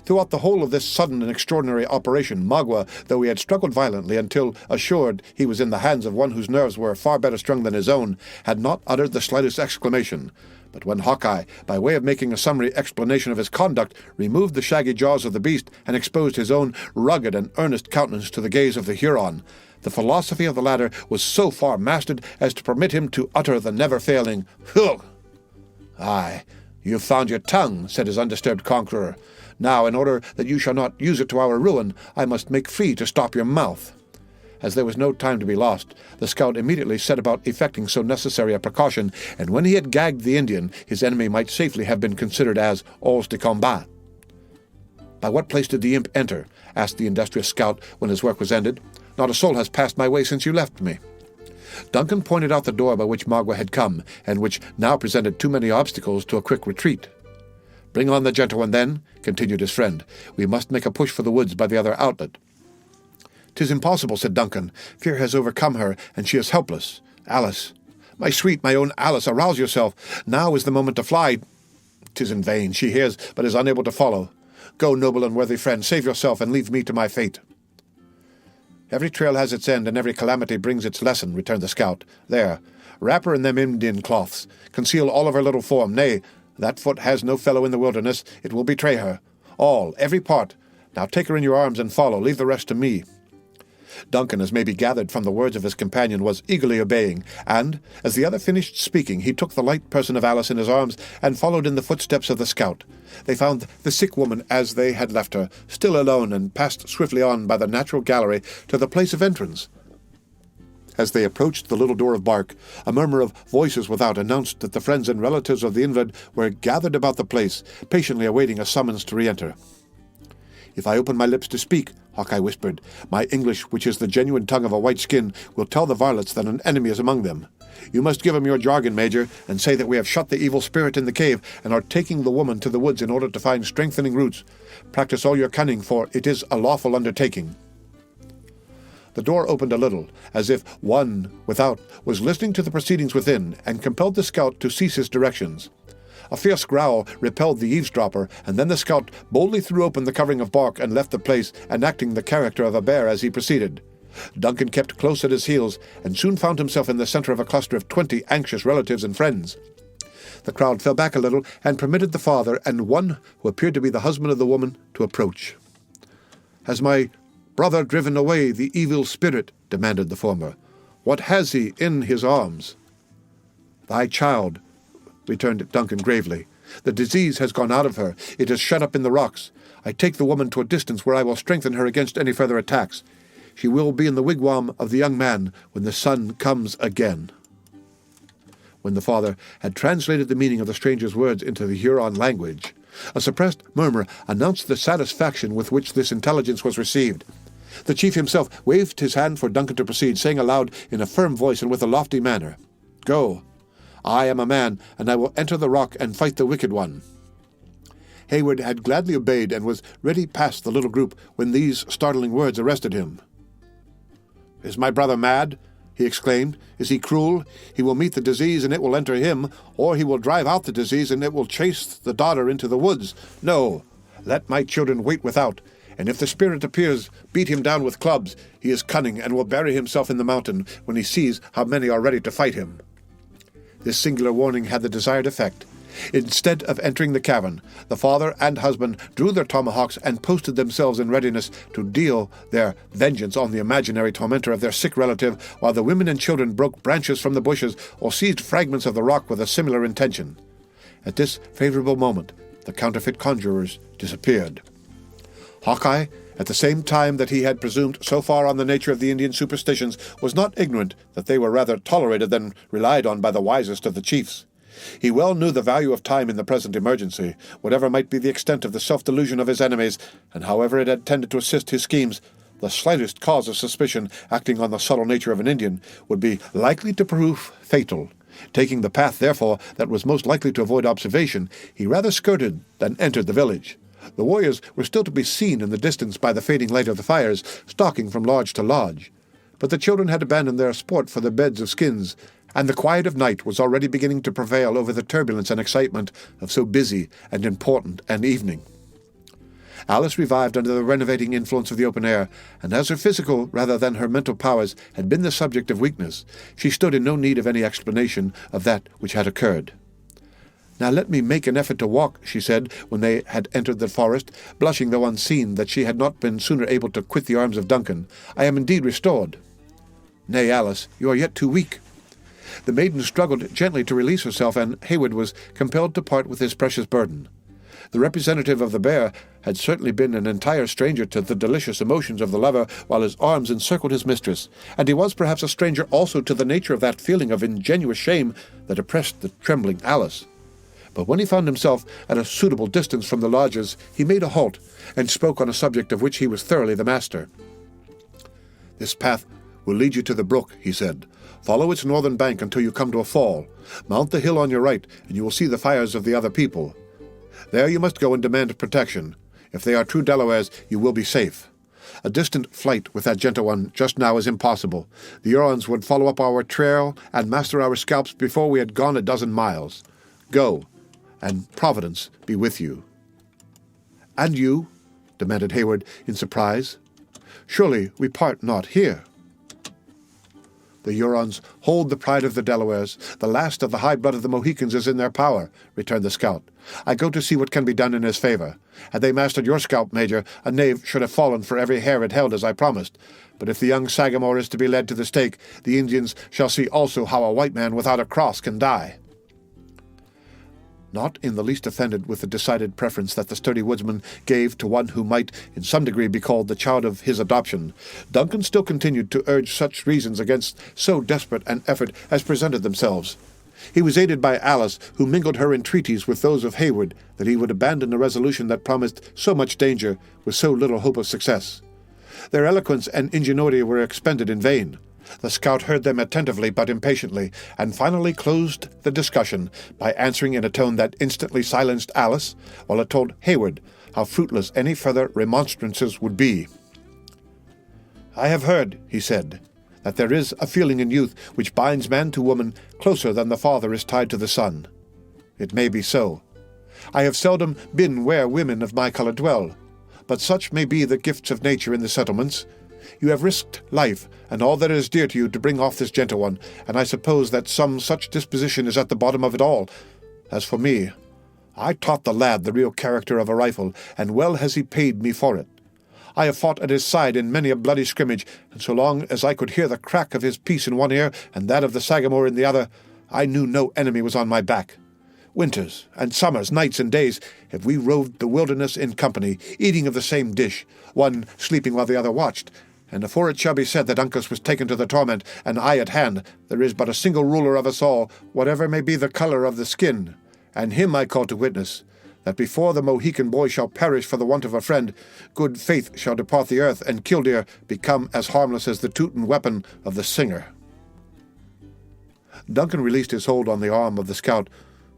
Throughout the whole of this sudden and extraordinary operation, Magua, though he had struggled violently until assured he was in the hands of one whose nerves were far better strung than his own, had not uttered the slightest exclamation. But when Hawkeye, by way of making a summary explanation of his conduct, removed the shaggy jaws of the beast and exposed his own rugged and earnest countenance to the gaze of the Huron, the philosophy of the latter was so far mastered as to permit him to utter the never-failing "Hugh!" "Aye, you've found your tongue," said his undisturbed conqueror. "Now, in order that you shall not use it to our ruin, I must make free to stop your mouth." As there was no time to be lost, the scout immediately set about effecting so necessary a precaution, and when he had gagged the Indian, his enemy might safely have been considered as hors de combat. "By what place did the imp enter?" asked the industrious scout when his work was ended. "Not a soul has passed my way since you left me." Duncan pointed out the door by which Magua had come, and which now presented too many obstacles to a quick retreat. "Bring on the gentle one, then," continued his friend. "We must make a push for the woods by the other outlet." "'Tis impossible," said Duncan. "Fear has overcome her, and she is helpless. Alice, my sweet, my own Alice, arouse yourself. Now is the moment to fly." "'Tis in vain. She hears, but is unable to follow. Go, noble and worthy friend, save yourself, and leave me to my fate." "Every trail has its end, and every calamity brings its lesson," returned the scout. "There, wrap her in them Indian cloths. Conceal all of her little form. Nay, that foot has no fellow in the wilderness. It will betray her. All, every part. Now take her in your arms and follow. Leave the rest to me." Duncan, as may be gathered from the words of his companion, was eagerly obeying, and, as the other finished speaking, he took the light person of Alice in his arms and followed in the footsteps of the scout. They found the sick woman as they had left her, still alone, and passed swiftly on by the natural gallery to the place of entrance. As they approached the little door of bark, a murmur of voices without announced that the friends and relatives of the invalid were gathered about the place, patiently awaiting a summons to re-enter. "If I open my lips to speak," Hawkeye whispered, "my English, which is the genuine tongue of a white skin, will tell the varlets that an enemy is among them. You must give them your jargon, Major, and say that we have shut the evil spirit in the cave and are taking the woman to the woods in order to find strengthening roots. Practice all your cunning, for it is a lawful undertaking." The door opened a little, as if one without was listening to the proceedings within, and compelled the scout to cease his directions. A fierce growl repelled the eavesdropper, and then the scout boldly threw open the covering of bark and left the place, enacting the character of a bear as he proceeded. Duncan kept close at his heels, and soon found himself in the center of a cluster of 20 anxious relatives and friends. The crowd fell back a little, and permitted the father and one who appeared to be the husband of the woman to approach. "Has my brother driven away the evil spirit?" demanded the former. "What has he in his arms?" "Thy child," returned Duncan gravely. "The disease has gone out of her. It is shut up in the rocks. I take the woman to a distance where I will strengthen her against any further attacks. She will be in the wigwam of the young man when the sun comes again." When the father had translated the meaning of the stranger's words into the Huron language, a suppressed murmur announced the satisfaction with which this intelligence was received. The chief himself waved his hand for Duncan to proceed, saying aloud in a firm voice and with a lofty manner, "Go. I am a man, and I will enter the rock and fight the wicked one." Hayward had gladly obeyed and was ready past the little group when these startling words arrested him. "Is my brother mad?" he exclaimed. "Is he cruel? He will meet the disease, and it will enter him, or he will drive out the disease, and it will chase the daughter into the woods. No, let my children wait without, and if the spirit appears, beat him down with clubs. He is cunning, and will bury himself in the mountain when he sees how many are ready to fight him." This singular warning had the desired effect, Instead of entering the cavern, the father and husband drew their tomahawks and posted themselves in readiness to deal their vengeance on the imaginary tormentor of their sick relative, while the women and children broke branches from the bushes or seized fragments of the rock with a similar intention. At this favorable moment, the counterfeit conjurers disappeared. Hawkeye, at the same time that he had presumed so far on the nature of the Indian superstitions, was not ignorant that they were rather tolerated than relied on by the wisest of the chiefs. He well knew the value of time in the present emergency, whatever might be the extent of the self-delusion of his enemies, and however it had tended to assist his schemes. The slightest cause of suspicion, acting on the subtle nature of an Indian, would be likely to prove fatal. Taking the path, therefore, that was most likely to avoid observation, he rather skirted than entered the village. The warriors were still to be seen in the distance by the fading light of the fires, stalking from lodge to lodge. But the children had abandoned their sport for the beds of skins, and the quiet of night was already beginning to prevail over the turbulence and excitement of so busy and important an evening. Alice revived under the renovating influence of the open air, and as her physical rather than her mental powers had been the subject of weakness, she stood in no need of any explanation of that which had occurred. "Now let me make an effort to walk," she said, when they had entered the forest, blushing though unseen that she had not been sooner able to quit the arms of Duncan. "I am indeed restored." "Nay, Alice, you are yet too weak." The maiden struggled gently to release herself, and Heyward was compelled to part with his precious burden. The representative of the bear had certainly been an entire stranger to the delicious emotions of the lover while his arms encircled his mistress, and he was perhaps a stranger also to the nature of that feeling of ingenuous shame that oppressed the trembling Alice. But when he found himself at a suitable distance from the lodges, he made a halt, and spoke on a subject of which he was thoroughly the master. "This path will lead you to the brook," he said. "Follow its northern bank until you come to a fall. Mount the hill on your right, and you will see the fires of the other people. There you must go and demand protection. If they are true Delawares, you will be safe. A distant flight with that gentle one just now is impossible. The Hurons would follow up our trail and master our scalps before we had gone a dozen miles. Go, and Providence be with you." "And you?" demanded Heyward in surprise. "Surely we part not here." "The Hurons hold the pride of the Delawares. The last of the high blood of the Mohicans is in their power," returned the scout. "I go to see what can be done in his favor. Had they mastered your scalp, Major, a knave should have fallen for every hair it held, as I promised. But if the young Sagamore is to be led to the stake, the Indians shall see also how a white man without a cross can die." Not in the least offended with the decided preference that the sturdy woodsman gave to one who might in some degree be called the child of his adoption, Duncan still continued to urge such reasons against so desperate an effort as presented themselves. He was aided by Alice, who mingled her entreaties with those of Heyward that he would abandon a resolution that promised so much danger with so little hope of success. Their eloquence and ingenuity were expended in vain. The scout heard them attentively but impatiently, and finally closed the discussion by answering in a tone that instantly silenced Alice, while it told Heyward how fruitless any further remonstrances would be. "I have heard," he said, "that there is a feeling in youth which binds man to woman closer than the father is tied to the son. It may be so. I have seldom been where women of my color dwell, but such may be the gifts of nature in the settlements. You have risked life and all that is dear to you to bring off this gentle one, and I suppose that some such disposition is at the bottom of it all. As for me, I taught the lad the real character of a rifle, and well has he paid me for it. I have fought at his side in many a bloody scrimmage, and so long as I could hear the crack of his piece in one ear and that of the Sagamore in the other, I knew no enemy was on my back. Winters and summers, nights and days, have we roved the wilderness in company, eating of the same dish, one sleeping while the other watched. And afore it shall be said that Uncas was taken to the torment, and I at hand, there is but a single ruler of us all, whatever may be the colour of the skin, and him I call to witness, that before the Mohican boy shall perish for the want of a friend, good faith shall depart the earth, and Killdeer become as harmless as the Teuton weapon of the singer." Duncan released his hold on the arm of the scout,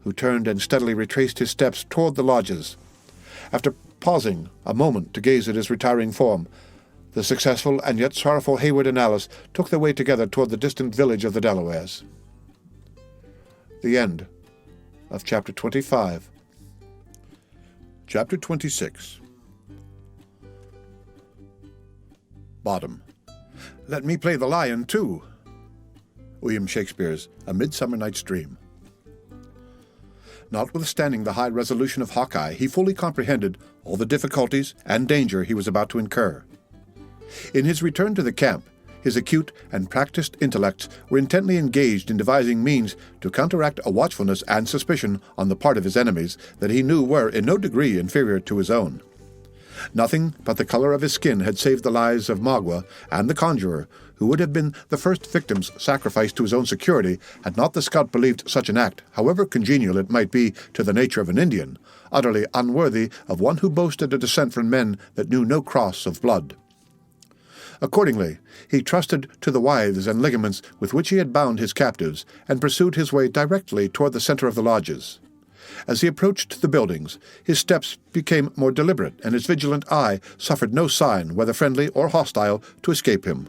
who turned and steadily retraced his steps toward the lodges. After pausing a moment to gaze at his retiring form, the successful and yet sorrowful Heyward and Alice took their way together toward the distant village of the Delawares. The end of Chapter 25. Chapter 26. Bottom. "Let me play the lion, too." William Shakespeare's A Midsummer Night's Dream. Notwithstanding the high resolution of Hawkeye, he fully comprehended all the difficulties and danger he was about to incur. In his return to the camp, his acute and practiced intellects were intently engaged in devising means to counteract a watchfulness and suspicion on the part of his enemies that he knew were in no degree inferior to his own. Nothing but the color of his skin had saved the lives of Magua and the conjurer, who would have been the first victims sacrificed to his own security had not the scout believed such an act, however congenial it might be to the nature of an Indian, utterly unworthy of one who boasted a descent from men that knew no cross of blood. Accordingly, he trusted to the withes and ligaments with which he had bound his captives, and pursued his way directly toward the center of the lodges. As he approached the buildings, his steps became more deliberate, and his vigilant eye suffered no sign, whether friendly or hostile, to escape him.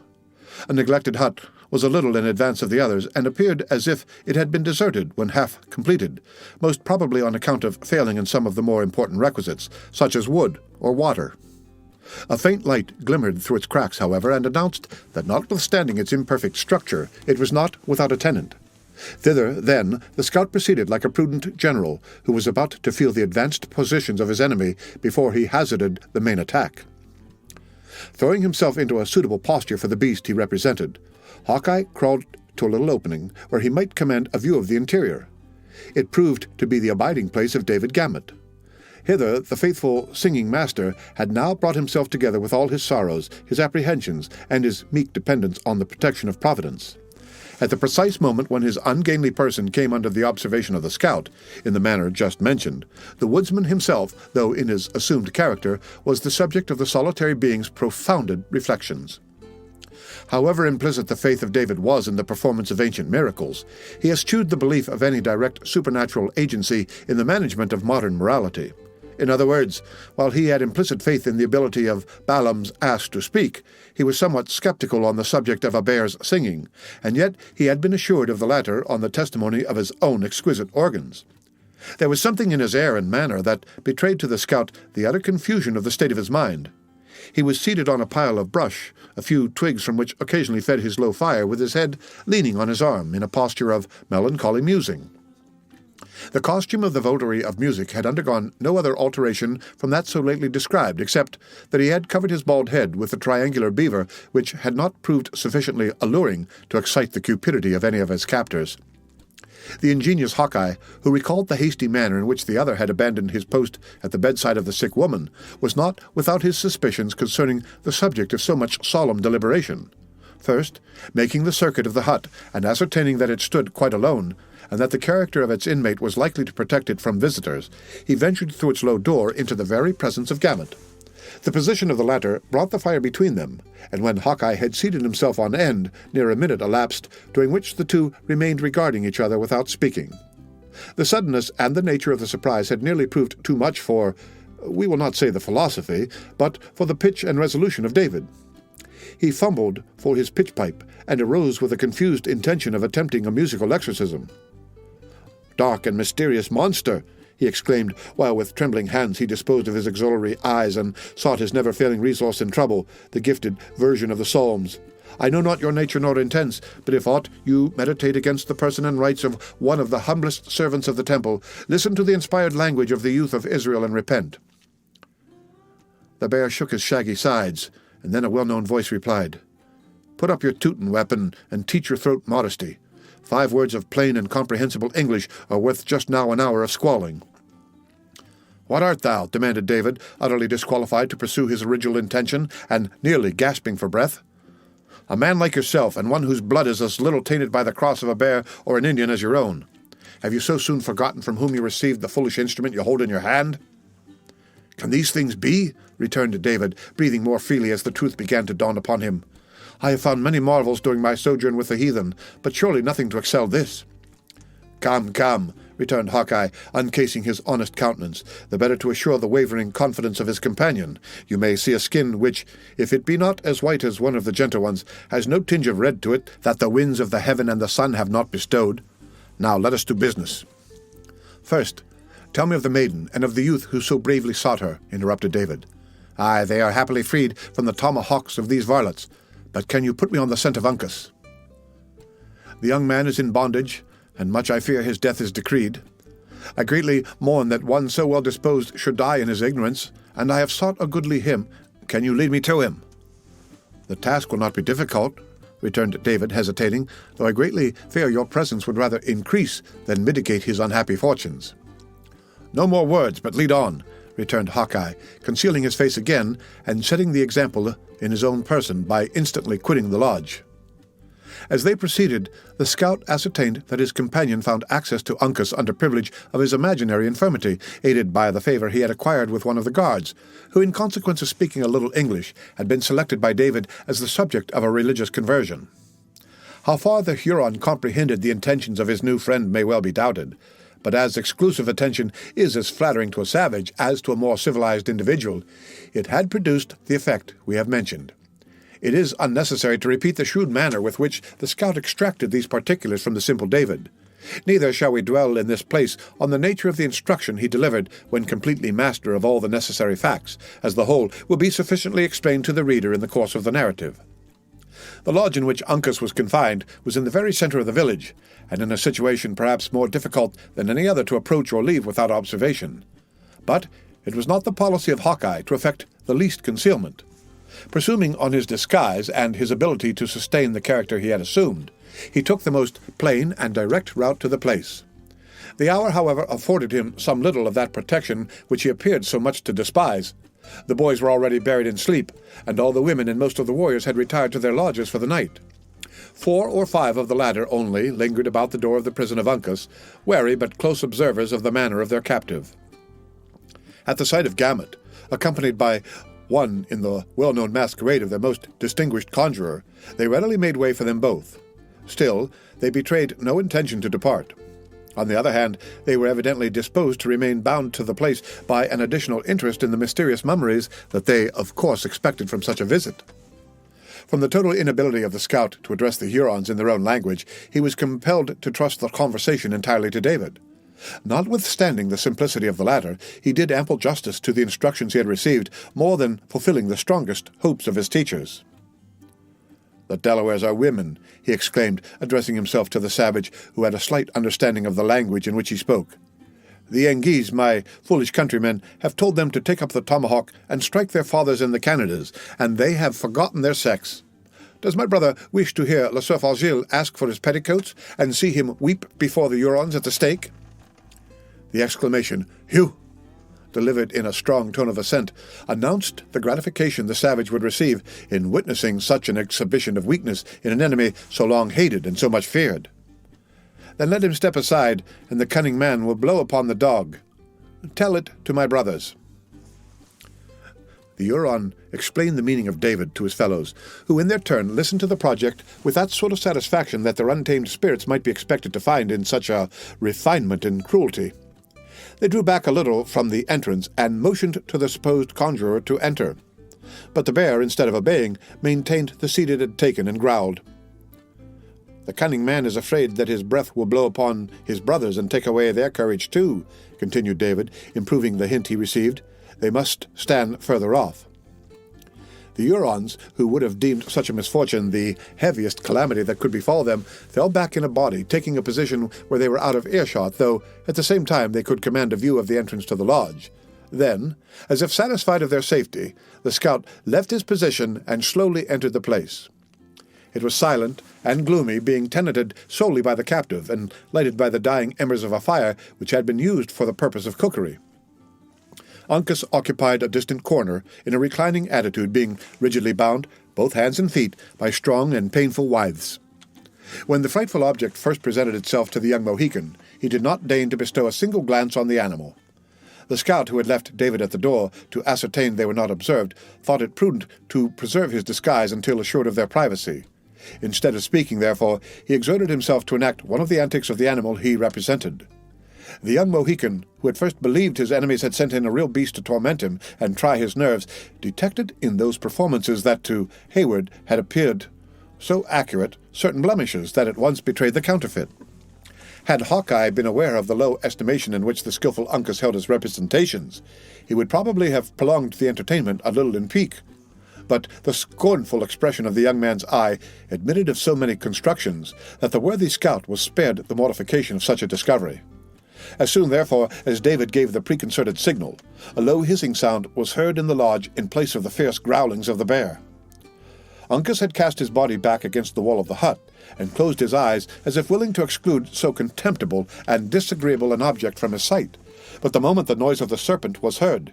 A neglected hut was a little in advance of the others, and appeared as if it had been deserted when half completed, most probably on account of failing in some of the more important requisites, such as wood or water. A faint light glimmered through its cracks, however, and announced that notwithstanding its imperfect structure, it was not without a tenant. Thither, then, the scout proceeded like a prudent general, who was about to feel the advanced positions of his enemy before he hazarded the main attack. Throwing himself into a suitable posture for the beast he represented, Hawkeye crawled to a little opening where he might command a view of the interior. It proved to be the abiding place of David Gamut. Hither the faithful singing master had now brought himself together with all his sorrows, his apprehensions, and his meek dependence on the protection of Providence. At the precise moment when his ungainly person came under the observation of the scout, in the manner just mentioned, the woodsman himself, though in his assumed character, was the subject of the solitary being's profounded reflections. However implicit the faith of David was in the performance of ancient miracles, he eschewed the belief of any direct supernatural agency in the management of modern morality. In other words, while he had implicit faith in the ability of Balaam's ass to speak, he was somewhat skeptical on the subject of a bear's singing, and yet he had been assured of the latter on the testimony of his own exquisite organs. There was something in his air and manner that betrayed to the scout the utter confusion of the state of his mind. He was seated on a pile of brush, a few twigs from which occasionally fed his low fire, with his head leaning on his arm in a posture of melancholy musing. The costume of the votary of music had undergone no other alteration from that so lately described, except that he had covered his bald head with a triangular beaver which had not proved sufficiently alluring to excite the cupidity of any of his captors. The ingenious Hawkeye, who recalled the hasty manner in which the other had abandoned his post at the bedside of the sick woman, was not without his suspicions concerning the subject of so much solemn deliberation. First, making the circuit of the hut, and ascertaining that it stood quite alone, and that the character of its inmate was likely to protect it from visitors, he ventured through its low door into the very presence of Gamut. The position of the latter brought the fire between them, and when Hawkeye had seated himself on end, near a minute elapsed, during which the two remained regarding each other without speaking. The suddenness and the nature of the surprise had nearly proved too much for, we will not say the philosophy, but for the pitch and resolution of David. He fumbled for his pitch-pipe, and arose with a confused intention of attempting a musical exorcism. "Dark and mysterious monster!" he exclaimed, while with trembling hands he disposed of his auxiliary eyes and sought his never-failing resource in trouble, the gifted version of the Psalms. "I know not your nature nor intents, but if aught you meditate against the person and rights of one of the humblest servants of the temple, listen to the inspired language of the youth of Israel and repent." The bear shook his shaggy sides, and then a well-known voice replied, "Put up your Teuton weapon and teach your throat modesty. 5 words of plain and comprehensible English are worth just now an hour of squalling." "What art thou?" demanded David, utterly disqualified to pursue his original intention, and nearly gasping for breath. "A man like yourself, and one whose blood is as little tainted by the cross of a bear or an Indian as your own. Have you so soon forgotten from whom you received the foolish instrument you hold in your hand?" "Can these things be?" returned David, breathing more freely as the truth began to dawn upon him. "I have found many marvels during my sojourn with the heathen, but surely nothing to excel this." "Come, come," returned Hawkeye, uncasing his honest countenance, the better to assure the wavering confidence of his companion. "You may see a skin which, if it be not as white as one of the gentle ones, has no tinge of red to it that the winds of the heaven and the sun have not bestowed. Now let us do business." "First, tell me of the maiden, and of the youth who so bravely sought her," interrupted David. "Aye, they are happily freed from the tomahawks of these varlets. But can you put me on the scent of Uncas?" "The young man is in bondage, and much I fear his death is decreed. I greatly mourn that one so well disposed should die in his ignorance, and I have sought a goodly him. Can you lead me to him?" "The task will not be difficult," returned David, hesitating, "though I greatly fear your presence would rather increase than mitigate his unhappy fortunes." "No more words, but lead on," returned Hawkeye, concealing his face again and setting the example in his own person by instantly quitting the lodge. As they proceeded, the scout ascertained that his companion found access to Uncas under privilege of his imaginary infirmity, aided by the favor he had acquired with one of the guards, who, in consequence of speaking a little English, had been selected by David as the subject of a religious conversion. How far the Huron comprehended the intentions of his new friend may well be doubted, but as exclusive attention is as flattering to a savage as to a more civilized individual, it had produced the effect we have mentioned. It is unnecessary to repeat the shrewd manner with which the scout extracted these particulars from the simple David. Neither shall we dwell in this place on the nature of the instruction he delivered when completely master of all the necessary facts, as the whole will be sufficiently explained to the reader in the course of the narrative. The lodge in which Uncas was confined was in the very center of the village, and in a situation perhaps more difficult than any other to approach or leave without observation. But it was not the policy of Hawkeye to effect the least concealment. Presuming on his disguise and his ability to sustain the character he had assumed, he took the most plain and direct route to the place. The hour, however, afforded him some little of that protection which he appeared so much to despise. The boys were already buried in sleep, and all the women and most of the warriors had retired to their lodges for the night. 4 or 5 of the latter only lingered about the door of the prison of Uncas, wary but close observers of the manner of their captive. At the sight of Gamut, accompanied by one in the well-known masquerade of their most distinguished conjurer, they readily made way for them both. Still, they betrayed no intention to depart. On the other hand, they were evidently disposed to remain bound to the place by an additional interest in the mysterious mummeries that they, of course, expected from such a visit. From the total inability of the scout to address the Hurons in their own language, he was compelled to trust the conversation entirely to David. Notwithstanding the simplicity of the latter, he did ample justice to the instructions he had received, more than fulfilling the strongest hopes of his teachers. "The Delawares are women," he exclaimed, addressing himself to the savage, who had a slight understanding of the language in which he spoke. "The Yengeese, my foolish countrymen, have told them to take up the tomahawk and strike their fathers in the Canadas, and they have forgotten their sex. Does my brother wish to hear Le Cerf Agile ask for his petticoats, and see him weep before the Hurons at the stake?" The exclamation, "Hugh!" delivered in a strong tone of assent, announced the gratification the savage would receive in witnessing such an exhibition of weakness in an enemy so long hated and so much feared. "Then let him step aside, and the cunning man will blow upon the dog. Tell it to my brothers." The Huron explained the meaning of David to his fellows, who in their turn listened to the project with that sort of satisfaction that their untamed spirits might be expected to find in such a refinement in cruelty. They drew back a little from the entrance and motioned to the supposed conjurer to enter. But the bear, instead of obeying, maintained the seat it had taken and growled. "The cunning man is afraid that his breath will blow upon his brothers and take away their courage too," continued David, improving the hint he received. "They must stand further off." The Hurons, who would have deemed such a misfortune the heaviest calamity that could befall them, fell back in a body, taking a position where they were out of earshot, though at the same time they could command a view of the entrance to the lodge. Then, as if satisfied of their safety, the scout left his position and slowly entered the place. It was silent and gloomy, being tenanted solely by the captive, and lighted by the dying embers of a fire which had been used for the purpose of cookery. Uncas occupied a distant corner, in a reclining attitude, being rigidly bound, both hands and feet, by strong and painful withes. When the frightful object first presented itself to the young Mohican, he did not deign to bestow a single glance on the animal. The scout, who had left David at the door to ascertain they were not observed, thought it prudent to preserve his disguise until assured of their privacy. Instead of speaking, therefore, he exerted himself to enact one of the antics of the animal he represented. The young Mohican, who at first believed his enemies had sent in a real beast to torment him and try his nerves, detected in those performances that to Hayward had appeared so accurate certain blemishes that at once betrayed the counterfeit. Had Hawkeye been aware of the low estimation in which the skilful Uncas held his representations, he would probably have prolonged the entertainment a little in pique. But the scornful expression of the young man's eye admitted of so many constructions that the worthy scout was spared the mortification of such a discovery. As soon, therefore, as David gave the preconcerted signal, a low hissing sound was heard in the lodge in place of the fierce growlings of the bear. Uncas had cast his body back against the wall of the hut, and closed his eyes as if willing to exclude so contemptible and disagreeable an object from his sight. But the moment the noise of the serpent was heard,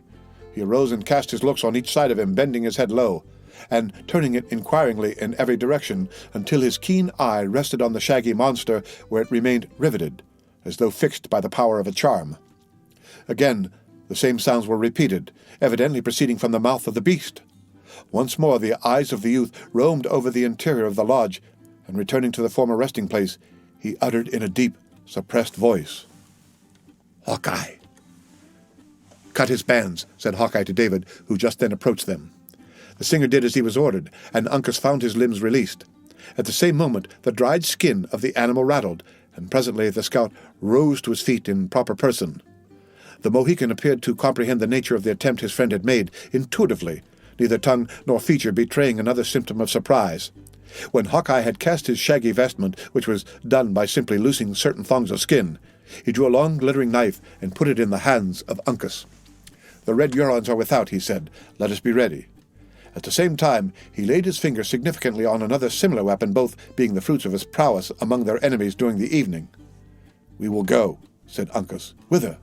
he arose and cast his looks on each side of him, bending his head low, and turning it inquiringly in every direction, until his keen eye rested on the shaggy monster, where it remained riveted, as though fixed by the power of a charm. Again the same sounds were repeated, evidently proceeding from the mouth of the beast. Once more the eyes of the youth roamed over the interior of the lodge, and returning to the former resting place, he uttered in a deep, suppressed voice, "Hawkeye." "Cut his bands," said Hawkeye to David, who just then approached them. The singer did as he was ordered, and Uncas found his limbs released. At the same moment the dried skin of the animal rattled, and presently the scout rose to his feet in proper person. The Mohican appeared to comprehend the nature of the attempt his friend had made intuitively, neither tongue nor feature betraying another symptom of surprise. When Hawkeye had cast his shaggy vestment, which was done by simply loosing certain thongs of skin, he drew a long glittering knife and put it in the hands of Uncas. "The red Hurons are without," he said. "Let us be ready." At the same time he laid his finger significantly on another similar weapon, both being the fruits of his prowess among their enemies during the evening. "We will go," said Uncas. "Whither?"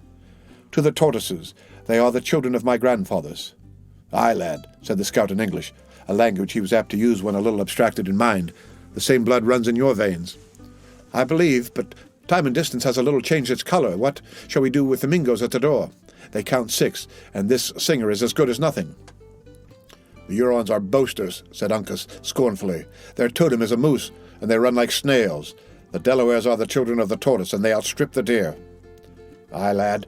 "To the tortoises. They are the children of my grandfathers." "Aye, lad," said the scout in English, a language he was apt to use when a little abstracted in mind. "The same blood runs in your veins." "I believe, but time and distance has a little changed its colour. What shall we do with the Mingos at the door? They count 6, and this singer is as good as nothing." "The Hurons are boasters," said Uncas scornfully. "Their totem is a moose, and they run like snails. The Delawares are the children of the tortoise, and they outstrip the deer." "Aye, lad,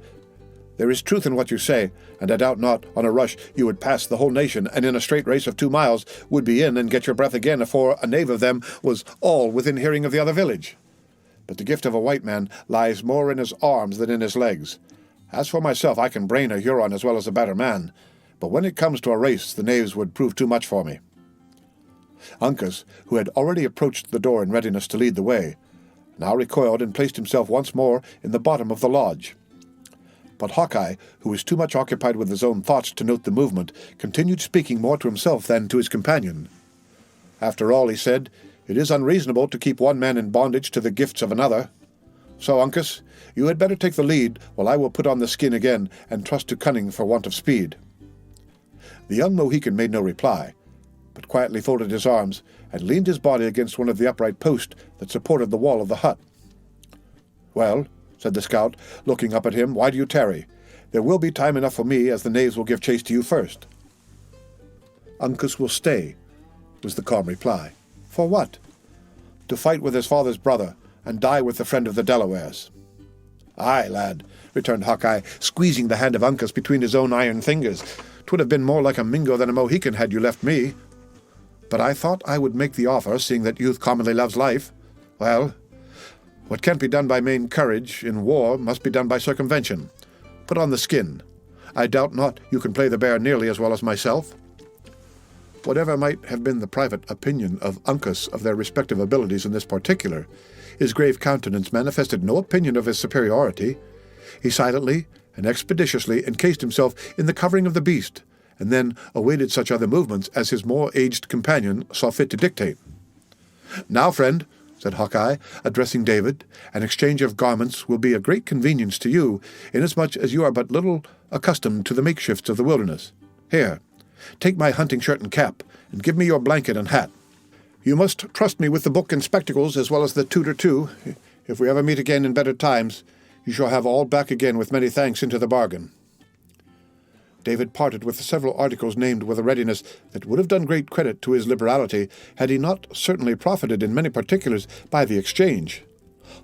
there is truth in what you say, and I doubt not, on a rush, you would pass the whole nation, and in a straight race of 2 miles would be in and get your breath again afore a knave of them was all within hearing of the other village. But the gift of a white man lies more in his arms than in his legs. As for myself, I can brain a Huron as well as a better man, but when it comes to a race, the knaves would prove too much for me." Uncas, who had already approached the door in readiness to lead the way, now recoiled and placed himself once more in the bottom of the lodge. But Hawkeye, who was too much occupied with his own thoughts to note the movement, continued speaking more to himself than to his companion. "After all," he said, "it is unreasonable to keep one man in bondage to the gifts of another. So, Uncas, you had better take the lead, while I will put on the skin again and trust to cunning for want of speed." The young Mohican made no reply, but quietly folded his arms and leaned his body against one of the upright posts that supported the wall of the hut. "Well," said the scout, looking up at him, "why do you tarry? There will be time enough for me, as the knaves will give chase to you first." "Uncas will stay," was the calm reply. "For what?" "To fight with his father's brother, and die with the friend of the Delawares." "Aye, lad," returned Hawkeye, squeezing the hand of Uncas between his own iron fingers. "'Twould have been more like a Mingo than a Mohican had you left me. But I thought I would make the offer, seeing that youth commonly loves life. Well, what can't be done by main courage in war must be done by circumvention. Put on the skin. I doubt not you can play the bear nearly as well as myself." Whatever might have been the private opinion of Uncas of their respective abilities in this particular, his grave countenance manifested no opinion of his superiority. He silently and expeditiously encased himself in the covering of the beast, and then awaited such other movements as his more aged companion saw fit to dictate. "Now, friend," said Hawkeye, addressing David, "an exchange of garments will be a great convenience to you, inasmuch as you are but little accustomed to the makeshifts of the wilderness. Here, take my hunting shirt and cap, and give me your blanket and hat. You must trust me with the book and spectacles, as well as the tutor too. If we ever meet again in better times, you shall have all back again with many thanks into the bargain." David parted with the several articles named with a readiness that would have done great credit to his liberality had he not certainly profited in many particulars by the exchange.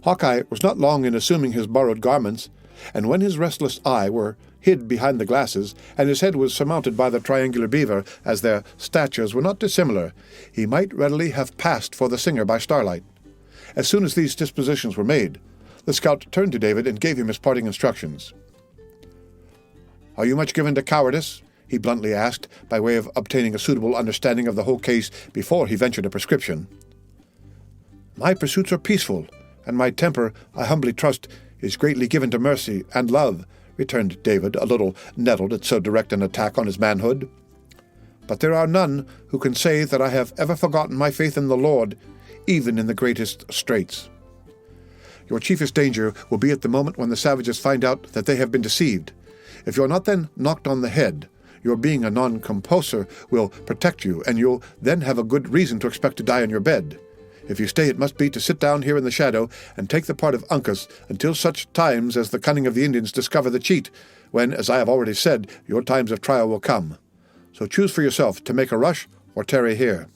Hawkeye was not long in assuming his borrowed garments, and when his restless eye were hid behind the glasses, and his head was surmounted by the triangular beaver, as their statures were not dissimilar, he might readily have passed for the singer by starlight. As soon as these dispositions were made, the scout turned to David and gave him his parting instructions. "Are you much given to cowardice?" he bluntly asked, by way of obtaining a suitable understanding of the whole case before he ventured a prescription. "My pursuits are peaceful, and my temper, I humbly trust, is greatly given to mercy and love," returned David, a little nettled at so direct an attack on his manhood. "But there are none who can say that I have ever forgotten my faith in the Lord, even in the greatest straits. Your chiefest danger will be at the moment when the savages find out that they have been deceived. If you are not then knocked on the head, your being a non-compulsor will protect you, and you'll then have a good reason to expect to die on your bed. If you stay, it must be to sit down here in the shadow and take the part of Uncas until such times as the cunning of the Indians discover the cheat, when, as I have already said, your times of trial will come. So choose for yourself to make a rush or tarry here."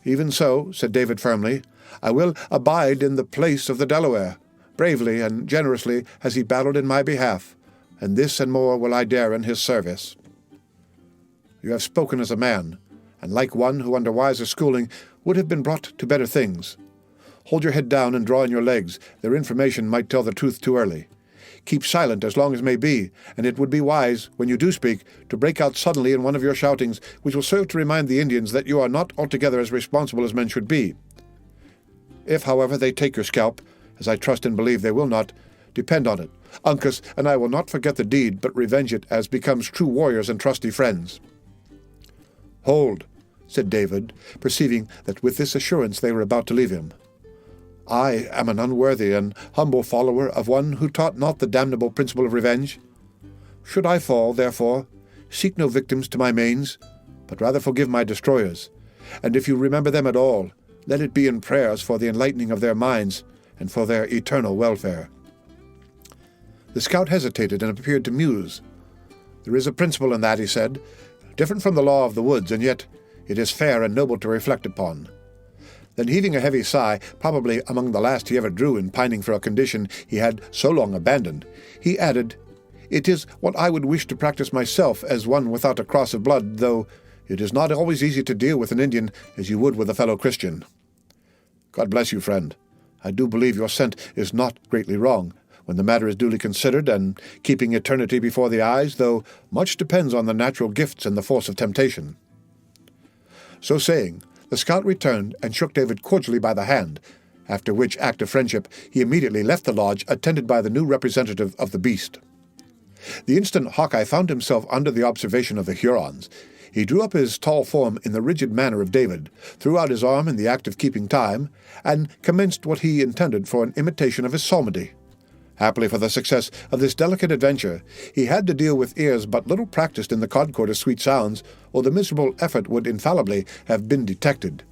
"Even so," said David firmly, "I will abide in the place of the Delaware. Bravely and generously has he battled in my behalf, and this and more will I dare in his service." "You have spoken as a man, and like one who under wiser schooling would have been brought to better things. Hold your head down and draw in your legs. Their information might tell the truth too early. Keep silent as long as may be, and it would be wise, when you do speak, to break out suddenly in one of your shoutings, which will serve to remind the Indians that you are not altogether as responsible as men should be. If, however, they take your scalp, as I trust and believe they will not, depend on it, Uncas and I will not forget the deed, but revenge it as becomes true warriors and trusty friends." "Hold," said David, perceiving that with this assurance they were about to leave him. "I am an unworthy and humble follower of one who taught not the damnable principle of revenge. Should I fall, therefore, seek no victims to my manes, but rather forgive my destroyers, and if you remember them at all, let it be in prayers for the enlightening of their minds and for their eternal welfare." The scout hesitated and appeared to muse. "There is a principle in that," he said, "different from the law of the woods, and yet it is fair and noble to reflect upon." Then heaving a heavy sigh, probably among the last he ever drew in pining for a condition he had so long abandoned, he added, "It is what I would wish to practice myself as one without a cross of blood, though it is not always easy to deal with an Indian as you would with a fellow Christian. God bless you, friend. I do believe your scent is not greatly wrong, when the matter is duly considered, and keeping eternity before the eyes, though much depends on the natural gifts and the force of temptation." So saying, the scout returned and shook David cordially by the hand, after which act of friendship he immediately left the lodge, attended by the new representative of the beast. The instant Hawkeye found himself under the observation of the Hurons, he drew up his tall form in the rigid manner of David, threw out his arm in the act of keeping time, and commenced what he intended for an imitation of his psalmody. Happily for the success of this delicate adventure, he had to deal with ears but little practised in the concord of sweet sounds, or the miserable effort would infallibly have been detected.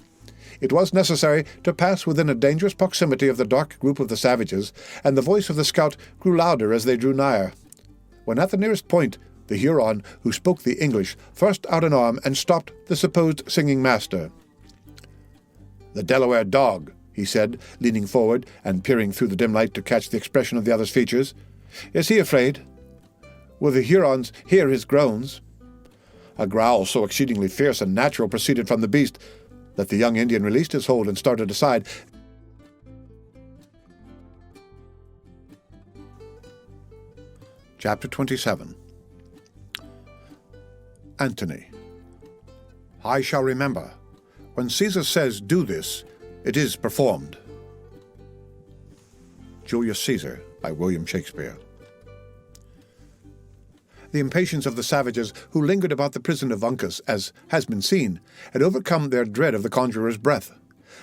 It was necessary to pass within a dangerous proximity of the dark group of the savages, and the voice of the scout grew louder as they drew nigher. When at the nearest point, the Huron, who spoke the English, thrust out an arm and stopped the supposed singing master. "The Delaware dog," he said, leaning forward and peering through the dim light to catch the expression of the other's features. "Is he afraid? Will the Hurons hear his groans?" A growl so exceedingly fierce and natural proceeded from the beast that the young Indian released his hold and started aside. Chapter 27. Antony. "I shall remember. When Caesar says, 'Do this,' it is performed." Julius Caesar, by William Shakespeare. The impatience of the savages who lingered about the prison of Uncas, as has been seen, had overcome their dread of the conjurer's breath.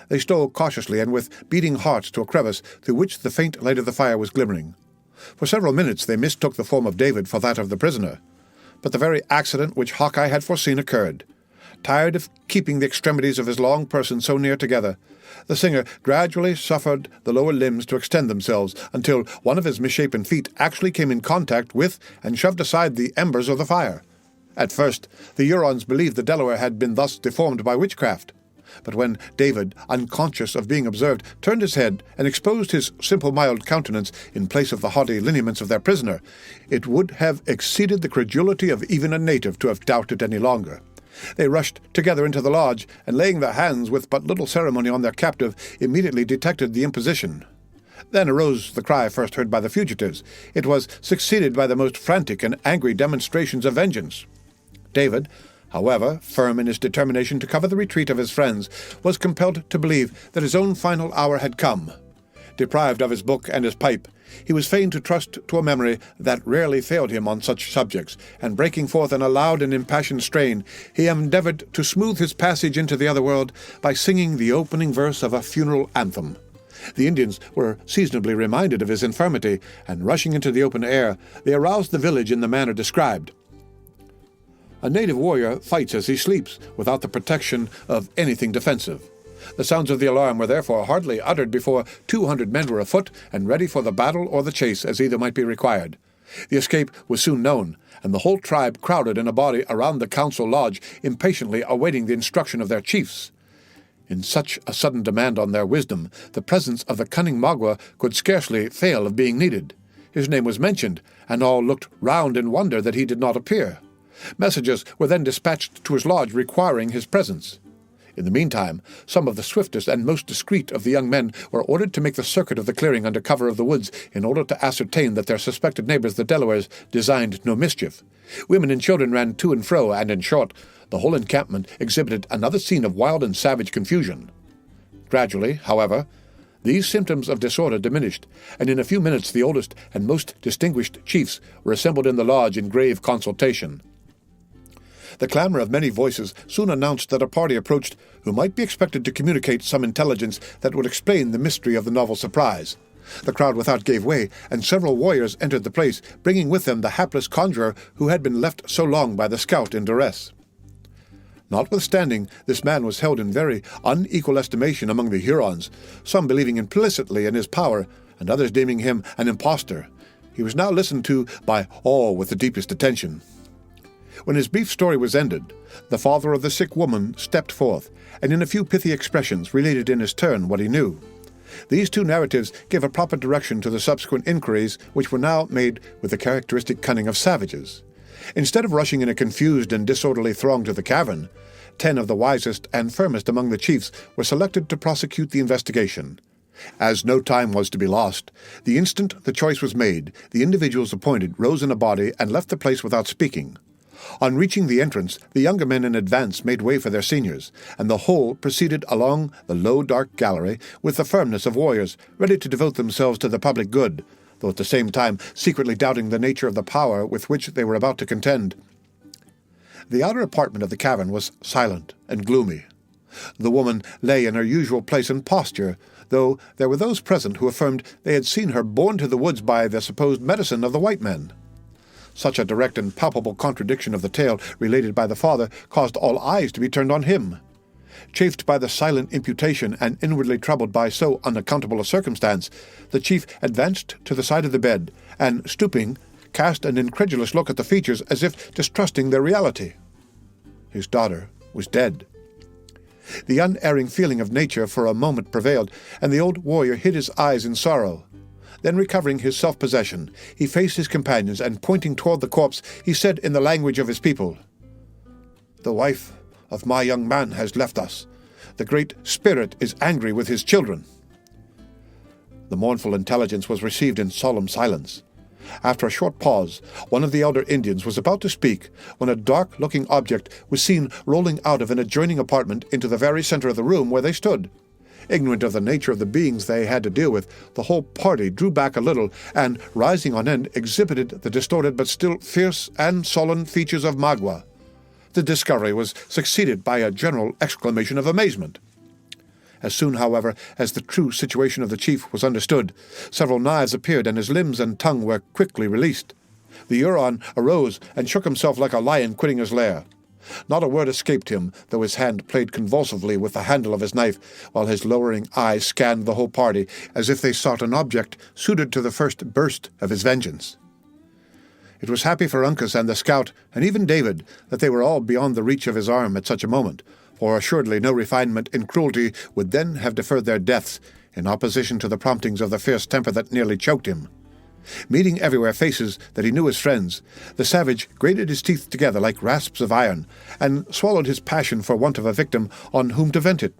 They stole cautiously and with beating hearts to a crevice through which the faint light of the fire was glimmering. For several minutes they mistook the form of David for that of the prisoner. But the very accident which Hawkeye had foreseen occurred. Tired of keeping the extremities of his long person so near together, the singer gradually suffered the lower limbs to extend themselves until one of his misshapen feet actually came in contact with and shoved aside the embers of the fire. At first, the Hurons believed the Delaware had been thus deformed by witchcraft. But when David, unconscious of being observed, turned his head and exposed his simple mild countenance in place of the haughty lineaments of their prisoner, it would have exceeded the credulity of even a native to have doubted any longer. They rushed together into the lodge, and laying their hands with but little ceremony on their captive, immediately detected the imposition. Then arose the cry first heard by the fugitives. It was succeeded by the most frantic and angry demonstrations of vengeance. David, however, firm in his determination to cover the retreat of his friends, was compelled to believe that his own final hour had come. Deprived of his book and his pipe, he was fain to trust to a memory that rarely failed him on such subjects, and breaking forth in a loud and impassioned strain, he endeavored to smooth his passage into the other world by singing the opening verse of a funeral anthem. The Indians were seasonably reminded of his infirmity, and rushing into the open air, they aroused the village in the manner described. A native warrior fights as he sleeps, without the protection of anything defensive. The sounds of the alarm were therefore hardly uttered before 200 men were afoot and ready for the battle or the chase, as either might be required. The escape was soon known, and the whole tribe crowded in a body around the council lodge, impatiently awaiting the instruction of their chiefs. In such a sudden demand on their wisdom, the presence of the cunning Magua could scarcely fail of being needed. His name was mentioned, and all looked round in wonder that he did not appear. Messages were then dispatched to his lodge requiring his presence. In the meantime, some of the swiftest and most discreet of the young men were ordered to make the circuit of the clearing under cover of the woods in order to ascertain that their suspected neighbors, the Delawares, designed no mischief. Women and children ran to and fro, and in short, the whole encampment exhibited another scene of wild and savage confusion. Gradually, however, these symptoms of disorder diminished, and in a few minutes the oldest and most distinguished chiefs were assembled in the lodge in grave consultation. The clamor of many voices soon announced that a party approached who might be expected to communicate some intelligence that would explain the mystery of the novel surprise. The crowd without gave way, and several warriors entered the place, bringing with them the hapless conjurer who had been left so long by the scout in duress. Notwithstanding, this man was held in very unequal estimation among the Hurons, some believing implicitly in his power, and others deeming him an impostor. He was now listened to by all with the deepest attention. When his brief story was ended, the father of the sick woman stepped forth, and in a few pithy expressions related in his turn what he knew. These two narratives gave a proper direction to the subsequent inquiries, which were now made with the characteristic cunning of savages. Instead of rushing in a confused and disorderly throng to the cavern, 10 of the wisest and firmest among the chiefs were selected to prosecute the investigation. As no time was to be lost, the instant the choice was made, the individuals appointed rose in a body and left the place without speaking. On reaching the entrance, the younger men in advance made way for their seniors, and the whole proceeded along the low, dark gallery with the firmness of warriors, ready to devote themselves to the public good, though at the same time secretly doubting the nature of the power with which they were about to contend. The outer apartment of the cavern was silent and gloomy. The woman lay in her usual place and posture, though there were those present who affirmed they had seen her borne to the woods by the supposed medicine of the white men. Such a direct and palpable contradiction of the tale related by the father caused all eyes to be turned on him. Chafed by the silent imputation and inwardly troubled by so unaccountable a circumstance, the chief advanced to the side of the bed, and, stooping, cast an incredulous look at the features as if distrusting their reality. His daughter was dead. The unerring feeling of nature for a moment prevailed, and the old warrior hid his eyes in sorrow. Then, recovering his self-possession, he faced his companions, and pointing toward the corpse, he said in the language of his people, "The wife of my young man has left us. The Great Spirit is angry with his children." The mournful intelligence was received in solemn silence. After a short pause, one of the elder Indians was about to speak, when a dark-looking object was seen rolling out of an adjoining apartment into the very center of the room where they stood. Ignorant of the nature of the beings they had to deal with, the whole party drew back a little, and, rising on end, exhibited the distorted but still fierce and sullen features of Magua. The discovery was succeeded by a general exclamation of amazement. As soon, however, as the true situation of the chief was understood, several knives appeared, and his limbs and tongue were quickly released. The Huron arose and shook himself like a lion quitting his lair. Not a word escaped him, though his hand played convulsively with the handle of his knife, while his lowering eyes scanned the whole party, as if they sought an object suited to the first burst of his vengeance. It was happy for Uncas and the scout, and even David, that they were all beyond the reach of his arm at such a moment, for assuredly no refinement in cruelty would then have deferred their deaths, in opposition to the promptings of the fierce temper that nearly choked him. Meeting everywhere faces that he knew as friends, the savage grated his teeth together like rasps of iron, and swallowed his passion for want of a victim on whom to vent it.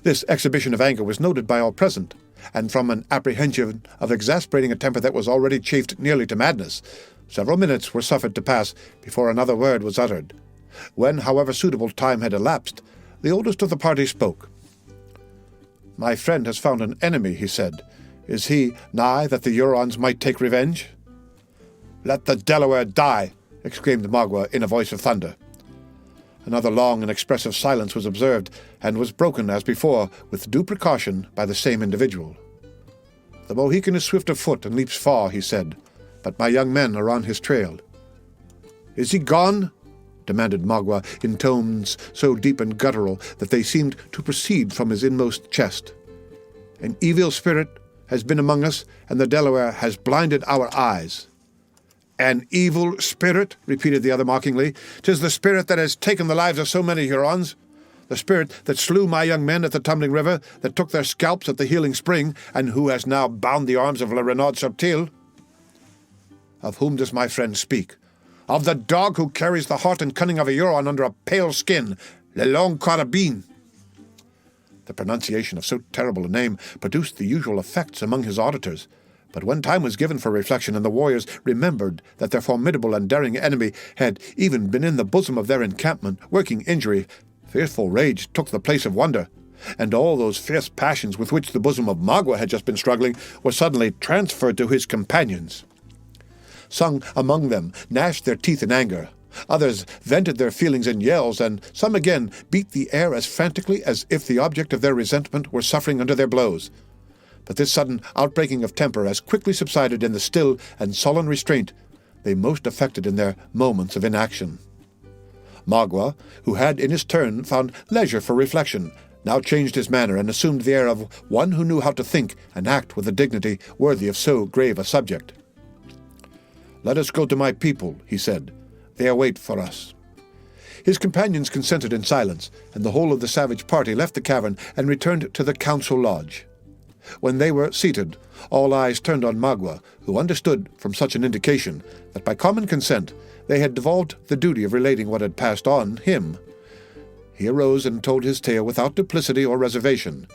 This exhibition of anger was noted by all present, and from an apprehension of exasperating a temper that was already chafed nearly to madness, several minutes were suffered to pass before another word was uttered. When, however, suitable time had elapsed, the oldest of the party spoke. "My friend has found an enemy," he said, Is he nigh that the Hurons might take revenge?" "Let the Delaware die!" exclaimed Magua in a voice of thunder. Another long and expressive silence was observed, and was broken, as before, with due precaution, by the same individual. "The Mohican is swift of foot and leaps far," he said, "but my young men are on his trail." "Is he gone?" demanded Magua in tones so deep and guttural that they seemed to proceed from his inmost chest. "An evil spirit has been among us, and the Delaware has blinded our eyes." "An evil spirit?" repeated the other mockingly. "'Tis the spirit that has taken the lives of so many Hurons. The spirit that slew my young men at the Tumbling River, that took their scalps at the Healing Spring, and who has now bound the arms of Le Renard Subtil." "Of whom does my friend speak?" "Of the dog who carries the heart and cunning of a Huron under a pale skin, Le Long Carabine." The pronunciation of so terrible a name produced the usual effects among his auditors, but when time was given for reflection and the warriors remembered that their formidable and daring enemy had even been in the bosom of their encampment, working injury, fearful rage took the place of wonder, and all those fierce passions with which the bosom of Magua had just been struggling were suddenly transferred to his companions. Some among them gnashed their teeth in anger, others vented their feelings in yells, and some again beat the air as frantically as if the object of their resentment were suffering under their blows. But this sudden outbreaking of temper as quickly subsided in the still and sullen restraint they most affected in their moments of inaction. Magua, who had in his turn found leisure for reflection, now changed his manner and assumed the air of one who knew how to think and act with a dignity worthy of so grave a subject. "Let us go to my people," he said. "They await for us." His companions consented in silence, and the whole of the savage party left the cavern and returned to the council lodge. When they were seated, all eyes turned on Magua, who understood from such an indication that by common consent they had devolved the duty of relating what had passed on him. He arose and told his tale without duplicity or reservation.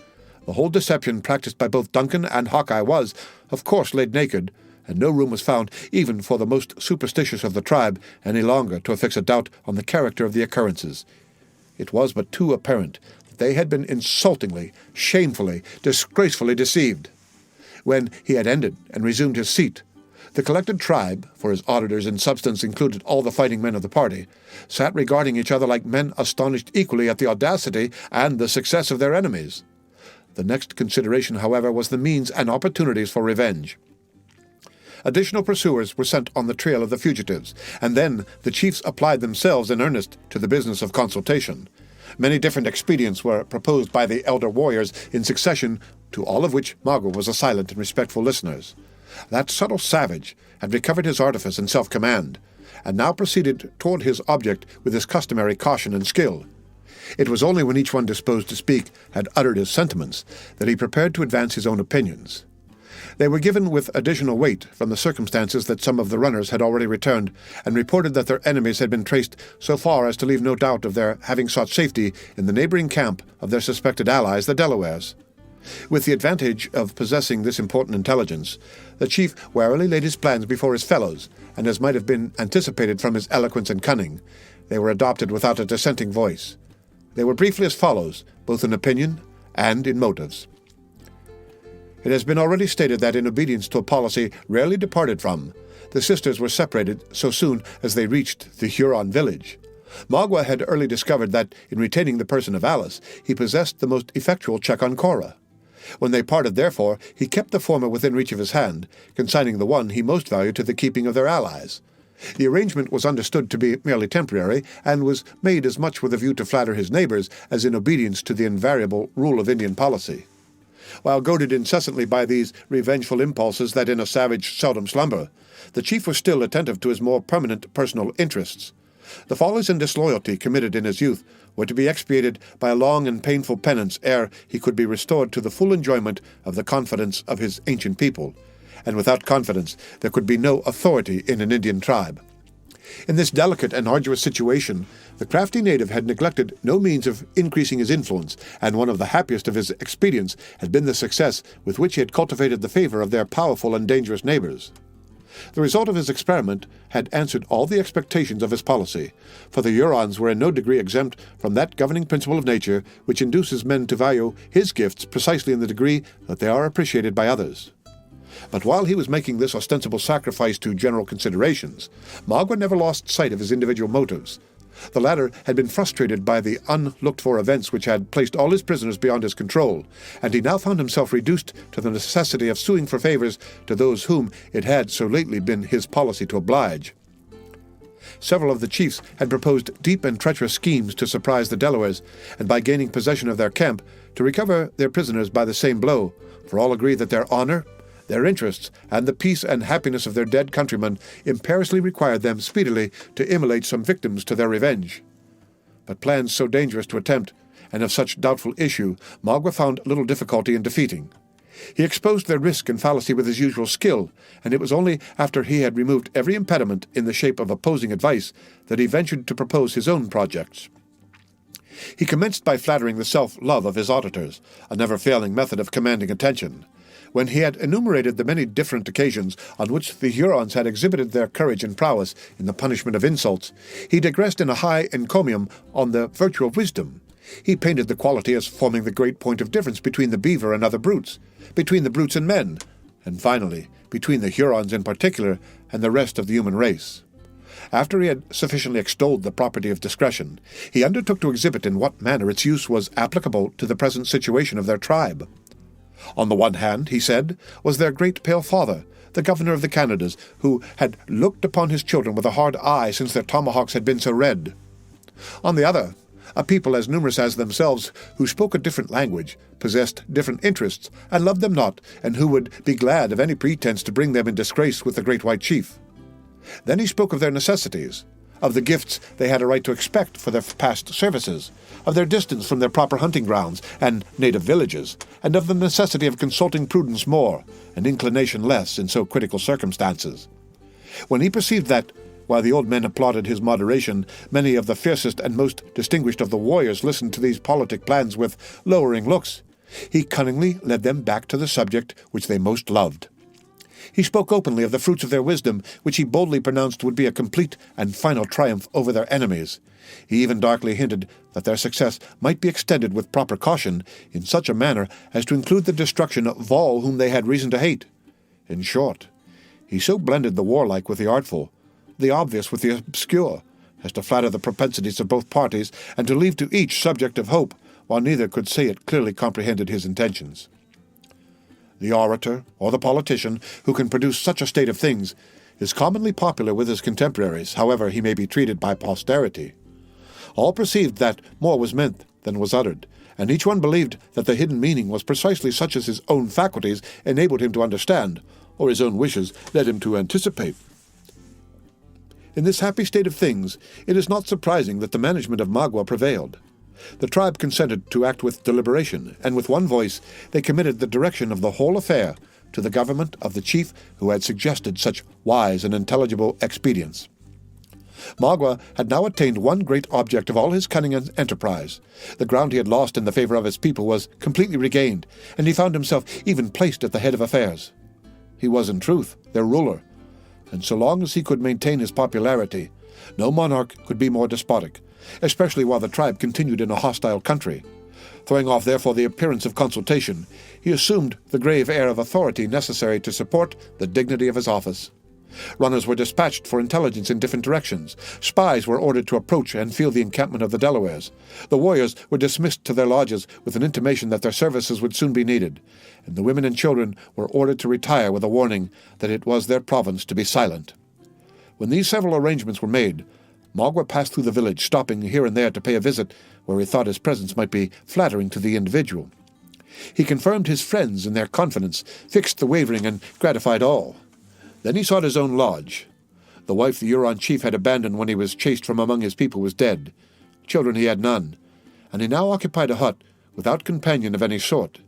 The whole deception practiced by both Duncan and Hawkeye was, of course, laid naked, and no room was found, even for the most superstitious of the tribe, any longer to affix a doubt on the character of the occurrences. It was but too apparent that they had been insultingly, shamefully, disgracefully deceived. When he had ended and resumed his seat, the collected tribe, for his auditors in substance included all the fighting men of the party, sat regarding each other like men astonished equally at the audacity and the success of their enemies. The next consideration, however, was the means and opportunities for revenge. Additional pursuers were sent on the trail of the fugitives, and then the chiefs applied themselves in earnest to the business of consultation. Many different expedients were proposed by the elder warriors in succession, to all of which Magua was a silent and respectful listener. That subtle savage had recovered his artifice and self-command, and now proceeded toward his object with his customary caution and skill. It was only when each one disposed to speak had uttered his sentiments that he prepared to advance his own opinions. They were given with additional weight from the circumstances that some of the runners had already returned, and reported that their enemies had been traced so far as to leave no doubt of their having sought safety in the neighboring camp of their suspected allies, the Delawares. With the advantage of possessing this important intelligence, the chief warily laid his plans before his fellows, and as might have been anticipated from his eloquence and cunning, they were adopted without a dissenting voice. They were briefly as follows, both in opinion and in motives. It has been already stated that in obedience to a policy rarely departed from, the sisters were separated so soon as they reached the Huron village. Magua had early discovered that, in retaining the person of Alice, he possessed the most effectual check on Cora. When they parted, therefore, he kept the former within reach of his hand, consigning the one he most valued to the keeping of their allies. The arrangement was understood to be merely temporary, and was made as much with a view to flatter his neighbors as in obedience to the invariable rule of Indian policy. While goaded incessantly by these revengeful impulses that in a savage seldom slumber, the chief was still attentive to his more permanent personal interests. The follies and disloyalty committed in his youth were to be expiated by a long and painful penance ere he could be restored to the full enjoyment of the confidence of his ancient people, and without confidence there could be no authority in an Indian tribe. In this delicate and arduous situation, the crafty native had neglected no means of increasing his influence, and one of the happiest of his expedients had been the success with which he had cultivated the favor of their powerful and dangerous neighbors. The result of his experiment had answered all the expectations of his policy, for the Hurons were in no degree exempt from that governing principle of nature which induces men to value his gifts precisely in the degree that they are appreciated by others. But while he was making this ostensible sacrifice to general considerations, Magua never lost sight of his individual motives. The latter had been frustrated by the unlooked-for events which had placed all his prisoners beyond his control, and he now found himself reduced to the necessity of suing for favors to those whom it had so lately been his policy to oblige. Several of the chiefs had proposed deep and treacherous schemes to surprise the Delawares, and by gaining possession of their camp, to recover their prisoners by the same blow, for all agreed that their honor, their interests, and the peace and happiness of their dead countrymen imperiously required them speedily to immolate some victims to their revenge. But plans so dangerous to attempt, and of such doubtful issue, Magua found little difficulty in defeating. He exposed their risk and fallacy with his usual skill, and it was only after he had removed every impediment in the shape of opposing advice that he ventured to propose his own projects. He commenced by flattering the self-love of his auditors, a never-failing method of commanding attention. When he had enumerated the many different occasions on which the Hurons had exhibited their courage and prowess in the punishment of insults, he digressed in a high encomium on the virtue of wisdom. He painted the quality as forming the great point of difference between the beaver and other brutes, between the brutes and men, and finally, between the Hurons in particular and the rest of the human race. After he had sufficiently extolled the property of discretion, he undertook to exhibit in what manner its use was applicable to the present situation of their tribe. On the one hand, he said, was their great pale father, the governor of the Canadas, who had looked upon his children with a hard eye since their tomahawks had been so red. On the other, a people as numerous as themselves, who spoke a different language, possessed different interests, and loved them not, and who would be glad of any pretense to bring them in disgrace with the great white chief. Then he spoke of their necessities, of the gifts they had a right to expect for their past services, of their distance from their proper hunting grounds and native villages, and of the necessity of consulting prudence more, and inclination less, in so critical circumstances. When he perceived that, while the old men applauded his moderation, many of the fiercest and most distinguished of the warriors listened to these politic plans with lowering looks, he cunningly led them back to the subject which they most loved. He spoke openly of the fruits of their wisdom, which he boldly pronounced would be a complete and final triumph over their enemies. He even darkly hinted that their success might be extended with proper caution, in such a manner as to include the destruction of all whom they had reason to hate. In short, he so blended the warlike with the artful, the obvious with the obscure, as to flatter the propensities of both parties, and to leave to each subject of hope, while neither could say it clearly comprehended his intentions. The orator, or the politician, who can produce such a state of things, is commonly popular with his contemporaries, however he may be treated by posterity. All perceived that more was meant than was uttered, and each one believed that the hidden meaning was precisely such as his own faculties enabled him to understand, or his own wishes led him to anticipate. In this happy state of things, it is not surprising that the management of Magua prevailed. The tribe consented to act with deliberation, and with one voice they committed the direction of the whole affair to the government of the chief who had suggested such wise and intelligible expedients. Magua had now attained one great object of all his cunning and enterprise. The ground he had lost in the favor of his people was completely regained, and he found himself even placed at the head of affairs. He was, in truth, their ruler, and so long as he could maintain his popularity, no monarch could be more despotic, especially while the tribe continued in a hostile country. Throwing off, therefore, the appearance of consultation, he assumed the grave air of authority necessary to support the dignity of his office. Runners were dispatched for intelligence in different directions. Spies were ordered to approach and feel the encampment of the Delawares. The warriors were dismissed to their lodges with an intimation that their services would soon be needed, and the women and children were ordered to retire with a warning that it was their province to be silent. When these several arrangements were made, Magua passed through the village, stopping here and there to pay a visit where he thought his presence might be flattering to the individual. He confirmed his friends in their confidence, fixed the wavering, and gratified all. Then he sought his own lodge. The wife the Huron chief had abandoned when he was chased from among his people was dead. Children he had none, and he now occupied a hut without companion of any sort.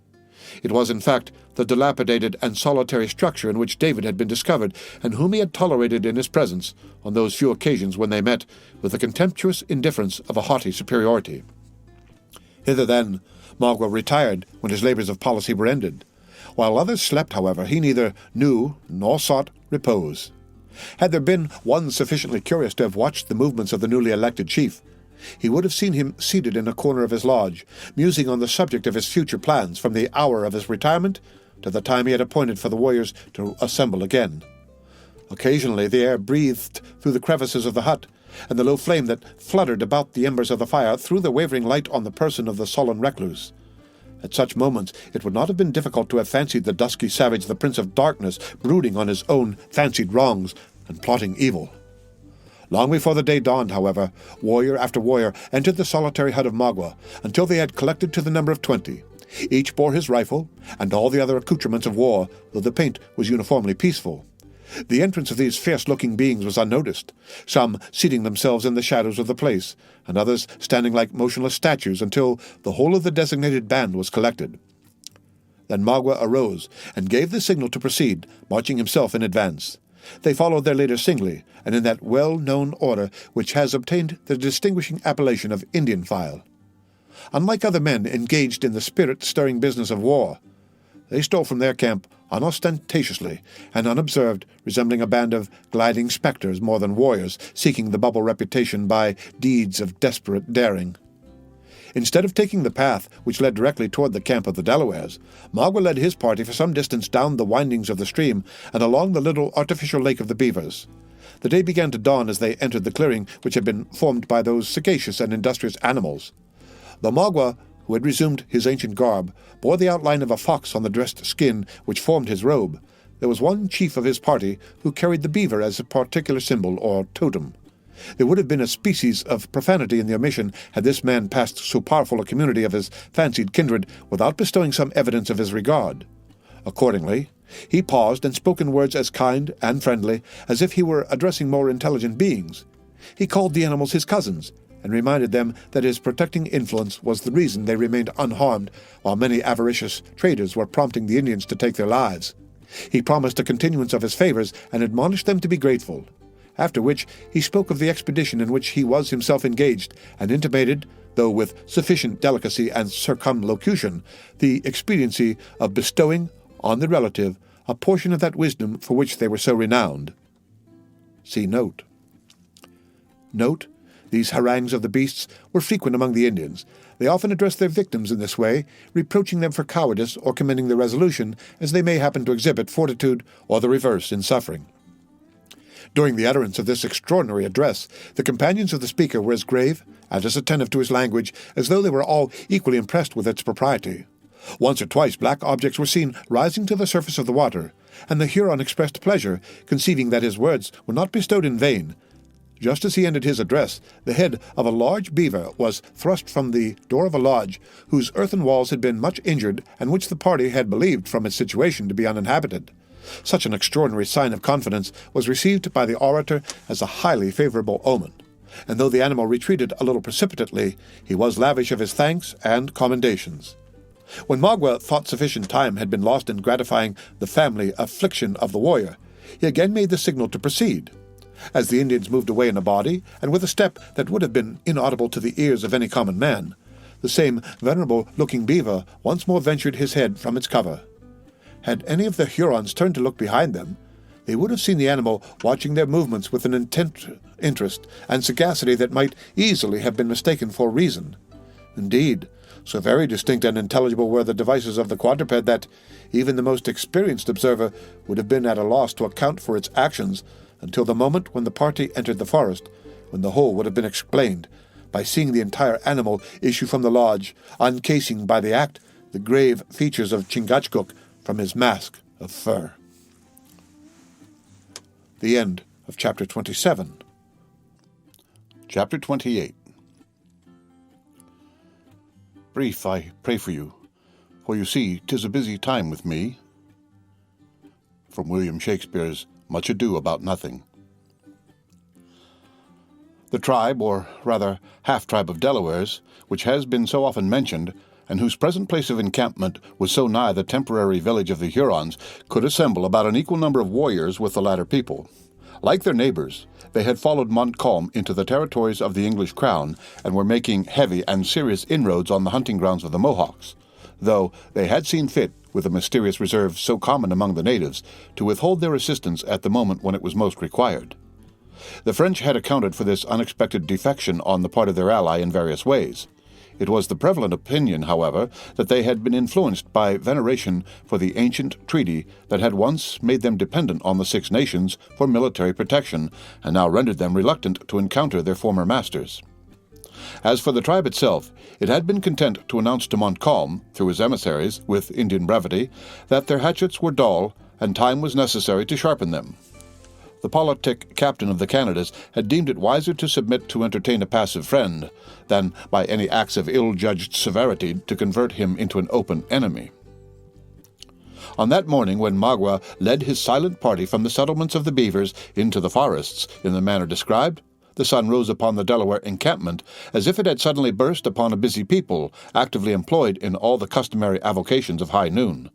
It was, in fact, the dilapidated and solitary structure in which David had been discovered, and whom he had tolerated in his presence on those few occasions when they met with the contemptuous indifference of a haughty superiority. Hither, then, Magua retired when his labors of policy were ended. While others slept, however, he neither knew nor sought repose. Had there been one sufficiently curious to have watched the movements of the newly elected chief, he would have seen him seated in a corner of his lodge, musing on the subject of his future plans from the hour of his retirement to the time he had appointed for the warriors to assemble again. Occasionally the air breathed through the crevices of the hut, and the low flame that fluttered about the embers of the fire threw the wavering light on the person of the sullen recluse. At such moments it would not have been difficult to have fancied the dusky savage the Prince of Darkness, brooding on his own fancied wrongs and plotting evil. Long before the day dawned, however, warrior after warrior entered the solitary hut of Magua, until they had collected to the number of 20. Each bore his rifle, and all the other accoutrements of war, though the paint was uniformly peaceful. The entrance of these fierce-looking beings was unnoticed, some seating themselves in the shadows of the place, and others standing like motionless statues until the whole of the designated band was collected. Then Magua arose and gave the signal to proceed, marching himself in advance. They followed their leader singly, and in that well-known order which has obtained the distinguishing appellation of Indian file. Unlike other men engaged in the spirit-stirring business of war, they stole from their camp unostentatiously and unobserved, resembling a band of gliding spectres more than warriors seeking the bubble reputation by deeds of desperate daring. Instead of taking the path which led directly toward the camp of the Delawares, Magua led his party for some distance down the windings of the stream and along the little artificial lake of the beavers. The day began to dawn as they entered the clearing which had been formed by those sagacious and industrious animals. Though Magua, who had resumed his ancient garb, bore the outline of a fox on the dressed skin which formed his robe, there was one chief of his party who carried the beaver as a particular symbol or totem. There would have been a species of profanity in the omission had this man passed so powerful a community of his fancied kindred without bestowing some evidence of his regard. Accordingly, he paused and spoke in words as kind and friendly as if he were addressing more intelligent beings. He called the animals his cousins, and reminded them that his protecting influence was the reason they remained unharmed, while many avaricious traders were prompting the Indians to take their lives. He promised a continuance of his favors and admonished them to be grateful, after which he spoke of the expedition in which he was himself engaged, and intimated, though with sufficient delicacy and circumlocution, the expediency of bestowing on the relative a portion of that wisdom for which they were so renowned. See note. Note, these harangues of the beasts were frequent among the Indians. They often addressed their victims in this way, reproaching them for cowardice or commending their resolution, as they may happen to exhibit fortitude or the reverse in suffering. During the utterance of this extraordinary address, the companions of the speaker were as grave and as attentive to his language as though they were all equally impressed with its propriety. Once or twice black objects were seen rising to the surface of the water, and the Huron expressed pleasure, conceiving that his words were not bestowed in vain. Just as he ended his address, the head of a large beaver was thrust from the door of a lodge whose earthen walls had been much injured and which the party had believed from its situation to be uninhabited. Such an extraordinary sign of confidence was received by the orator as a highly favorable omen, and though the animal retreated a little precipitately, he was lavish of his thanks and commendations. When Magua thought sufficient time had been lost in gratifying the family affliction of the warrior, he again made the signal to proceed. As the Indians moved away in a body, and with a step that would have been inaudible to the ears of any common man, the same venerable-looking beaver once more ventured his head from its cover. Had any of the Hurons turned to look behind them, they would have seen the animal watching their movements with an intent interest and sagacity that might easily have been mistaken for reason. Indeed, so very distinct and intelligible were the devices of the quadruped that even the most experienced observer would have been at a loss to account for its actions until the moment when the party entered the forest, when the whole would have been explained by seeing the entire animal issue from the lodge, uncasing by the act the grave features of Chingachgook from his mask of fur. The end of Chapter 27. Chapter 28. Brief, I pray for you see 'tis a busy time with me. From William Shakespeare's Much Ado About Nothing. The tribe, or rather half-tribe of Delawares, which has been so often mentioned, and whose present place of encampment was so nigh the temporary village of the Hurons, could assemble about an equal number of warriors with the latter people. Like their neighbors, they had followed Montcalm into the territories of the English crown, and were making heavy and serious inroads on the hunting grounds of the Mohawks, though they had seen fit, with a mysterious reserve so common among the natives, to withhold their assistance at the moment when it was most required. The French had accounted for this unexpected defection on the part of their ally in various ways. It was the prevalent opinion, however, that they had been influenced by veneration for the ancient treaty that had once made them dependent on the Six Nations for military protection, and now rendered them reluctant to encounter their former masters. As for the tribe itself, it had been content to announce to Montcalm, through his emissaries, with Indian brevity, that their hatchets were dull and time was necessary to sharpen them. The politic captain of the Canadas had deemed it wiser to submit to entertain a passive friend than, by any acts of ill-judged severity, to convert him into an open enemy. On that morning, when Magua led his silent party from the settlements of the Beavers into the forests in the manner described, the sun rose upon the Delaware encampment as if it had suddenly burst upon a busy people, actively employed in all the customary avocations of high noon.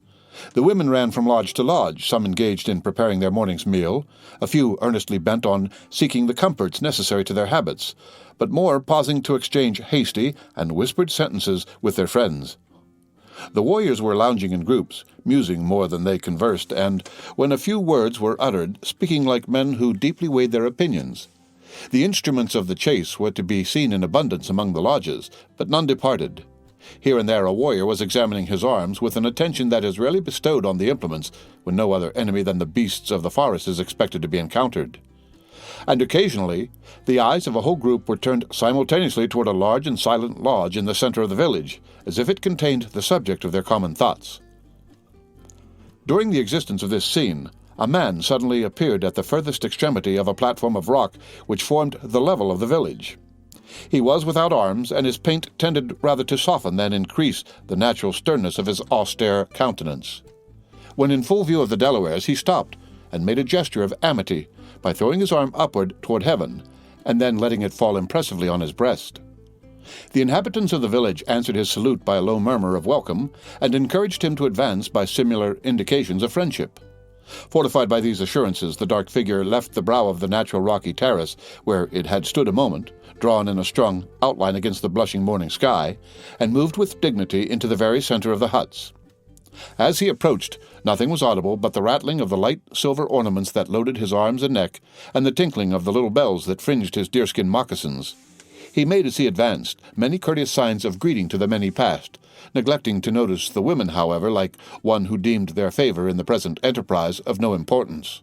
The women ran from lodge to lodge, some engaged in preparing their morning's meal, a few earnestly bent on seeking the comforts necessary to their habits, but more pausing to exchange hasty and whispered sentences with their friends. The warriors were lounging in groups, musing more than they conversed, and, when a few words were uttered, speaking like men who deeply weighed their opinions. The instruments of the chase were to be seen in abundance among the lodges, but none departed. Here and there a warrior was examining his arms with an attention that is rarely bestowed on the implements when no other enemy than the beasts of the forest is expected to be encountered. And occasionally the eyes of a whole group were turned simultaneously toward a large and silent lodge in the center of the village, as if it contained the subject of their common thoughts. During the existence of this scene, a man suddenly appeared at the furthest extremity of a platform of rock which formed the level of the village. He was without arms, and his paint tended rather to soften than increase the natural sternness of his austere countenance. When in full view of the Delawares, he stopped and made a gesture of amity by throwing his arm upward toward heaven, and then letting it fall impressively on his breast. The inhabitants of the village answered his salute by a low murmur of welcome, and encouraged him to advance by similar indications of friendship. Fortified by these assurances, the dark figure left the brow of the natural rocky terrace, where it had stood a moment, drawn in a strong outline against the blushing morning sky, and moved with dignity into the very center of the huts. As he approached, nothing was audible but the rattling of the light silver ornaments that loaded his arms and neck, and the tinkling of the little bells that fringed his deerskin moccasins. He made, as he advanced, many courteous signs of greeting to the men he passed, neglecting to notice the women, however, like one who deemed their favor in the present enterprise of no importance.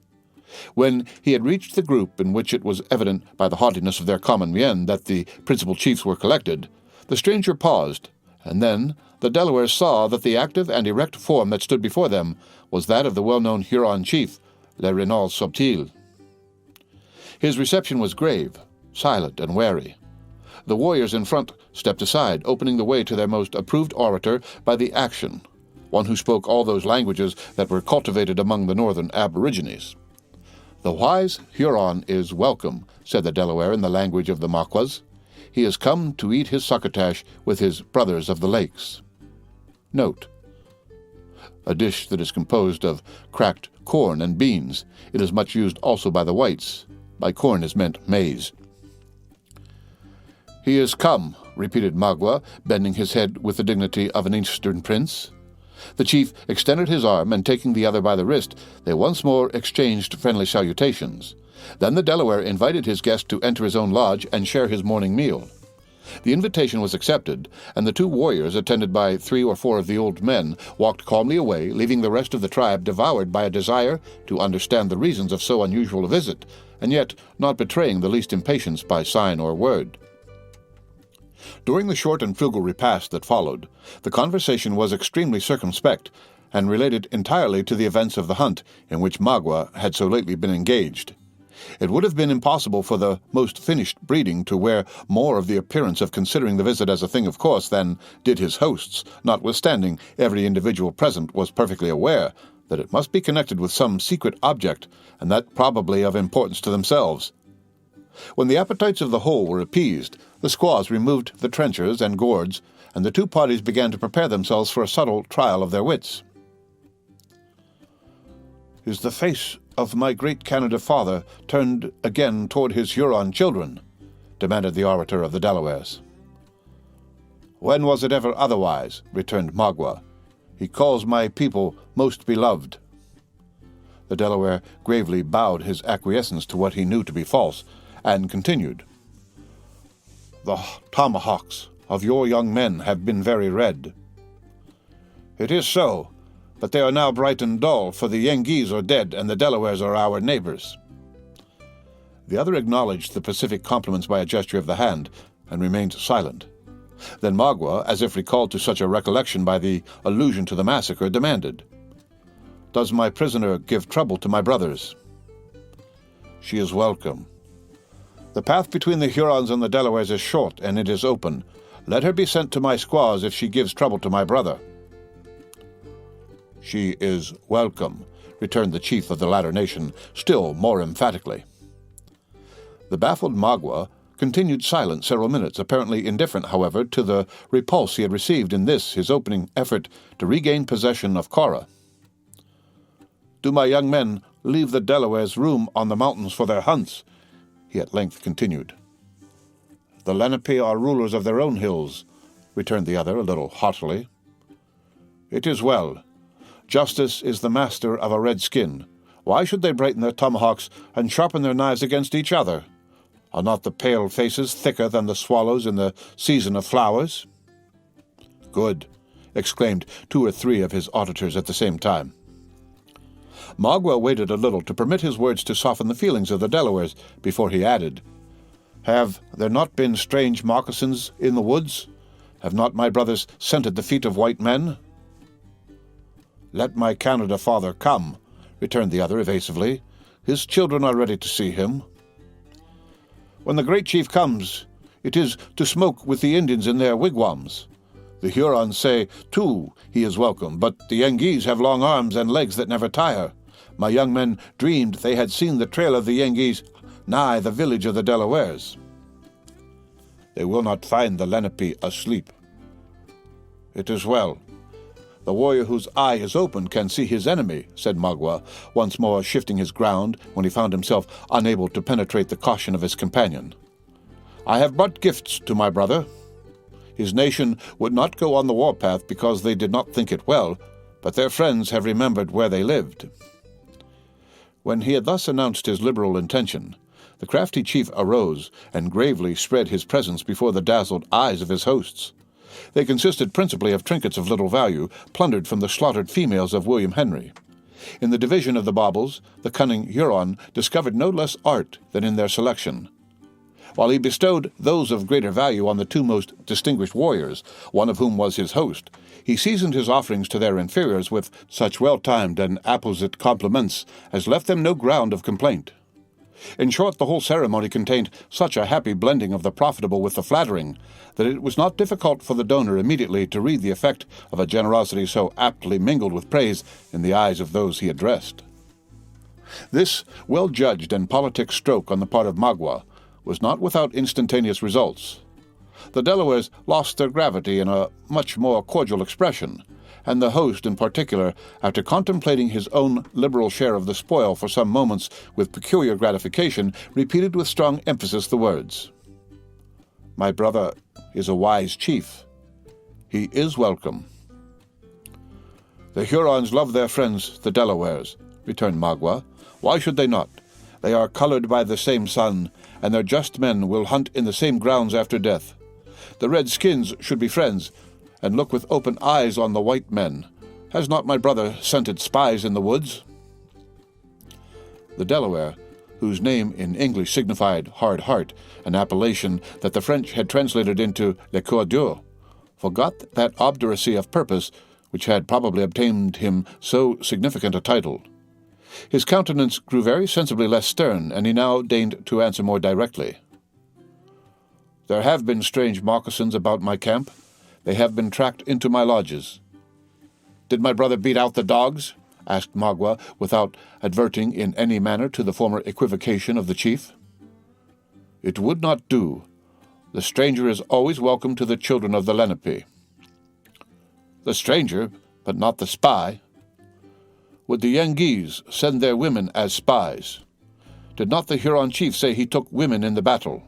When he had reached the group in which it was evident by the haughtiness of their common mien that the principal chiefs were collected, the stranger paused, and then the Delawares saw that the active and erect form that stood before them was that of the well-known Huron chief, Le Renard Subtil. His reception was grave, silent, and wary. The warriors in front stepped aside, opening the way to their most approved orator by the action, one who spoke all those languages that were cultivated among the northern aborigines. "The wise Huron is welcome," said the Delaware in the language of the Maquas. "He has come to eat his succotash with his brothers of the lakes." Note: a dish that is composed of cracked corn and beans. It is much used also by the whites. By corn is meant maize. "He is come," repeated Magua, bending his head with the dignity of an Eastern prince. The chief extended his arm, and taking the other by the wrist, they once more exchanged friendly salutations. Then the Delaware invited his guest to enter his own lodge and share his morning meal. The invitation was accepted, and the two warriors, attended by 3 or 4 of the old men, walked calmly away, leaving the rest of the tribe devoured by a desire to understand the reasons of so unusual a visit, and yet not betraying the least impatience by sign or word. During the short and frugal repast that followed, the conversation was extremely circumspect, and related entirely to the events of the hunt in which Magua had so lately been engaged. It would have been impossible for the most finished breeding to wear more of the appearance of considering the visit as a thing of course than did his hosts, notwithstanding every individual present was perfectly aware that it must be connected with some secret object, and that probably of importance to themselves. When the appetites of the whole were appeased, the squaws removed the trenchers and gourds, and the two parties began to prepare themselves for a subtle trial of their wits. "Is the face of my great Canada father turned again toward his Huron children?" demanded the orator of the Delawares. "When was it ever otherwise?" returned Magua. "He calls my people most beloved." The Delaware gravely bowed his acquiescence to what he knew to be false, and continued, "The tomahawks of your young men have been very red." "It is so, but they are now bright and dull, for the Yengeese are dead and the Delawares are our neighbors." The other acknowledged the pacific compliments by a gesture of the hand, and remained silent. Then Magua, as if recalled to such a recollection by the allusion to the massacre, demanded, "Does my prisoner give trouble to my brothers?" "She is welcome. The path between the Hurons and the Delawares is short, and it is open. Let her be sent to my squaws if she gives trouble to my brother." "She is welcome," returned the chief of the latter nation, still more emphatically. The baffled Magua continued silent several minutes, apparently indifferent, however, to the repulse he had received in this, his opening effort to regain possession of Cora. "Do my young men leave the Delawares room on the mountains for their hunts?" he at length continued. "The Lenape are rulers of their own hills," returned the other a little haughtily. "It is well. Justice is the master of a red skin. Why should they brighten their tomahawks and sharpen their knives against each other? Are not the pale faces thicker than the swallows in the season of flowers?" "Good," exclaimed 2 or 3 of his auditors at the same time. Magua waited a little to permit his words to soften the feelings of the Delawares before he added, "Have there not been strange moccasins in the woods? Have not my brothers scented the feet of white men?" "Let my Canada father come," returned the other evasively. "His children are ready to see him." "When the great chief comes, it is to smoke with the Indians in their wigwams. The Hurons say, too, he is welcome, but the Yengeese have long arms and legs that never tire. My young men dreamed they had seen the trail of the Yengeese nigh the village of the Delawares." "They will not find the Lenape asleep." "It is well. The warrior whose eye is open can see his enemy," said Magua, once more shifting his ground when he found himself unable to penetrate the caution of his companion. "I have brought gifts to my brother. His nation would not go on the warpath because they did not think it well, but their friends have remembered where they lived." When he had thus announced his liberal intention, the crafty chief arose and gravely spread his presents before the dazzled eyes of his hosts. They consisted principally of trinkets of little value, plundered from the slaughtered females of William Henry. In the division of the baubles, the cunning Huron discovered no less art than in their selection. While he bestowed those of greater value on the 2 most distinguished warriors, one of whom was his host, he seasoned his offerings to their inferiors with such well-timed and apposite compliments as left them no ground of complaint. In short, the whole ceremony contained such a happy blending of the profitable with the flattering that it was not difficult for the donor immediately to read the effect of a generosity so aptly mingled with praise in the eyes of those he addressed. This well-judged and politic stroke on the part of Magua was not without instantaneous results. The Delawares lost their gravity in a much more cordial expression, and the host in particular, after contemplating his own liberal share of the spoil for some moments with peculiar gratification, repeated with strong emphasis the words, "My brother is a wise chief. He is welcome." "The Hurons love their friends, the Delawares," returned Magua. "Why should they not? They are colored by the same sun, and their just men will hunt in the same grounds after death. The redskins should be friends, and look with open eyes on the white men. Has not my brother scented spies in the woods?" The Delaware, whose name in English signified hard heart, an appellation that the French had translated into le coeur dur, forgot that obduracy of purpose which had probably obtained him so significant a title. His countenance grew very sensibly less stern, and he now deigned to answer more directly. "There have been strange moccasins about my camp. They have been tracked into my lodges." "Did my brother beat out the dogs?" asked Magua, without adverting in any manner to the former equivocation of the chief. "It would not do. The stranger is always welcome to the children of the Lenape." "The stranger, but not the spy." "Would the Yengeese send their women as spies? Did not the Huron chief say he took women in the battle?"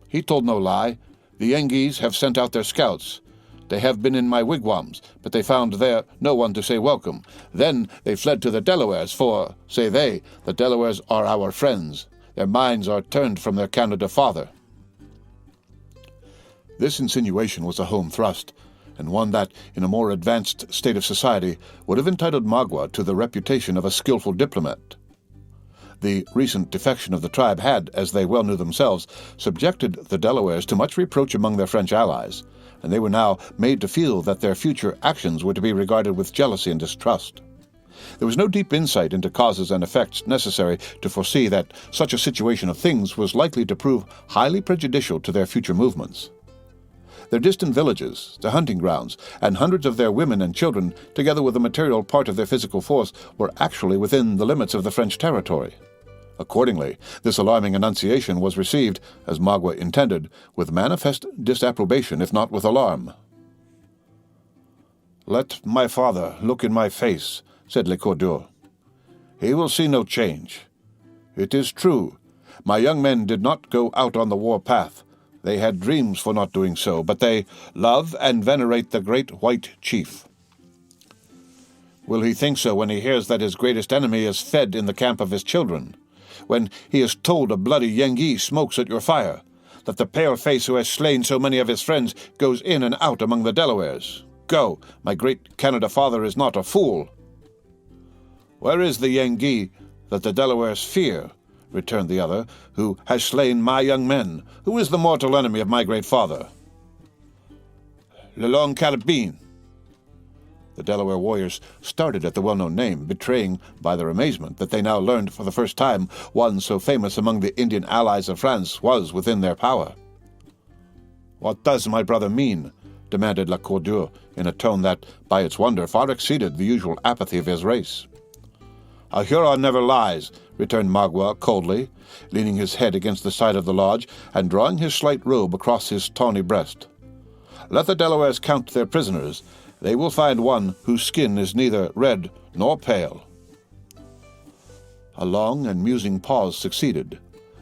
"He told no lie. The Yengeese have sent out their scouts. They have been in my wigwams, but they found there no one to say welcome. Then they fled to the Delawares, for, say they, the Delawares are our friends. Their minds are turned from their Canada father." This insinuation was a home thrust, and one that, in a more advanced state of society, would have entitled Magua to the reputation of a skillful diplomat. The recent defection of the tribe had, as they well knew themselves, subjected the Delawares to much reproach among their French allies, and they were now made to feel that their future actions were to be regarded with jealousy and distrust. There was no deep insight into causes and effects necessary to foresee that such a situation of things was likely to prove highly prejudicial to their future movements. Their distant villages, their hunting grounds, and hundreds of their women and children, together with a material part of their physical force, were actually within the limits of the French territory. Accordingly, this alarming annunciation was received, as Magua intended, with manifest disapprobation, if not with alarm. "Let my father look in my face," said Le Cordur. "He will see no change. It is true, my young men did not go out on the war path. They had dreams for not doing so, but they love and venerate the great white chief. Will he think so when he hears that his greatest enemy is fed in the camp of his children? When he is told a bloody Yengi smokes at your fire, that the pale-face who has slain so many of his friends goes in and out among the Delawares? Go, my great Canada father is not a fool." "Where is the Yengi that the Delawares fear?" returned the other, "who has slain my young men? Who is the mortal enemy of my great father?" "Le Long Carabine." The Delaware warriors started at the well-known name, betraying by their amazement that they now learned for the first time one so famous among the Indian allies of France was within their power. "What does my brother mean?" demanded La Cordur, in a tone that, by its wonder, far exceeded the usual apathy of his race. "A Huron never lies," returned Magua coldly, leaning his head against the side of the lodge and drawing his slight robe across his tawny breast. "Let the Delawares count their prisoners. They will find one whose skin is neither red nor pale." A long and musing pause succeeded.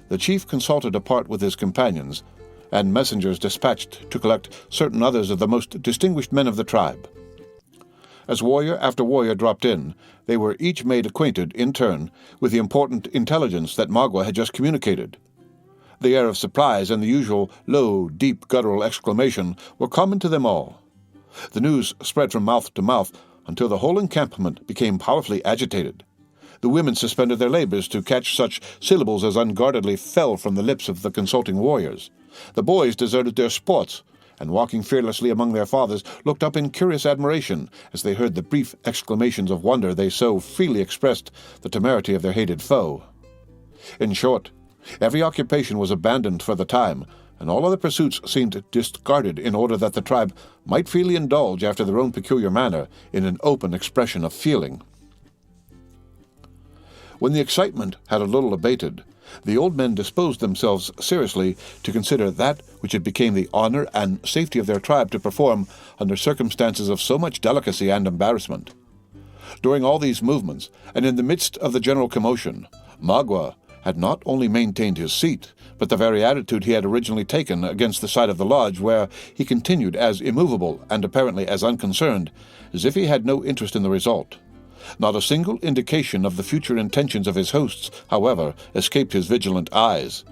The chief consulted apart with his companions, and messengers dispatched to collect certain others of the most distinguished men of the tribe. As warrior after warrior dropped in, they were each made acquainted, in turn, with the important intelligence that Magua had just communicated. The air of surprise and the usual low, deep, guttural exclamation were common to them all. The news spread from mouth to mouth until the whole encampment became powerfully agitated. The women suspended their labors to catch such syllables as unguardedly fell from the lips of the consulting warriors. The boys deserted their sports, and walking fearlessly among their fathers, looked up in curious admiration as they heard the brief exclamations of wonder they so freely expressed the temerity of their hated foe. In short, every occupation was abandoned for the time, and all other pursuits seemed discarded in order that the tribe might freely indulge after their own peculiar manner in an open expression of feeling. When the excitement had a little abated, the old men disposed themselves seriously to consider that which it became the honor and safety of their tribe to perform under circumstances of so much delicacy and embarrassment. During all these movements, and in the midst of the general commotion, Magua had not only maintained his seat, but the very attitude he had originally taken against the side of the lodge, where he continued as immovable and apparently as unconcerned as if he had no interest in the result. Not a single indication of the future intentions of his hosts, however, escaped his vigilant eyes.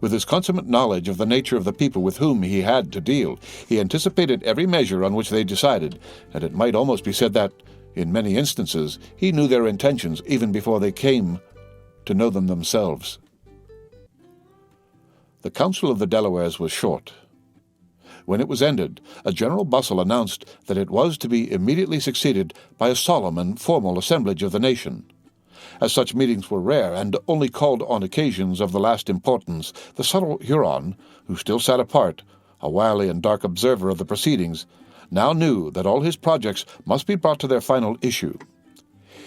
With his consummate knowledge of the nature of the people with whom he had to deal, he anticipated every measure on which they decided, and it might almost be said that, in many instances, he knew their intentions even before they came to know them themselves. The council of the Delawares was short. When it was ended, a general bustle announced that it was to be immediately succeeded by a solemn and formal assemblage of the nation. As such meetings were rare and only called on occasions of the last importance, the subtle Huron, who still sat apart, a wily and dark observer of the proceedings, now knew that all his projects must be brought to their final issue.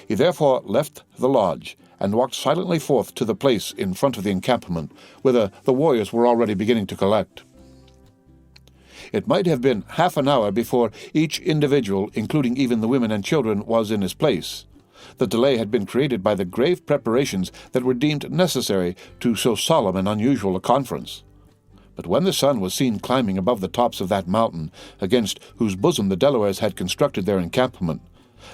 He therefore left the lodge and walked silently forth to the place in front of the encampment, whither the warriors were already beginning to collect. It might have been half an hour before each individual, including even the women and children, was in his place. The delay had been created by the grave preparations that were deemed necessary to so solemn and unusual a conference. But when the sun was seen climbing above the tops of that mountain, against whose bosom the Delawares had constructed their encampment,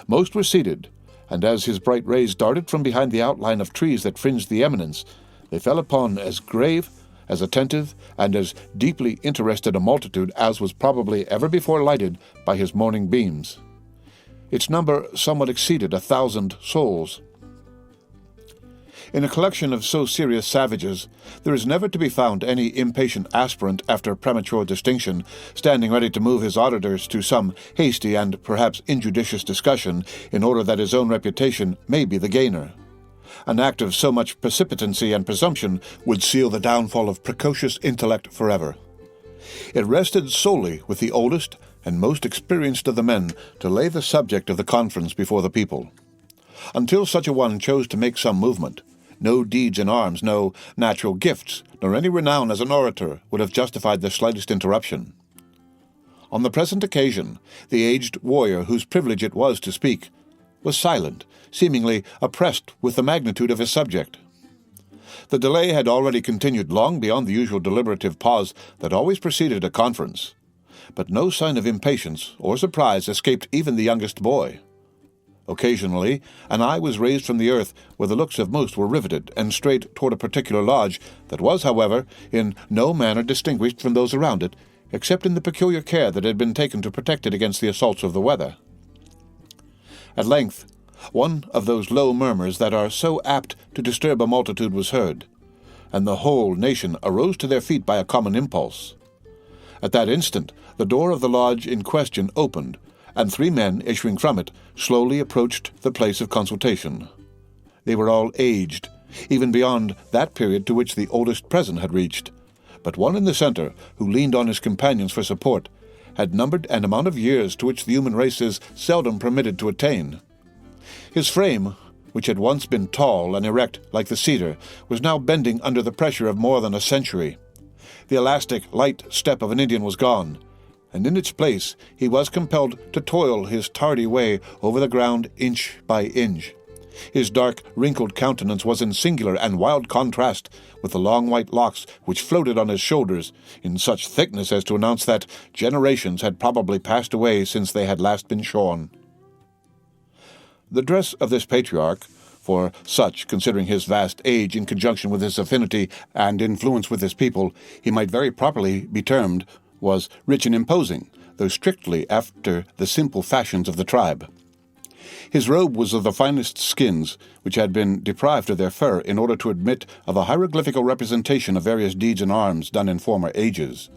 most were seated, and as his bright rays darted from behind the outline of trees that fringed the eminence, they fell upon as grave as attentive and as deeply interested a multitude as was probably ever before lighted by his morning beams. Its number somewhat exceeded 1,000 souls. In a collection of so serious savages, there is never to be found any impatient aspirant after premature distinction, standing ready to move his auditors to some hasty and perhaps injudicious discussion in order that his own reputation may be the gainer. An act of so much precipitancy and presumption would seal the downfall of precocious intellect forever. It rested solely with the oldest and most experienced of the men to lay the subject of the conference before the people. Until such a one chose to make some movement, no deeds in arms, no natural gifts, nor any renown as an orator would have justified the slightest interruption. On the present occasion, the aged warrior whose privilege it was to speak was silent, seemingly oppressed with the magnitude of his subject. The delay had already continued long beyond the usual deliberative pause that always preceded a conference, but no sign of impatience or surprise escaped even the youngest boy. Occasionally, an eye was raised from the earth where the looks of most were riveted and straight toward a particular lodge that was, however, in no manner distinguished from those around it, except in the peculiar care that had been taken to protect it against the assaults of the weather. At length, one of those low murmurs that are so apt to disturb a multitude was heard, and the whole nation arose to their feet by a common impulse. At that instant, the door of the lodge in question opened, and 3 men issuing from it slowly approached the place of consultation. They were all aged, even beyond that period to which the oldest present had reached, but one in the center, who leaned on his companions for support, had numbered an amount of years to which the human race is seldom permitted to attain. His frame, which had once been tall and erect like the cedar, was now bending under the pressure of more than a century. The elastic, light step of an Indian was gone, and in its place he was compelled to toil his tardy way over the ground inch by inch. His dark, wrinkled countenance was in singular and wild contrast with the long white locks which floated on his shoulders in such thickness as to announce that generations had probably passed away since they had last been shorn. The dress of this patriarch, for such, considering his vast age in conjunction with his affinity and influence with his people, he might very properly be termed, was rich and imposing, though strictly after the simple fashions of the tribe. His robe was of the finest skins, which had been deprived of their fur in order to admit of a hieroglyphical representation of various deeds in arms done in former ages.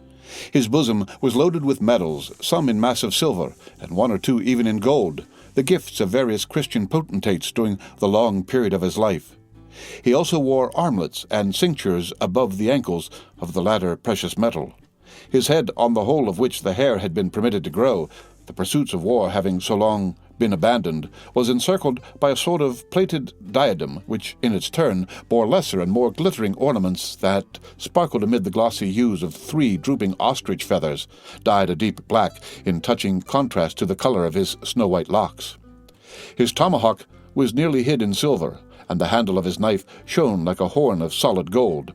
His bosom was loaded with medals, some in massive silver, and 1 or 2 even in gold, the gifts of various Christian potentates during the long period of his life. He also wore armlets and cinctures above the ankles of the latter precious metal. His head, on the whole of which the hair had been permitted to grow, the pursuits of war having so long been abandoned, was encircled by a sort of plated diadem, which in its turn bore lesser and more glittering ornaments that sparkled amid the glossy hues of 3 drooping ostrich feathers, dyed a deep black in touching contrast to the color of his snow-white locks. His tomahawk was nearly hid in silver, and the handle of his knife shone like a horn of solid gold.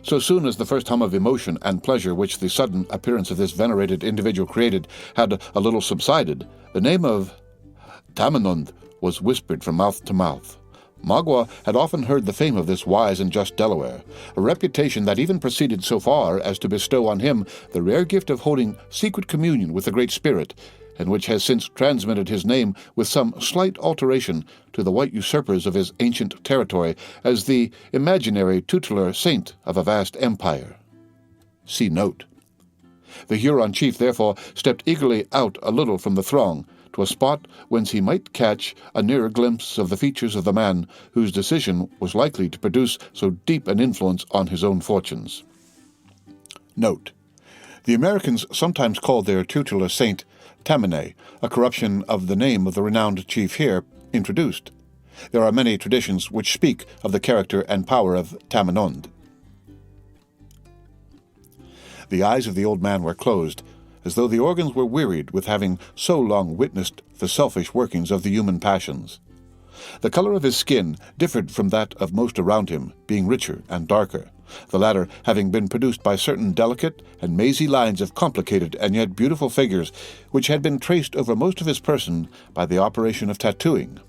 So soon as the first hum of emotion and pleasure which the sudden appearance of this venerated individual created had a little subsided, the name of Tamenund was whispered from mouth to mouth. Magua had often heard the fame of this wise and just Delaware, a reputation that even proceeded so far as to bestow on him the rare gift of holding secret communion with the Great Spirit, and which has since transmitted his name with some slight alteration to the white usurpers of his ancient territory as the imaginary tutelar saint of a vast empire. See note. The Huron chief therefore stepped eagerly out a little from the throng to a spot whence he might catch a nearer glimpse of the features of the man whose decision was likely to produce so deep an influence on his own fortunes. Note. The Americans sometimes called their tutelar saint Tamine, a corruption of the name of the renowned chief here introduced. There are many traditions which speak of the character and power of Tamenund. The eyes of the old man were closed, as though the organs were wearied with having so long witnessed the selfish workings of the human passions. The color of his skin differed from that of most around him, being richer and darker, the latter having been produced by certain delicate and mazy lines of complicated and yet beautiful figures which had been traced over most of his person by the operation of tattooing.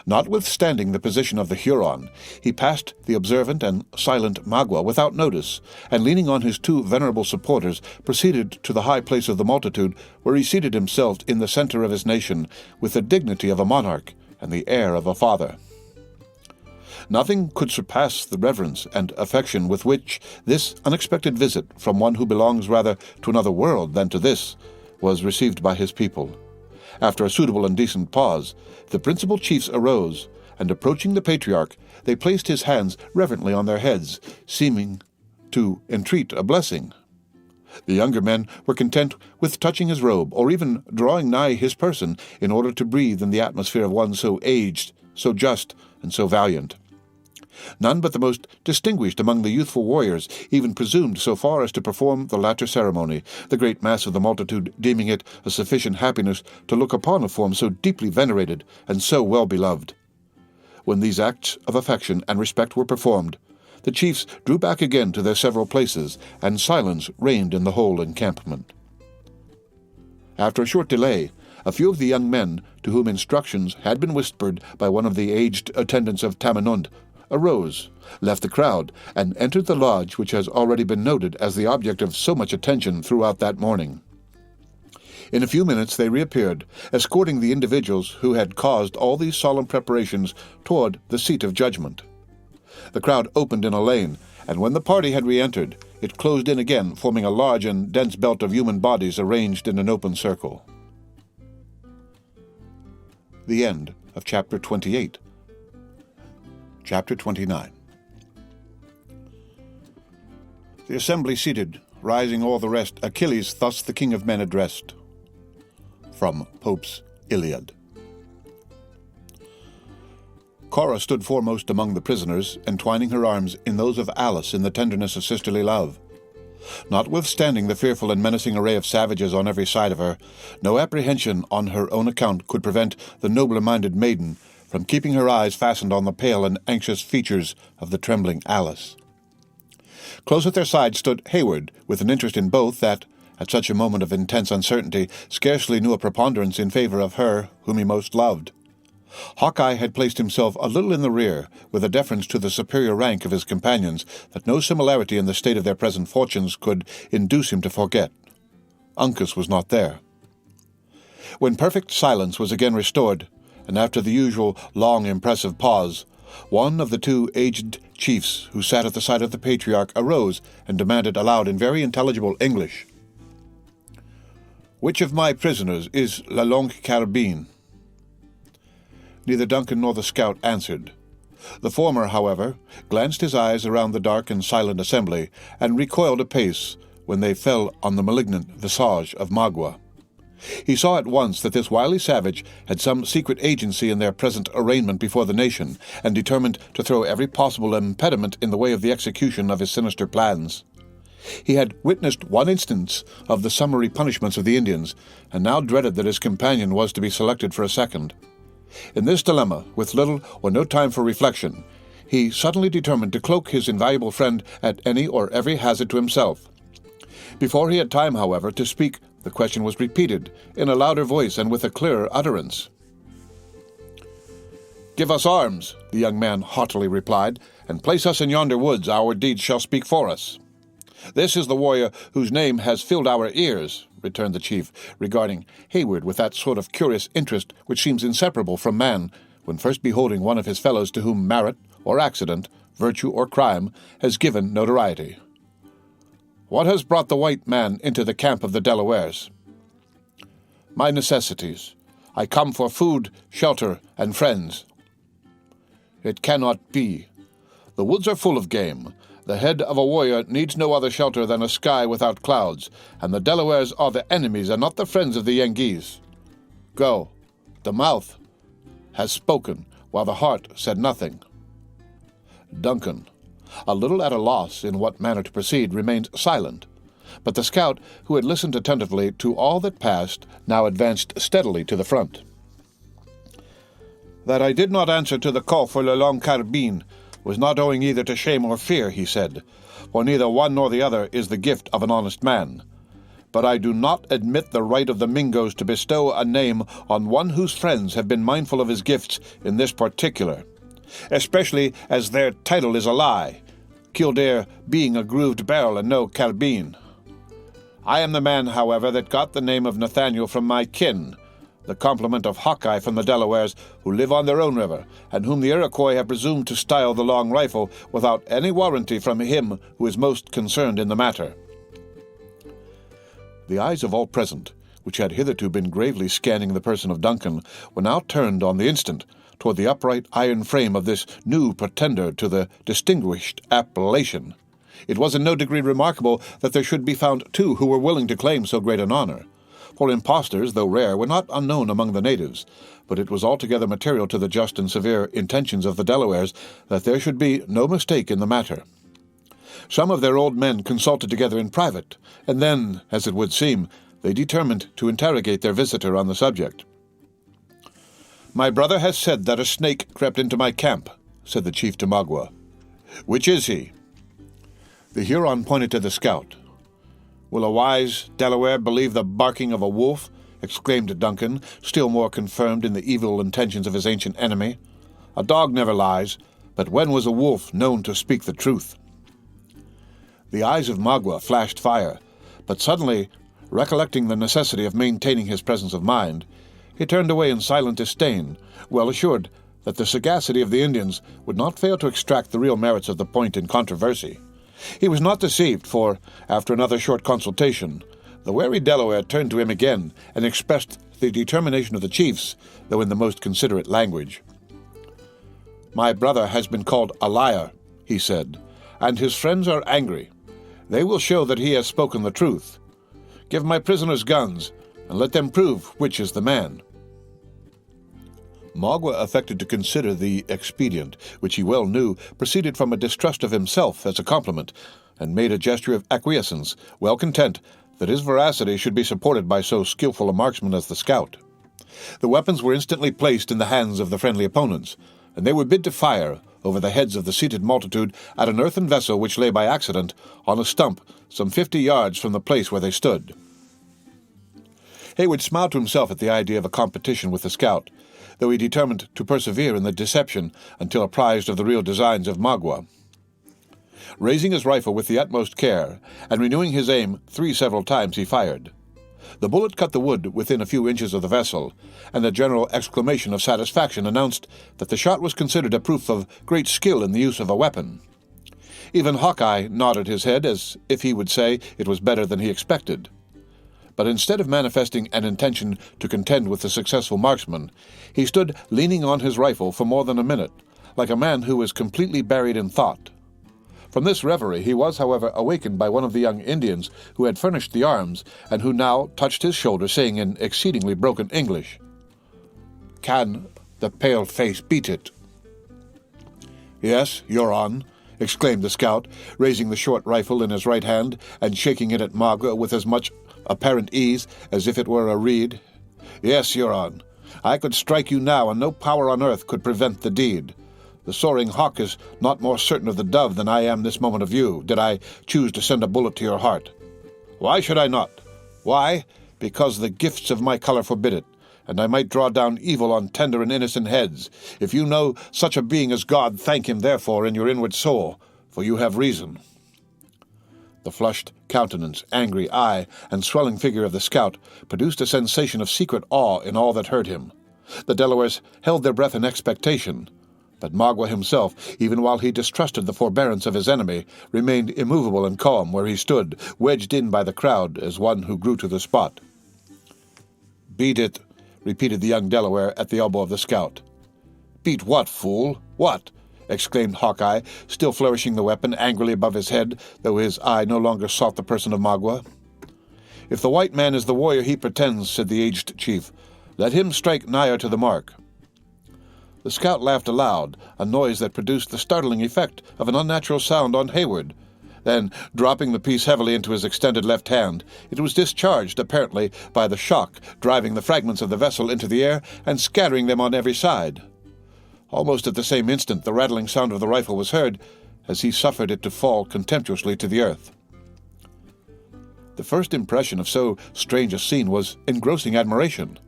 Notwithstanding the position of the Huron, he passed the observant and silent Magua without notice, and leaning on his two venerable supporters, proceeded to the high place of the multitude, where he seated himself in the center of his nation, with the dignity of a monarch and the air of a father. Nothing could surpass the reverence and affection with which this unexpected visit from one who belongs rather to another world than to this was received by his people. After a suitable and decent pause, the principal chiefs arose, and approaching the patriarch, they placed his hands reverently on their heads, seeming to entreat a blessing. The younger men were content with touching his robe, or even drawing nigh his person, in order to breathe in the atmosphere of one so aged, so just, and so valiant. None but the most distinguished among the youthful warriors even presumed so far as to perform the latter ceremony, the great mass of the multitude deeming it a sufficient happiness to look upon a form so deeply venerated and so well beloved. When these acts of affection and respect were performed, the chiefs drew back again to their several places, and silence reigned in the whole encampment. After a short delay, a few of the young men, to whom instructions had been whispered by one of the aged attendants of Tamenund, arose, left the crowd, and entered the lodge which has already been noted as the object of so much attention throughout that morning. In a few minutes they reappeared, escorting the individuals who had caused all these solemn preparations toward the seat of judgment. The crowd opened in a lane, and when the party had re-entered, it closed in again, forming a large and dense belt of human bodies arranged in an open circle. The end of Chapter 28. Chapter 29. The assembly seated, rising all the rest, Achilles thus the king of men addressed. From Pope's Iliad. Cora stood foremost among the prisoners, entwining her arms in those of Alice in the tenderness of sisterly love. Notwithstanding the fearful and menacing array of savages on every side of her, no apprehension on her own account could prevent the nobler-minded maiden from keeping her eyes fastened on the pale and anxious features of the trembling Alice. Close at their side stood Hayward, with an interest in both that, at such a moment of intense uncertainty, scarcely knew a preponderance in favor of her whom he most loved. Hawkeye had placed himself a little in the rear, with a deference to the superior rank of his companions that no similarity in the state of their present fortunes could induce him to forget. Uncas was not there. When perfect silence was again restored, and after the usual long impressive pause, one of the two aged chiefs who sat at the side of the patriarch arose and demanded aloud in very intelligible English, "Which of my prisoners is La Longue Carabine?" Neither Duncan nor the scout answered. The former, however, glanced his eyes around the dark and silent assembly, and recoiled a pace when they fell on the malignant visage of Magua. He saw at once that this wily savage had some secret agency in their present arraignment before the nation, and determined to throw every possible impediment in the way of the execution of his sinister plans. He had witnessed one instance of the summary punishments of the Indians, and now dreaded that his companion was to be selected for a second. In this dilemma, with little or no time for reflection, he suddenly determined to cloak his invaluable friend at any or every hazard to himself. Before he had time, however, to speak, the question was repeated, in a louder voice and with a clearer utterance. "Give us arms," the young man haughtily replied, "and place us in yonder woods. Our deeds shall speak for us." "This is the warrior whose name has filled our ears," returned the chief, regarding Hayward with that sort of curious interest which seems inseparable from man, when first beholding one of his fellows to whom merit, or accident, virtue or crime, has given notoriety. "What has brought the white man into the camp of the Delawares?" "My necessities. I come for food, shelter, and friends." "It cannot be. The woods are full of game. The head of a warrior needs no other shelter than a sky without clouds, and the Delawares are the enemies and not the friends of the Yengeese. Go. The mouth has spoken, while the heart said nothing." Duncan, a little at a loss in what manner to proceed, remained silent, but the scout, who had listened attentively to all that passed, now advanced steadily to the front. "That I did not answer to the call for La Longue Carabine was not owing either to shame or fear," he said, "for neither one nor the other is the gift of an honest man. but I do not admit the right of the Mingos to bestow a name on one whose friends have been mindful of his gifts in this particular, especially as their title is a lie, Kildare being a grooved barrel and no carbine. I am the man, however, that got the name of Nathaniel from my kin, the complement of Hawkeye from the Delawares, who live on their own river, and whom the Iroquois have presumed to style the Long Rifle without any warranty from him who is most concerned in the matter." The eyes of all present, which had hitherto been gravely scanning the person of Duncan, were now turned on the instant toward the upright iron frame of this new pretender to the distinguished appellation. It was in no degree remarkable that there should be found two who were willing to claim so great an honor, for impostors, though rare, were not unknown among the natives, but it was altogether material to the just and severe intentions of the Delawares that there should be no mistake in the matter. Some of their old men consulted together in private, and then, as it would seem, they determined to interrogate their visitor on the subject. "My brother has said that a snake crept into my camp," said the chief to Magua. "Which is he?" The Huron pointed to the scout. "Will a wise Delaware believe the barking of a wolf?" exclaimed Duncan, still more confirmed in the evil intentions of his ancient enemy. "A dog never lies, but when was a wolf known to speak the truth?" The eyes of Magua flashed fire, but suddenly, recollecting the necessity of maintaining his presence of mind, he turned away in silent disdain, well assured that the sagacity of the Indians would not fail to extract the real merits of the point in controversy. He was not deceived, for, after another short consultation, the wary Delaware turned to him again and expressed the determination of the chiefs, though in the most considerate language. "My brother has been called a liar," he said, "and his friends are angry. They will show that he has spoken the truth. Give my prisoners guns, and let them prove which is the man." Magua affected to consider the expedient, which he well knew proceeded from a distrust of himself as a compliment, and made a gesture of acquiescence, well content that his veracity should be supported by so skilful a marksman as the scout. The weapons were instantly placed in the hands of the friendly opponents, and they were bid to fire over the heads of the seated multitude at an earthen vessel which lay by accident on a stump some 50 yards from the place where they stood. Heyward smiled to himself at the idea of a competition with the scout, though he determined to persevere in the deception until apprised of the real designs of Magua. Raising his rifle with the utmost care, and renewing his aim 3 several times, he fired. The bullet cut the wood within a few inches of the vessel, and a general exclamation of satisfaction announced that the shot was considered a proof of great skill in the use of a weapon. Even Hawkeye nodded his head as if he would say it was better than he expected. But instead of manifesting an intention to contend with the successful marksman, he stood leaning on his rifle for more than a minute, like a man who was completely buried in thought. From this reverie he was, however, awakened by one of the young Indians who had furnished the arms, and who now touched his shoulder, saying in exceedingly broken English, "Can the pale-face beat it?" "Yes, Huron," exclaimed the scout, raising the short rifle in his right hand and shaking it at Magua with as much apparent ease as if it were a reed. "Yes, Huron, I could strike you now, and no power on earth could prevent the deed. The soaring hawk is not more certain of the dove than I am this moment of you, did I choose to send a bullet to your heart. Why should I not? Why? Because the gifts of my color forbid it, and I might draw down evil on tender and innocent heads. If you know such a being as God, thank him therefore in your inward soul, for you have reason." The flushed countenance, angry eye, and swelling figure of the scout produced a sensation of secret awe in all that heard him. The Delawares held their breath in expectation, but Magua himself, even while he distrusted the forbearance of his enemy, remained immovable and calm where he stood, wedged in by the crowd as one who grew to the spot. "Beat it," repeated the young Delaware at the elbow of the scout. "Beat what, fool? What?" exclaimed Hawkeye, still flourishing the weapon angrily above his head, though his eye no longer sought the person of Magua. "If the white man is the warrior he pretends," said the aged chief, "let him strike nigher to the mark." The scout laughed aloud, a noise that produced the startling effect of an unnatural sound on Heyward. Then, dropping the piece heavily into his extended left hand, it was discharged, apparently, by the shock, driving the fragments of the vessel into the air and scattering them on every side. Almost at the same instant the rattling sound of the rifle was heard, as he suffered it to fall contemptuously to the earth. The first impression of so strange a scene was engrossing admiration.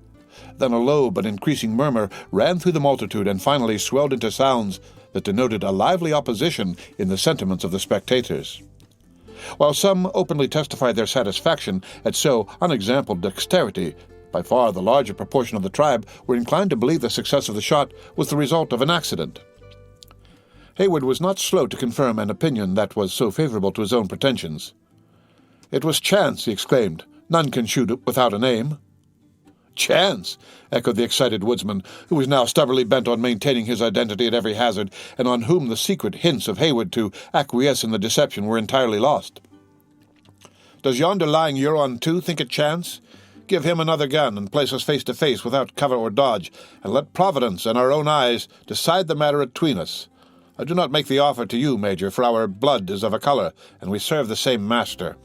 Then a low but increasing murmur ran through the multitude and finally swelled into sounds that denoted a lively opposition in the sentiments of the spectators. While some openly testified their satisfaction at so unexampled dexterity, by far the larger proportion of the tribe were inclined to believe the success of the shot was the result of an accident. Hayward was not slow to confirm an opinion that was so favorable to his own pretensions. "It was chance," he exclaimed. "None can shoot without an aim." "Chance!" echoed the excited woodsman, who was now stubbornly bent on maintaining his identity at every hazard, and on whom the secret hints of Hayward to acquiesce in the deception were entirely lost. "Does yonder lying Huron, too, think it chance? Give him another gun, and place us face to face without cover or dodge, and let Providence and our own eyes decide the matter atween us. I do not make the offer to you, Major, for our blood is of a colour, and we serve the same master."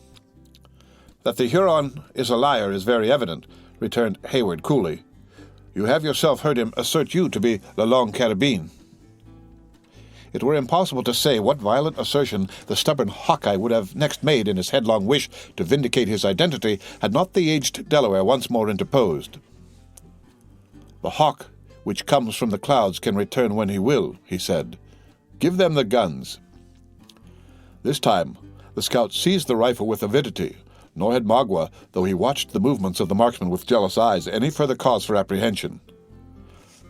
"That the Huron is a liar is very evident," returned Hayward coolly. "You have yourself heard him assert you to be La Longue Carabine." It were impossible to say what violent assertion the stubborn Hawkeye would have next made in his headlong wish to vindicate his identity had not the aged Delaware once more interposed. "The hawk which comes from the clouds can return when he will," he said. "Give them the guns." This time the scout seized the rifle with avidity, nor had Magua, though he watched the movements of the marksman with jealous eyes, any further cause for apprehension.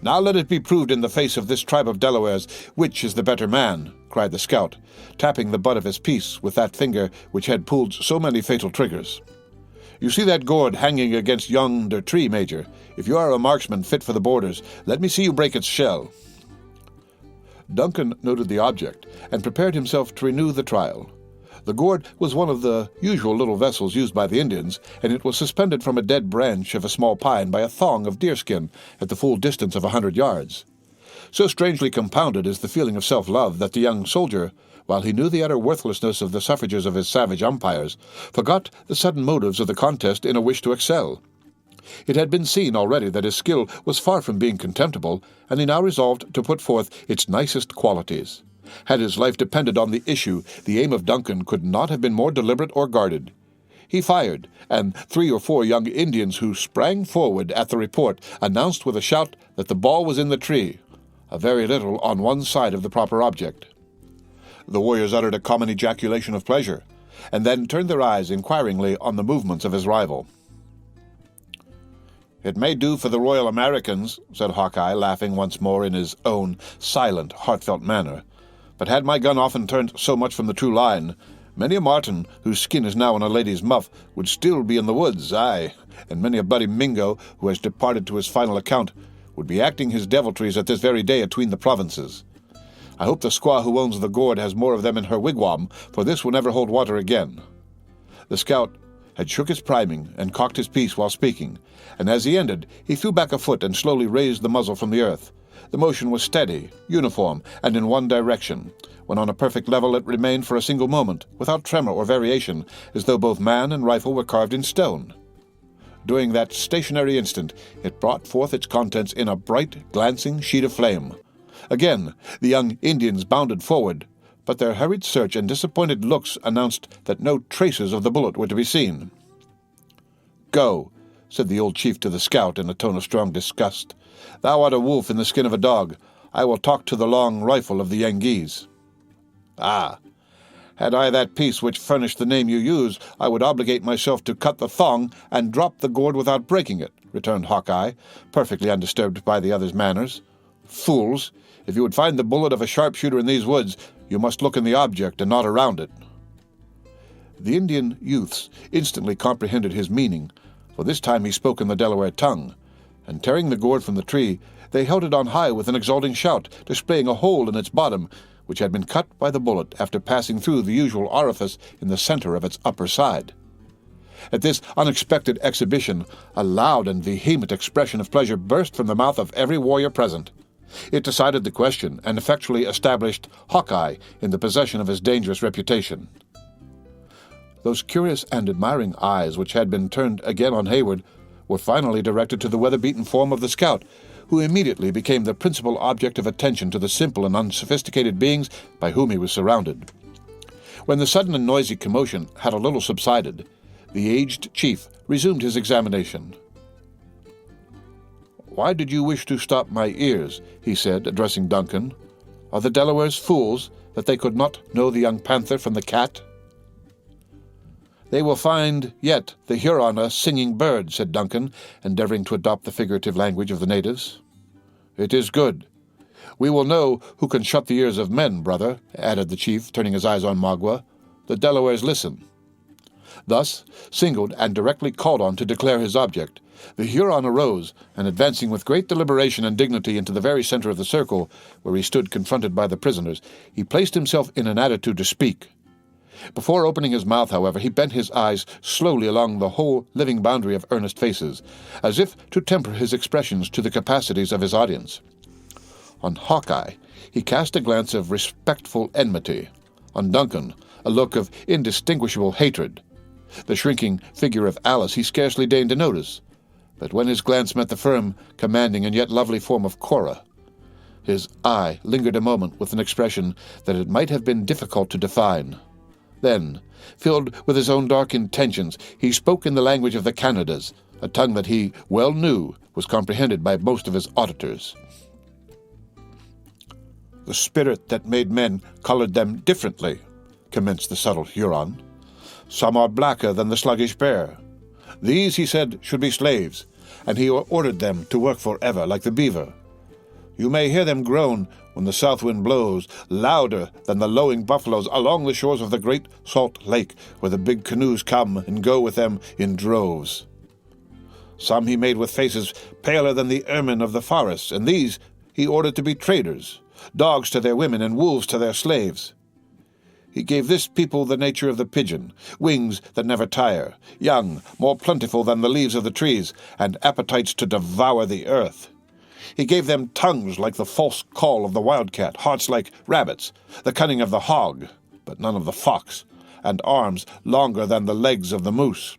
"Now let it be proved in the face of this tribe of Delawares which is the better man," cried the scout, tapping the butt of his piece with that finger which had pulled so many fatal triggers. "You see that gourd hanging against yonder tree, Major. If you are a marksman fit for the borders, let me see you break its shell." Duncan noted the object, and prepared himself to renew the trial. The gourd was one of the usual little vessels used by the Indians, and it was suspended from a dead branch of a small pine by a thong of deerskin at the full distance of 100 yards. So strangely compounded is the feeling of self-love that the young soldier, while he knew the utter worthlessness of the suffrages of his savage umpires, forgot the sudden motives of the contest in a wish to excel. It had been seen already that his skill was far from being contemptible, and he now resolved to put forth its nicest qualities. Had his life depended on the issue, the aim of Duncan could not have been more deliberate or guarded. He fired, and 3 or 4 young Indians who sprang forward at the report announced with a shout that the ball was in the tree, a very little on one side of the proper object. The warriors uttered a common ejaculation of pleasure, and then turned their eyes inquiringly on the movements of his rival. "It may do for the Royal Americans," said Hawkeye, laughing once more in his own silent, heartfelt manner. "But had my gun often turned so much from the true line, many a marten whose skin is now in a lady's muff would still be in the woods, aye, and many a bloody Mingo who has departed to his final account would be acting his deviltries at this very day atween the provinces. I hope the squaw who owns the gourd has more of them in her wigwam, for this will never hold water again." The scout had shook his priming and cocked his piece while speaking, and as he ended he threw back a foot and slowly raised the muzzle from the earth. The motion was steady, uniform, and in one direction. When on a perfect level it remained for a single moment, without tremor or variation, as though both man and rifle were carved in stone. During that stationary instant it brought forth its contents in a bright, glancing sheet of flame. Again the young Indians bounded forward, but their hurried search and disappointed looks announced that no traces of the bullet were to be seen. "Go," said the old chief to the scout in a tone of strong disgust. "Thou art a wolf in the skin of a dog. I will talk to the long rifle of the Yengeese." "Ah, had I that piece which furnished the name you use, I would obligate myself to cut the thong and drop the gourd without breaking it," returned Hawkeye, perfectly undisturbed by the other's manners. "Fools! If you would find the bullet of a sharpshooter in these woods, you must look in the object and not around it." The Indian youths instantly comprehended his meaning, for this time he spoke in the Delaware tongue, and tearing the gourd from the tree, they held it on high with an exulting shout, displaying a hole in its bottom, which had been cut by the bullet after passing through the usual orifice in the center of its upper side. At this unexpected exhibition, a loud and vehement expression of pleasure burst from the mouth of every warrior present. It decided the question, and effectually established Hawkeye in the possession of his dangerous reputation. Those curious and admiring eyes which had been turned again on Hayward were finally directed to the weather-beaten form of the scout, who immediately became the principal object of attention to the simple and unsophisticated beings by whom he was surrounded. When the sudden and noisy commotion had a little subsided, The aged chief resumed his examination. "Why did you wish to stop my ears?" he said, addressing Duncan. "Are the Delawares fools that they could not know the young panther from the cat?" "They will find yet the Huron a singing bird," said Duncan, endeavoring to adopt the figurative language of the natives. "It is good. We will know who can shut the ears of men, brother," added the chief, turning his eyes on Magua. "The Delawares listen." Thus, singled and directly called on to declare his object, the Huron arose, and advancing with great deliberation and dignity into the very center of the circle, where he stood confronted by the prisoners, he placed himself in an attitude to speak. Before opening his mouth, however, he bent his eyes slowly along the whole living boundary of earnest faces, as if to temper his expressions to the capacities of his audience. On Hawkeye he cast a glance of respectful enmity. On Duncan a look of indistinguishable hatred. The shrinking figure of Alice he scarcely deigned to notice, but when his glance met the firm, commanding, and yet lovely form of Cora, his eye lingered a moment with an expression that it might have been difficult to define. Then, filled with his own dark intentions, he spoke in the language of the Canadas, a tongue that he well knew was comprehended by most of his auditors. "The spirit that made men colored them differently," commenced the subtle Huron. "Some are blacker than the sluggish bear. These, he said, should be slaves, and he ordered them to work forever like the beaver. You may hear them groan when the south wind blows, louder than the lowing buffaloes along the shores of the great salt lake, where the big canoes come and go with them in droves. Some he made with faces paler than the ermine of the forests, and these he ordered to be traders, dogs to their women and wolves to their slaves. He gave this people the nature of the pigeon, wings that never tire, young, more plentiful than the leaves of the trees, and appetites to devour the earth. He gave them tongues like the false call of the wildcat, hearts like rabbits, the cunning of the hog, but none of the fox, and arms longer than the legs of the moose.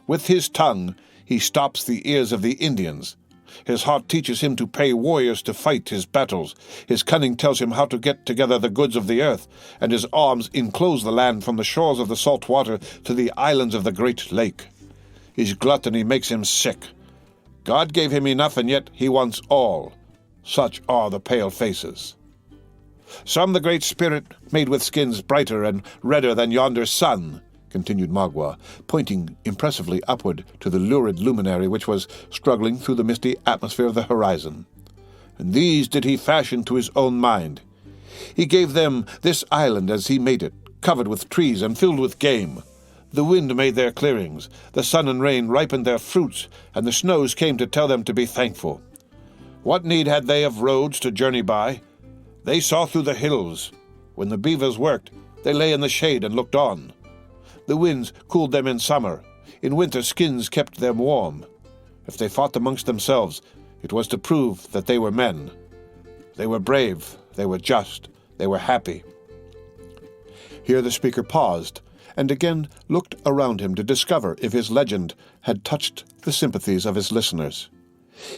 With his tongue he stops the ears of the Indians. His heart teaches him to pay warriors to fight his battles. His cunning tells him how to get together the goods of the earth, and his arms enclose the land from the shores of the salt water to the islands of the great lake. His gluttony makes him sick. God gave him enough, and yet he wants all. Such are the pale faces. Some the Great Spirit made with skins brighter and redder than yonder sun," continued Magua, pointing impressively upward to the lurid luminary which was struggling through the misty atmosphere of the horizon. "And these did he fashion to his own mind. He gave them this island as he made it, covered with trees and filled with game. The wind made their clearings, the sun and rain ripened their fruits, and the snows came to tell them to be thankful. What need had they of roads to journey by? They saw through the hills. When the beavers worked, they lay in the shade and looked on. The winds cooled them in summer. In winter skins kept them warm. If they fought amongst themselves, it was to prove that they were men. They were brave, they were just, they were happy." Here the speaker paused, and again looked around him to discover if his legend had touched the sympathies of his listeners.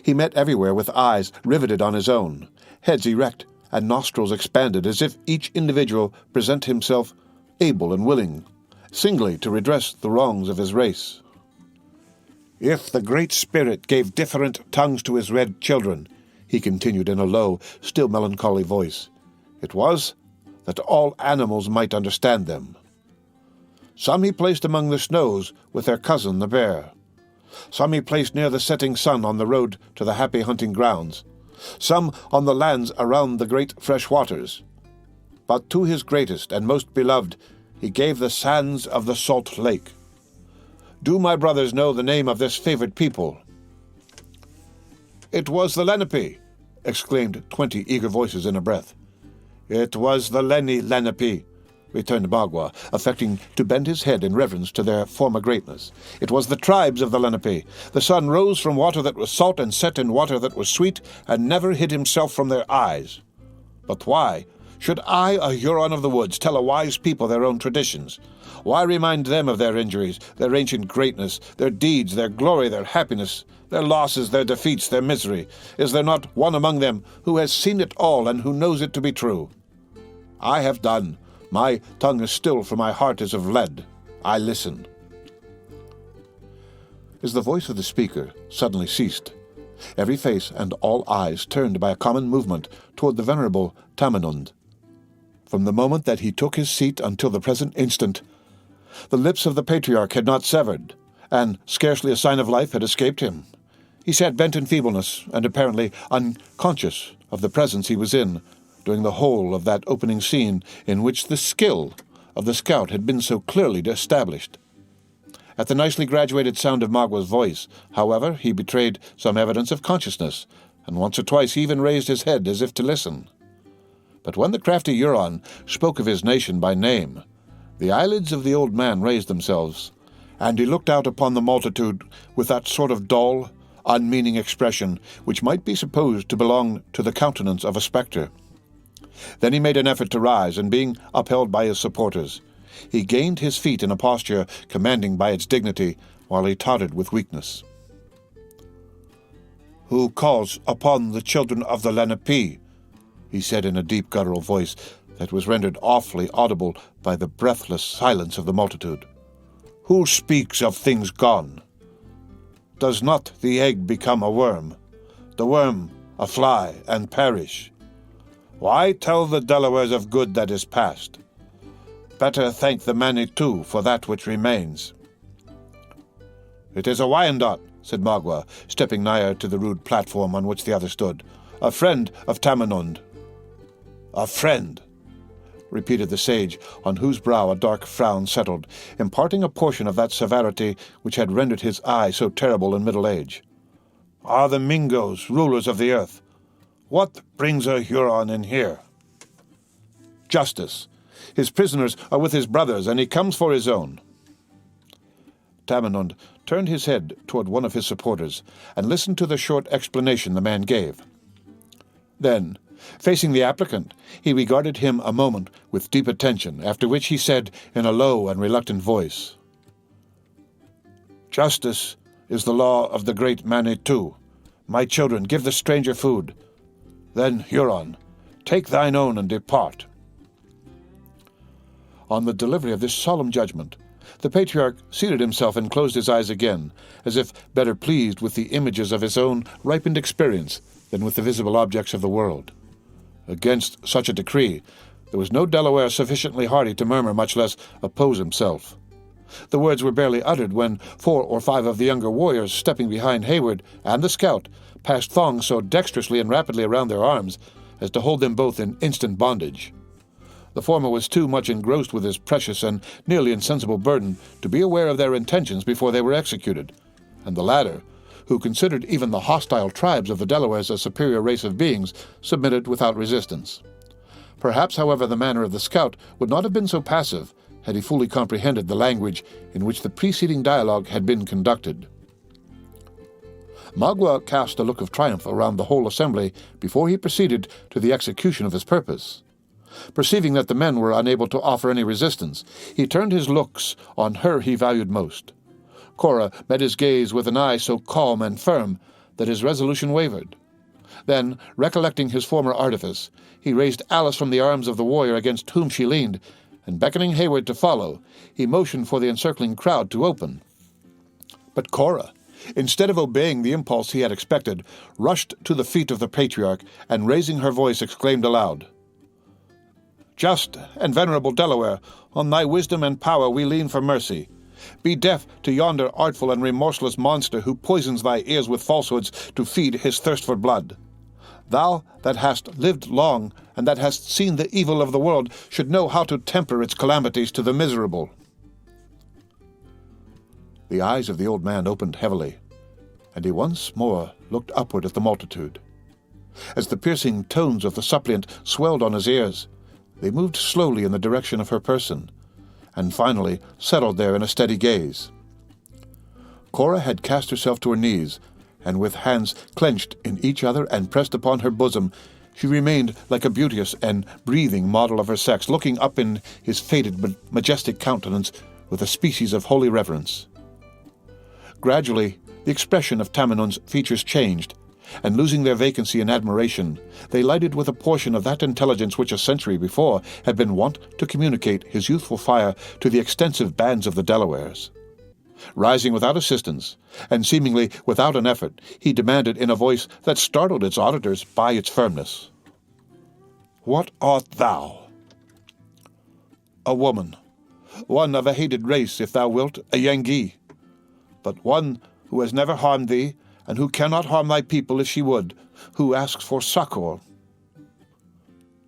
He met everywhere with eyes riveted on his own, heads erect, and nostrils expanded, as if each individual present himself able and willing, singly to redress the wrongs of his race. "If the Great Spirit gave different tongues to his red children," he continued in a low, still melancholy voice, "it was that all animals might understand them. Some he placed among the snows with their cousin the bear. Some he placed near the setting sun on the road to the happy hunting grounds. Some on the lands around the great fresh waters. But to his greatest and most beloved he gave the sands of the salt lake. Do my brothers know the name of this favored people?" "It was the Lenape," exclaimed 20 eager voices in a breath. "It was the Lenape," returned Magua, affecting to bend his head in reverence to their former greatness. "It was the tribes of the Lenape. The sun rose from water that was salt and set in water that was sweet, and never hid himself from their eyes. But why should I, a Huron of the woods, tell a wise people their own traditions? Why remind them of their injuries, their ancient greatness, their deeds, their glory, their happiness, their losses, their defeats, their misery? Is there not one among them who has seen it all and who knows it to be true? I have done. My tongue is still, for my heart is of lead. I listen." as the voice of the speaker suddenly ceased. Every face and all eyes turned by a common movement toward the venerable Tamenund. From the moment that he took his seat until the present instant, the lips of the patriarch had not severed, and scarcely a sign of life had escaped him. He sat bent in feebleness, and apparently unconscious of the presence he was in during the whole of that opening scene in which the skill of the scout had been so clearly established. At the nicely graduated sound of Magua's voice, however, he betrayed some evidence of consciousness, and once or twice he even raised his head as if to listen. But when the crafty Huron spoke of his nation by name, the eyelids of the old man raised themselves, and he looked out upon the multitude with that sort of dull, unmeaning expression which might be supposed to belong to the countenance of a spectre. Then he made an effort to rise, and being upheld by his supporters, he gained his feet in a posture commanding by its dignity, while he tottered with weakness. "Who calls upon the children of the Lenape?" he said in a deep guttural voice that was rendered awfully audible by the breathless silence of the multitude. "Who speaks of things gone? Does not the egg become a worm, the worm a fly, and perish? Why tell the Delawares of good that is past? Better thank the Manitou for that which remains." "It is a Wyandot," said Magua, stepping nigher to the rude platform on which the other stood. "A friend of Tamenund." "A friend," repeated the sage, on whose brow a dark frown settled, imparting a portion of that severity which had rendered his eye so terrible in middle age. "Are the Mingos rulers of the earth? What brings a Huron in here?" "Justice. His prisoners are with his brothers, and he comes for his own." Tamenund turned his head toward one of his supporters, and listened to the short explanation the man gave. Then, facing the applicant, he regarded him a moment with deep attention, after which he said in a low and reluctant voice, "Justice is the law of the great Manitou. My children, give the stranger food. Then, Huron, take thine own and depart." On the delivery of this solemn judgment, the patriarch seated himself and closed his eyes again, as if better pleased with the images of his own ripened experience than with the visible objects of the world. Against such a decree, there was no Delaware sufficiently hardy to murmur, much less oppose himself. The words were barely uttered when 4 or 5 of the younger warriors, stepping behind Hayward and the scout, passed thongs so dexterously and rapidly around their arms as to hold them both in instant bondage. The former was too much engrossed with his precious and nearly insensible burden to be aware of their intentions before they were executed, and the latter, who considered even the hostile tribes of the Delawares a superior race of beings, submitted without resistance. Perhaps, however, the manner of the scout would not have been so passive had he fully comprehended the language in which the preceding dialogue had been conducted. Magua cast a look of triumph around the whole assembly before he proceeded to the execution of his purpose. Perceiving that the men were unable to offer any resistance, he turned his looks on her he valued most. Cora met his gaze with an eye so calm and firm that his resolution wavered. Then, recollecting his former artifice, he raised Alice from the arms of the warrior against whom she leaned, and beckoning Hayward to follow, he motioned for the encircling crowd to open. But Cora, instead of obeying the impulse he had expected, rushed to the feet of the patriarch, and raising her voice exclaimed aloud, "Just and venerable Delaware, on thy wisdom and power we lean for mercy. Be deaf to yonder artful and remorseless monster who poisons thy ears with falsehoods to feed his thirst for blood. Thou that hast lived long, and that hast seen the evil of the world, should know how to temper its calamities to the miserable." The eyes of the old man opened heavily, and he once more looked upward at the multitude. As the piercing tones of the suppliant swelled on his ears, they moved slowly in the direction of her person, and finally settled there in a steady gaze. Cora had cast herself to her knees, and with hands clenched in each other and pressed upon her bosom, she remained like a beauteous and breathing model of her sex, looking up in his faded but majestic countenance with a species of holy reverence. Gradually, the expression of Tamenund's features changed, and losing their vacancy in admiration, they lighted with a portion of that intelligence which a century before had been wont to communicate his youthful fire to the extensive bands of the Delawares. Rising without assistance, and seemingly without an effort, he demanded in a voice that startled its auditors by its firmness, "What art thou?" "A woman, one of a hated race, if thou wilt, a Yankee, but one who has never harmed thee, and who cannot harm thy people if she would, who asks for succor."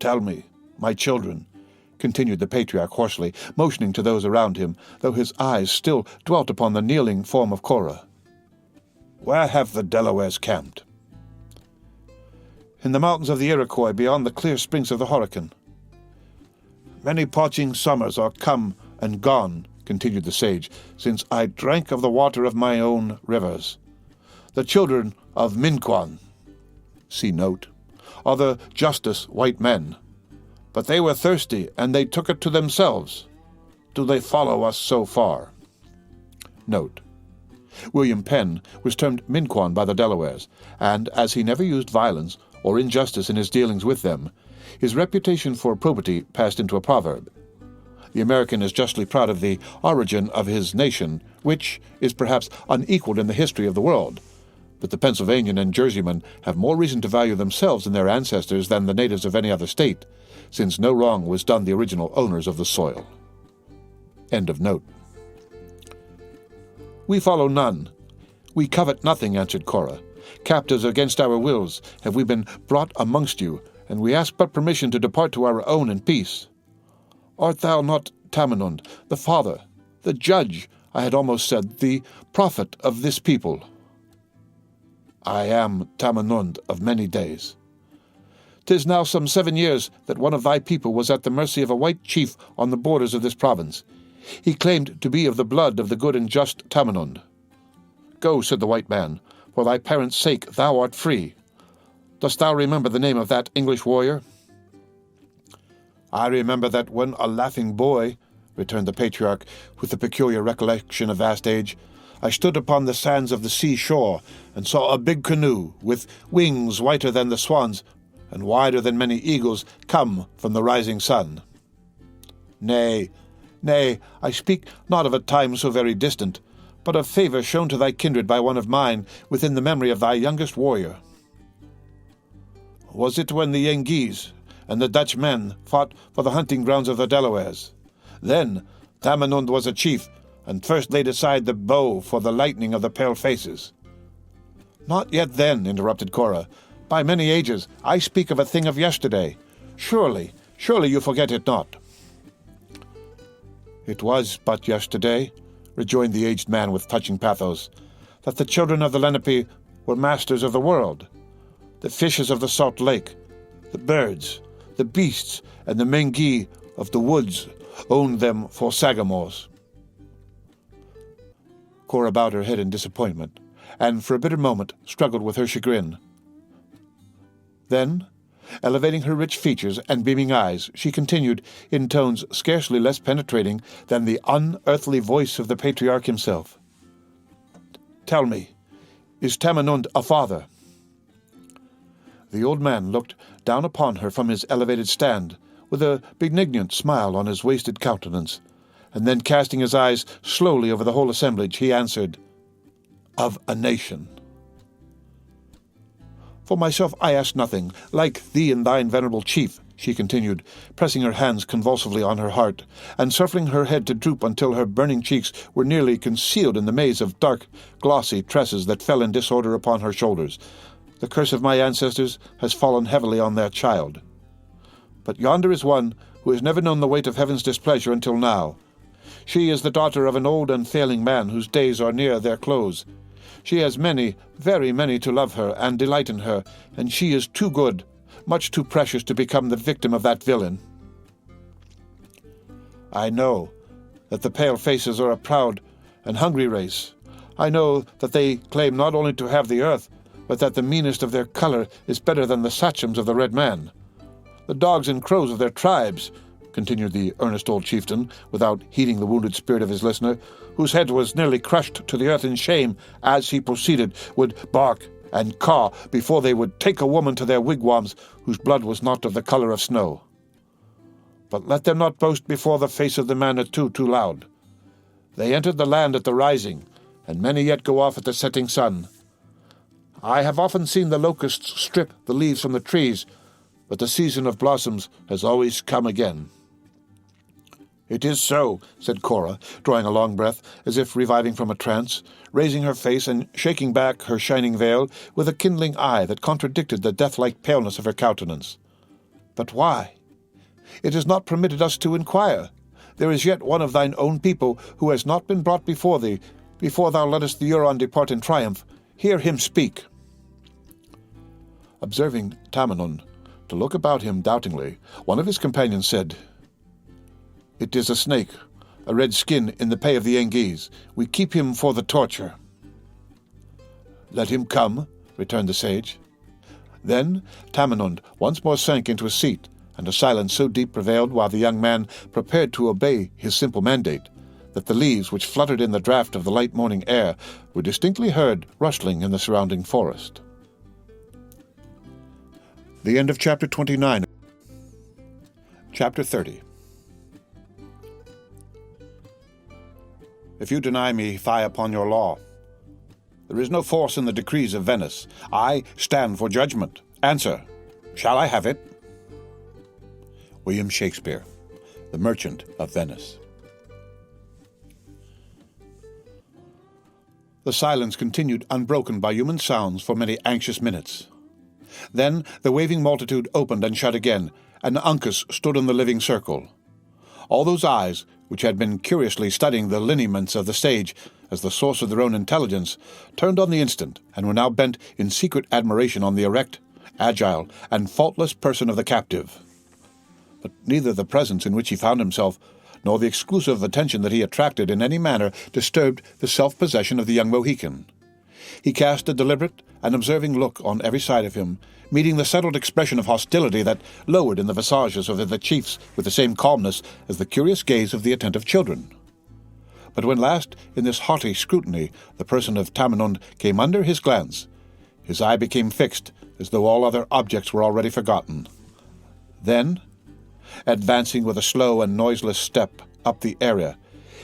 "Tell me, my children," continued the patriarch hoarsely, motioning to those around him, though his eyes still dwelt upon the kneeling form of Cora, "where have the Delawares camped?" "In the mountains of the Iroquois, beyond the clear springs of the Horican." "Many parching summers are come and gone," continued the sage, "since I drank of the water of my own rivers. The children of Minquan," see note, "are the justice white men. But they were thirsty, and they took it to themselves. Do they follow us so far?" Note. William Penn was termed Minquan by the Delawares, and as he never used violence or injustice in his dealings with them, his reputation for probity passed into a proverb. The American is justly proud of the origin of his nation, which is perhaps unequaled in the history of the world, but the Pennsylvanian and Jerseyman have more reason to value themselves and their ancestors than the natives of any other state, since no wrong was done the original owners of the soil. End of note. "We follow none. We covet nothing," answered Cora. "Captives against our wills have we been brought amongst you, and we ask but permission to depart to our own in peace. Art thou not Tamenund, the father, the judge, I had almost said, the prophet of this people?" "I am Tamenund of many days." "'Tis now some 7 years that one of thy people was at the mercy of a white chief on the borders of this province. He claimed to be of the blood of the good and just Tamenund. 'Go,' said the white man, 'for thy parents' sake thou art free.' Dost thou remember the name of that English warrior?" "I remember that when a laughing boy," returned the patriarch, with the peculiar recollection of vast age, "I stood upon the sands of the sea-shore, and saw a big canoe, with wings whiter than the swans, and wider than many eagles, come from the rising sun." "Nay, nay, I speak not of a time so very distant, but of favour shown to thy kindred by one of mine within the memory of thy youngest warrior." "Was it when the Yengeese and the Dutch men fought for the hunting grounds of the Delawares? Then Tamenund was a chief, and first laid aside the bow for the lightning of the pale-faces." "Not yet then," interrupted Cora. "By many ages, I speak of a thing of yesterday. Surely you forget it not." "It was but yesterday," rejoined the aged man with touching pathos, "that the children of the Lenape were masters of the world. The fishes of the salt lake, the birds, the beasts, and the Mengee of the woods owned them for sagamores." Cora bowed her head in disappointment, and for a bitter moment struggled with her chagrin. Then, elevating her rich features and beaming eyes, she continued, in tones scarcely less penetrating than the unearthly voice of the patriarch himself, "Tell me, is Tamenund a father?" The old man looked down upon her from his elevated stand, with a benignant smile on his wasted countenance, and then casting his eyes slowly over the whole assemblage, he answered, "Of a nation." "For myself I ask nothing. Like thee and thine venerable chief," she continued, pressing her hands convulsively on her heart, and suffering her head to droop until her burning cheeks were nearly concealed in the maze of dark, glossy tresses that fell in disorder upon her shoulders. "The curse of my ancestors has fallen heavily on their child. But yonder is one who has never known the weight of heaven's displeasure until now. She is the daughter of an old and failing man whose days are near their close. She has many, very many to love her and delight in her, and she is too good, much too precious to become the victim of that villain. I know that the pale-faces are a proud and hungry race. I know that they claim not only to have the earth, but that the meanest of their color is better than the sachems of the red man. The dogs and crows of their tribes," continued the earnest old chieftain, without heeding the wounded spirit of his listener, whose head was nearly crushed to the earth in shame as he proceeded, would bark and caw before they would take a woman to their wigwams whose blood was not of the color of snow. But let them not boast before the face of the Manitou too loud. They entered the land at the rising, and many yet go off at the setting sun. I have often seen the locusts strip the leaves from the trees, but the season of blossoms has always come again." "It is so," said Cora, drawing a long breath, as if reviving from a trance, raising her face and shaking back her shining veil with a kindling eye that contradicted the death-like paleness of her countenance. "But why? It is not permitted us to inquire. There is yet one of thine own people who has not been brought before thee, before thou lettest the Huron depart in triumph. Hear him speak." Observing Tamenund to look about him doubtingly, one of his companions said, "It is a snake, a red skin in the pay of the Yengeese. We keep him for the torture." "Let him come," returned the sage. Then Tamenund once more sank into a seat, and a silence so deep prevailed while the young man prepared to obey his simple mandate, that the leaves which fluttered in the draught of the light morning air were distinctly heard rustling in the surrounding forest. The end of Chapter 29. Chapter 30. "If you deny me, fie upon your law. There is no force in the decrees of Venice. I stand for judgment. Answer, shall I have it?" William Shakespeare, The Merchant of Venice. The silence continued unbroken by human sounds for many anxious minutes. Then the waving multitude opened and shut again, and Uncas stood in the living circle. All those eyes, which had been curiously studying the lineaments of the sage as the source of their own intelligence, turned on the instant, and were now bent in secret admiration on the erect, agile, and faultless person of the captive. But neither the presence in which he found himself, nor the exclusive attention that he attracted in any manner disturbed the self-possession of the young Mohican. He cast a deliberate and observing look on every side of him, meeting the settled expression of hostility that lowered in the visages of the chiefs with the same calmness as the curious gaze of the attentive children. But when last, in this haughty scrutiny, the person of Tamenund came under his glance, his eye became fixed, as though all other objects were already forgotten. Then, advancing with a slow and noiseless step up the area,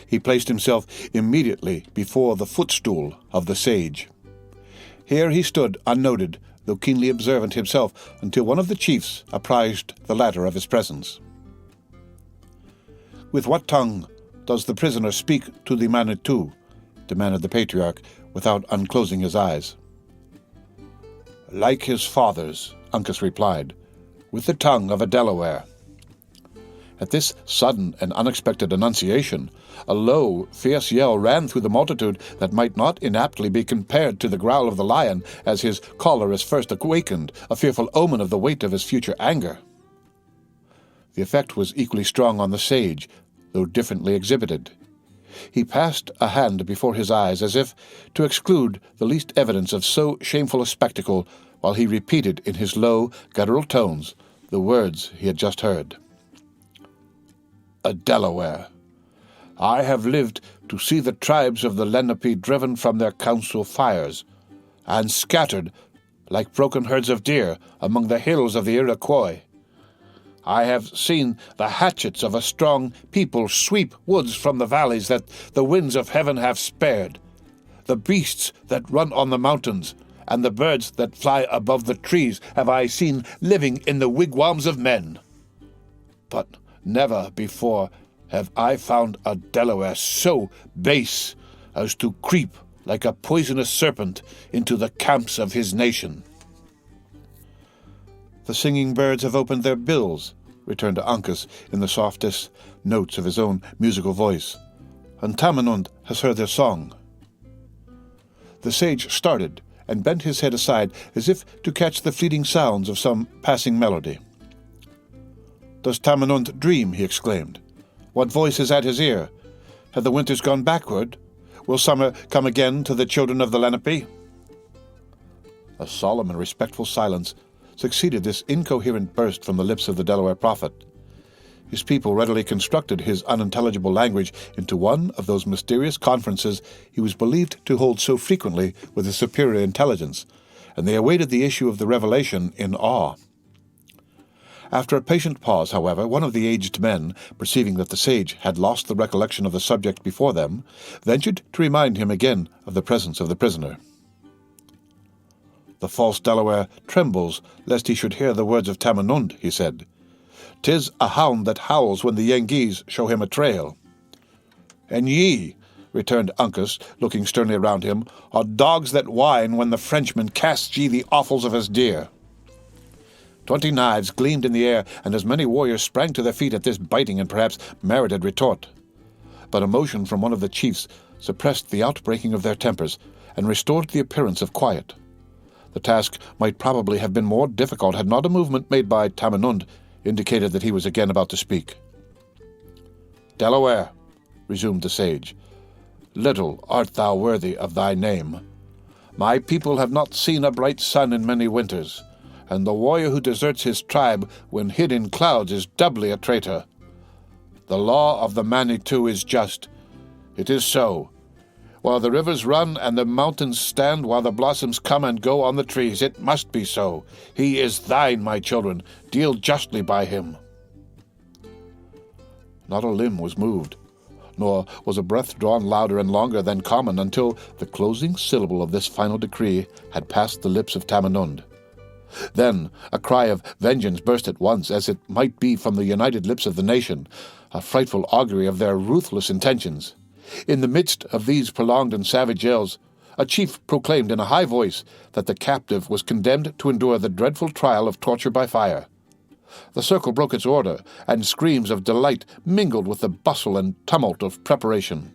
he placed himself immediately before the footstool of the sage. Here he stood unnoted, though keenly observant himself, until one of the chiefs apprised the latter of his presence. "With what tongue does the prisoner speak to the Manitou?" demanded the patriarch, without unclosing his eyes. "Like his fathers," Uncas replied, "with the tongue of a Delaware." At this sudden and unexpected annunciation, a low, fierce yell ran through the multitude that might not inaptly be compared to the growl of the lion as his caller is first awakened, a fearful omen of the weight of his future anger. The effect was equally strong on the sage, though differently exhibited. He passed a hand before his eyes as if to exclude the least evidence of so shameful a spectacle, while he repeated in his low, guttural tones the words he had just heard. "A Delaware. I have lived to see the tribes of the Lenape driven from their council fires, and scattered, like broken herds of deer, among the hills of the Iroquois. I have seen the hatchets of a strong people sweep woods from the valleys that the winds of heaven have spared, the beasts that run on the mountains, and the birds that fly above the trees have I seen living in the wigwams of men. But never before have I found a Delaware so base as to creep like a poisonous serpent into the camps of his nation." "The singing birds have opened their bills," returned Uncas in the softest notes of his own musical voice, "and Tamenund has heard their song." The sage started and bent his head aside as if to catch the fleeting sounds of some passing melody. "Does Tamenund dream?" he exclaimed. "What voice is at his ear? Have the winters gone backward? Will summer come again to the children of the Lenape?" A solemn and respectful silence succeeded this incoherent burst from the lips of the Delaware prophet. His people readily constructed his unintelligible language into one of those mysterious conferences he was believed to hold so frequently with his superior intelligence, and they awaited the issue of the revelation in awe. After a patient pause, however, one of the aged men, perceiving that the sage had lost the recollection of the subject before them, ventured to remind him again of the presence of the prisoner. "The false Delaware trembles lest he should hear the words of Tamenund," he said. "'Tis a hound that howls when the Yengeese show him a trail." "And ye," returned Uncas, looking sternly around him, "are dogs that whine when the Frenchman casts ye the offals of his deer." 20 knives gleamed in the air, and as many warriors sprang to their feet at this biting and perhaps merited retort. But a motion from one of the chiefs suppressed the outbreaking of their tempers and restored the appearance of quiet. The task might probably have been more difficult had not a movement made by Tamenund indicated that he was again about to speak. "Delaware," resumed the sage, "little art thou worthy of thy name. My people have not seen a bright sun in many winters, and the warrior who deserts his tribe when hid in clouds is doubly a traitor. The law of the Manitou is just. It is so. While the rivers run and the mountains stand, while the blossoms come and go on the trees, it must be so. He is thine, my children. Deal justly by him." Not a limb was moved, nor was a breath drawn louder and longer than common until the closing syllable of this final decree had passed the lips of Tamenund. Then a cry of vengeance burst at once, as it might be from the united lips of the nation, a frightful augury of their ruthless intentions. In the midst of these prolonged and savage yells, a chief proclaimed in a high voice that the captive was condemned to endure the dreadful trial of torture by fire. The circle broke its order, and screams of delight mingled with the bustle and tumult of preparation.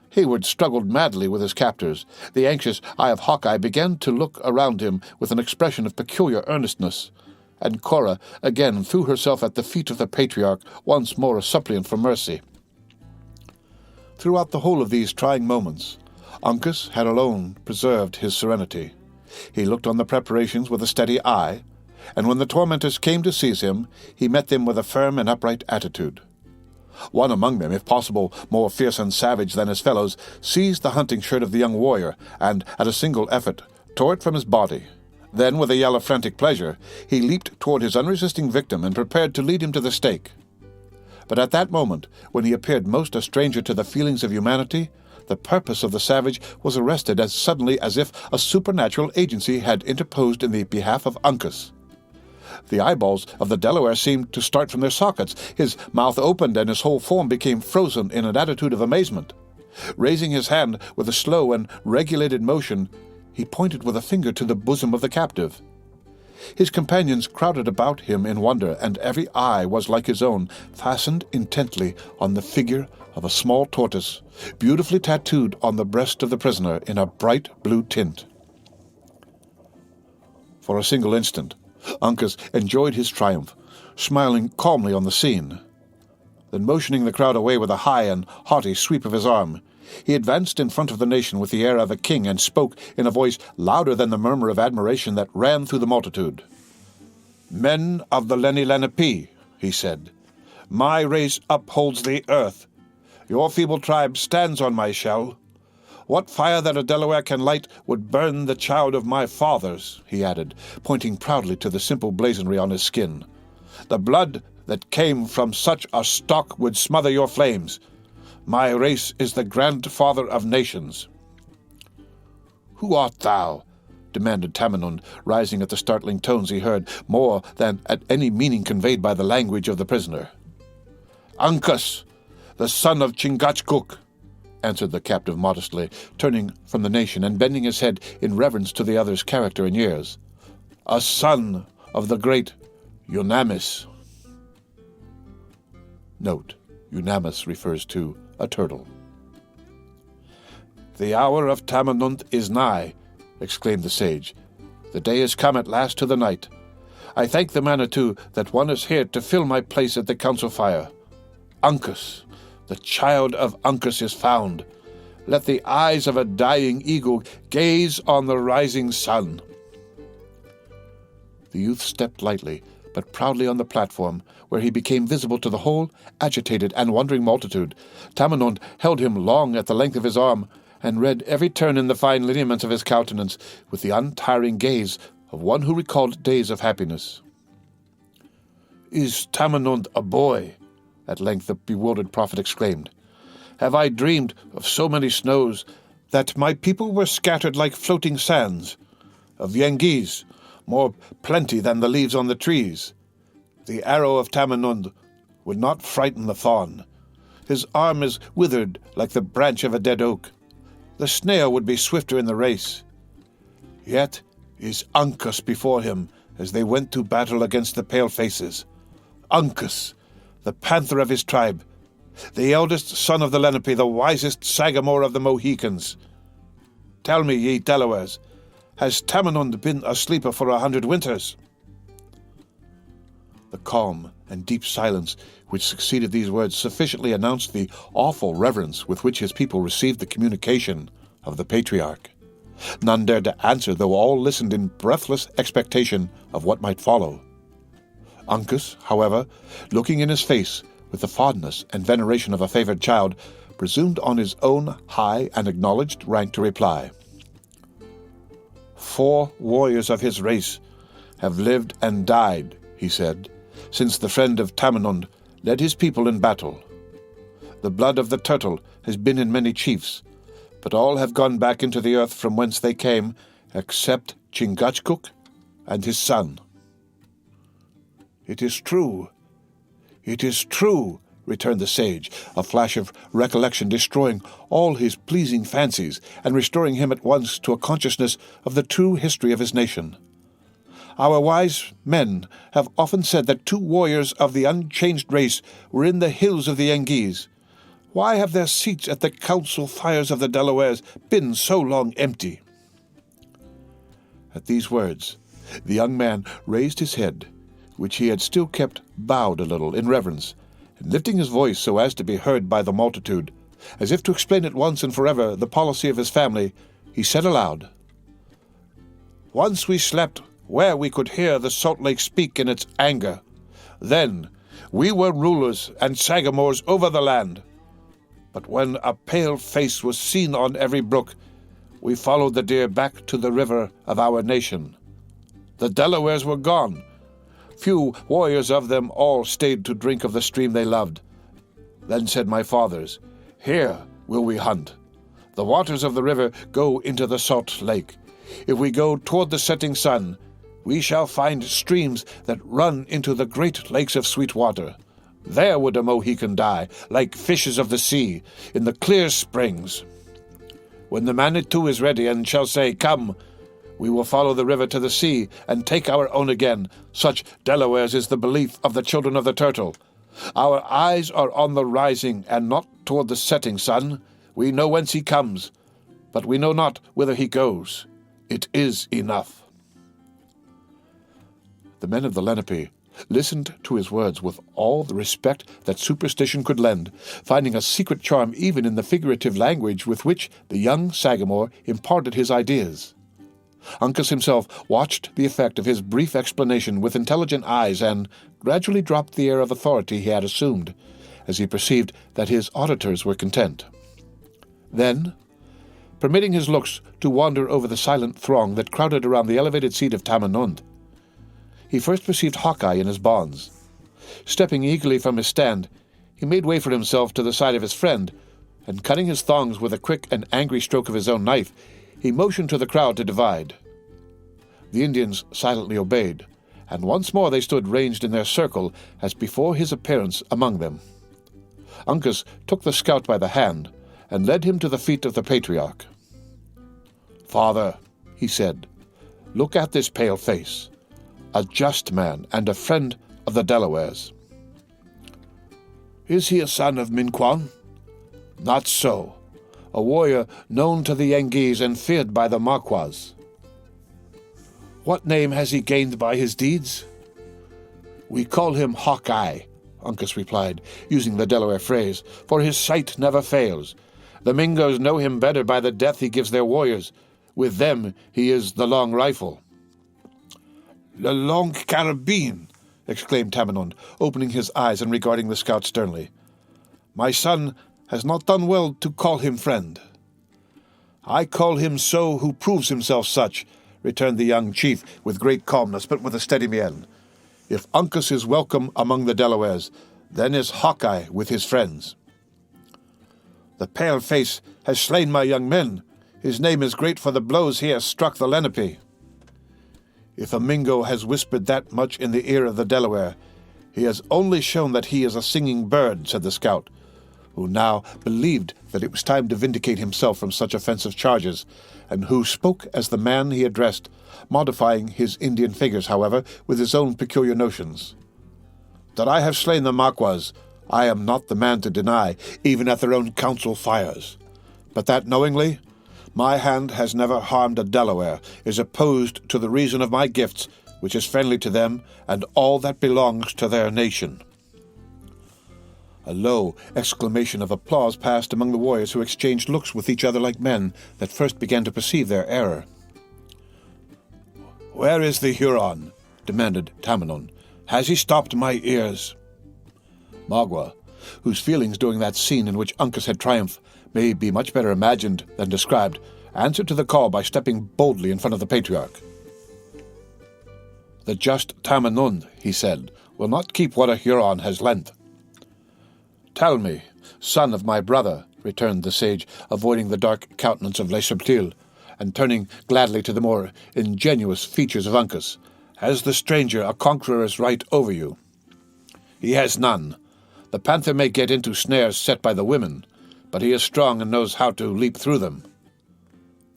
Hayward struggled madly with his captors. The anxious eye of Hawkeye began to look around him with an expression of peculiar earnestness, and Cora again threw herself at the feet of the patriarch, once more a suppliant for mercy. Throughout the whole of these trying moments, Uncas had alone preserved his serenity. He looked on the preparations with a steady eye, and when the tormentors came to seize him, he met them with a firm and upright attitude. One among them, if possible more fierce and savage than his fellows, seized the hunting shirt of the young warrior, and, at a single effort, tore it from his body. Then, with a yell of frantic pleasure, he leaped toward his unresisting victim and prepared to lead him to the stake. But at that moment, when he appeared most a stranger to the feelings of humanity, the purpose of the savage was arrested as suddenly as if a supernatural agency had interposed in the behalf of Uncas. The eyeballs of the Delaware seemed to start from their sockets. His mouth opened, and his whole form became frozen in an attitude of amazement. Raising his hand with a slow and regulated motion, he pointed with a finger to the bosom of the captive. His companions crowded about him in wonder, and every eye was, like his own, fastened intently on the figure of a small tortoise, beautifully tattooed on the breast of the prisoner in a bright blue tint. For a single instant, Uncas enjoyed his triumph, smiling calmly on the scene. Then, motioning the crowd away with a high and haughty sweep of his arm, he advanced in front of the nation with the air of a king and spoke in a voice louder than the murmur of admiration that ran through the multitude. "Men of the Lenni Lenape," he said, "my race upholds the earth. Your feeble tribe stands on my shell. What fire that a Delaware can light would burn the child of my fathers," he added, pointing proudly to the simple blazonry on his skin. "The blood that came from such a stock would smother your flames. My race is the grandfather of nations." "Who art thou?" demanded Tamenund, rising at the startling tones he heard, more than at any meaning conveyed by the language of the prisoner. "Uncas, the son of Chingachgook," answered the captive modestly, turning from the nation and bending his head in reverence to the other's character and years. "A son of the great Unamis." Note: Unamis refers to a turtle. "The hour of Tamenund is nigh," exclaimed the sage. "The day is come at last to the night. I thank the Manitou that one is here to fill my place at the council fire. Uncas, the child of Uncas is found. Let the eyes of a dying eagle gaze on the rising sun." The youth stepped lightly, but proudly on the platform, where he became visible to the whole agitated and wondering multitude. Tamenund held him long at the length of his arm, and read every turn in the fine lineaments of his countenance with the untiring gaze of one who recalled days of happiness. "Is Tamenund a boy?" at length the bewildered prophet exclaimed. "Have I dreamed of so many snows that my people were scattered like floating sands? Of Yengeese, more plenty than the leaves on the trees? The arrow of Tamenund would not frighten the fawn. His arm is withered like the branch of a dead oak. The snail would be swifter in the race. Yet is Uncas before him as they went to battle against the pale-faces. Uncas, the panther of his tribe, the eldest son of the Lenape, the wisest sagamore of the Mohicans. Tell me, ye Delawares, has Tamenund been a sleeper for 100 winters?" The calm and deep silence which succeeded these words sufficiently announced the awful reverence with which his people received the communication of the patriarch. None dared to answer, though all listened in breathless expectation of what might follow. Uncas, however, looking in his face with the fondness and veneration of a favored child, presumed on his own high and acknowledged rank to reply. 4 warriors of his race have lived and died, he said, since the friend of Tamenund led his people in battle. The blood of the turtle has been in many chiefs, but all have gone back into the earth from whence they came, except Chingachgook and his son. "It is true, it is true," returned the sage, a flash of recollection destroying all his pleasing fancies and restoring him at once to a consciousness of the true history of his nation. "Our wise men have often said that 2 warriors of the unchanged race were in the hills of the Yengeese. Why have their seats at the council fires of the Delawares been so long empty?" At these words, the young man raised his head, which he had still kept bowed a little in reverence, and lifting his voice so as to be heard by the multitude, as if to explain at once and forever the policy of his family, he said aloud, "Once we slept where we could hear the Salt Lake speak in its anger. Then we were rulers and sagamores over the land. But when a pale face was seen on every brook, we followed the deer back to the river of our nation. The Delawares were gone. Few warriors of them all stayed to drink of the stream they loved. Then said my fathers, 'Here will we hunt. The waters of the river go into the Salt Lake. If we go toward the setting sun, we shall find streams that run into the great lakes of sweet water. There would a Mohican die, like fishes of the sea, in the clear springs. When the Manitou is ready and shall say, "Come," we will follow the river to the sea and take our own again. Such, Delawares, is the belief of the children of the turtle. Our eyes are on the rising and not toward the setting sun. We know whence he comes, but we know not whither he goes. It is enough." The men of the Lenape listened to his words with all the respect that superstition could lend, finding a secret charm even in the figurative language with which the young sagamore imparted his ideas. Uncas himself watched the effect of his brief explanation with intelligent eyes and gradually dropped the air of authority he had assumed, as he perceived that his auditors were content. Then, permitting his looks to wander over the silent throng that crowded around the elevated seat of Tamenund, he first perceived Hawkeye in his bonds. Stepping eagerly from his stand, he made way for himself to the side of his friend, and cutting his thongs with a quick and angry stroke of his own knife, he motioned to the crowd to divide. The Indians silently obeyed, and once more they stood ranged in their circle as before his appearance among them. Uncas took the scout by the hand and led him to the feet of the patriarch. "Father," he said, "look at this pale face. A just man and a friend of the Delawares." "Is he a son of Minquon?" "Not so. A warrior known to the Yengeese and feared by the Maquas." "What name has he gained by his deeds?" "We call him Hawkeye," Uncas replied, using the Delaware phrase, "for his sight never fails. The Mingos know him better by the death he gives their warriors. With them he is the long rifle." "Le long carabine," exclaimed Tamenund, opening his eyes and regarding the scout sternly. "My son has not done well to call him friend." "I call him so who proves himself such," returned the young chief with great calmness, but with a steady mien. If Uncas is welcome among the Delawares, then is Hawkeye with his friends. The pale-face has slain my young men. His name is great for the blows he has struck the Lenape. If a Mingo has whispered that much in the ear of the Delaware, he has only shown that he is a singing bird, said the scout, who now believed that it was time to vindicate himself from such offensive charges, and who spoke as the man he addressed, modifying his Indian figures, however, with his own peculiar notions. That I have slain the Maquas, I am not the man to deny, even at their own council fires. But that knowingly, my hand has never harmed a Delaware, is opposed to the reason of my gifts, which is friendly to them and all that belongs to their nation. A low exclamation of applause passed among the warriors, who exchanged looks with each other like men that first began to perceive their error. "Where is the Huron?" demanded Tamenund. "Has he stopped my ears?" Magua, whose feelings during that scene in which Uncas had triumphed may be much better imagined than described, answered to the call by stepping boldly in front of the patriarch. "The just Tamenund," he said, "will not keep what a Huron has lent." "Tell me, son of my brother," returned the sage, avoiding the dark countenance of Le Subtil, and turning gladly to the more ingenuous features of Uncas, "has the stranger a conqueror's right over you?" "He has none. The panther may get into snares set by the women, but he is strong and knows how to leap through them.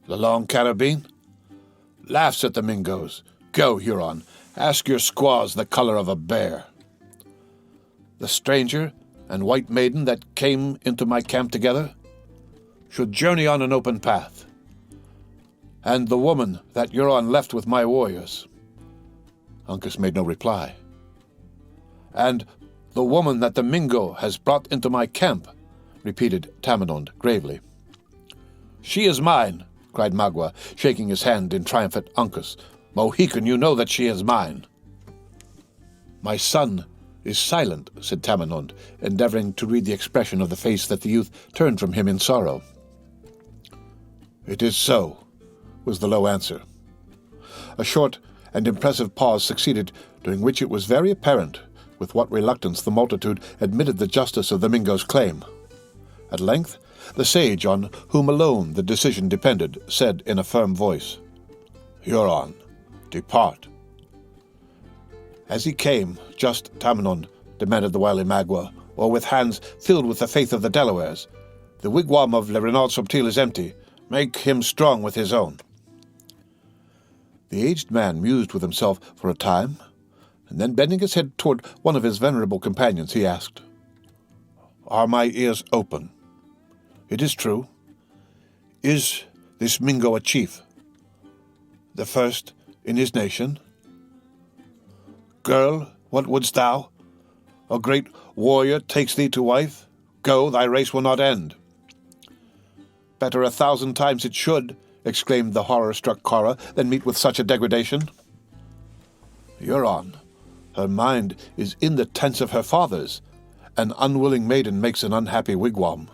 The long carabine laughs at the Mingoes. Go, Huron, ask your squaws the color of a bear. The stranger and white maiden that came into my camp together should journey on an open path, and the woman that Huron left with my warriors." Uncas made no reply. "And the woman that the Mingo has brought into my camp," repeated Tamenund gravely. "She is mine," cried Magua, shaking his hand in triumph at Uncas. "Mohican, you know that she is mine." "My son is silent," said Tamenund, endeavoring to read the expression of the face that the youth turned from him in sorrow. "It is so," was the low answer. A short and impressive pause succeeded, during which it was very apparent with what reluctance the multitude admitted the justice of the Mingo's claim. At length, the sage, on whom alone the decision depended, said in a firm voice, "Huron, depart." "As he came, just Tamenund," demanded the wily Magua, "or with hands filled with the faith of the Delawares. The wigwam of Le Renard Subtil is empty. Make him strong with his own." The aged man mused with himself for a time, and then bending his head toward one of his venerable companions, he asked, "Are my ears open? It is true. Is this Mingo a chief? The first in his nation? Girl, what wouldst thou? A great warrior takes thee to wife? Go, thy race will not end." "Better 1,000 times it should," exclaimed the horror-struck Cora, "than meet with such a degradation." "Huron, her mind is in the tents of her fathers. An unwilling maiden makes an unhappy wigwam."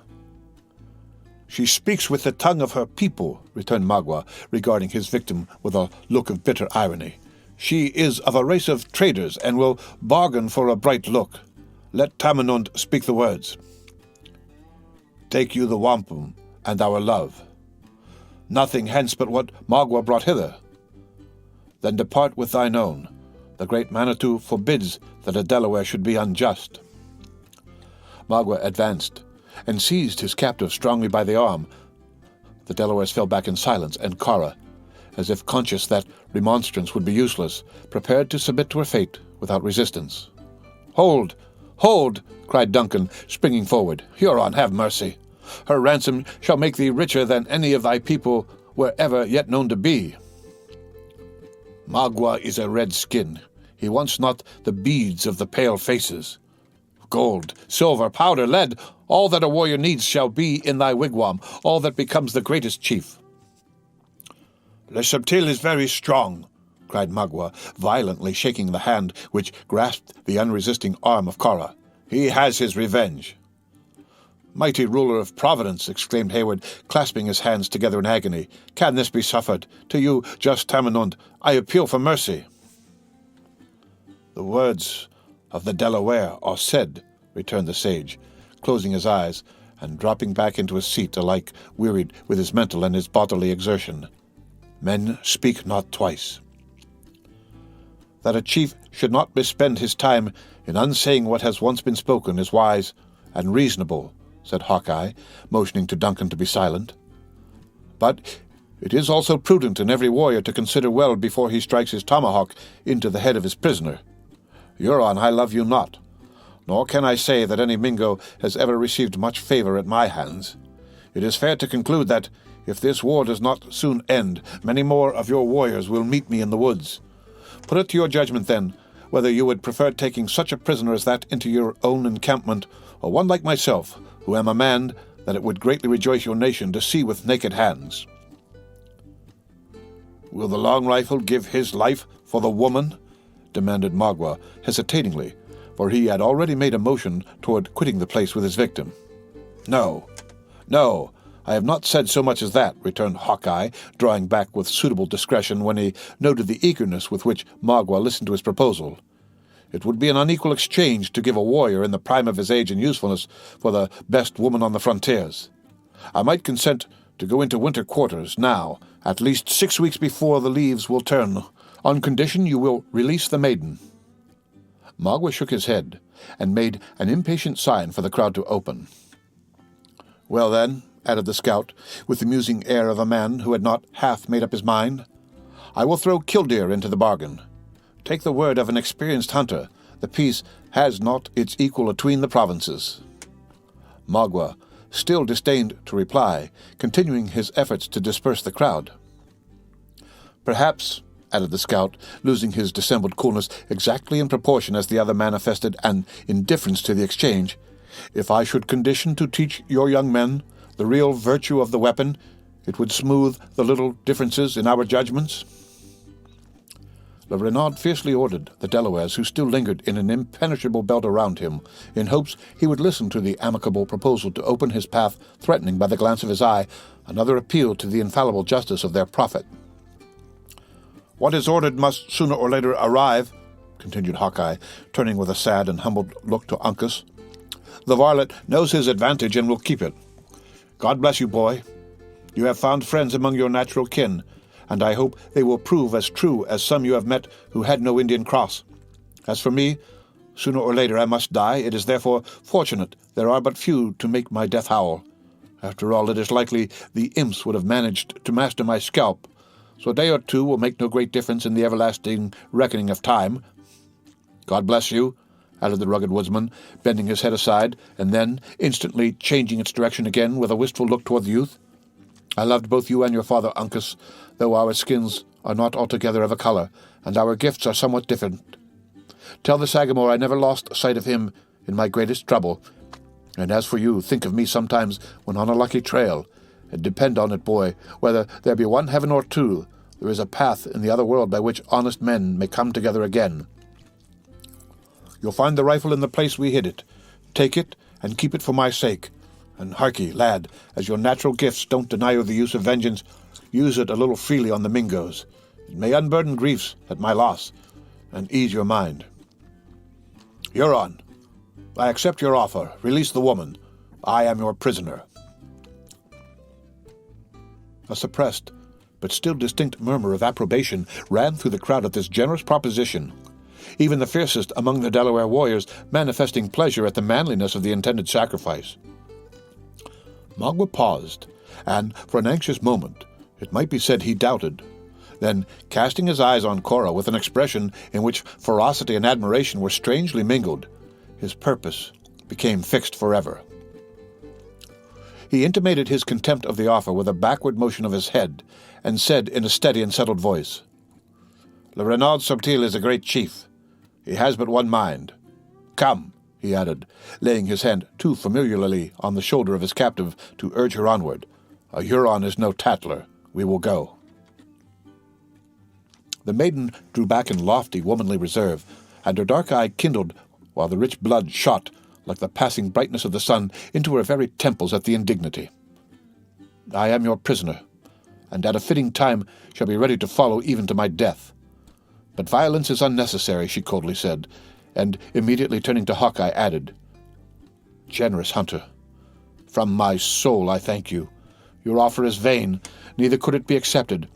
"She speaks with the tongue of her people," returned Magua, regarding his victim with a look of bitter irony. "She is of a race of traders, and will bargain for a bright look. Let Tamenund speak the words." "Take you the wampum and our love. Nothing hence but what Magua brought hither. Then depart with thine own. The great Manitou forbids that a Delaware should be unjust." Magua advanced and seized his captive strongly by the arm. The Delawares fell back in silence, and Cora, as if conscious that remonstrance would be useless, prepared to submit to her fate without resistance. "Hold! Hold!" cried Duncan, springing forward. "Huron, have mercy. Her ransom shall make thee richer than any of thy people were ever yet known to be." "Magua is a red-skin. He wants not the beads of the pale faces. Gold, silver, powder, lead, all that a warrior needs shall be in thy wigwam, all that becomes the greatest chief." "Le Subtil is very strong," cried Magua, violently shaking the hand which grasped the unresisting arm of Cora. "He has his revenge." "Mighty ruler of Providence," exclaimed Hayward, clasping his hands together in agony, "can this be suffered? To you, just Tamenund, I appeal for mercy." "The words of the Delaware are said," returned the sage, closing his eyes and dropping back into his seat, alike wearied with his mental and his bodily exertion. "Men speak not twice." "That a chief should not misspend his time in unsaying what has once been spoken is wise and reasonable," said Hawkeye, motioning to Duncan to be silent. "But it is also prudent in every warrior to consider well before he strikes his tomahawk into the head of his prisoner. Huron, I love you not, nor can I say that any Mingo has ever received much favor at my hands. It is fair to conclude that, if this war does not soon end, many more of your warriors will meet me in the woods. Put it to your judgment, then, whether you would prefer taking such a prisoner as that into your own encampment, or one like myself, who am a man that it would greatly rejoice your nation to see with naked hands." "Will the long rifle give his life for the woman?" demanded Magua, hesitatingly, for he had already made a motion toward quitting the place with his victim. "No, no, I have not said so much as that," returned Hawkeye, drawing back with suitable discretion when he noted the eagerness with which Magua listened to his proposal. "It would be an unequal exchange to give a warrior in the prime of his age and usefulness for the best woman on the frontiers. I might consent to go into winter quarters now, at least 6 weeks before the leaves will turn, on condition you will release the maiden." Magua shook his head and made an impatient sign for the crowd to open. "Well, then," added the scout, with the musing air of a man who had not half made up his mind, "I will throw killdeer into the bargain. Take the word of an experienced hunter, the peace has not its equal atween the provinces." Magua still disdained to reply, continuing his efforts to disperse the crowd. "Perhaps," added the scout, losing his dissembled coolness exactly in proportion as the other manifested an indifference to the exchange, "if I should condition to teach your young men the real virtue of the weapon, it would smooth the little differences in our judgments." Le Renard fiercely ordered the Delawares, who still lingered in an impenetrable belt around him, in hopes he would listen to the amicable proposal to open his path, threatening by the glance of his eye another appeal to the infallible justice of their prophet. "What is ordered must sooner or later arrive," continued Hawkeye, turning with a sad and humbled look to Uncas. "The varlet knows his advantage and will keep it. God bless you, boy. You have found friends among your natural kin, and I hope they will prove as true as some you have met who had no Indian cross. As for me, sooner or later I must die. It is therefore fortunate there are but few to make my death howl. After all, it is likely the imps would have managed to master my scalp, so a day or two will make no great difference in the everlasting reckoning of time. God bless you," added the rugged woodsman, bending his head aside, and then instantly changing its direction again with a wistful look toward the youth. "I loved both you and your father, Uncas, though our skins are not altogether of a color, and our gifts are somewhat different. Tell the Sagamore I never lost sight of him in my greatest trouble, and as for you, think of me sometimes when on a lucky trail, and depend on it, boy, whether there be one heaven or two, there is a path in the other world by which honest men may come together again. You'll find the rifle in the place we hid it. Take it, and keep it for my sake. And harkee, lad, as your natural gifts don't deny you the use of vengeance, use it a little freely on the Mingoes. It may unburden griefs at my loss, and ease your mind. Huron, I accept your offer. Release the woman. I am your prisoner." A suppressed, but still distinct murmur of approbation ran through the crowd at this generous proposition, even the fiercest among the Delaware warriors manifesting pleasure at the manliness of the intended sacrifice. Magua paused, and for an anxious moment it might be said he doubted. Then, casting his eyes on Cora with an expression in which ferocity and admiration were strangely mingled, his purpose became fixed forever. He intimated his contempt of the offer with a backward motion of his head, and said in a steady and settled voice, "Le Renard Subtil is a great chief. He has but one mind. Come," he added, laying his hand too familiarly on the shoulder of his captive to urge her onward. "A Huron is no tattler. We will go." The maiden drew back in lofty, womanly reserve, and her dark eye kindled while the rich blood shot, like the passing brightness of the sun, into her very temples at the indignity. "I am your prisoner, and at a fitting time shall be ready to follow even to my death. "But violence is unnecessary," she coldly said, and immediately turning to Hawkeye added, "Generous hunter, from my soul I thank you. Your offer is vain, neither could it be accepted.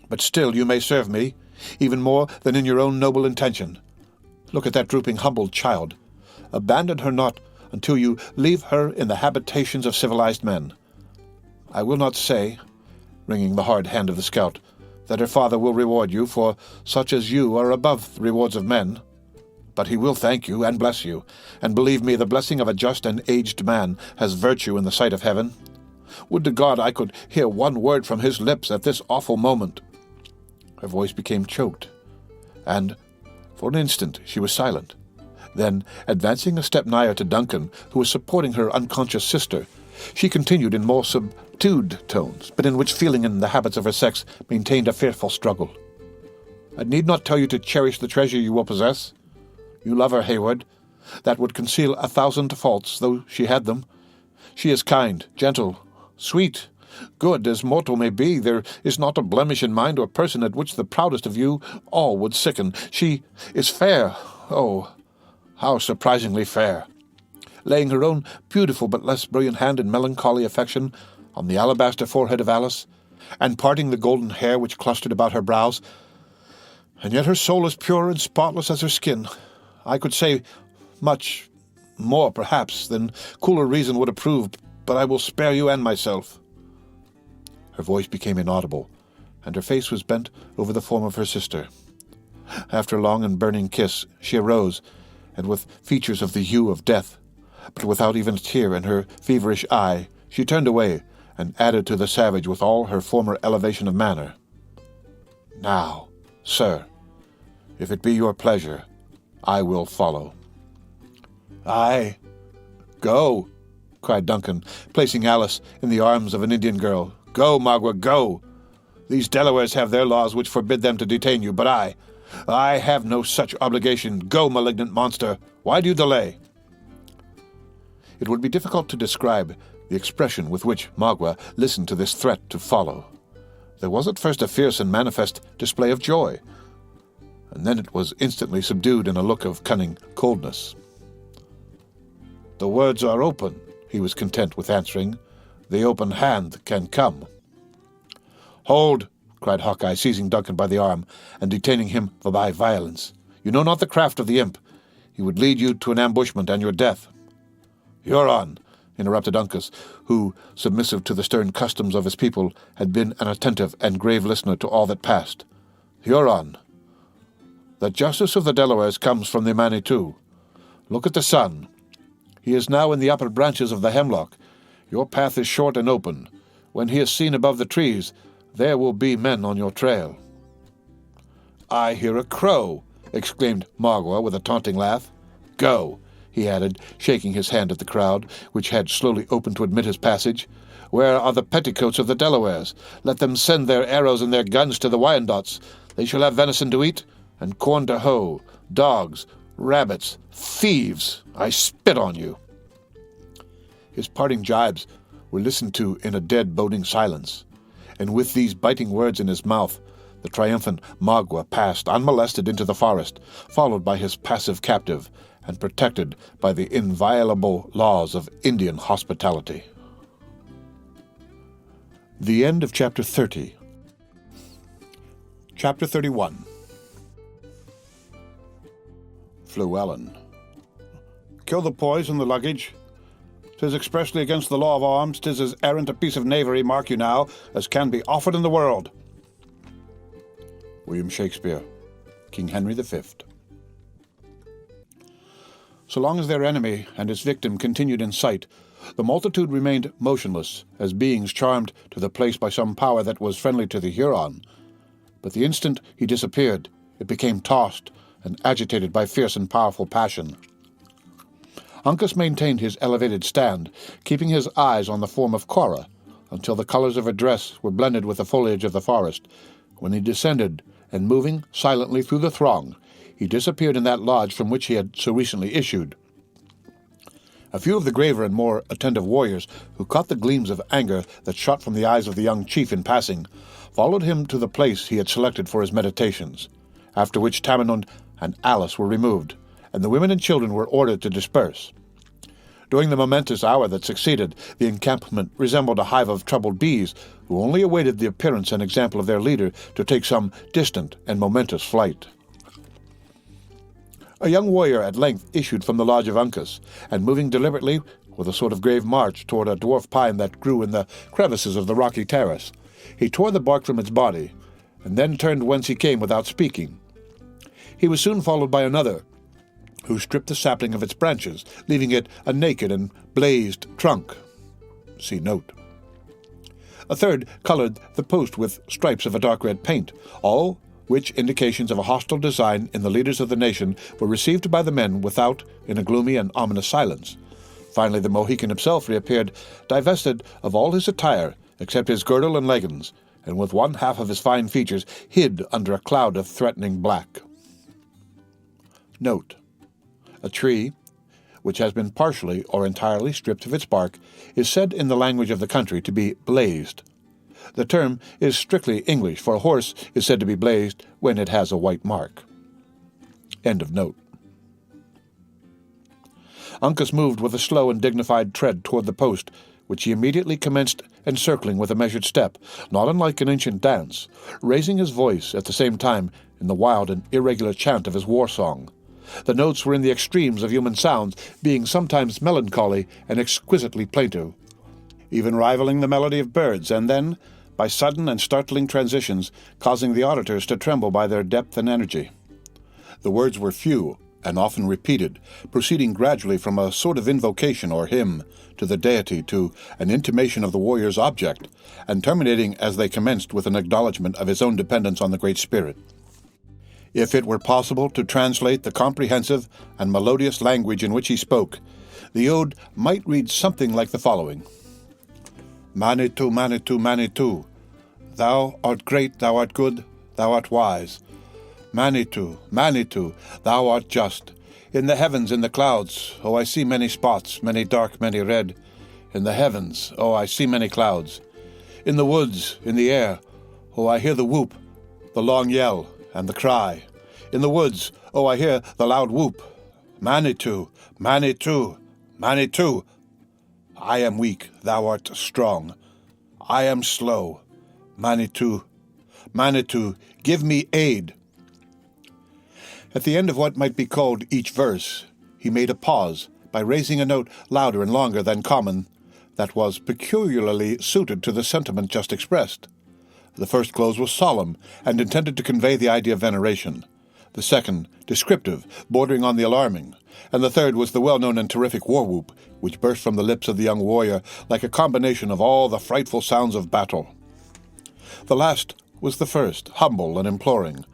But still you may serve me, even more than in your own noble intention. Look at that drooping, humbled child. Abandon her not until you leave her in the habitations of civilized men. I will not say," wringing the hard hand of the scout, "that her father will reward you, for such as you are above the rewards of men. But he will thank you and bless you, and believe me, the blessing of a just and aged man has virtue in the sight of heaven. Would to God I could hear one word from his lips at this awful moment." Her voice became choked, and for an instant she was silent. Then, advancing a step nigher to Duncan, who was supporting her unconscious sister, she continued in more subdued tones, but in which feeling and the habits of her sex maintained a fearful struggle. "I need not tell you to cherish the treasure you will possess. You love her, Hayward. That would conceal 1,000 faults, though she had them. She is kind, gentle, sweet, good as mortal may be. There is not a blemish in mind or person at which the proudest of you all would sicken. She is fair, oh, how surprisingly fair," laying her own beautiful but less brilliant hand in melancholy affection on the alabaster forehead of Alice, and parting the golden hair which clustered about her brows. "And yet her soul is pure and spotless as her skin. I could say much more, perhaps, than cooler reason would approve, but I will spare you and myself." Her voice became inaudible, and her face was bent over the form of her sister. After a long and burning kiss, she arose, and with features of the hue of death, but without even a tear in her feverish eye, she turned away, and added to the savage with all her former elevation of manner, "Now, sir, if it be your pleasure, I will follow." "Aye, go," cried Duncan, placing Alice in the arms of an Indian girl. "Go, Magua, go. These Delawares have their laws which forbid them to detain you, but I have no such obligation. Go, malignant monster. Why do you delay?" It would be difficult to describe the expression with which Magua listened to this threat to follow. There was at first a fierce and manifest display of joy, and then it was instantly subdued in a look of cunning coldness. "The words are open," he was content with answering. "The open hand can come." "Hold!" cried Hawkeye, seizing Duncan by the arm and detaining him by violence. "You know not the craft of the imp. He would lead you to an ambushment and your death." "Huron," interrupted Uncas, who, submissive to the stern customs of his people, had been an attentive and grave listener to all that passed. "Huron, the justice of the Delawares comes from the Manitou. Look at the sun. He is now in the upper branches of the hemlock. Your path is short and open. When he is seen above the trees, there will be men on your trail." "I hear a crow," exclaimed Magua with a taunting laugh. "Go," he added, shaking his hand at the crowd, which had slowly opened to admit his passage. "Where are the petticoats of the Delawares? Let them send their arrows and their guns to the Wyandots. They shall have venison to eat, and corn to hoe, dogs, rabbits, thieves. I spit on you." His parting jibes were listened to in a dead, boding silence, and with these biting words in his mouth, the triumphant Magua passed unmolested into the forest, followed by his passive captive, and protected by the inviolable laws of Indian hospitality. The end of Chapter 30. Chapter 31. Fluellen. "Kill the poise and the luggage. 'Tis expressly against the law of arms. 'Tis as errant a piece of knavery, mark you now, as can be offered in the world." William Shakespeare, King Henry V. So long as their enemy and his victim continued in sight, the multitude remained motionless, as beings charmed to the place by some power that was friendly to the Huron. But the instant he disappeared, it became tossed and agitated by fierce and powerful passion. Uncas maintained his elevated stand, keeping his eyes on the form of Cora, until the colors of her dress were blended with the foliage of the forest, when he descended, and moving silently through the throng, he disappeared in that lodge from which he had so recently issued. A few of the graver and more attentive warriors, who caught the gleams of anger that shot from the eyes of the young chief in passing, followed him to the place he had selected for his meditations. after which Tamenund and Alice were removed, and the women and children were ordered to disperse. During the momentous hour that succeeded, the encampment resembled a hive of troubled bees who only awaited the appearance and example of their leader to take some distant and momentous flight. A young warrior at length issued from the lodge of Uncas, and moving deliberately, with a sort of grave march toward a dwarf pine that grew in the crevices of the rocky terrace, he tore the bark from its body, and then turned whence he came without speaking. He was soon followed by another, who stripped the sapling of its branches, leaving it a naked and blazed trunk. See note. A third colored the post with stripes of a dark red paint, all which indications of a hostile design in the leaders of the nation were received by the men without in a gloomy and ominous silence. Finally, the Mohican himself reappeared, divested of all his attire except his girdle and leggings, and with one half of his fine features hid under a cloud of threatening black. Note. A tree, which has been partially or entirely stripped of its bark, is said in the language of the country to be blazed. The term is strictly English, for a horse is said to be blazed when it has a white mark. End of note. Uncas moved with a slow and dignified tread toward the post, which he immediately commenced encircling with a measured step, not unlike an ancient dance, raising his voice at the same time in the wild and irregular chant of his war song. The notes were in the extremes of human sounds, being sometimes melancholy and exquisitely plaintive, even rivaling the melody of birds, and then, by sudden and startling transitions, causing the auditors to tremble by their depth and energy. The words were few and often repeated, proceeding gradually from a sort of invocation or hymn to the deity to an intimation of the warrior's object, and terminating as they commenced with an acknowledgment of his own dependence on the Great Spirit. If it were possible to translate the comprehensive and melodious language in which he spoke, the ode might read something like the following. Manitou, Manitou, Manitou, thou art great, thou art good, thou art wise. Manitou, Manitou, thou art just. In the heavens, in the clouds, oh, I see many spots, many dark, many red. In the heavens, oh, I see many clouds. In the woods, in the air, oh, I hear the whoop, the long yell, and the cry. In the woods, oh, I hear the loud whoop. Manitou, Manitou, Manitou. I am weak, thou art strong. I am slow. Manitou, Manitou, give me aid. At the end of what might be called each verse, he made a pause by raising a note louder and longer than common that was peculiarly suited to the sentiment just expressed. The first close was solemn and intended to convey the idea of veneration. The second, descriptive, bordering on the alarming. And the third was the well-known and terrific war-whoop, which burst from the lips of the young warrior like a combination of all the frightful sounds of battle. The last was the first, humble and imploring.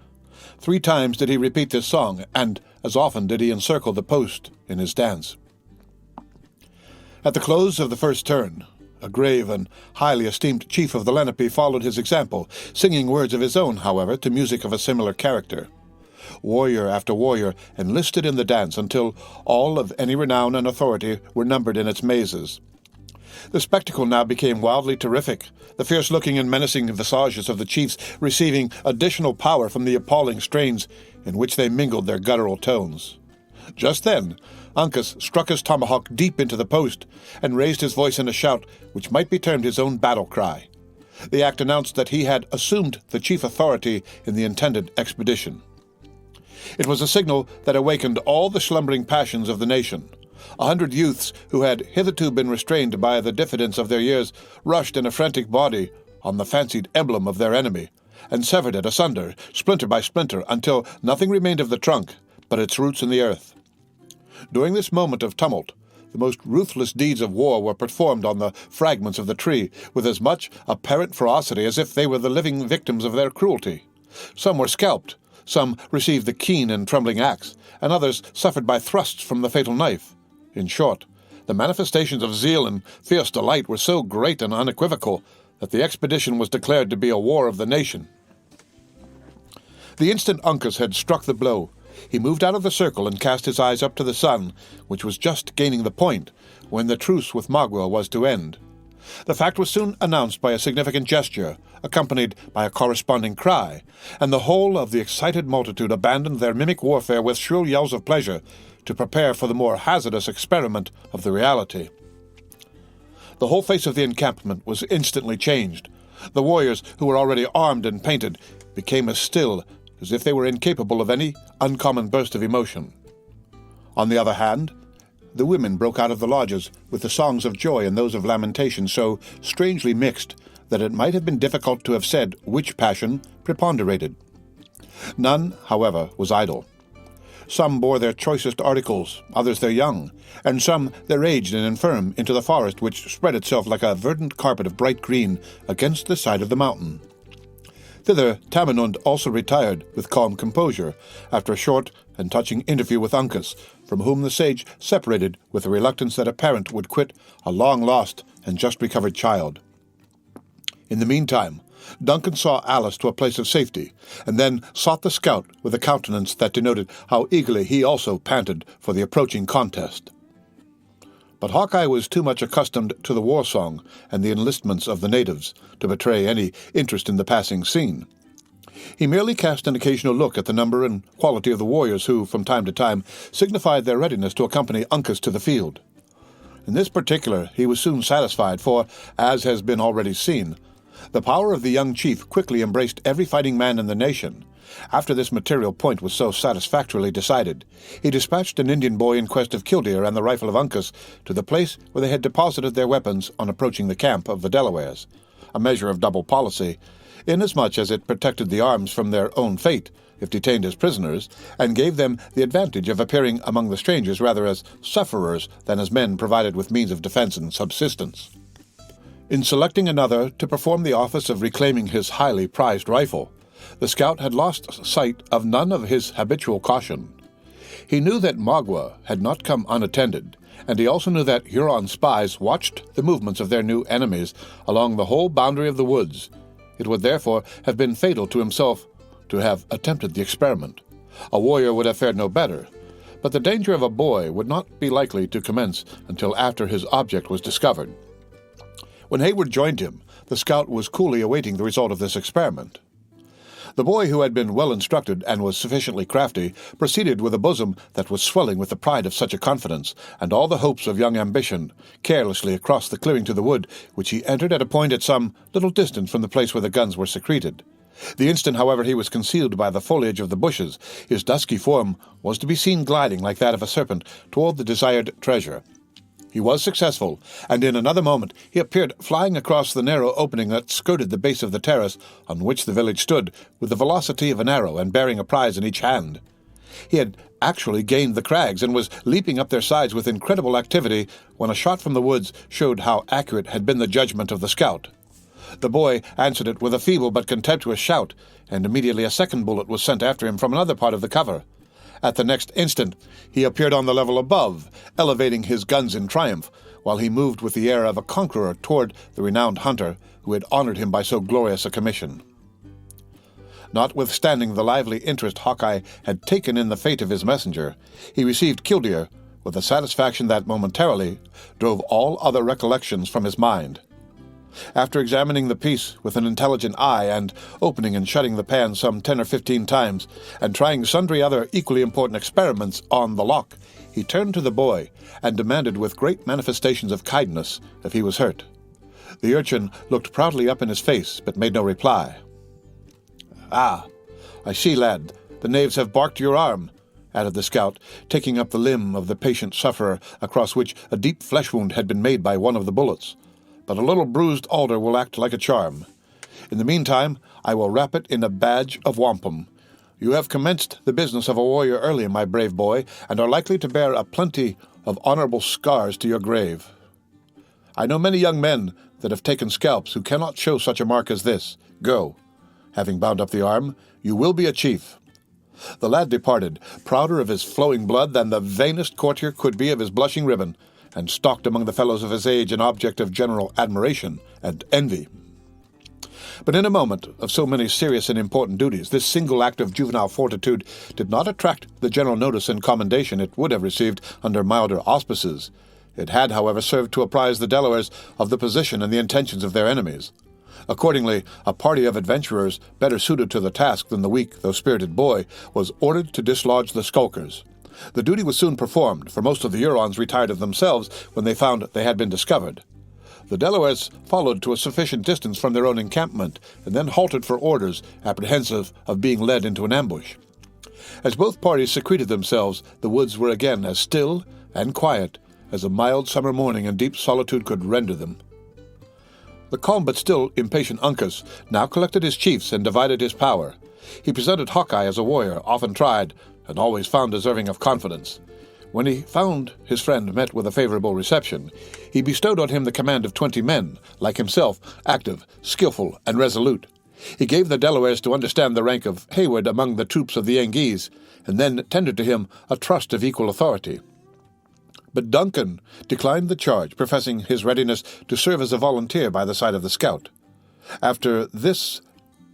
3 times did he repeat this song, and as often did he encircle the post in his dance. At the close of the first turn, a grave and highly esteemed chief of the Lenape followed his example, singing words of his own, however, to music of a similar character. Warrior after warrior enlisted in the dance until all of any renown and authority were numbered in its mazes. The spectacle now became wildly terrific, the fierce-looking and menacing visages of the chiefs receiving additional power from the appalling strains in which they mingled their guttural tones. Just then, Uncas struck his tomahawk deep into the post and raised his voice in a shout which might be termed his own battle cry. The act announced that he had assumed the chief authority in the intended expedition. It was a signal that awakened all the slumbering passions of the nation. 100 youths who had hitherto been restrained by the diffidence of their years rushed in a frantic body on the fancied emblem of their enemy, and severed it asunder, splinter by splinter, until nothing remained of the trunk but its roots in the earth. During this moment of tumult, the most ruthless deeds of war were performed on the fragments of the tree with as much apparent ferocity as if they were the living victims of their cruelty. Some were scalped, some received the keen and trembling axe, and others suffered by thrusts from the fatal knife. In short, the manifestations of zeal and fierce delight were so great and unequivocal that the expedition was declared to be a war of the nation. The instant Uncas had struck the blow, he moved out of the circle and cast his eyes up to the sun, which was just gaining the point when the truce with Magua was to end. The fact was soon announced by a significant gesture, accompanied by a corresponding cry, and the whole of the excited multitude abandoned their mimic warfare with shrill yells of pleasure to prepare for the more hazardous experiment of the reality. The whole face of the encampment was instantly changed. The warriors, who were already armed and painted, became as still as if they were incapable of any uncommon burst of emotion. On the other hand, the women broke out of the lodges with the songs of joy and those of lamentation so strangely mixed that it might have been difficult to have said which passion preponderated. None, however, was idle. Some bore their choicest articles, others their young, and some their aged and infirm into the forest, which spread itself like a verdant carpet of bright green against the side of the mountain. Thither Tamenund also retired with calm composure, after a short and touching interview with Uncas, from whom the sage separated with the reluctance that a parent would quit a long-lost and just-recovered child. In the meantime, Duncan saw Alice to a place of safety, and then sought the scout with a countenance that denoted how eagerly he also panted for the approaching contest. But Hawkeye was too much accustomed to the war song and the enlistments of the natives to betray any interest in the passing scene. He merely cast an occasional look at the number and quality of the warriors who, from time to time, signified their readiness to accompany Uncas to the field. In this particular he was soon satisfied, for, as has been already seen, the power of the young chief quickly embraced every fighting man in the nation. After this material point was so satisfactorily decided, he dispatched an Indian boy in quest of Killdeer and the rifle of Uncas to the place where they had deposited their weapons on approaching the camp of the Delawares, a measure of double policy, inasmuch as it protected the arms from their own fate, if detained as prisoners, and gave them the advantage of appearing among the strangers rather as sufferers than as men provided with means of defense and subsistence. In selecting another to perform the office of reclaiming his highly prized rifle, the scout had lost sight of none of his habitual caution. He knew that Magua had not come unattended, and he also knew that Huron spies watched the movements of their new enemies along the whole boundary of the woods. It would therefore have been fatal to himself to have attempted the experiment. A warrior would have fared no better, but the danger of a boy would not be likely to commence until after his object was discovered. When Hayward joined him, the scout was coolly awaiting the result of this experiment. The boy, who had been well instructed and was sufficiently crafty, proceeded with a bosom that was swelling with the pride of such a confidence, and all the hopes of young ambition, carelessly across the clearing to the wood, which he entered at a point at some little distance from the place where the guns were secreted. The instant, however, he was concealed by the foliage of the bushes, his dusky form was to be seen gliding like that of a serpent toward the desired treasure. He was successful, and in another moment he appeared flying across the narrow opening that skirted the base of the terrace on which the village stood, with the velocity of an arrow and bearing a prize in each hand. He had actually gained the crags and was leaping up their sides with incredible activity when a shot from the woods showed how accurate had been the judgment of the scout. The boy answered it with a feeble but contemptuous shout, and immediately a second bullet was sent after him from another part of the cover. At the next instant he appeared on the level above, elevating his guns in triumph, while he moved with the air of a conqueror toward the renowned hunter who had honored him by so glorious a commission. Notwithstanding the lively interest Hawkeye had taken in the fate of his messenger, he received Killdeer with a satisfaction that momentarily drove all other recollections from his mind. After examining the piece with an intelligent eye and opening and shutting the pan some 10 or 15 times, and trying sundry other equally important experiments on the lock, he turned to the boy and demanded with great manifestations of kindness if he was hurt. The urchin looked proudly up in his face, but made no reply. "Ah, I see, lad, the knaves have barked your arm," added the scout, taking up the limb of the patient sufferer across which a deep flesh wound had been made by one of the bullets. "But a little bruised alder will act like a charm. In the meantime, I will wrap it in a badge of wampum. You have commenced the business of a warrior early, my brave boy, and are likely to bear a plenty of honorable scars to your grave. I know many young men that have taken scalps who cannot show such a mark as this. Go. Having bound up the arm, you will be a chief." The lad departed, prouder of his flowing blood than the vainest courtier could be of his blushing ribbon, and stalked among the fellows of his age an object of general admiration and envy. But in a moment of so many serious and important duties, this single act of juvenile fortitude did not attract the general notice and commendation it would have received under milder auspices. It had, however, served to apprise the Delawares of the position and the intentions of their enemies. Accordingly, a party of adventurers, better suited to the task than the weak though spirited boy, was ordered to dislodge the skulkers. The duty was soon performed, for most of the Hurons retired of themselves when they found they had been discovered. The Delawares followed to a sufficient distance from their own encampment, and then halted for orders, apprehensive of being led into an ambush. As both parties secreted themselves, the woods were again as still and quiet as a mild summer morning in deep solitude could render them. The calm but still impatient Uncas now collected his chiefs and divided his power. He presented Hawkeye as a warrior, often tried, and always found deserving of confidence. When he found his friend met with a favorable reception, he bestowed on him the command of 20 men, like himself, active, skillful, and resolute. He gave the Delawares to understand the rank of Hayward among the troops of the Yengeese, and then tendered to him a trust of equal authority. But Duncan declined the charge, professing his readiness to serve as a volunteer by the side of the scout. After this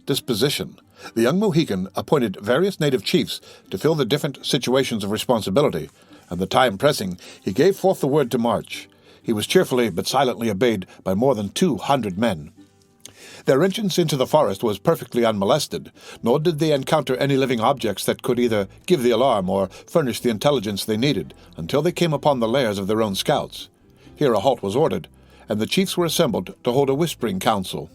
disposition, the young Mohican appointed various native chiefs to fill the different situations of responsibility, and the time pressing, he gave forth the word to march. He was cheerfully but silently obeyed by more than 200 men. Their entrance into the forest was perfectly unmolested, nor did they encounter any living objects that could either give the alarm or furnish the intelligence they needed, until they came upon the lairs of their own scouts. Here a halt was ordered, and the chiefs were assembled to hold a whispering council.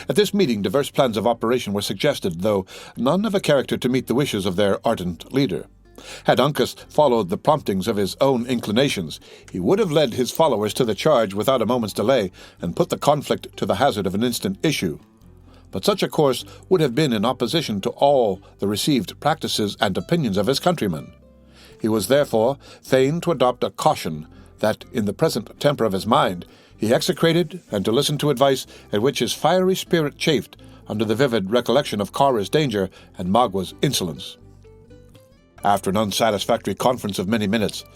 At this meeting diverse plans of operation were suggested, though none of a character to meet the wishes of their ardent leader. Had Uncas followed the promptings of his own inclinations, he would have led his followers to the charge without a moment's delay, and put the conflict to the hazard of an instant issue. But such a course would have been in opposition to all the received practices and opinions of his countrymen. He was therefore fain to adopt a caution that, in the present temper of his mind, he execrated, and to listen to advice at which his fiery spirit chafed under the vivid recollection of Cara's danger and Magua's insolence. After an unsatisfactory conference of many minutes,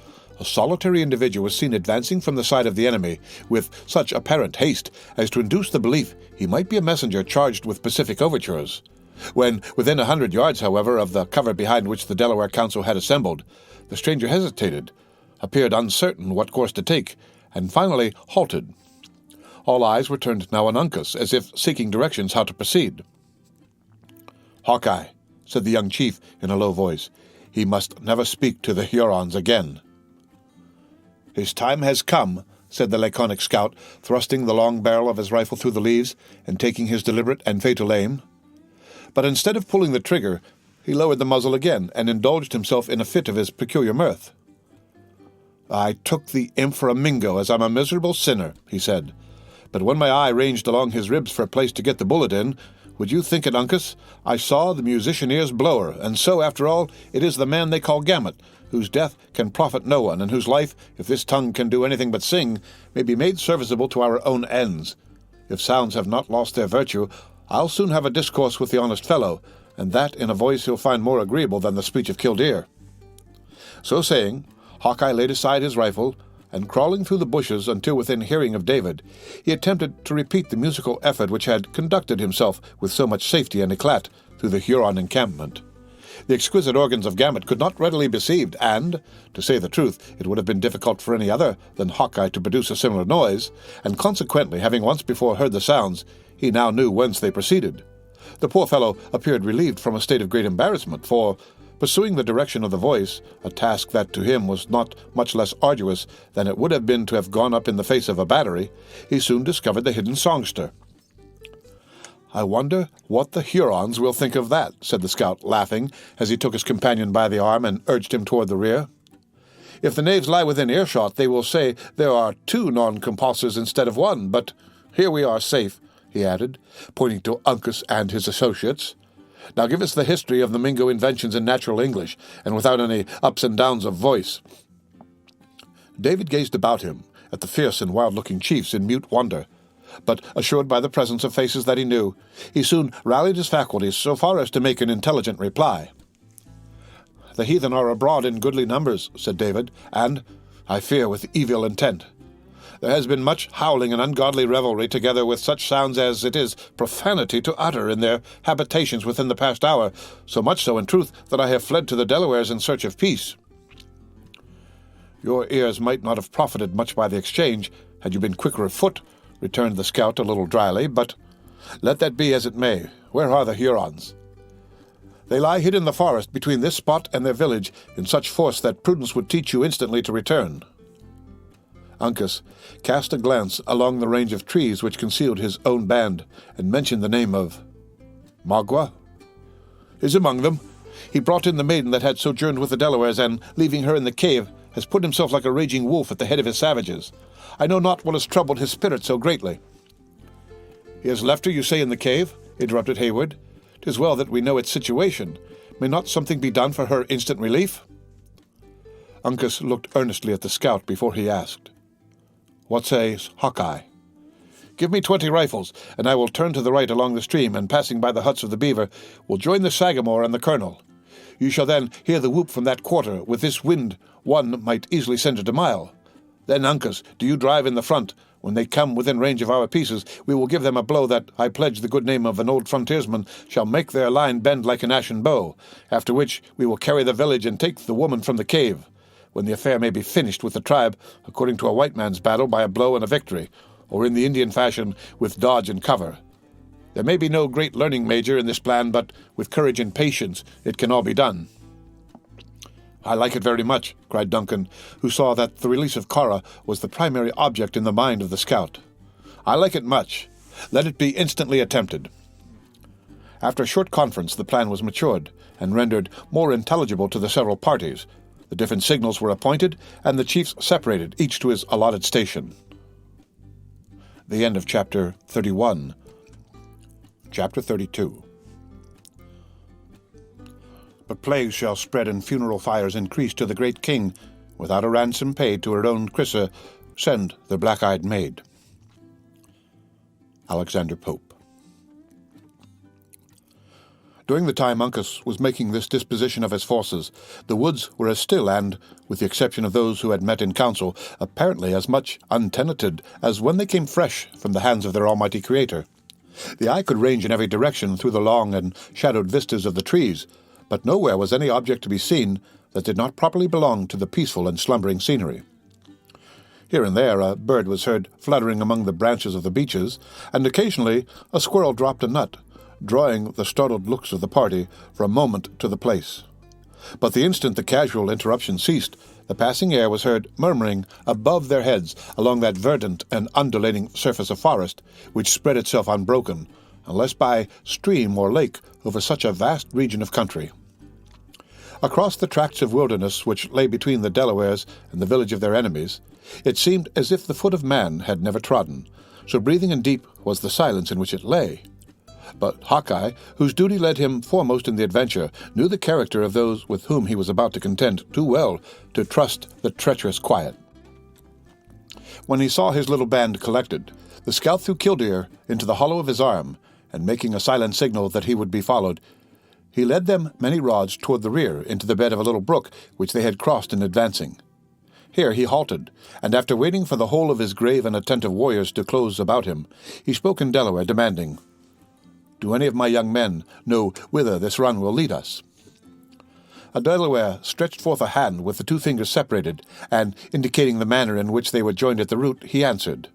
a solitary individual was seen advancing from the side of the enemy with such apparent haste as to induce the belief he might be a messenger charged with pacific overtures. When within 100 yards, however, of the cover behind which the Delaware council had assembled, the stranger hesitated, appeared uncertain what course to take, and finally halted. All eyes were turned now on Uncas, as if seeking directions how to proceed. "Hawkeye," said the young chief in a low voice, "he must never speak to the Hurons again." "His time has come," said the laconic scout, thrusting the long barrel of his rifle through the leaves and taking his deliberate and fatal aim. But instead of pulling the trigger, he lowered the muzzle again and indulged himself in a fit of his peculiar mirth. "I took the imp for a Mingo, as I'm a miserable sinner," he said. "But when my eye ranged along his ribs for a place to get the bullet in, would you think it, Uncas, I saw the musician-ear's blower, and so, after all, it is the man they call Gamut, whose death can profit no one, and whose life, if this tongue can do anything but sing, may be made serviceable to our own ends. If sounds have not lost their virtue, I'll soon have a discourse with the honest fellow, and that in a voice he'll find more agreeable than the speech of Killdeer." So saying, Hawkeye laid aside his rifle, and crawling through the bushes until within hearing of David, he attempted to repeat the musical effort which had conducted himself with so much safety and eclat through the Huron encampment. The exquisite organs of Gamut could not readily be deceived, and, to say the truth, it would have been difficult for any other than Hawkeye to produce a similar noise, and consequently, having once before heard the sounds, he now knew whence they proceeded. The poor fellow appeared relieved from a state of great embarrassment, for, pursuing the direction of the voice, a task that to him was not much less arduous than it would have been to have gone up in the face of a battery, he soon discovered the hidden songster. "I wonder what the Hurons will think of that," said the scout, laughing, as he took his companion by the arm and urged him toward the rear. "If the knaves lie within earshot, they will say there are 2 non-compulsors instead of 1, but here we are safe," he added, pointing to Uncas and his associates. "Now give us the history of the Mingo inventions in natural English, and without any ups and downs of voice." David gazed about him, at the fierce and wild-looking chiefs in mute wonder, but, assured by the presence of faces that he knew, he soon rallied his faculties so far as to make an intelligent reply. "The heathen are abroad in goodly numbers," said David, "and, I fear, with evil intent. There has been much howling and ungodly revelry, together with such sounds as it is profanity to utter in their habitations within the past hour, so much so, in truth, that I have fled to the Delawares in search of peace." "Your ears might not have profited much by the exchange, had you been quicker of foot," returned the scout a little dryly, "but Let that be as it may. Where are the Hurons? They lie hid in the forest between this spot and their village in such force that prudence would teach you instantly to return. Uncas cast a glance along the range of trees which concealed his own band, and mentioned the name of Magua. Is among them. He brought in the maiden that had sojourned with the Delawares, and, leaving her in the cave, has put himself like a raging wolf at the head of his savages. I know not what has troubled his spirit so greatly. He has left her, you say, in the cave? Interrupted Hayward. 'Tis well that we know its situation. May not something be done for her instant relief? Uncas looked earnestly at the scout before he asked, What says Hawkeye? Give me 20 rifles, and I will turn to the right along the stream, and passing by the huts of the beaver, will join the Sagamore and the colonel. You shall then hear the whoop from that quarter. With this wind, one might easily send it a mile. Then, Uncas, do you drive in the front. When they come within range of our pieces, we will give them a blow that, I pledge the good name of an old frontiersman, shall make their line bend like an ashen bow, after which we will carry the village and take the woman from the cave, when the affair may be finished with the tribe, according to a white man's battle, by a blow and a victory, or in the Indian fashion, with dodge and cover. There may be no great learning, Major, in this plan, but with courage and patience it can all be done. I like it very much, cried Duncan, who saw that the release of Cora was the primary object in the mind of the scout. I like it much. Let it be instantly attempted. After a short conference, the plan was matured, and rendered more intelligible to the several parties. The different signals were appointed, and the chiefs separated, each to his allotted station. The end of Chapter 31. Chapter 32. But plagues shall spread and funeral fires increase to the great king, without a ransom paid to her own Crissa, send the black-eyed maid. Alexander Pope. During the time Uncas was making this disposition of his forces, the woods were as still and, with the exception of those who had met in council, apparently as much untenanted as when they came fresh from the hands of their almighty Creator. The eye could range in every direction through the long and shadowed vistas of the trees, but nowhere was any object to be seen that did not properly belong to the peaceful and slumbering scenery. Here and there a bird was heard fluttering among the branches of the beeches, and occasionally a squirrel dropped a nut, drawing the startled looks of the party for a moment to the place. But the instant the casual interruption ceased, the passing air was heard murmuring above their heads along that verdant and undulating surface of forest, which spread itself unbroken, unless by stream or lake, over such a vast region of country. Across the tracts of wilderness which lay between the Delawares and the village of their enemies, it seemed as if the foot of man had never trodden, so breathing and deep was the silence in which it lay. But Hawkeye, whose duty led him foremost in the adventure, knew the character of those with whom he was about to contend too well to trust the treacherous quiet. When he saw his little band collected, the scout threw Killdeer into the hollow of his arm, and making a silent signal that he would be followed, he led them many rods toward the rear into the bed of a little brook which they had crossed in advancing. Here he halted, and after waiting for the whole of his grave and attentive warriors to close about him, he spoke in Delaware, demanding, Do any of my young men know whither this run will lead us? A Delaware stretched forth a hand with the two fingers separated, and, indicating the manner in which they were joined at the root, he answered,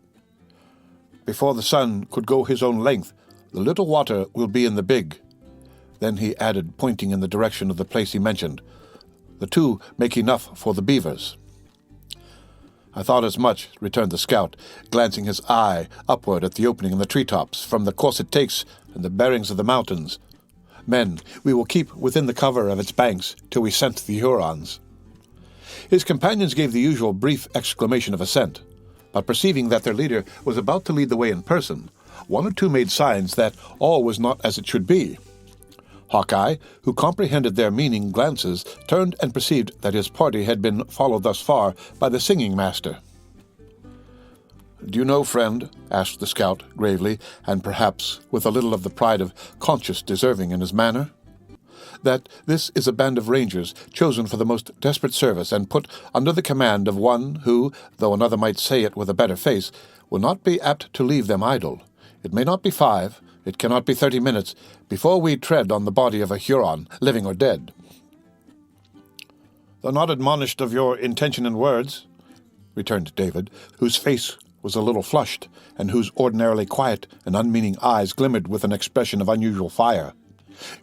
Before the sun could go his own length, the little water will be in the big. Then he added, pointing in the direction of the place he mentioned, The two make enough for the beavers. I thought as much, returned the scout, glancing his eye upward at the opening in the treetops, from the course it takes and the bearings of the mountains. Men, we will keep within the cover of its banks till we scent the Hurons. His companions gave the usual brief exclamation of assent, but perceiving that their leader was about to lead the way in person, one or two made signs that all was not as it should be. Hawkeye, who comprehended their meaning glances, turned and perceived that his party had been followed thus far by the singing master. Do you know, friend, asked the scout gravely, and perhaps with a little of the pride of conscious deserving in his manner, that this is a band of rangers chosen for the most desperate service and put under the command of one who, though another might say it with a better face, will not be apt to leave them idle. It may not be 5, it cannot be 30 minutes, before we tread on the body of a Huron, living or dead. Though not admonished of your intention in words, returned David, whose face was a little flushed, and whose ordinarily quiet and unmeaning eyes glimmered with an expression of unusual fire.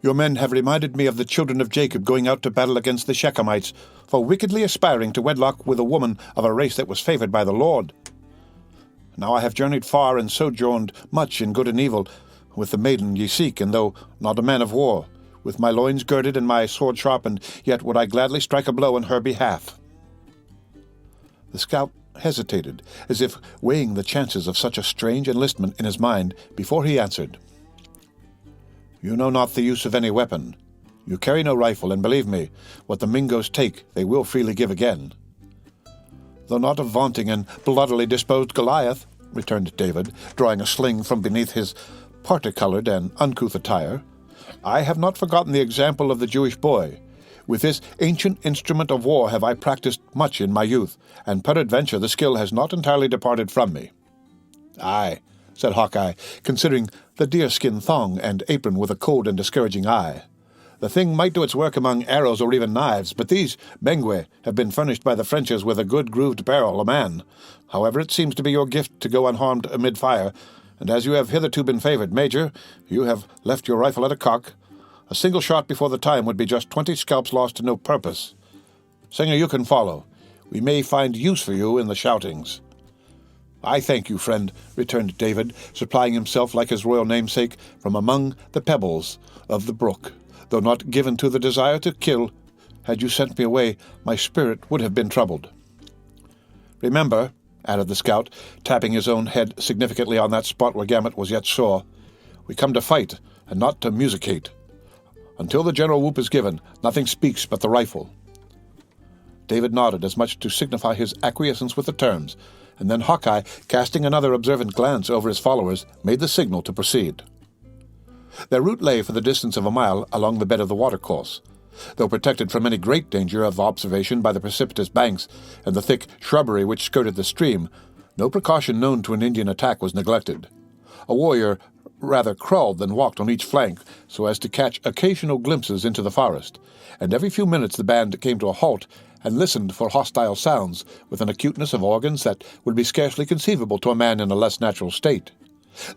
"Your men have reminded me of the children of Jacob going out to battle against the Shechemites, for wickedly aspiring to wedlock with a woman of a race that was favored by the Lord. Now I have journeyed far and sojourned much in good and evil with the maiden ye seek, and though not a man of war, with my loins girded and my sword sharpened, yet would I gladly strike a blow in her behalf." The scout hesitated, as if weighing the chances of such a strange enlistment in his mind, before he answered, "You know not the use of any weapon. You carry no rifle, and believe me, what the Mingos take they will freely give again." "Though not a vaunting and bloodily disposed Goliath," returned David, drawing a sling from beneath his parti-coloured and uncouth attire, "I have not forgotten the example of the Jewish boy. With this ancient instrument of war have I practised much in my youth, and peradventure the skill has not entirely departed from me." "Aye," said Hawkeye, considering the deerskin thong and apron with a cold and discouraging eye. "The thing might do its work among arrows or even knives, but these Bengue have been furnished by the Frenches with a good grooved barrel a man. However, it seems to be your gift to go unharmed amid fire, and as you have hitherto been favoured, Major, you have left your rifle at a cock. A single shot before the time would be just 20 scalps lost to no purpose. Singer, you can follow. We may find use for you in the shoutings." "I thank you, friend," returned David, supplying himself, like his royal namesake, from among the pebbles of the brook. "Though not given to the desire to kill, had you sent me away, my spirit would have been troubled. Remember," added the scout, tapping his own head significantly on that spot where Gamut was yet sore, "we come to fight, and not to musicate. Until the general whoop is given, nothing speaks but the rifle." David nodded, as much to signify his acquiescence with the terms, and then Hawkeye, casting another observant glance over his followers, made the signal to proceed. Their route lay for the distance of a mile along the bed of the watercourse. Though protected from any great danger of observation by the precipitous banks and the thick shrubbery which skirted the stream, no precaution known to an Indian attack was neglected. A warrior rather crawled than walked on each flank so as to catch occasional glimpses into the forest, and every few minutes the band came to a halt and listened for hostile sounds with an acuteness of organs that would be scarcely conceivable to a man in a less natural state.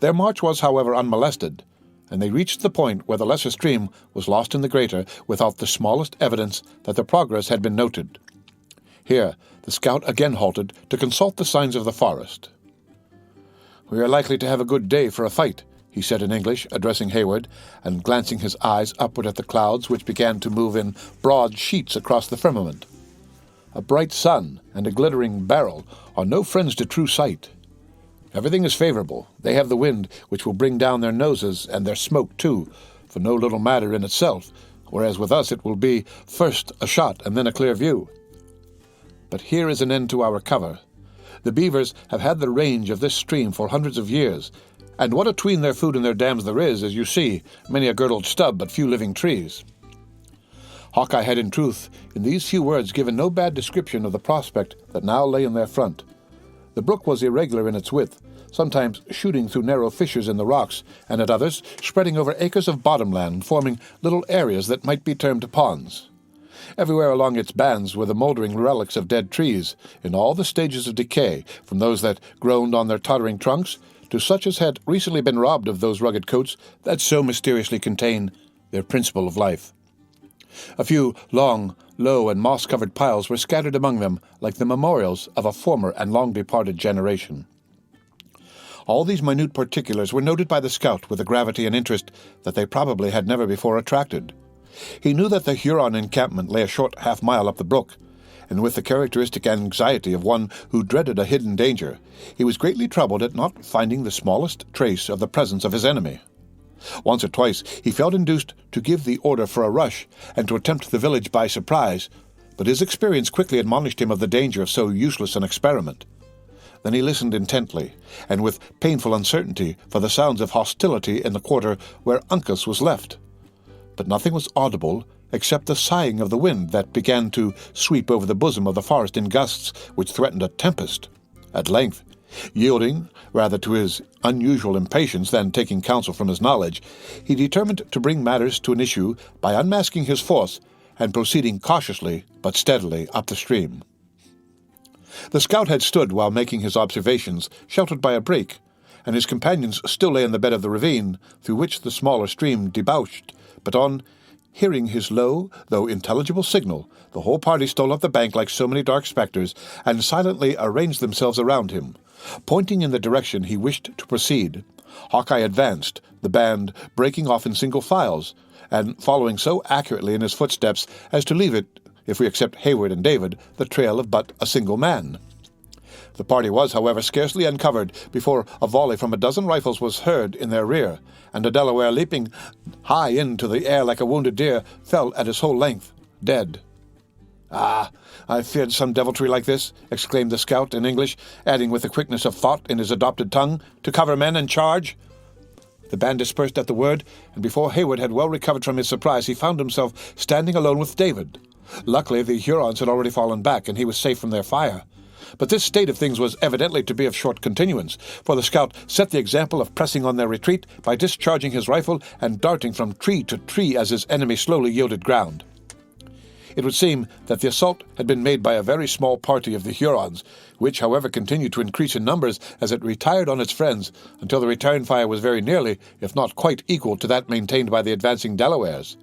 Their march was, however, unmolested, and they reached the point where the lesser stream was lost in the greater without the smallest evidence that their progress had been noted. Here the scout again halted to consult the signs of the forest. "We are likely to have a good day for a fight," he said in English, addressing Hayward, and glancing his eyes upward at the clouds which began to move in broad sheets across the firmament. "A bright sun and a glittering barrel are no friends to true sight. Everything is favorable. They have the wind, which will bring down their noses, and their smoke, too, for no little matter in itself, whereas with us it will be first a shot and then a clear view. But here is an end to our cover. The beavers have had the range of this stream for hundreds of years, and what atween their food and their dams there is, as you see, many a girdled stub, but few living trees." Hawkeye had in truth, in these few words, given no bad description of the prospect that now lay in their front. The brook was irregular in its width, sometimes shooting through narrow fissures in the rocks, and at others spreading over acres of bottomland, forming little areas that might be termed ponds. Everywhere along its bands were the mouldering relics of dead trees, in all the stages of decay, from those that groaned on their tottering trunks to such as had recently been robbed of those rugged coats that so mysteriously contain their principle of life. A few long, low, and moss-covered piles were scattered among them like the memorials of a former and long-departed generation. All these minute particulars were noted by the scout with a gravity and interest that they probably had never before attracted. He knew that the Huron encampment lay a short half-mile up the brook, and with the characteristic anxiety of one who dreaded a hidden danger, he was greatly troubled at not finding the smallest trace of the presence of his enemy. Once or twice he felt induced to give the order for a rush and to attempt the village by surprise, but his experience quickly admonished him of the danger of so useless an experiment. Then he listened intently, and with painful uncertainty, for the sounds of hostility in the quarter where Uncas was left. But nothing was audible except the sighing of the wind that began to sweep over the bosom of the forest in gusts which threatened a tempest. At length, yielding rather to his unusual impatience than taking counsel from his knowledge, he determined to bring matters to an issue by unmasking his force and proceeding cautiously but steadily up the stream. The scout had stood while making his observations, sheltered by a brake, and his companions still lay in the bed of the ravine, through which the smaller stream debouched. But on hearing his low, though intelligible signal, the whole party stole up the bank like so many dark spectres, and silently arranged themselves around him. Pointing in the direction he wished to proceed, Hawkeye advanced, the band breaking off in single files, and following so accurately in his footsteps as to leave it, if we except Hayward and David, the trail of but a single man. The party was, however, scarcely uncovered before a volley from a dozen rifles was heard in their rear, and a Delaware, leaping high into the air like a wounded deer, fell at his whole length, dead. "Ah, I feared some deviltry like this," exclaimed the scout in English, adding with the quickness of thought in his adopted tongue, "To cover, men, and charge!" The band dispersed at the word, and before Hayward had well recovered from his surprise, he found himself standing alone with David. Luckily, the Hurons had already fallen back, and he was safe from their fire. But this state of things was evidently to be of short continuance, for the scout set the example of pressing on their retreat by discharging his rifle and darting from tree to tree as his enemy slowly yielded ground. It would seem that the assault had been made by a very small party of the Hurons, which, however, continued to increase in numbers as it retired on its friends, until the return fire was very nearly, if not quite equal to that maintained by the advancing Delawares.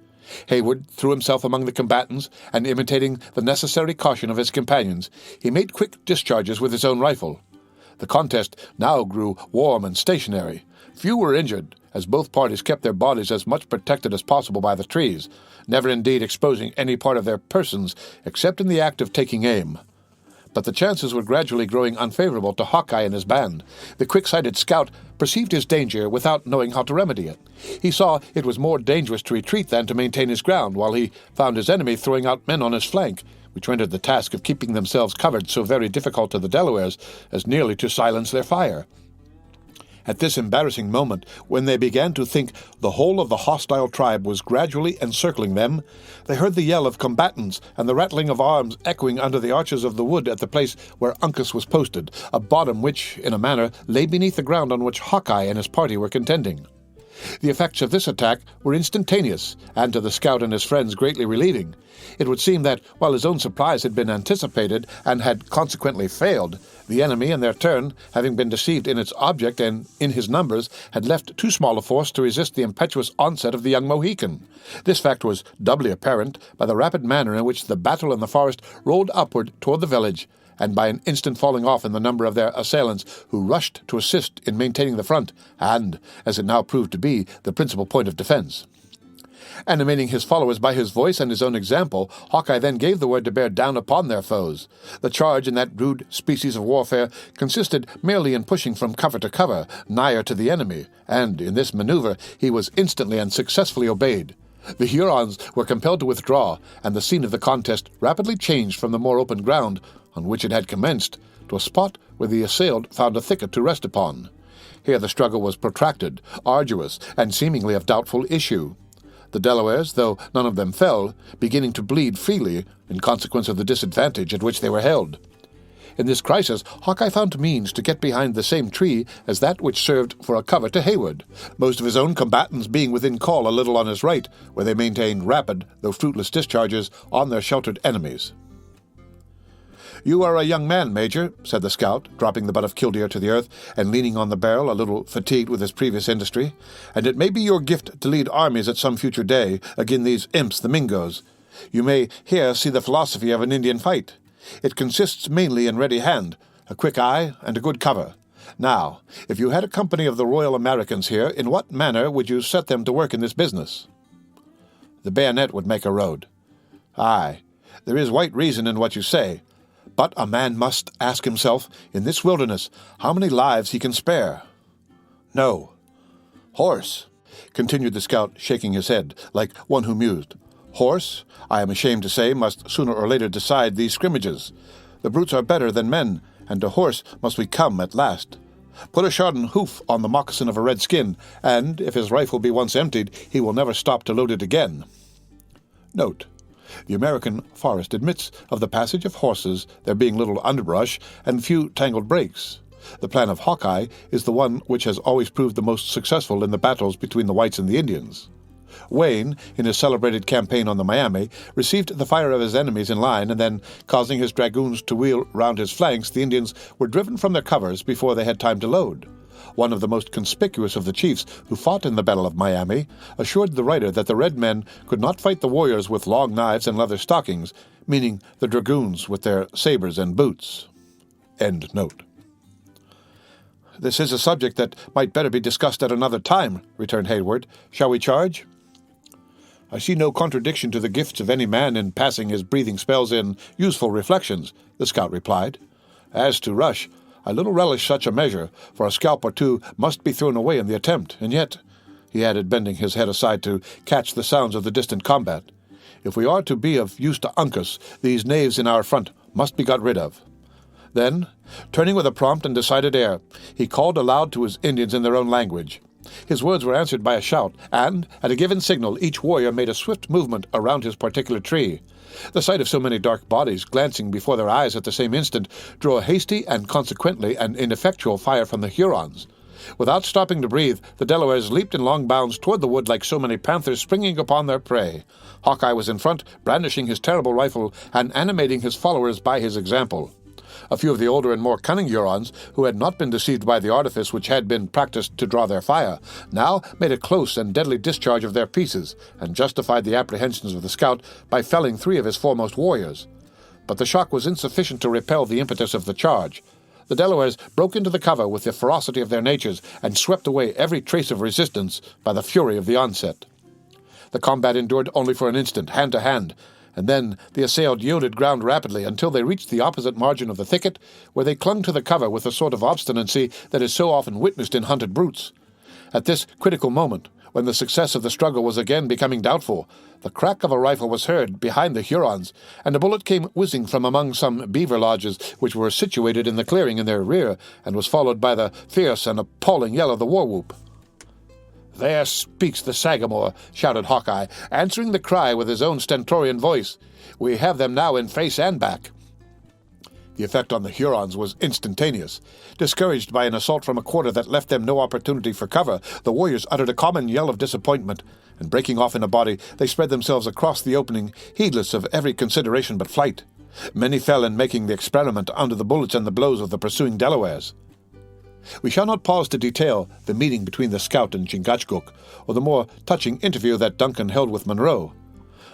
Hayward threw himself among the combatants, and imitating the necessary caution of his companions, he made quick discharges with his own rifle. The contest now grew warm and stationary. Few were injured, as both parties kept their bodies as much protected as possible by the trees, never indeed exposing any part of their persons except in the act of taking aim. But the chances were gradually growing unfavorable to Hawkeye and his band. The quick-sighted scout perceived his danger without knowing how to remedy it. He saw it was more dangerous to retreat than to maintain his ground, while he found his enemy throwing out men on his flank, which rendered the task of keeping themselves covered so very difficult to the Delawares as nearly to silence their fire. At this embarrassing moment, when they began to think the whole of the hostile tribe was gradually encircling them, they heard the yell of combatants and the rattling of arms echoing under the arches of the wood at the place where Uncas was posted, a bottom which, in a manner, lay beneath the ground on which Hawkeye and his party were contending. The effects of this attack were instantaneous, and to the scout and his friends greatly relieving. It would seem that, while his own surprise had been anticipated and had consequently failed, the enemy, in their turn, having been deceived in its object and in his numbers, had left too small a force to resist the impetuous onset of the young Mohican. This fact was doubly apparent by the rapid manner in which the battle in the forest rolled upward toward the village, and by an instant falling off in the number of their assailants, who rushed to assist in maintaining the front, and, as it now proved to be, the principal point of defense. Animating his followers by his voice and his own example, Hawkeye then gave the word to bear down upon their foes. The charge in that rude species of warfare consisted merely in pushing from cover to cover, nigher to the enemy, and in this maneuver he was instantly and successfully obeyed. The Hurons were compelled to withdraw, and the scene of the contest rapidly changed from the more open ground, on which it had commenced, to a spot where the assailed found a thicket to rest upon. Here the struggle was protracted, arduous, and seemingly of doubtful issue. The Delawares, though none of them fell, beginning to bleed freely in consequence of the disadvantage at which they were held. In this crisis, Hawkeye found means to get behind the same tree as that which served for a cover to Hayward, most of his own combatants being within call a little on his right, where they maintained rapid, though fruitless discharges on their sheltered enemies. "You are a young man, Major," said the scout, dropping the butt of killdeer to the earth and leaning on the barrel, a little fatigued with his previous industry, "and it may be your gift to lead armies at some future day agin these imps, the Mingoes. You may here see the philosophy of an Indian fight. It consists mainly in ready hand, a quick eye, and a good cover. Now, if you had a company of the Royal Americans here, in what manner would you set them to work in this business?" "The bayonet would make a road." "Aye, there is white reason in what you say. But a man must ask himself, in this wilderness, how many lives he can spare." "No." "Horse," continued the scout, shaking his head, like one who mused. "Horse, I am ashamed to say, must sooner or later decide these scrimmages. The brutes are better than men, and to horse must we come at last. Put a shodden hoof on the moccasin of a redskin, and, if his rifle be once emptied, he will never stop to load it again." Note: the American forest admits of the passage of horses, there being little underbrush and few tangled brakes. The plan of Hawkeye is the one which has always proved the most successful in the battles between the whites and the Indians. Wayne, in his celebrated campaign on the Miami, received the fire of his enemies in line, and then, causing his dragoons to wheel round his flanks, the Indians were driven from their covers before they had time to load. One of the most conspicuous of the chiefs who fought in the Battle of Miami assured the writer that the red men could not fight the warriors with long knives and leather stockings, meaning the dragoons with their sabers and boots. End note. "This is a subject that might better be discussed at another time," returned Hayward. "Shall we charge?" "I see no contradiction to the gifts of any man in passing his breathing spells in useful reflections," the scout replied. "As to rush, I little relish such a measure, for a scalp or two must be thrown away in the attempt, and yet," he added, bending his head aside to catch the sounds of the distant combat, "if we are to be of use to Uncas, these knaves in our front must be got rid of." Then, turning with a prompt and decided air, he called aloud to his Indians in their own language. His words were answered by a shout, and, at a given signal, each warrior made a swift movement around his particular tree. The sight of so many dark bodies glancing before their eyes at the same instant drew a hasty and consequently an ineffectual fire from the Hurons. Without stopping to breathe, the Delawares leaped in long bounds toward the wood like so many panthers springing upon their prey. Hawkeye was in front, brandishing his terrible rifle and animating his followers by his example. A few of the older and more cunning Hurons, who had not been deceived by the artifice which had been practiced to draw their fire, now made a close and deadly discharge of their pieces, and justified the apprehensions of the scout by felling 3 of his foremost warriors. But the shock was insufficient to repel the impetus of the charge. The Delawares broke into the cover with the ferocity of their natures, and swept away every trace of resistance by the fury of the onset. The combat endured only for an instant, hand to hand, and then the assailed yielded ground rapidly until they reached the opposite margin of the thicket, where they clung to the cover with a sort of obstinacy that is so often witnessed in hunted brutes. At this critical moment, when the success of the struggle was again becoming doubtful, the crack of a rifle was heard behind the Hurons, and a bullet came whizzing from among some beaver lodges which were situated in the clearing in their rear, and was followed by the fierce and appalling yell of the war-whoop. "There speaks the Sagamore," shouted Hawkeye, answering the cry with his own stentorian voice. "We have them now in face and back." The effect on the Hurons was instantaneous. Discouraged by an assault from a quarter that left them no opportunity for cover, the warriors uttered a common yell of disappointment, and breaking off in a body, they spread themselves across the opening, heedless of every consideration but flight. Many fell in making the experiment under the bullets and the blows of the pursuing Delawares. We shall not pause to detail the meeting between the scout and Chingachgook, or the more touching interview that Duncan held with Monroe.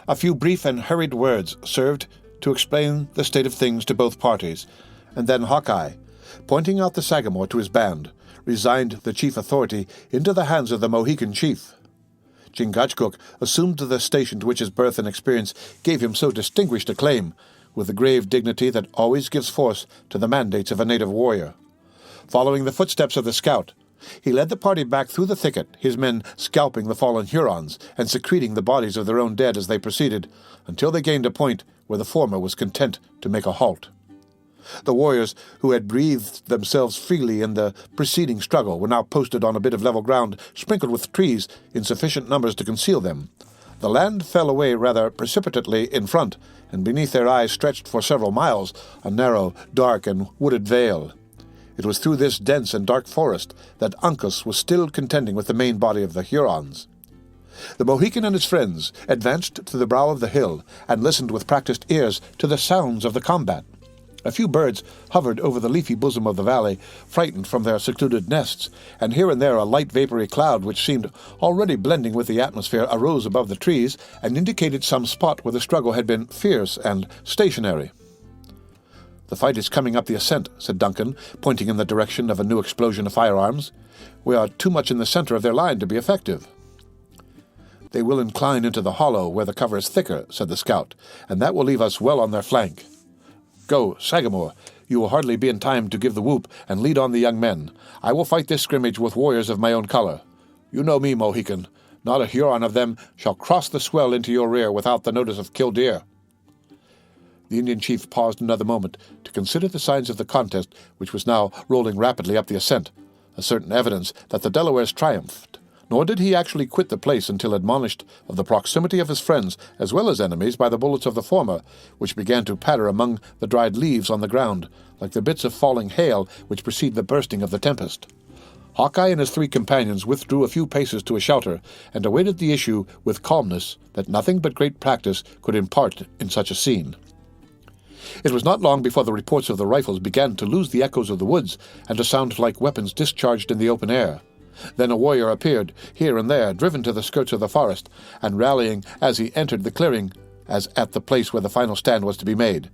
A few brief and hurried words served to explain the state of things to both parties, and then Hawkeye, pointing out the Sagamore to his band, resigned the chief authority into the hands of the Mohican chief. Chingachgook assumed the station to which his birth and experience gave him so distinguished a claim, with the grave dignity that always gives force to the mandates of a native warrior. Following the footsteps of the scout, he led the party back through the thicket, his men scalping the fallen Hurons and secreting the bodies of their own dead as they proceeded, until they gained a point where the former was content to make a halt. The warriors, who had breathed themselves freely in the preceding struggle, were now posted on a bit of level ground, sprinkled with trees in sufficient numbers to conceal them. The land fell away rather precipitately in front, and beneath their eyes stretched for several miles a narrow, dark, and wooded vale. It was through this dense and dark forest that Uncas was still contending with the main body of the Hurons. The Mohican and his friends advanced to the brow of the hill and listened with practiced ears to the sounds of the combat. A few birds hovered over the leafy bosom of the valley, frightened from their secluded nests, and here and there a light vapory cloud which seemed already blending with the atmosphere arose above the trees and indicated some spot where the struggle had been fierce and stationary. "The fight is coming up the ascent," said Duncan, pointing in the direction of a new explosion of firearms. "We are too much in the center of their line to be effective." "They will incline into the hollow where the cover is thicker," said the scout, "and that will leave us well on their flank. Go, Sagamore. You will hardly be in time to give the whoop and lead on the young men. I will fight this scrimmage with warriors of my own color. You know me, Mohican. Not a Huron of them shall cross the swell into your rear without the notice of Killdeer." The Indian chief paused another moment to consider the signs of the contest, which was now rolling rapidly up the ascent, a certain evidence that the Delawares triumphed. Nor did he actually quit the place until admonished of the proximity of his friends as well as enemies by the bullets of the former, which began to patter among the dried leaves on the ground, like the bits of falling hail which precede the bursting of the tempest. Hawkeye and his 3 companions withdrew a few paces to a shelter and awaited the issue with calmness that nothing but great practice could impart in such a scene. It was not long before the reports of the rifles began to lose the echoes of the woods and to sound like weapons discharged in the open air. Then a warrior appeared, here and there, driven to the skirts of the forest, and rallying as he entered the clearing, as at the place where the final stand was to be made.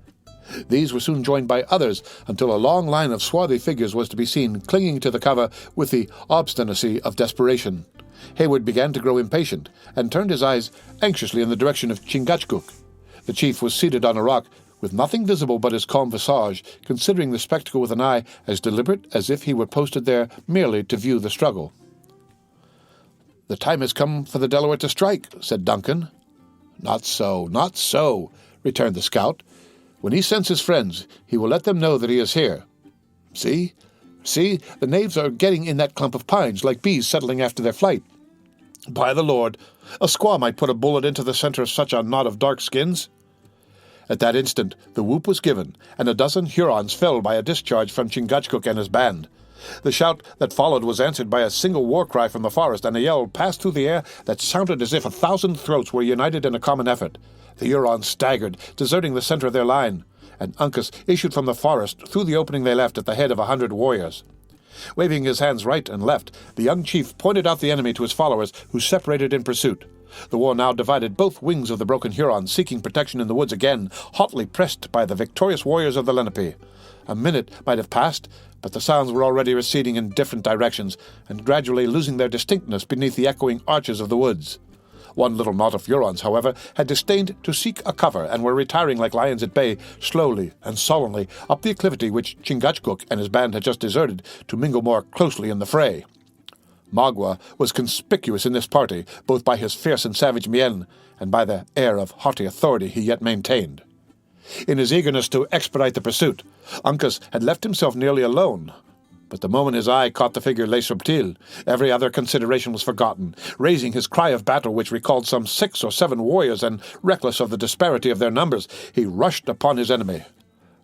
These were soon joined by others, until a long line of swarthy figures was to be seen clinging to the cover with the obstinacy of desperation. Hayward began to grow impatient, and turned his eyes anxiously in the direction of Chingachgook. The chief was seated on a rock, with nothing visible but his calm visage, considering the spectacle with an eye as deliberate as if he were posted there merely to view the struggle. "The time has come for the Delaware to strike," said Duncan. "Not so, not so," returned the scout. "When he sends his friends, he will let them know that he is here. See, the knaves are getting in that clump of pines, like bees settling after their flight. By the Lord, a squaw might put a bullet into the center of such a knot of dark skins." At that instant the whoop was given, and a dozen Hurons fell by a discharge from Chingachgook and his band. The shout that followed was answered by a single war cry from the forest, and a yell passed through the air that sounded as if 1,000 throats were united in a common effort. The Hurons staggered, deserting the center of their line, and Uncas issued from the forest through the opening they left at the head of 100 warriors. Waving his hands right and left, the young chief pointed out the enemy to his followers, who separated in pursuit. The war now divided both wings of the broken Hurons, seeking protection in the woods again, hotly pressed by the victorious warriors of the Lenape. A minute might have passed, but the sounds were already receding in different directions, and gradually losing their distinctness beneath the echoing arches of the woods. One little knot of Hurons, however, had disdained to seek a cover, and were retiring like lions at bay, slowly and sullenly, up the acclivity which Chingachgook and his band had just deserted, to mingle more closely in the fray. Magua was conspicuous in this party, both by his fierce and savage mien, and by the air of haughty authority he yet maintained. In his eagerness to expedite the pursuit, Uncas had left himself nearly alone. But the moment his eye caught the figure Les Subtil, every other consideration was forgotten. Raising his cry of battle, which recalled some 6 or 7 warriors, and reckless of the disparity of their numbers, he rushed upon his enemy.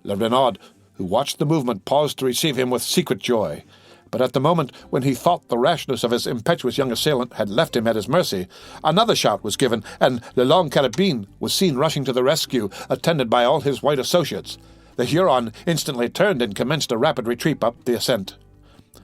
Le Renard, who watched the movement, paused to receive him with secret joy. But at the moment when he thought the rashness of his impetuous young assailant had left him at his mercy, another shout was given, and Le Long Carabine was seen rushing to the rescue, attended by all his white associates. The Huron instantly turned and commenced a rapid retreat up the ascent.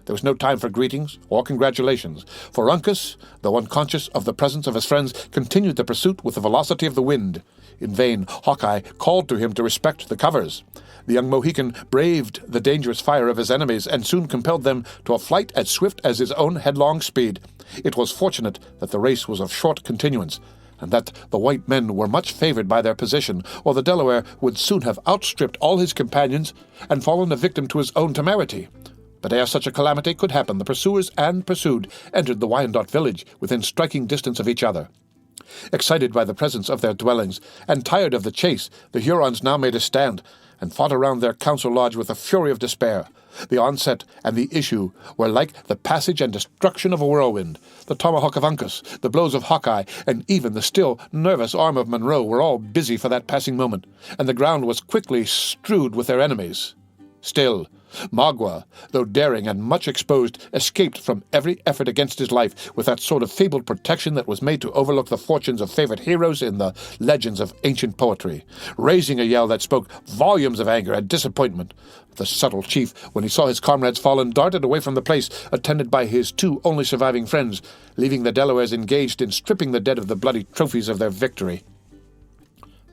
There was no time for greetings or congratulations, for Uncas, though unconscious of the presence of his friends, continued the pursuit with the velocity of the wind. In vain Hawkeye called to him to respect the covers. The young Mohican braved the dangerous fire of his enemies, and soon compelled them to a flight as swift as his own headlong speed. It was fortunate that the race was of short continuance, and that the white men were much favored by their position, or the Delaware would soon have outstripped all his companions and fallen a victim to his own temerity. But ere such a calamity could happen, the pursuers and pursued entered the Wyandot village within striking distance of each other. Excited by the presence of their dwellings, and tired of the chase, the Hurons now made a stand, and fought around their council lodge with the fury of despair. The onset and the issue were like the passage and destruction of a whirlwind. The tomahawk of Uncas, the blows of Hawkeye, and even the still nervous arm of Monroe were all busy for that passing moment, and the ground was quickly strewed with their enemies. Still, Magua, though daring and much exposed, escaped from every effort against his life with that sort of fabled protection that was made to overlook the fortunes of favored heroes in the legends of ancient poetry. Raising a yell that spoke volumes of anger and disappointment, the subtle chief, when he saw his comrades fallen, darted away from the place, attended by his 2 only surviving friends, leaving the Delawares engaged in stripping the dead of the bloody trophies of their victory.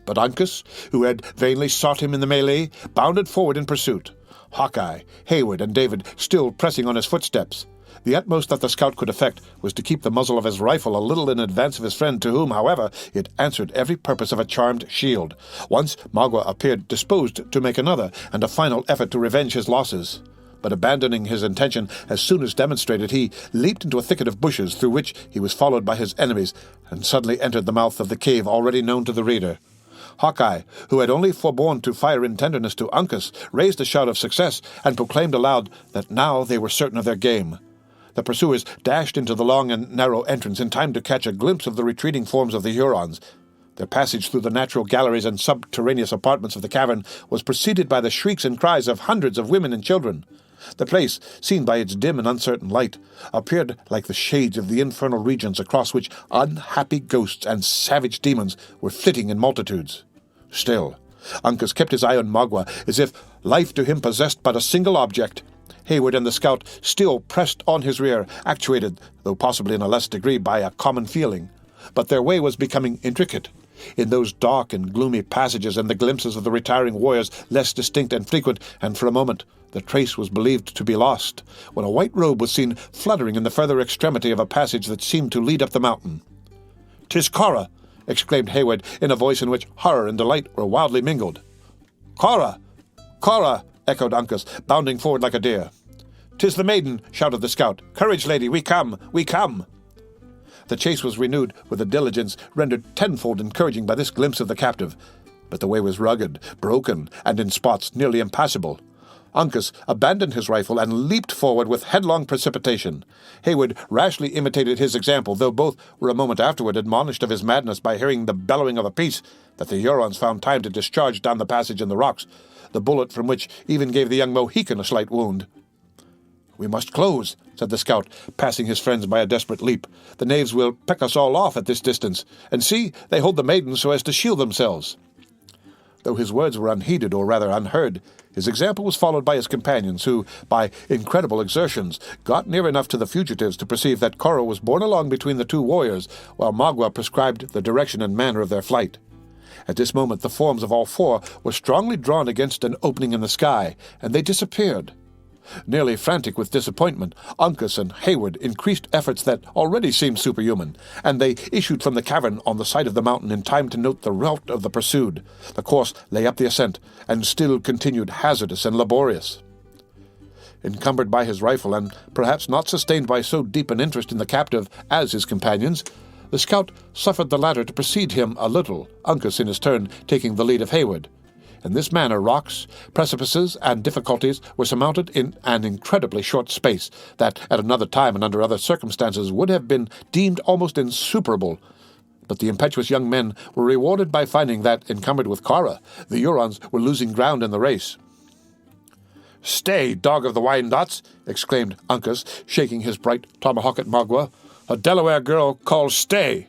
But Uncas, who had vainly sought him in the melee, bounded forward in pursuit. Hawkeye, Hayward, and David still pressing on his footsteps. The utmost that the scout could effect was to keep the muzzle of his rifle a little in advance of his friend, to whom, however, it answered every purpose of a charmed shield. Once Magua appeared disposed to make another and a final effort to revenge his losses. But abandoning his intention as soon as demonstrated, he leaped into a thicket of bushes, through which he was followed by his enemies, and suddenly entered the mouth of the cave already known to the reader. Hawkeye, who had only forborne to fire in tenderness to Uncas, raised a shout of success, and proclaimed aloud that now they were certain of their game. The pursuers dashed into the long and narrow entrance in time to catch a glimpse of the retreating forms of the Hurons. Their passage through the natural galleries and subterraneous apartments of the cavern was preceded by the shrieks and cries of hundreds of women and children. The place, seen by its dim and uncertain light, appeared like the shades of the infernal regions across which unhappy ghosts and savage demons were flitting in multitudes. Still, Uncas kept his eye on Magua, as if life to him possessed but a single object. Hayward and the scout still pressed on his rear, actuated, though possibly in a less degree, by a common feeling. But their way was becoming intricate. In those dark and gloomy passages and the glimpses of the retiring warriors less distinct and frequent, and for a moment the trace was believed to be lost, when a white robe was seen fluttering in the further extremity of a passage that seemed to lead up the mountain. "'Tis Cora!" exclaimed Hayward, in a voice in which horror and delight were wildly mingled. "Cora! Cora!" echoed Uncas, bounding forward like a deer. "'Tis the maiden!" shouted the scout. "Courage, lady! We come! We come!" The chase was renewed with a diligence rendered tenfold encouraging by this glimpse of the captive, but the way was rugged, broken, and in spots nearly impassable. Uncas abandoned his rifle and leaped forward with headlong precipitation. Hayward rashly imitated his example, though both were a moment afterward admonished of his madness by hearing the bellowing of a piece that the Hurons found time to discharge down the passage in the rocks, the bullet from which even gave the young Mohican a slight wound. "We must close," said the scout, passing his friends by a desperate leap. "The knaves will pick us all off at this distance. And see, they hold the maiden so as to shield themselves." Though his words were unheeded, or rather unheard, his example was followed by his companions, who, by incredible exertions, got near enough to the fugitives to perceive that Cora was borne along between the two warriors, while Magua prescribed the direction and manner of their flight. At this moment the forms of all four were strongly drawn against an opening in the sky, and they disappeared. Nearly frantic with disappointment, Uncas and Hayward increased efforts that already seemed superhuman, and they issued from the cavern on the side of the mountain in time to note the route of the pursued. The course lay up the ascent, and still continued hazardous and laborious. Encumbered by his rifle, and perhaps not sustained by so deep an interest in the captive as his companions, the scout suffered the latter to precede him a little, Uncas in his turn taking the lead of Hayward. In this manner rocks, precipices, and difficulties were surmounted in an incredibly short space that, at another time and under other circumstances, would have been deemed almost insuperable. But the impetuous young men were rewarded by finding that, encumbered with Cora, the Hurons were losing ground in the race. "Stay, dog of the Wyandots!" exclaimed Uncas, shaking his bright tomahawk at Magua. "A Delaware girl calls stay!"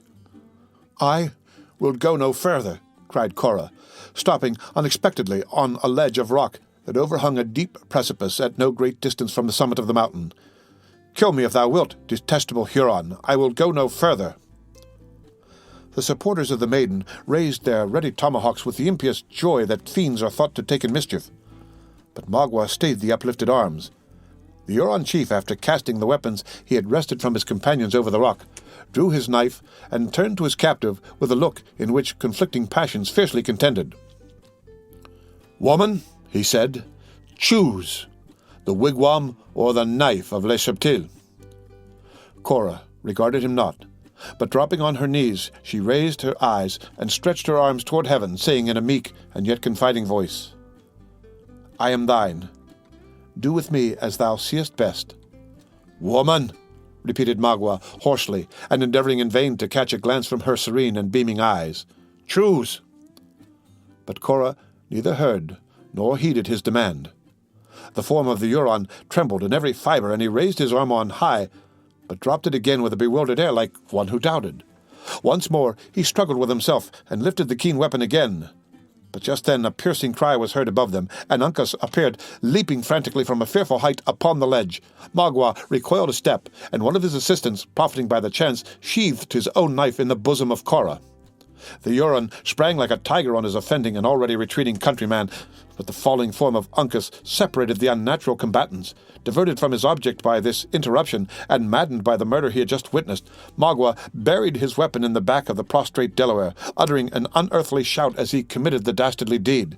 "I will go no further," cried Cora, stopping unexpectedly on a ledge of rock that overhung a deep precipice at no great distance from the summit of the mountain. "Kill me if thou wilt, detestable Huron. I will go no further." The supporters of the maiden raised their ready tomahawks with the impious joy that fiends are thought to take in mischief. But Magua stayed the uplifted arms. The Huron chief, after casting the weapons he had wrested from his companions over the rock, drew his knife and turned to his captive with a look in which conflicting passions fiercely contended. "Woman," he said, "choose the wigwam or the knife of Le Subtil." Cora regarded him not, but dropping on her knees, she raised her eyes and stretched her arms toward heaven, saying in a meek and yet confiding voice, "I am thine. Do with me as thou seest best." "Woman," repeated Magua hoarsely, and endeavoring in vain to catch a glance from her serene and beaming eyes. "Choose!" But Cora neither heard nor heeded his demand. The form of the Huron trembled in every fibre, and he raised his arm on high, but dropped it again with a bewildered air like one who doubted. Once more he struggled with himself, and lifted the keen weapon again. But just then a piercing cry was heard above them, and Uncas appeared, leaping frantically from a fearful height upon the ledge. Magua recoiled a step, and one of his assistants, profiting by the chance, sheathed his own knife in the bosom of Cora. The Huron sprang like a tiger on his offending and already retreating countryman, but the falling form of Uncas separated the unnatural combatants. Diverted from his object by this interruption, and maddened by the murder he had just witnessed, Magua buried his weapon in the back of the prostrate Delaware, uttering an unearthly shout as he committed the dastardly deed.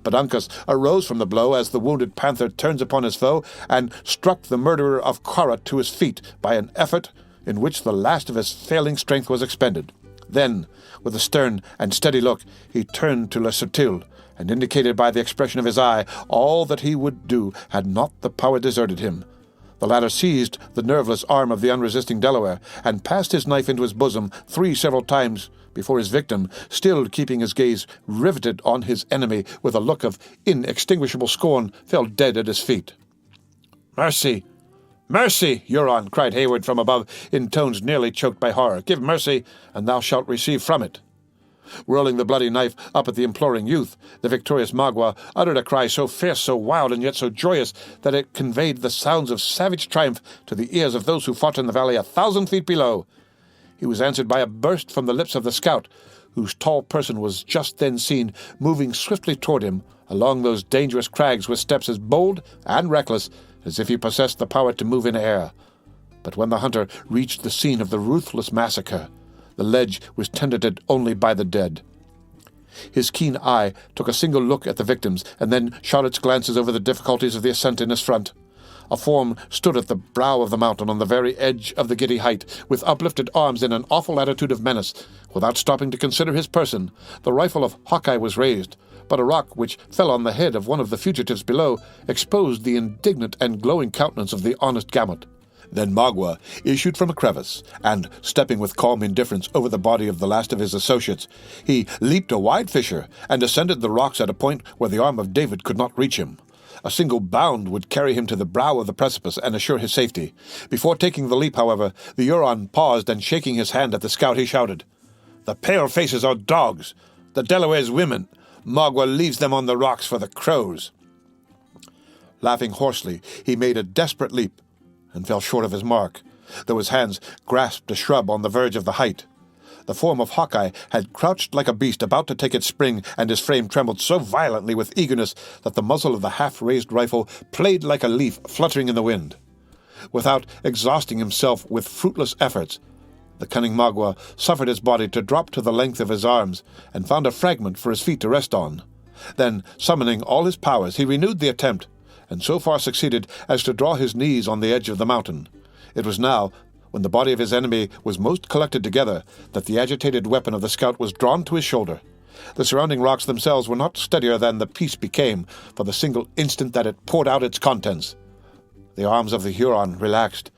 But Uncas arose from the blow as the wounded panther turns upon his foe, and struck the murderer of Cora to his feet by an effort in which the last of his failing strength was expended. Then, with a stern and steady look, he turned to Le Subtil, and indicated by the expression of his eye all that he would do had not the power deserted him. The latter seized the nerveless arm of the unresisting Delaware, and passed his knife into his bosom 3 several times before his victim, still keeping his gaze riveted on his enemy with a look of inextinguishable scorn, fell dead at his feet. "Mercy! Mercy, Huron!" cried Hayward from above, in tones nearly choked by horror. "Give mercy, and thou shalt receive from it." Rolling the bloody knife up at the imploring youth, the victorious Magua uttered a cry so fierce, so wild, and yet so joyous that it conveyed the sounds of savage triumph to the ears of those who fought in the valley 1,000 feet below. He was answered by a burst from the lips of the scout, whose tall person was just then seen moving swiftly toward him along those dangerous crags with steps as bold and reckless as if he possessed the power to move in air. But when the hunter reached the scene of the ruthless massacre, the ledge was tenanted only by the dead. His keen eye took a single look at the victims, and then shot its glances over the difficulties of the ascent in his front. A form stood at the brow of the mountain on the very edge of the giddy height, with uplifted arms in an awful attitude of menace. Without stopping to consider his person, the rifle of Hawkeye was raised, but a rock which fell on the head of one of the fugitives below exposed the indignant and glowing countenance of the honest Gamut. Then Magua issued from a crevice, and, stepping with calm indifference over the body of the last of his associates, he leaped a wide fissure and ascended the rocks at a point where the arm of David could not reach him. A single bound would carry him to the brow of the precipice and assure his safety. Before taking the leap, however, the Huron paused, and shaking his hand at the scout, he shouted, "The pale-faces are dogs, the Delawares women. Magua leaves them on the rocks for the crows." Laughing hoarsely, he made a desperate leap, and fell short of his mark, though his hands grasped a shrub on the verge of the height. The form of Hawkeye had crouched like a beast about to take its spring, and his frame trembled so violently with eagerness that the muzzle of the half-raised rifle played like a leaf fluttering in the wind. Without exhausting himself with fruitless efforts, the cunning Magua suffered his body to drop to the length of his arms, and found a fragment for his feet to rest on. Then, summoning all his powers, he renewed the attempt, and so far succeeded as to draw his knees on the edge of the mountain. It was now, when the body of his enemy was most collected together, that the agitated weapon of the scout was drawn to his shoulder. The surrounding rocks themselves were not steadier than the piece became for the single instant that it poured out its contents. The arms of the Huron relaxed,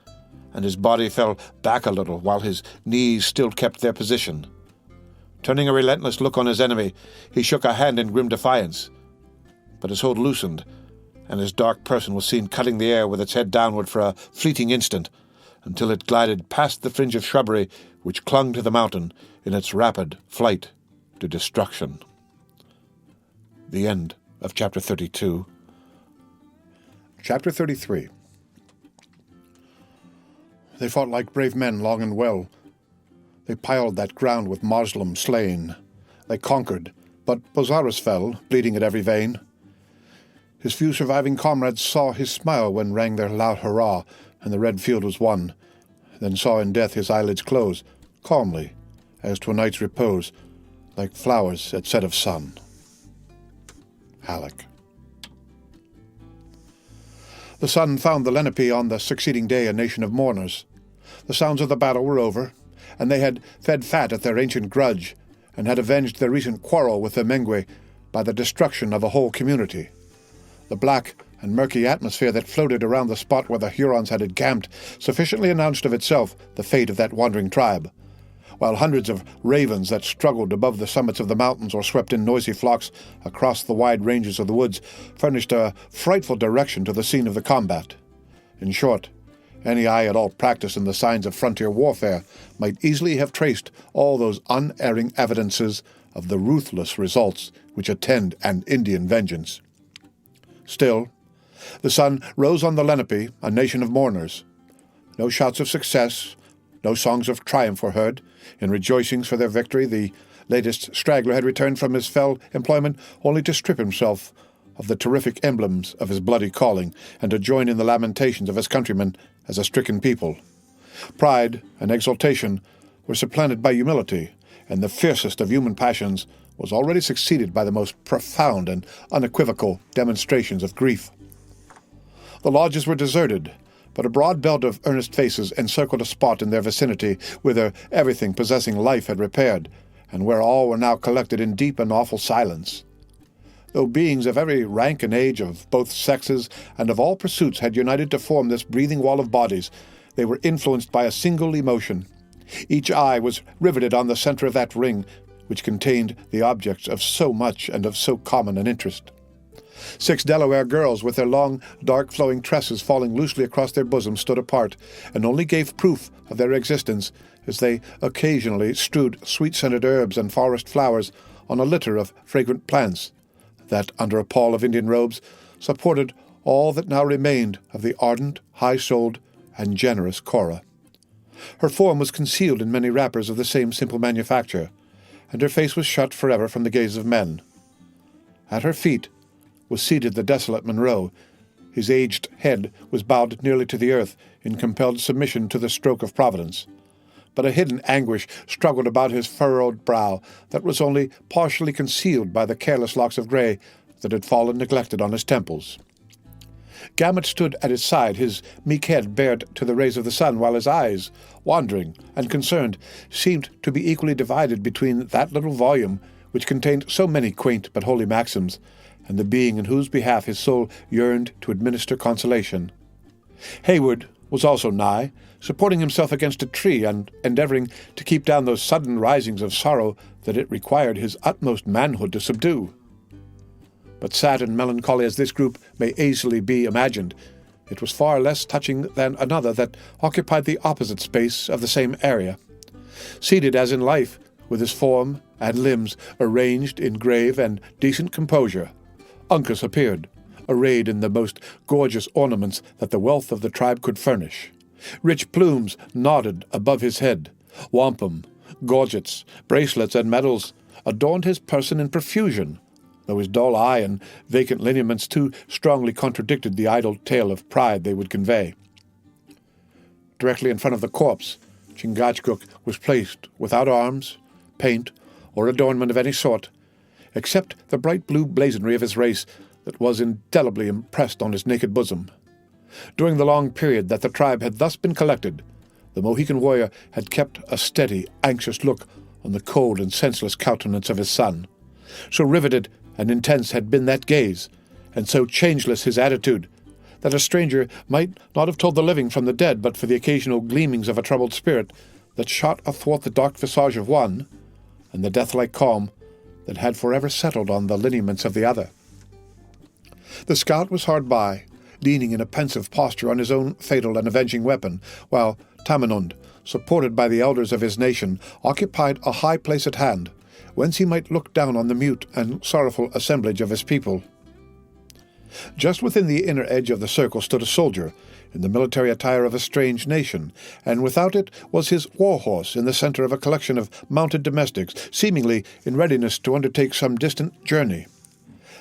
and his body fell back a little while his knees still kept their position. Turning a relentless look on his enemy, he shook a hand in grim defiance. But his hold loosened, and his dark person was seen cutting the air with its head downward for a fleeting instant, until it glided past the fringe of shrubbery which clung to the mountain in its rapid flight to destruction. The end of Chapter 32. Chapter 33. They fought like brave men long and well. They piled that ground with Moslem slain. They conquered, but Bozzaris fell, bleeding at every vein. His few surviving comrades saw his smile when rang their loud hurrah, and the red field was won, then saw in death his eyelids close, calmly, as to a night's repose, like flowers at set of sun. Halleck. The sun found the Lenape on the succeeding day a nation of mourners. The sounds of the battle were over, and they had fed fat at their ancient grudge, and had avenged their recent quarrel with the Mengwe by the destruction of a whole community. The black and murky atmosphere that floated around the spot where the Hurons had encamped sufficiently announced of itself the fate of that wandering tribe, while hundreds of ravens that struggled above the summits of the mountains or swept in noisy flocks across the wide ranges of the woods furnished a frightful direction to the scene of the combat. In short, any eye at all practiced in the signs of frontier warfare might easily have traced all those unerring evidences of the ruthless results which attend an Indian vengeance. Still, the sun rose on the Lenape, a nation of mourners. No shouts of success, no songs of triumph were heard. In rejoicings for their victory, the latest straggler had returned from his fell employment only to strip himself of the terrific emblems of his bloody calling, and to join in the lamentations of his countrymen as a stricken people. Pride and exultation were supplanted by humility, and the fiercest of human passions was already succeeded by the most profound and unequivocal demonstrations of grief. The lodges were deserted, but a broad belt of earnest faces encircled a spot in their vicinity whither everything possessing life had repaired, and where all were now collected in deep and awful silence. Though beings of every rank and age, of both sexes, and of all pursuits had united to form this breathing wall of bodies, they were influenced by a single emotion. Each eye was riveted on the center of that ring, which contained the objects of so much and of so common an interest. 6 Delaware girls, with their long, dark flowing tresses falling loosely across their bosoms, stood apart, and only gave proof of their existence as they occasionally strewed sweet-scented herbs and forest flowers on a litter of fragrant plants that, under a pall of Indian robes, supported all that now remained of the ardent, high-souled, and generous Cora. Her form was concealed in many wrappers of the same simple manufacture, and her face was shut forever from the gaze of men. At her feet was seated the desolate Monroe. His aged head was bowed nearly to the earth in compelled submission to the stroke of Providence. But a hidden anguish struggled about his furrowed brow that was only partially concealed by the careless locks of grey that had fallen neglected on his temples. Gamut stood at his side, his meek head bared to the rays of the sun, while his eyes, wandering and concerned, seemed to be equally divided between that little volume which contained so many quaint but holy maxims, and the being in whose behalf his soul yearned to administer consolation. Hayward was also nigh, supporting himself against a tree and endeavouring to keep down those sudden risings of sorrow that it required his utmost manhood to subdue. But sad and melancholy as this group may easily be imagined, it was far less touching than another that occupied the opposite space of the same area. Seated as in life, with his form and limbs arranged in grave and decent composure, Uncas appeared, arrayed in the most gorgeous ornaments that the wealth of the tribe could furnish. Rich plumes nodded above his head. Wampum, gorgets, bracelets, and medals adorned his person in profusion, though his dull eye and vacant lineaments too strongly contradicted the idle tale of pride they would convey. Directly in front of the corpse, Chingachgook was placed without arms, paint, or adornment of any sort, except the bright blue blazonry of his race that was indelibly impressed on his naked bosom. During the long period that the tribe had thus been collected, the Mohican warrior had kept a steady, anxious look on the cold and senseless countenance of his son. So riveted and intense had been that gaze, and so changeless his attitude, that a stranger might not have told the living from the dead but for the occasional gleamings of a troubled spirit that shot athwart the dark visage of one, and the death-like calm that had forever settled on the lineaments of the other. The scout was hard by, leaning in a pensive posture on his own fatal and avenging weapon, while Tamenund, supported by the elders of his nation, occupied a high place at hand, whence he might look down on the mute and sorrowful assemblage of his people. Just within the inner edge of the circle stood a soldier, in the military attire of a strange nation, and without it was his war-horse in the center of a collection of mounted domestics, seemingly in readiness to undertake some distant journey.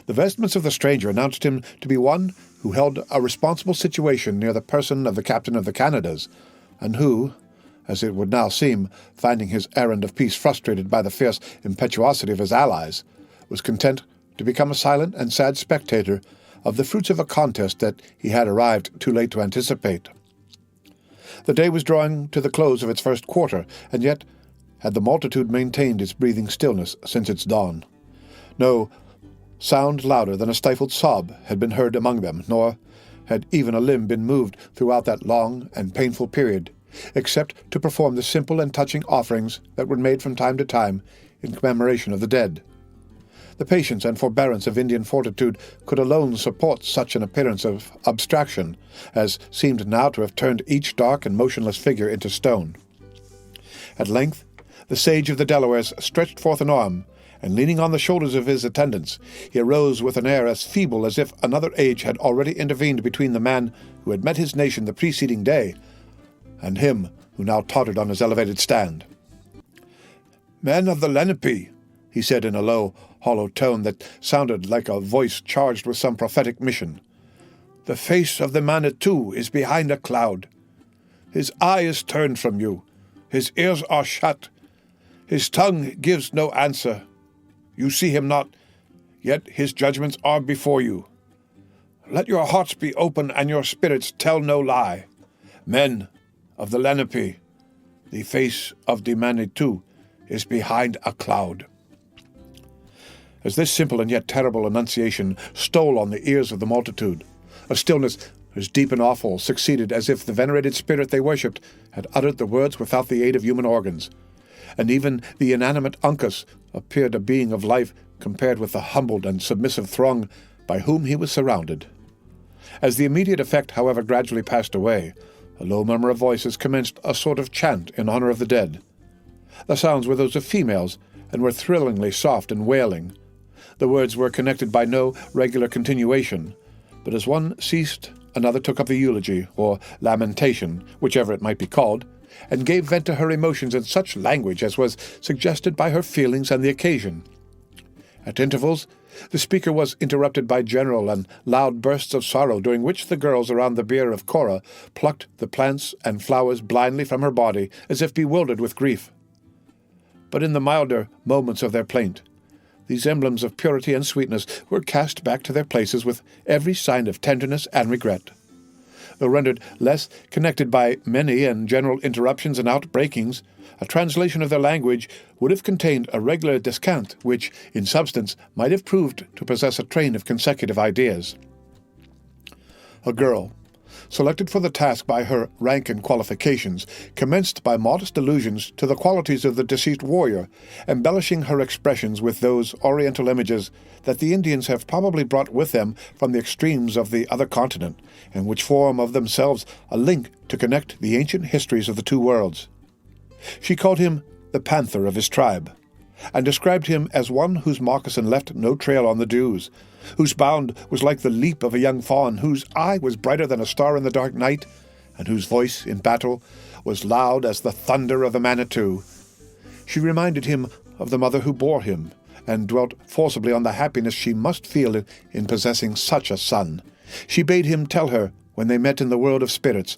The vestments of the stranger announced him to be one who held a responsible situation near the person of the captain of the Canadas, and who, as it would now seem, finding his errand of peace frustrated by the fierce impetuosity of his allies, was content to become a silent and sad spectator of the fruits of a contest that he had arrived too late to anticipate. The day was drawing to the close of its first quarter, and yet had the multitude maintained its breathing stillness since its dawn. No sound louder than a stifled sob had been heard among them, nor had even a limb been moved throughout that long and painful period, except to perform the simple and touching offerings that were made from time to time in commemoration of the dead. The patience and forbearance of Indian fortitude could alone support such an appearance of abstraction as seemed now to have turned each dark and motionless figure into stone. At length, the sage of the Delawares stretched forth an arm, and leaning on the shoulders of his attendants, he arose with an air as feeble as if another age had already intervened between the man who had met his nation the preceding day and him who now tottered on his elevated stand. "Men of the Lenape," he said in a low, hollow tone that sounded like a voice charged with some prophetic mission, "the face of the Manitou is behind a cloud. His eye is turned from you. His ears are shut. His tongue gives no answer. You see him not, yet his judgments are before you. Let your hearts be open and your spirits tell no lie. Men of the Lenape, the face of the Manitou is behind a cloud." As this simple and yet terrible enunciation stole on the ears of the multitude, a stillness as deep and awful succeeded as if the venerated spirit they worshipped had uttered the words without the aid of human organs, and even the inanimate Uncas appeared a being of life compared with the humbled and submissive throng by whom he was surrounded. As the immediate effect, however, gradually passed away, a low murmur of voices commenced a sort of chant in honor of the dead. The sounds were those of females, and were thrillingly soft and wailing. The words were connected by no regular continuation, but as one ceased, another took up the eulogy, or lamentation, whichever it might be called, and gave vent to her emotions in such language as was suggested by her feelings and the occasion. At intervals, the speaker was interrupted by general and loud bursts of sorrow, during which the girls around the bier of Cora plucked the plants and flowers blindly from her body, as if bewildered with grief. But in the milder moments of their plaint, these emblems of purity and sweetness were cast back to their places with every sign of tenderness and regret. Though rendered less connected by many and general interruptions and outbreakings, a translation of their language would have contained a regular descant which, in substance, might have proved to possess a train of consecutive ideas. A girl, selected for the task by her rank and qualifications, commenced by modest allusions to the qualities of the deceased warrior, embellishing her expressions with those oriental images that the Indians have probably brought with them from the extremes of the other continent, and which form of themselves a link to connect the ancient histories of the two worlds. She called him the panther of his tribe, and described him as one whose moccasin left no trail on the dews, whose bound was like the leap of a young fawn, whose eye was brighter than a star in the dark night, and whose voice in battle was loud as the thunder of the Manitou. She reminded him of the mother who bore him, and dwelt forcibly on the happiness she must feel in possessing such a son. She bade him tell her, when they met in the world of spirits,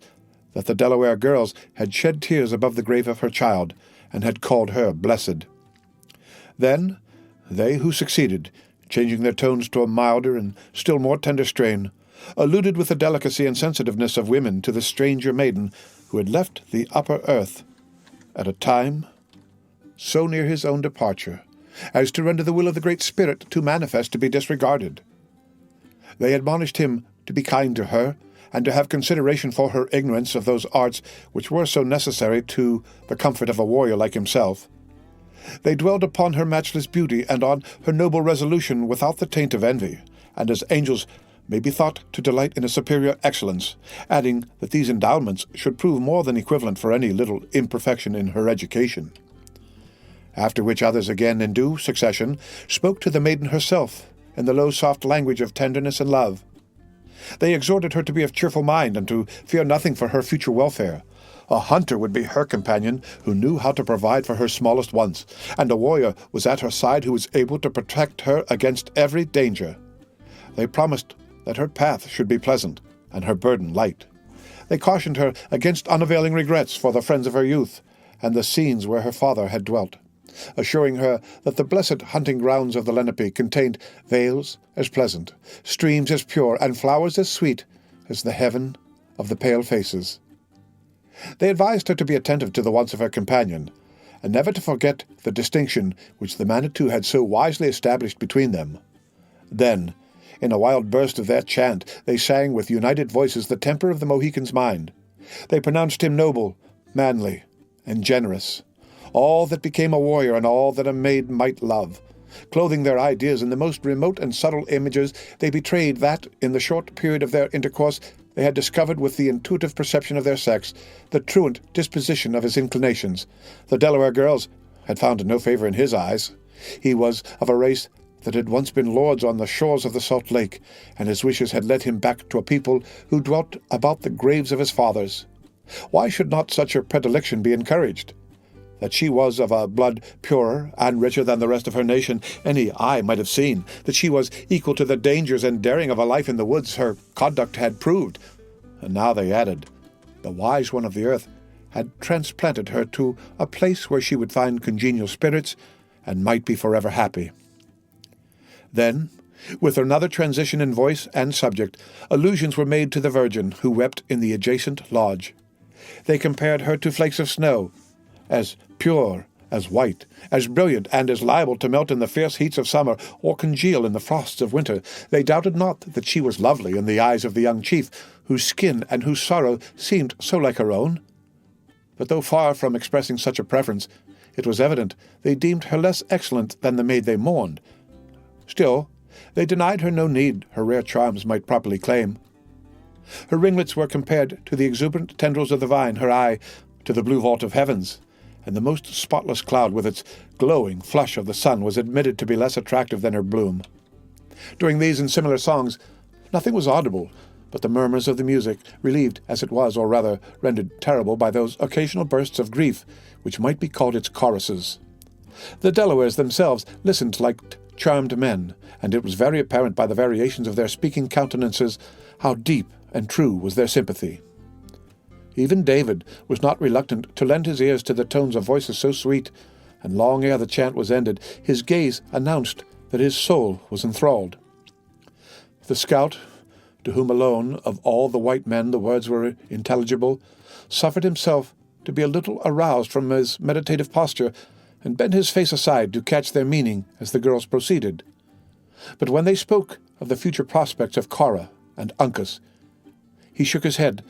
that the Delaware girls had shed tears above the grave of her child, and had called her blessed. Then they who succeeded, changing their tones to a milder and still more tender strain, alluded with the delicacy and sensitiveness of women to the stranger maiden who had left the upper earth at a time so near his own departure as to render the will of the Great Spirit too manifest to be disregarded. They admonished him to be kind to her, and to have consideration for her ignorance of those arts which were so necessary to the comfort of a warrior like himself. They dwelled upon her matchless beauty and on her noble resolution without the taint of envy, and as angels may be thought to delight in a superior excellence, adding that these endowments should prove more than equivalent for any little imperfection in her education. After which others again in due succession spoke to the maiden herself in the low soft language of tenderness and love. They exhorted her to be of cheerful mind and to fear nothing for her future welfare. A hunter would be her companion who knew how to provide for her smallest wants, and a warrior was at her side who was able to protect her against every danger. They promised that her path should be pleasant and her burden light. They cautioned her against unavailing regrets for the friends of her youth and the scenes where her father had dwelt, assuring her that the blessed hunting grounds of the Lenape contained vales as pleasant, streams as pure, and flowers as sweet as the heaven of the pale faces. They advised her to be attentive to the wants of her companion, and never to forget the distinction which the Manitou had so wisely established between them. Then, in a wild burst of their chant, they sang with united voices the temper of the Mohican's mind. They pronounced him noble, manly, and generous, all that became a warrior and all that a maid might love. Clothing their ideas in the most remote and subtle images, they betrayed that, in the short period of their intercourse, they had discovered with the intuitive perception of their sex the truant disposition of his inclinations. The Delaware girls had found no favor in his eyes. He was of a race that had once been lords on the shores of the Salt Lake, and his wishes had led him back to a people who dwelt about the graves of his fathers. Why should not such a predilection be encouraged? That she was of a blood purer and richer than the rest of her nation, any eye might have seen. That she was equal to the dangers and daring of a life in the woods, her conduct had proved. And now they added, the wise one of the earth had transplanted her to a place where she would find congenial spirits and might be forever happy. Then, with another transition in voice and subject, allusions were made to the Virgin who wept in the adjacent lodge. They compared her to flakes of snow, as pure, as white, as brilliant, and as liable to melt in the fierce heats of summer or congeal in the frosts of winter. They doubted not that she was lovely in the eyes of the young chief, whose skin and whose sorrow seemed so like her own. But though far from expressing such a preference, it was evident they deemed her less excellent than the maid they mourned. Still, They denied her no need her rare charms might properly claim. Her ringlets were compared to the exuberant tendrils of the vine, her eye to the blue vault of heavens, and the most spotless cloud with its glowing flush of the sun was admitted to be less attractive than her bloom. During these and similar songs, nothing was audible but the murmurs of the music, relieved as it was, or rather rendered terrible, by those occasional bursts of grief which might be called its choruses. The Delawares themselves listened like charmed men, and it was very apparent by the variations of their speaking countenances how deep and true was their sympathy. Even David was not reluctant to lend his ears to the tones of voices so sweet, and long ere the chant was ended, his gaze announced that his soul was enthralled. The scout, to whom alone of all the white men the words were intelligible, suffered himself to be a little aroused from his meditative posture, and bent his face aside to catch their meaning as the girls proceeded. But when they spoke of the future prospects of Cora and Uncas, he shook his head,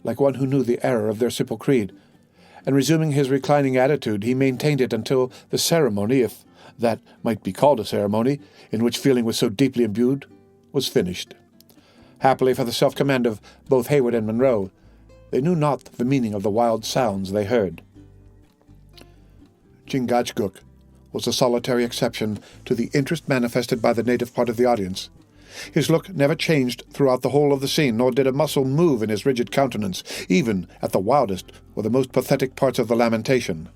like one who knew the error of their simple creed, and resuming his reclining attitude, he maintained it until the ceremony, if that might be called a ceremony, in which feeling was so deeply imbued, was finished. Happily for the self-command of both Hayward and Monroe, they knew not the meaning of the wild sounds they heard. Chingachgook was a solitary exception to the interest manifested by the native part of the audience. His look never changed throughout the whole of the scene, nor did a muscle move in his rigid countenance, even at the wildest or the most pathetic parts of the lamentation.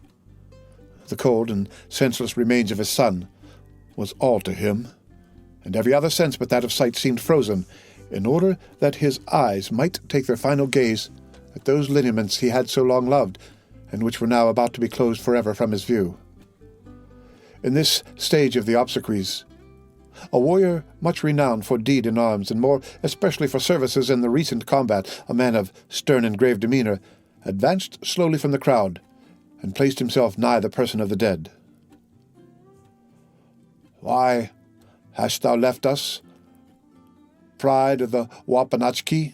The cold and senseless remains of his son was all to him, and every other sense but that of sight seemed frozen, in order that his eyes might take their final gaze at those lineaments he had so long loved, and which were now about to be closed forever from his view. In this stage of the obsequies, a warrior much renowned for deed in arms, and more especially for services in the recent combat, a man of stern and grave demeanor, advanced slowly from the crowd, and placed himself nigh the person of the dead. "Why hast thou left us, pride of the Wapanachki?"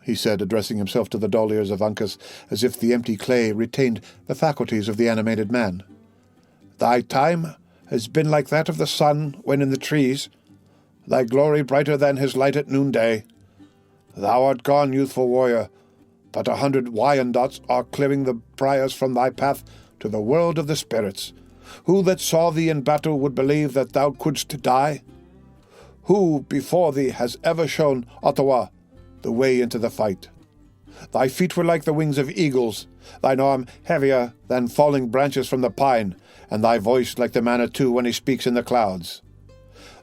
he said, addressing himself to the dull ears of Uncas, as if the empty clay retained the faculties of the animated man. "Thy time has been like that of the sun when in the trees, thy glory brighter than his light at noonday. Thou art gone, youthful warrior, but 100 Wyandots are clearing the briars from thy path to the world of the spirits. Who that saw thee in battle would believe that thou couldst die? Who before thee has ever shown Ottawa the way into the fight? Thy feet were like the wings of eagles, thine arm heavier than falling branches from the pine, and thy voice like the Manitou when he speaks in the clouds.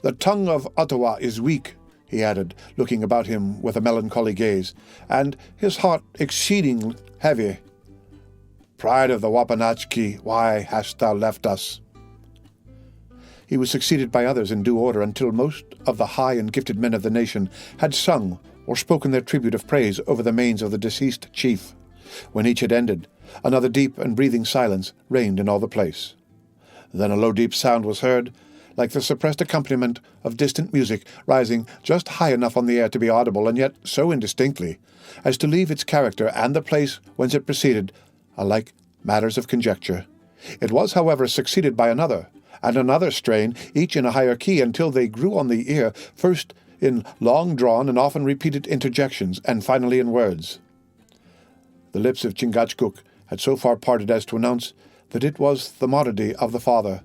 The tongue of Ottawa is weak," he added, looking about him with a melancholy gaze, "and his heart exceeding heavy. Pride of the Wapanachki, why hast thou left us?" He was succeeded by others in due order until most of the high and gifted men of the nation had sung or spoken their tribute of praise over the manes of the deceased chief. When each had ended, another deep and breathing silence reigned in all the place. Then a low deep sound was heard, like the suppressed accompaniment of distant music, rising just high enough on the air to be audible, and yet so indistinctly as to leave its character and the place whence it proceeded alike matters of conjecture. It was, however, succeeded by another, and another strain, each in a higher key, until they grew on the ear, first in long-drawn and often repeated interjections, and finally in words. The lips of Chingachgook had so far parted as to announce that it was the monody of the father,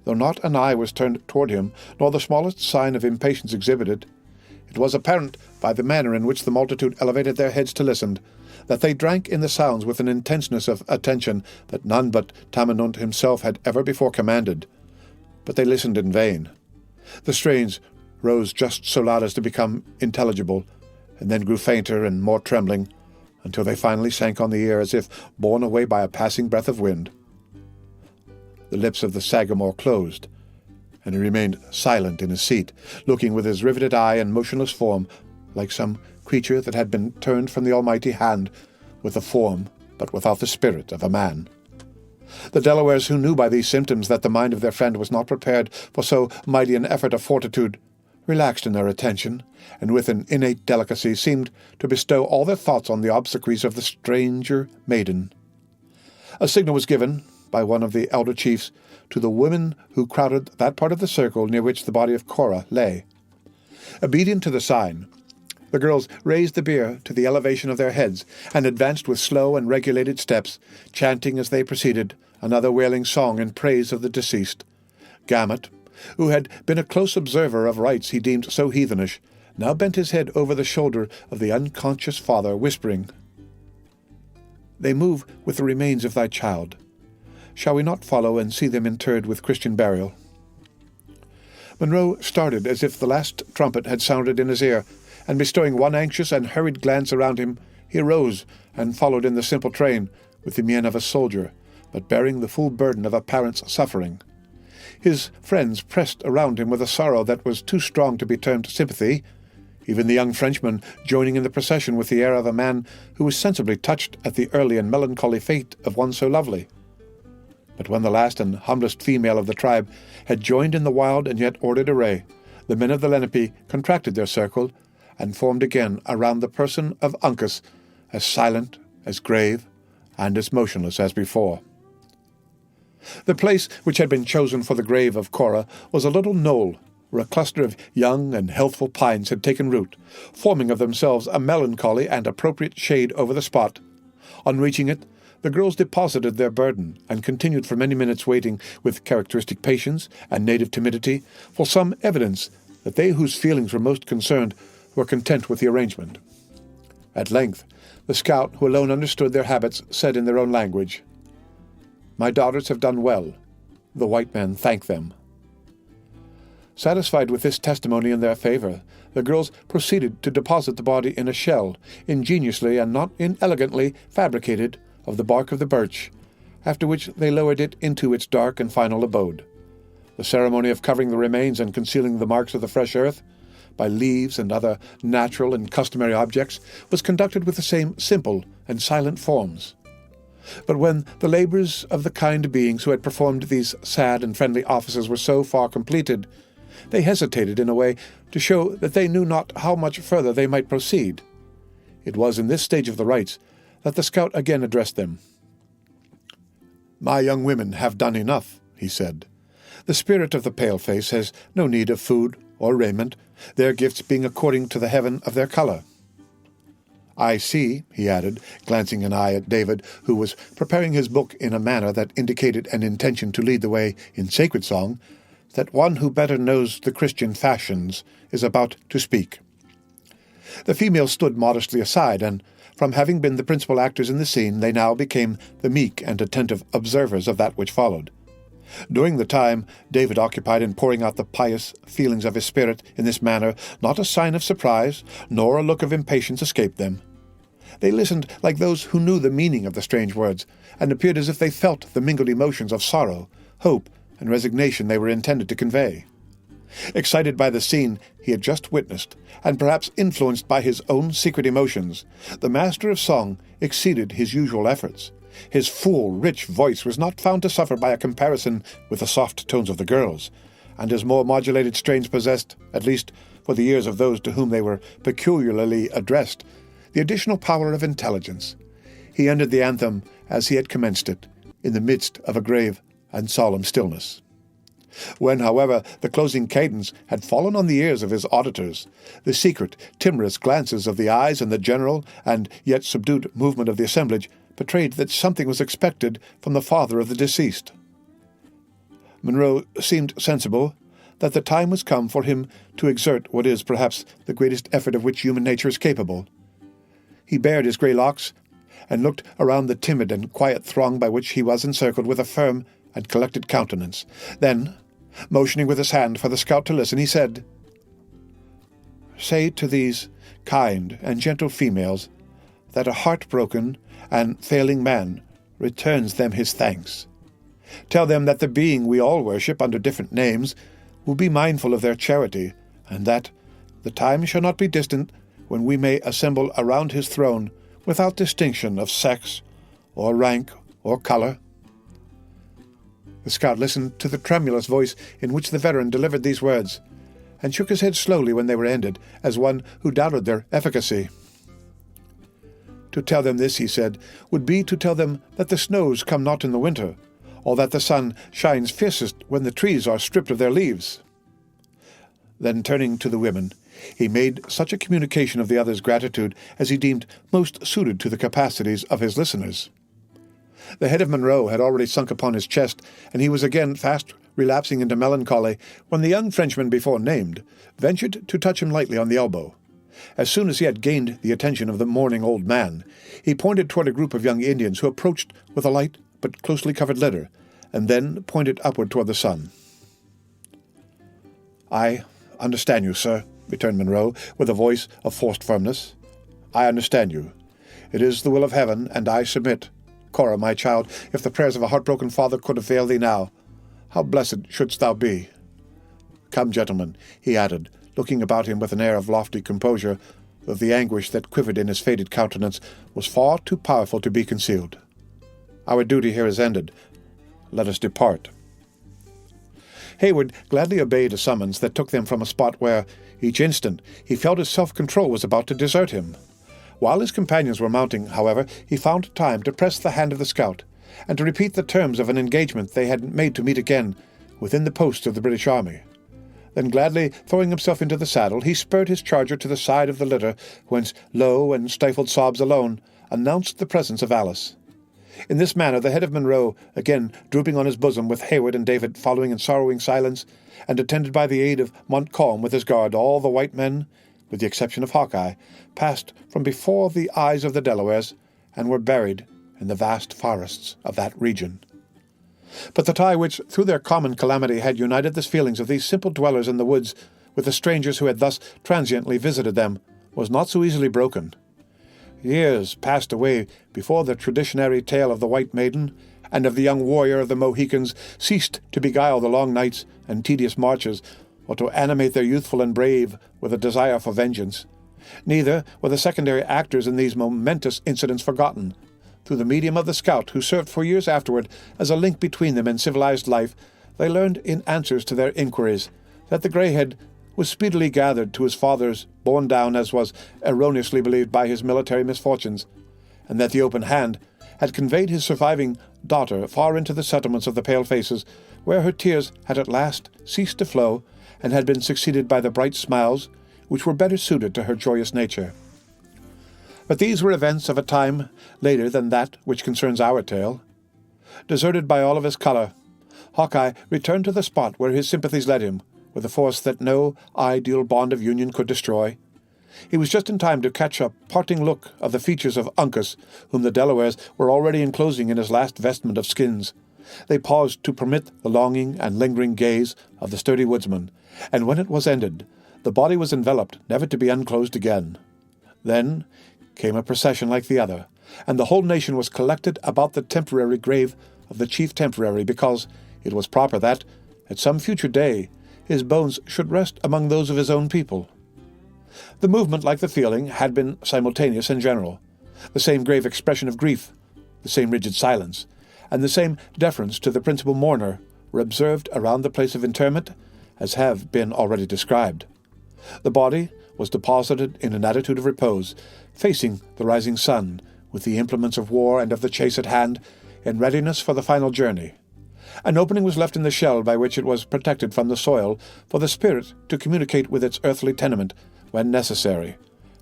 though not an eye was turned toward him, nor the smallest sign of impatience exhibited. It was apparent, by the manner in which the multitude elevated their heads to listen, that they drank in the sounds with an intenseness of attention that none but Tamenund himself had ever before commanded. But they listened in vain. The strains rose just so loud as to become intelligible, and then grew fainter and more trembling, until they finally sank on the ear as if borne away by a passing breath of wind. The lips of the Sagamore closed, and he remained silent in his seat, looking with his riveted eye and motionless form like some creature that had been turned from the almighty hand, with the form but without the spirit of a man. The Delawares, who knew by these symptoms that the mind of their friend was not prepared for so mighty an effort of fortitude, relaxed in their attention, and with an innate delicacy seemed to bestow all their thoughts on the obsequies of the stranger maiden. A signal was given by one of the elder chiefs to the women who crowded that part of the circle near which the body of Cora lay, Obedient to the sign, the girls raised the bier to the elevation of their heads and advanced with slow and regulated steps, chanting as they proceeded another wailing song in praise of the deceased. Gamut, who had been a close observer of rites he deemed so heathenish, now bent his head over the shoulder of the unconscious father, whispering, "They move with the remains of thy child. Shall we not follow and see them interred with Christian burial?" Monroe started as if the last trumpet had sounded in his ear, and bestowing one anxious and hurried glance around him, he arose and followed in the simple train with the mien of a soldier, but bearing the full burden of a parent's suffering. His friends pressed around him with a sorrow that was too strong to be termed sympathy, even the young Frenchman joining in the procession with the air of a man who was sensibly touched at the early and melancholy fate of one so lovely. But when the last and humblest female of the tribe had joined in the wild and yet ordered array, the men of the Lenape contracted their circle and formed again around the person of Uncas, as silent, as grave, and as motionless as before. The place which had been chosen for the grave of Cora was a little knoll, where a cluster of young and healthful pines had taken root, forming of themselves a melancholy and appropriate shade over the spot. On reaching it, the girls deposited their burden, and continued for many minutes waiting, with characteristic patience and native timidity, for some evidence that they whose feelings were most concerned were content with the arrangement. At length, the scout, who alone understood their habits, said in their own language, "My daughters have done well. The white men thank them." Satisfied with this testimony in their favor, the girls proceeded to deposit the body in a shell, ingeniously and not inelegantly fabricated of the bark of the birch, after which they lowered it into its dark and final abode. The ceremony of covering the remains and concealing the marks of the fresh earth by leaves and other natural and customary objects was conducted with the same simple and silent forms. But when the labors of the kind beings who had performed these sad and friendly offices were so far completed, they hesitated in a way to show that they knew not how much further they might proceed. It was in this stage of the rites that the scout again addressed them. "My young women have done enough," he said. "The spirit of the paleface has no need of food or raiment, their gifts being according to the heaven of their color. I see," he added, glancing an eye at David, who was preparing his book in a manner that indicated an intention to lead the way in sacred song, "that one who better knows the Christian fashions is about to speak." The females stood modestly aside, and from having been the principal actors in the scene, they now became the meek and attentive observers of that which followed. During the time David occupied in pouring out the pious feelings of his spirit in this manner, not a sign of surprise, nor a look of impatience escaped them. They listened like those who knew the meaning of the strange words, and appeared as if they felt the mingled emotions of sorrow, hope, and resignation they were intended to convey. Excited by the scene he had just witnessed, and perhaps influenced by his own secret emotions, the master of song exceeded his usual efforts. His full, rich voice was not found to suffer by a comparison with the soft tones of the girls, and his more modulated strains possessed, at least for the ears of those to whom they were peculiarly addressed, the additional power of intelligence. He ended the anthem as he had commenced it, in the midst of a grave and solemn stillness. When, however, the closing cadence had fallen on the ears of his auditors, the secret, timorous glances of the eyes and the general and yet subdued movement of the assemblage betrayed that something was expected from the father of the deceased. Monroe seemed sensible that the time was come for him to exert what is perhaps the greatest effort of which human nature is capable. He bared his grey locks, and looked around the timid and quiet throng by which he was encircled with a firm and collected countenance. Then, motioning with his hand for the scout to listen, he said, "Say to these kind and gentle females that a heart-broken and failing man returns them his thanks. Tell them that the being we all worship under different names will be mindful of their charity, and that the time shall not be distant when we may assemble around his throne without distinction of sex, or rank, or color." The scout listened to the tremulous voice in which the veteran delivered these words, and shook his head slowly when they were ended, as one who doubted their efficacy. "To tell them this," he said, "would be to tell them that the snows come not in the winter, or that the sun shines fiercest when the trees are stripped of their leaves." Then, turning to the women, He made such a communication of the other's gratitude as he deemed most suited to the capacities of his listeners. The head of Monroe had already sunk upon his chest, and he was again fast relapsing into melancholy, when the young Frenchman before named ventured to touch him lightly on the elbow. As soon as he had gained the attention of the mourning old man, he pointed toward a group of young Indians who approached with a light but closely covered litter, and then pointed upward toward the sun. "I understand you, sir," returned Monroe, with a voice of forced firmness. "I understand you. It is the will of heaven, and I submit. Cora, my child, if the prayers of a heartbroken father could avail thee now, how blessed shouldst thou be! Come, gentlemen," he added, looking about him with an air of lofty composure, though the anguish that quivered in his faded countenance was far too powerful to be concealed. "Our duty here is ended. Let us depart." Hayward gladly obeyed a summons that took them from a spot where, each instant, he felt his self-control was about to desert him. While his companions were mounting, however, he found time to press the hand of the scout, and to repeat the terms of an engagement they had made to meet again within the posts of the British army. Then, gladly throwing himself into the saddle, he spurred his charger to the side of the litter, whence low and stifled sobs alone announced the presence of Alice. In this manner the head of Monroe, again drooping on his bosom, with Hayward and David following in sorrowing silence, and attended by the aid of Montcalm with his guard, all the white men, with the exception of Hawkeye, passed from before the eyes of the Delawares, and were buried in the vast forests of that region. But the tie which, through their common calamity, had united the feelings of these simple dwellers in the woods with the strangers who had thus transiently visited them, was not so easily broken. Years passed away before the traditionary tale of the White Maiden and of the young warrior of the Mohicans ceased to beguile the long nights and tedious marches, or to animate their youthful and brave with a desire for vengeance. Neither were the secondary actors in these momentous incidents forgotten. Through the medium of the scout, who served for years afterward as a link between them and civilized life, they learned in answers to their inquiries that the greyhead was speedily gathered to his fathers, borne down, as was erroneously believed, by his military misfortunes, and that the open hand had conveyed his surviving daughter far into the settlements of the pale-faces, where her tears had at last ceased to flow, and had been succeeded by the bright smiles which were better suited to her joyous nature. But these were events of a time later than that which concerns our tale. Deserted by all of his colour, Hawkeye returned to the spot where his sympathies led him, with a force that no ideal bond of union could destroy. He was just in time to catch a parting look of the features of Uncas, whom the Delawares were already enclosing in his last vestment of skins. They paused to permit the longing and lingering gaze of the sturdy woodsman, and when it was ended, the body was enveloped, never to be unclosed again. Then came a procession like the other, and the whole nation was collected about the temporary grave of the chief temporary, because it was proper that, at some future day, his bones should rest among those of his own people. The movement, like the feeling, had been simultaneous and general. The same grave expression of grief, the same rigid silence, and the same deference to the principal mourner were observed around the place of interment, as have been already described. The body was deposited in an attitude of repose, facing the rising sun, with the implements of war and of the chase at hand, in readiness for the final journey. An opening was left in the shell by which it was protected from the soil, for the spirit to communicate with its earthly tenement when necessary,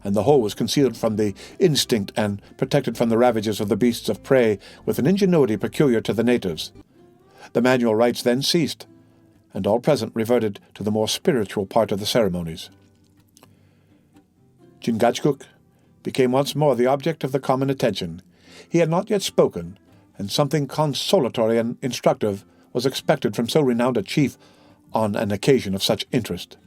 and the whole was concealed from the instinct and protected from the ravages of the beasts of prey with an ingenuity peculiar to the natives. The manual rites then ceased, and all present reverted to the more spiritual part of the ceremonies. Chingachgook became once more the object of the common attention. He had not yet spoken, and something consolatory and instructive was expected from so renowned a chief on an occasion of such interest.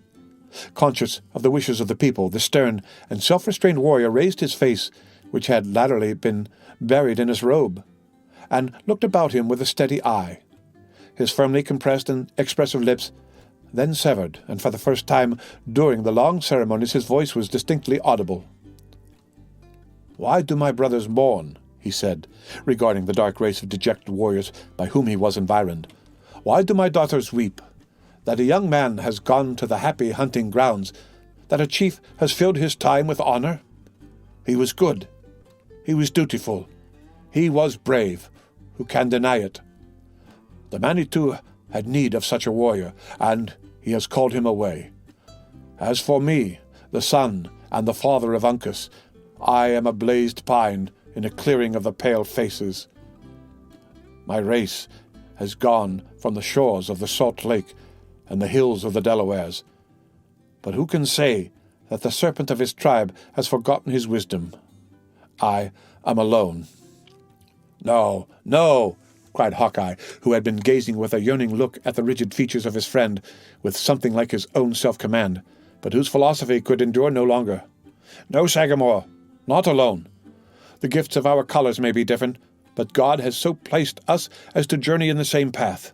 Conscious of the wishes of the people, the stern and self-restrained warrior raised his face, which had latterly been buried in his robe, and looked about him with a steady eye. His firmly compressed and expressive lips then severed, and for the first time during the long ceremonies his voice was distinctly audible. "Why do my brothers mourn?" he said, regarding the dark race of dejected warriors by whom he was environed. "Why do my daughters weep? That a young man has gone to the happy hunting grounds, that a chief has filled his time with honor? He was good. He was dutiful. He was brave. Who can deny it? The Manitou had need of such a warrior, and he has called him away. As for me, the son and the father of Uncas. I am a blazed pine in a clearing of the pale faces. My race has gone from the shores of the Salt Lake and the hills of the Delawares. But who can say that the serpent of his tribe has forgotten his wisdom? I am alone." "No, no," cried Hawkeye, who had been gazing with a yearning look at the rigid features of his friend, with something like his own self-command, but whose philosophy could endure no longer. "No, Sagamore, not alone. The gifts of our colors may be different, but God has so placed us as to journey in the same path.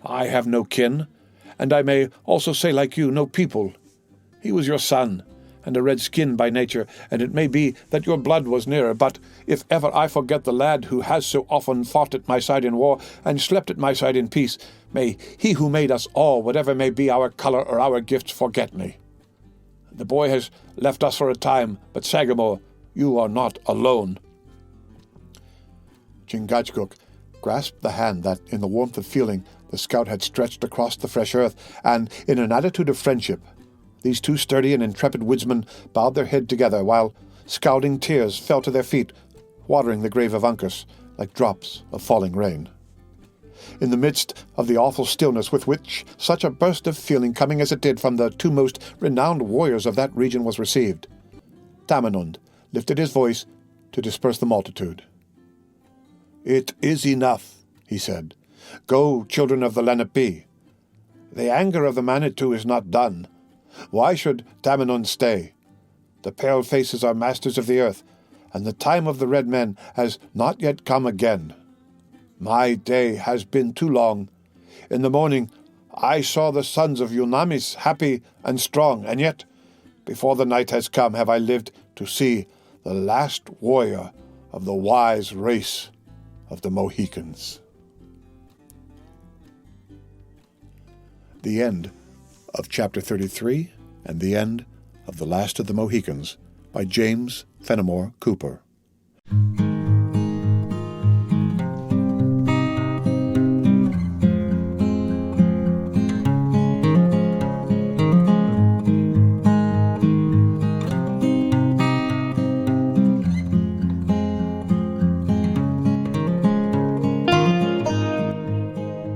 I have no kin, and I may also say like you, no people. He was your son, and a red-skin by nature, and it may be that your blood was nearer, but if ever I forget the lad who has so often fought at my side in war and slept at my side in peace, may he who made us all, whatever may be our color or our gifts, forget me. The boy has left us for a time, but Sagamore, you are not alone." Chingachgook grasped the hand that, in the warmth of feeling, the scout had stretched across the fresh earth, and, in an attitude of friendship, these two sturdy and intrepid woodsmen bowed their head together, while scalding tears fell to their feet, watering the grave of Uncas like drops of falling rain. In the midst of the awful stillness with which such a burst of feeling, coming as it did from the two most renowned warriors of that region, was received, Tamenund lifted his voice to disperse the multitude. "It is enough," he said. "Go, children of the Lenape. The anger of the Manitou is not done. Why should Tamenund stay? The pale faces are masters of the earth, and the time of the red men has not yet come again. My day has been too long. In the morning I saw the sons of Unamis happy and strong, and yet, before the night has come, have I lived to see the last warrior of the wise race of the Mohicans." The end of Chapter 33 and the end of The Last of the Mohicans by James Fenimore Cooper.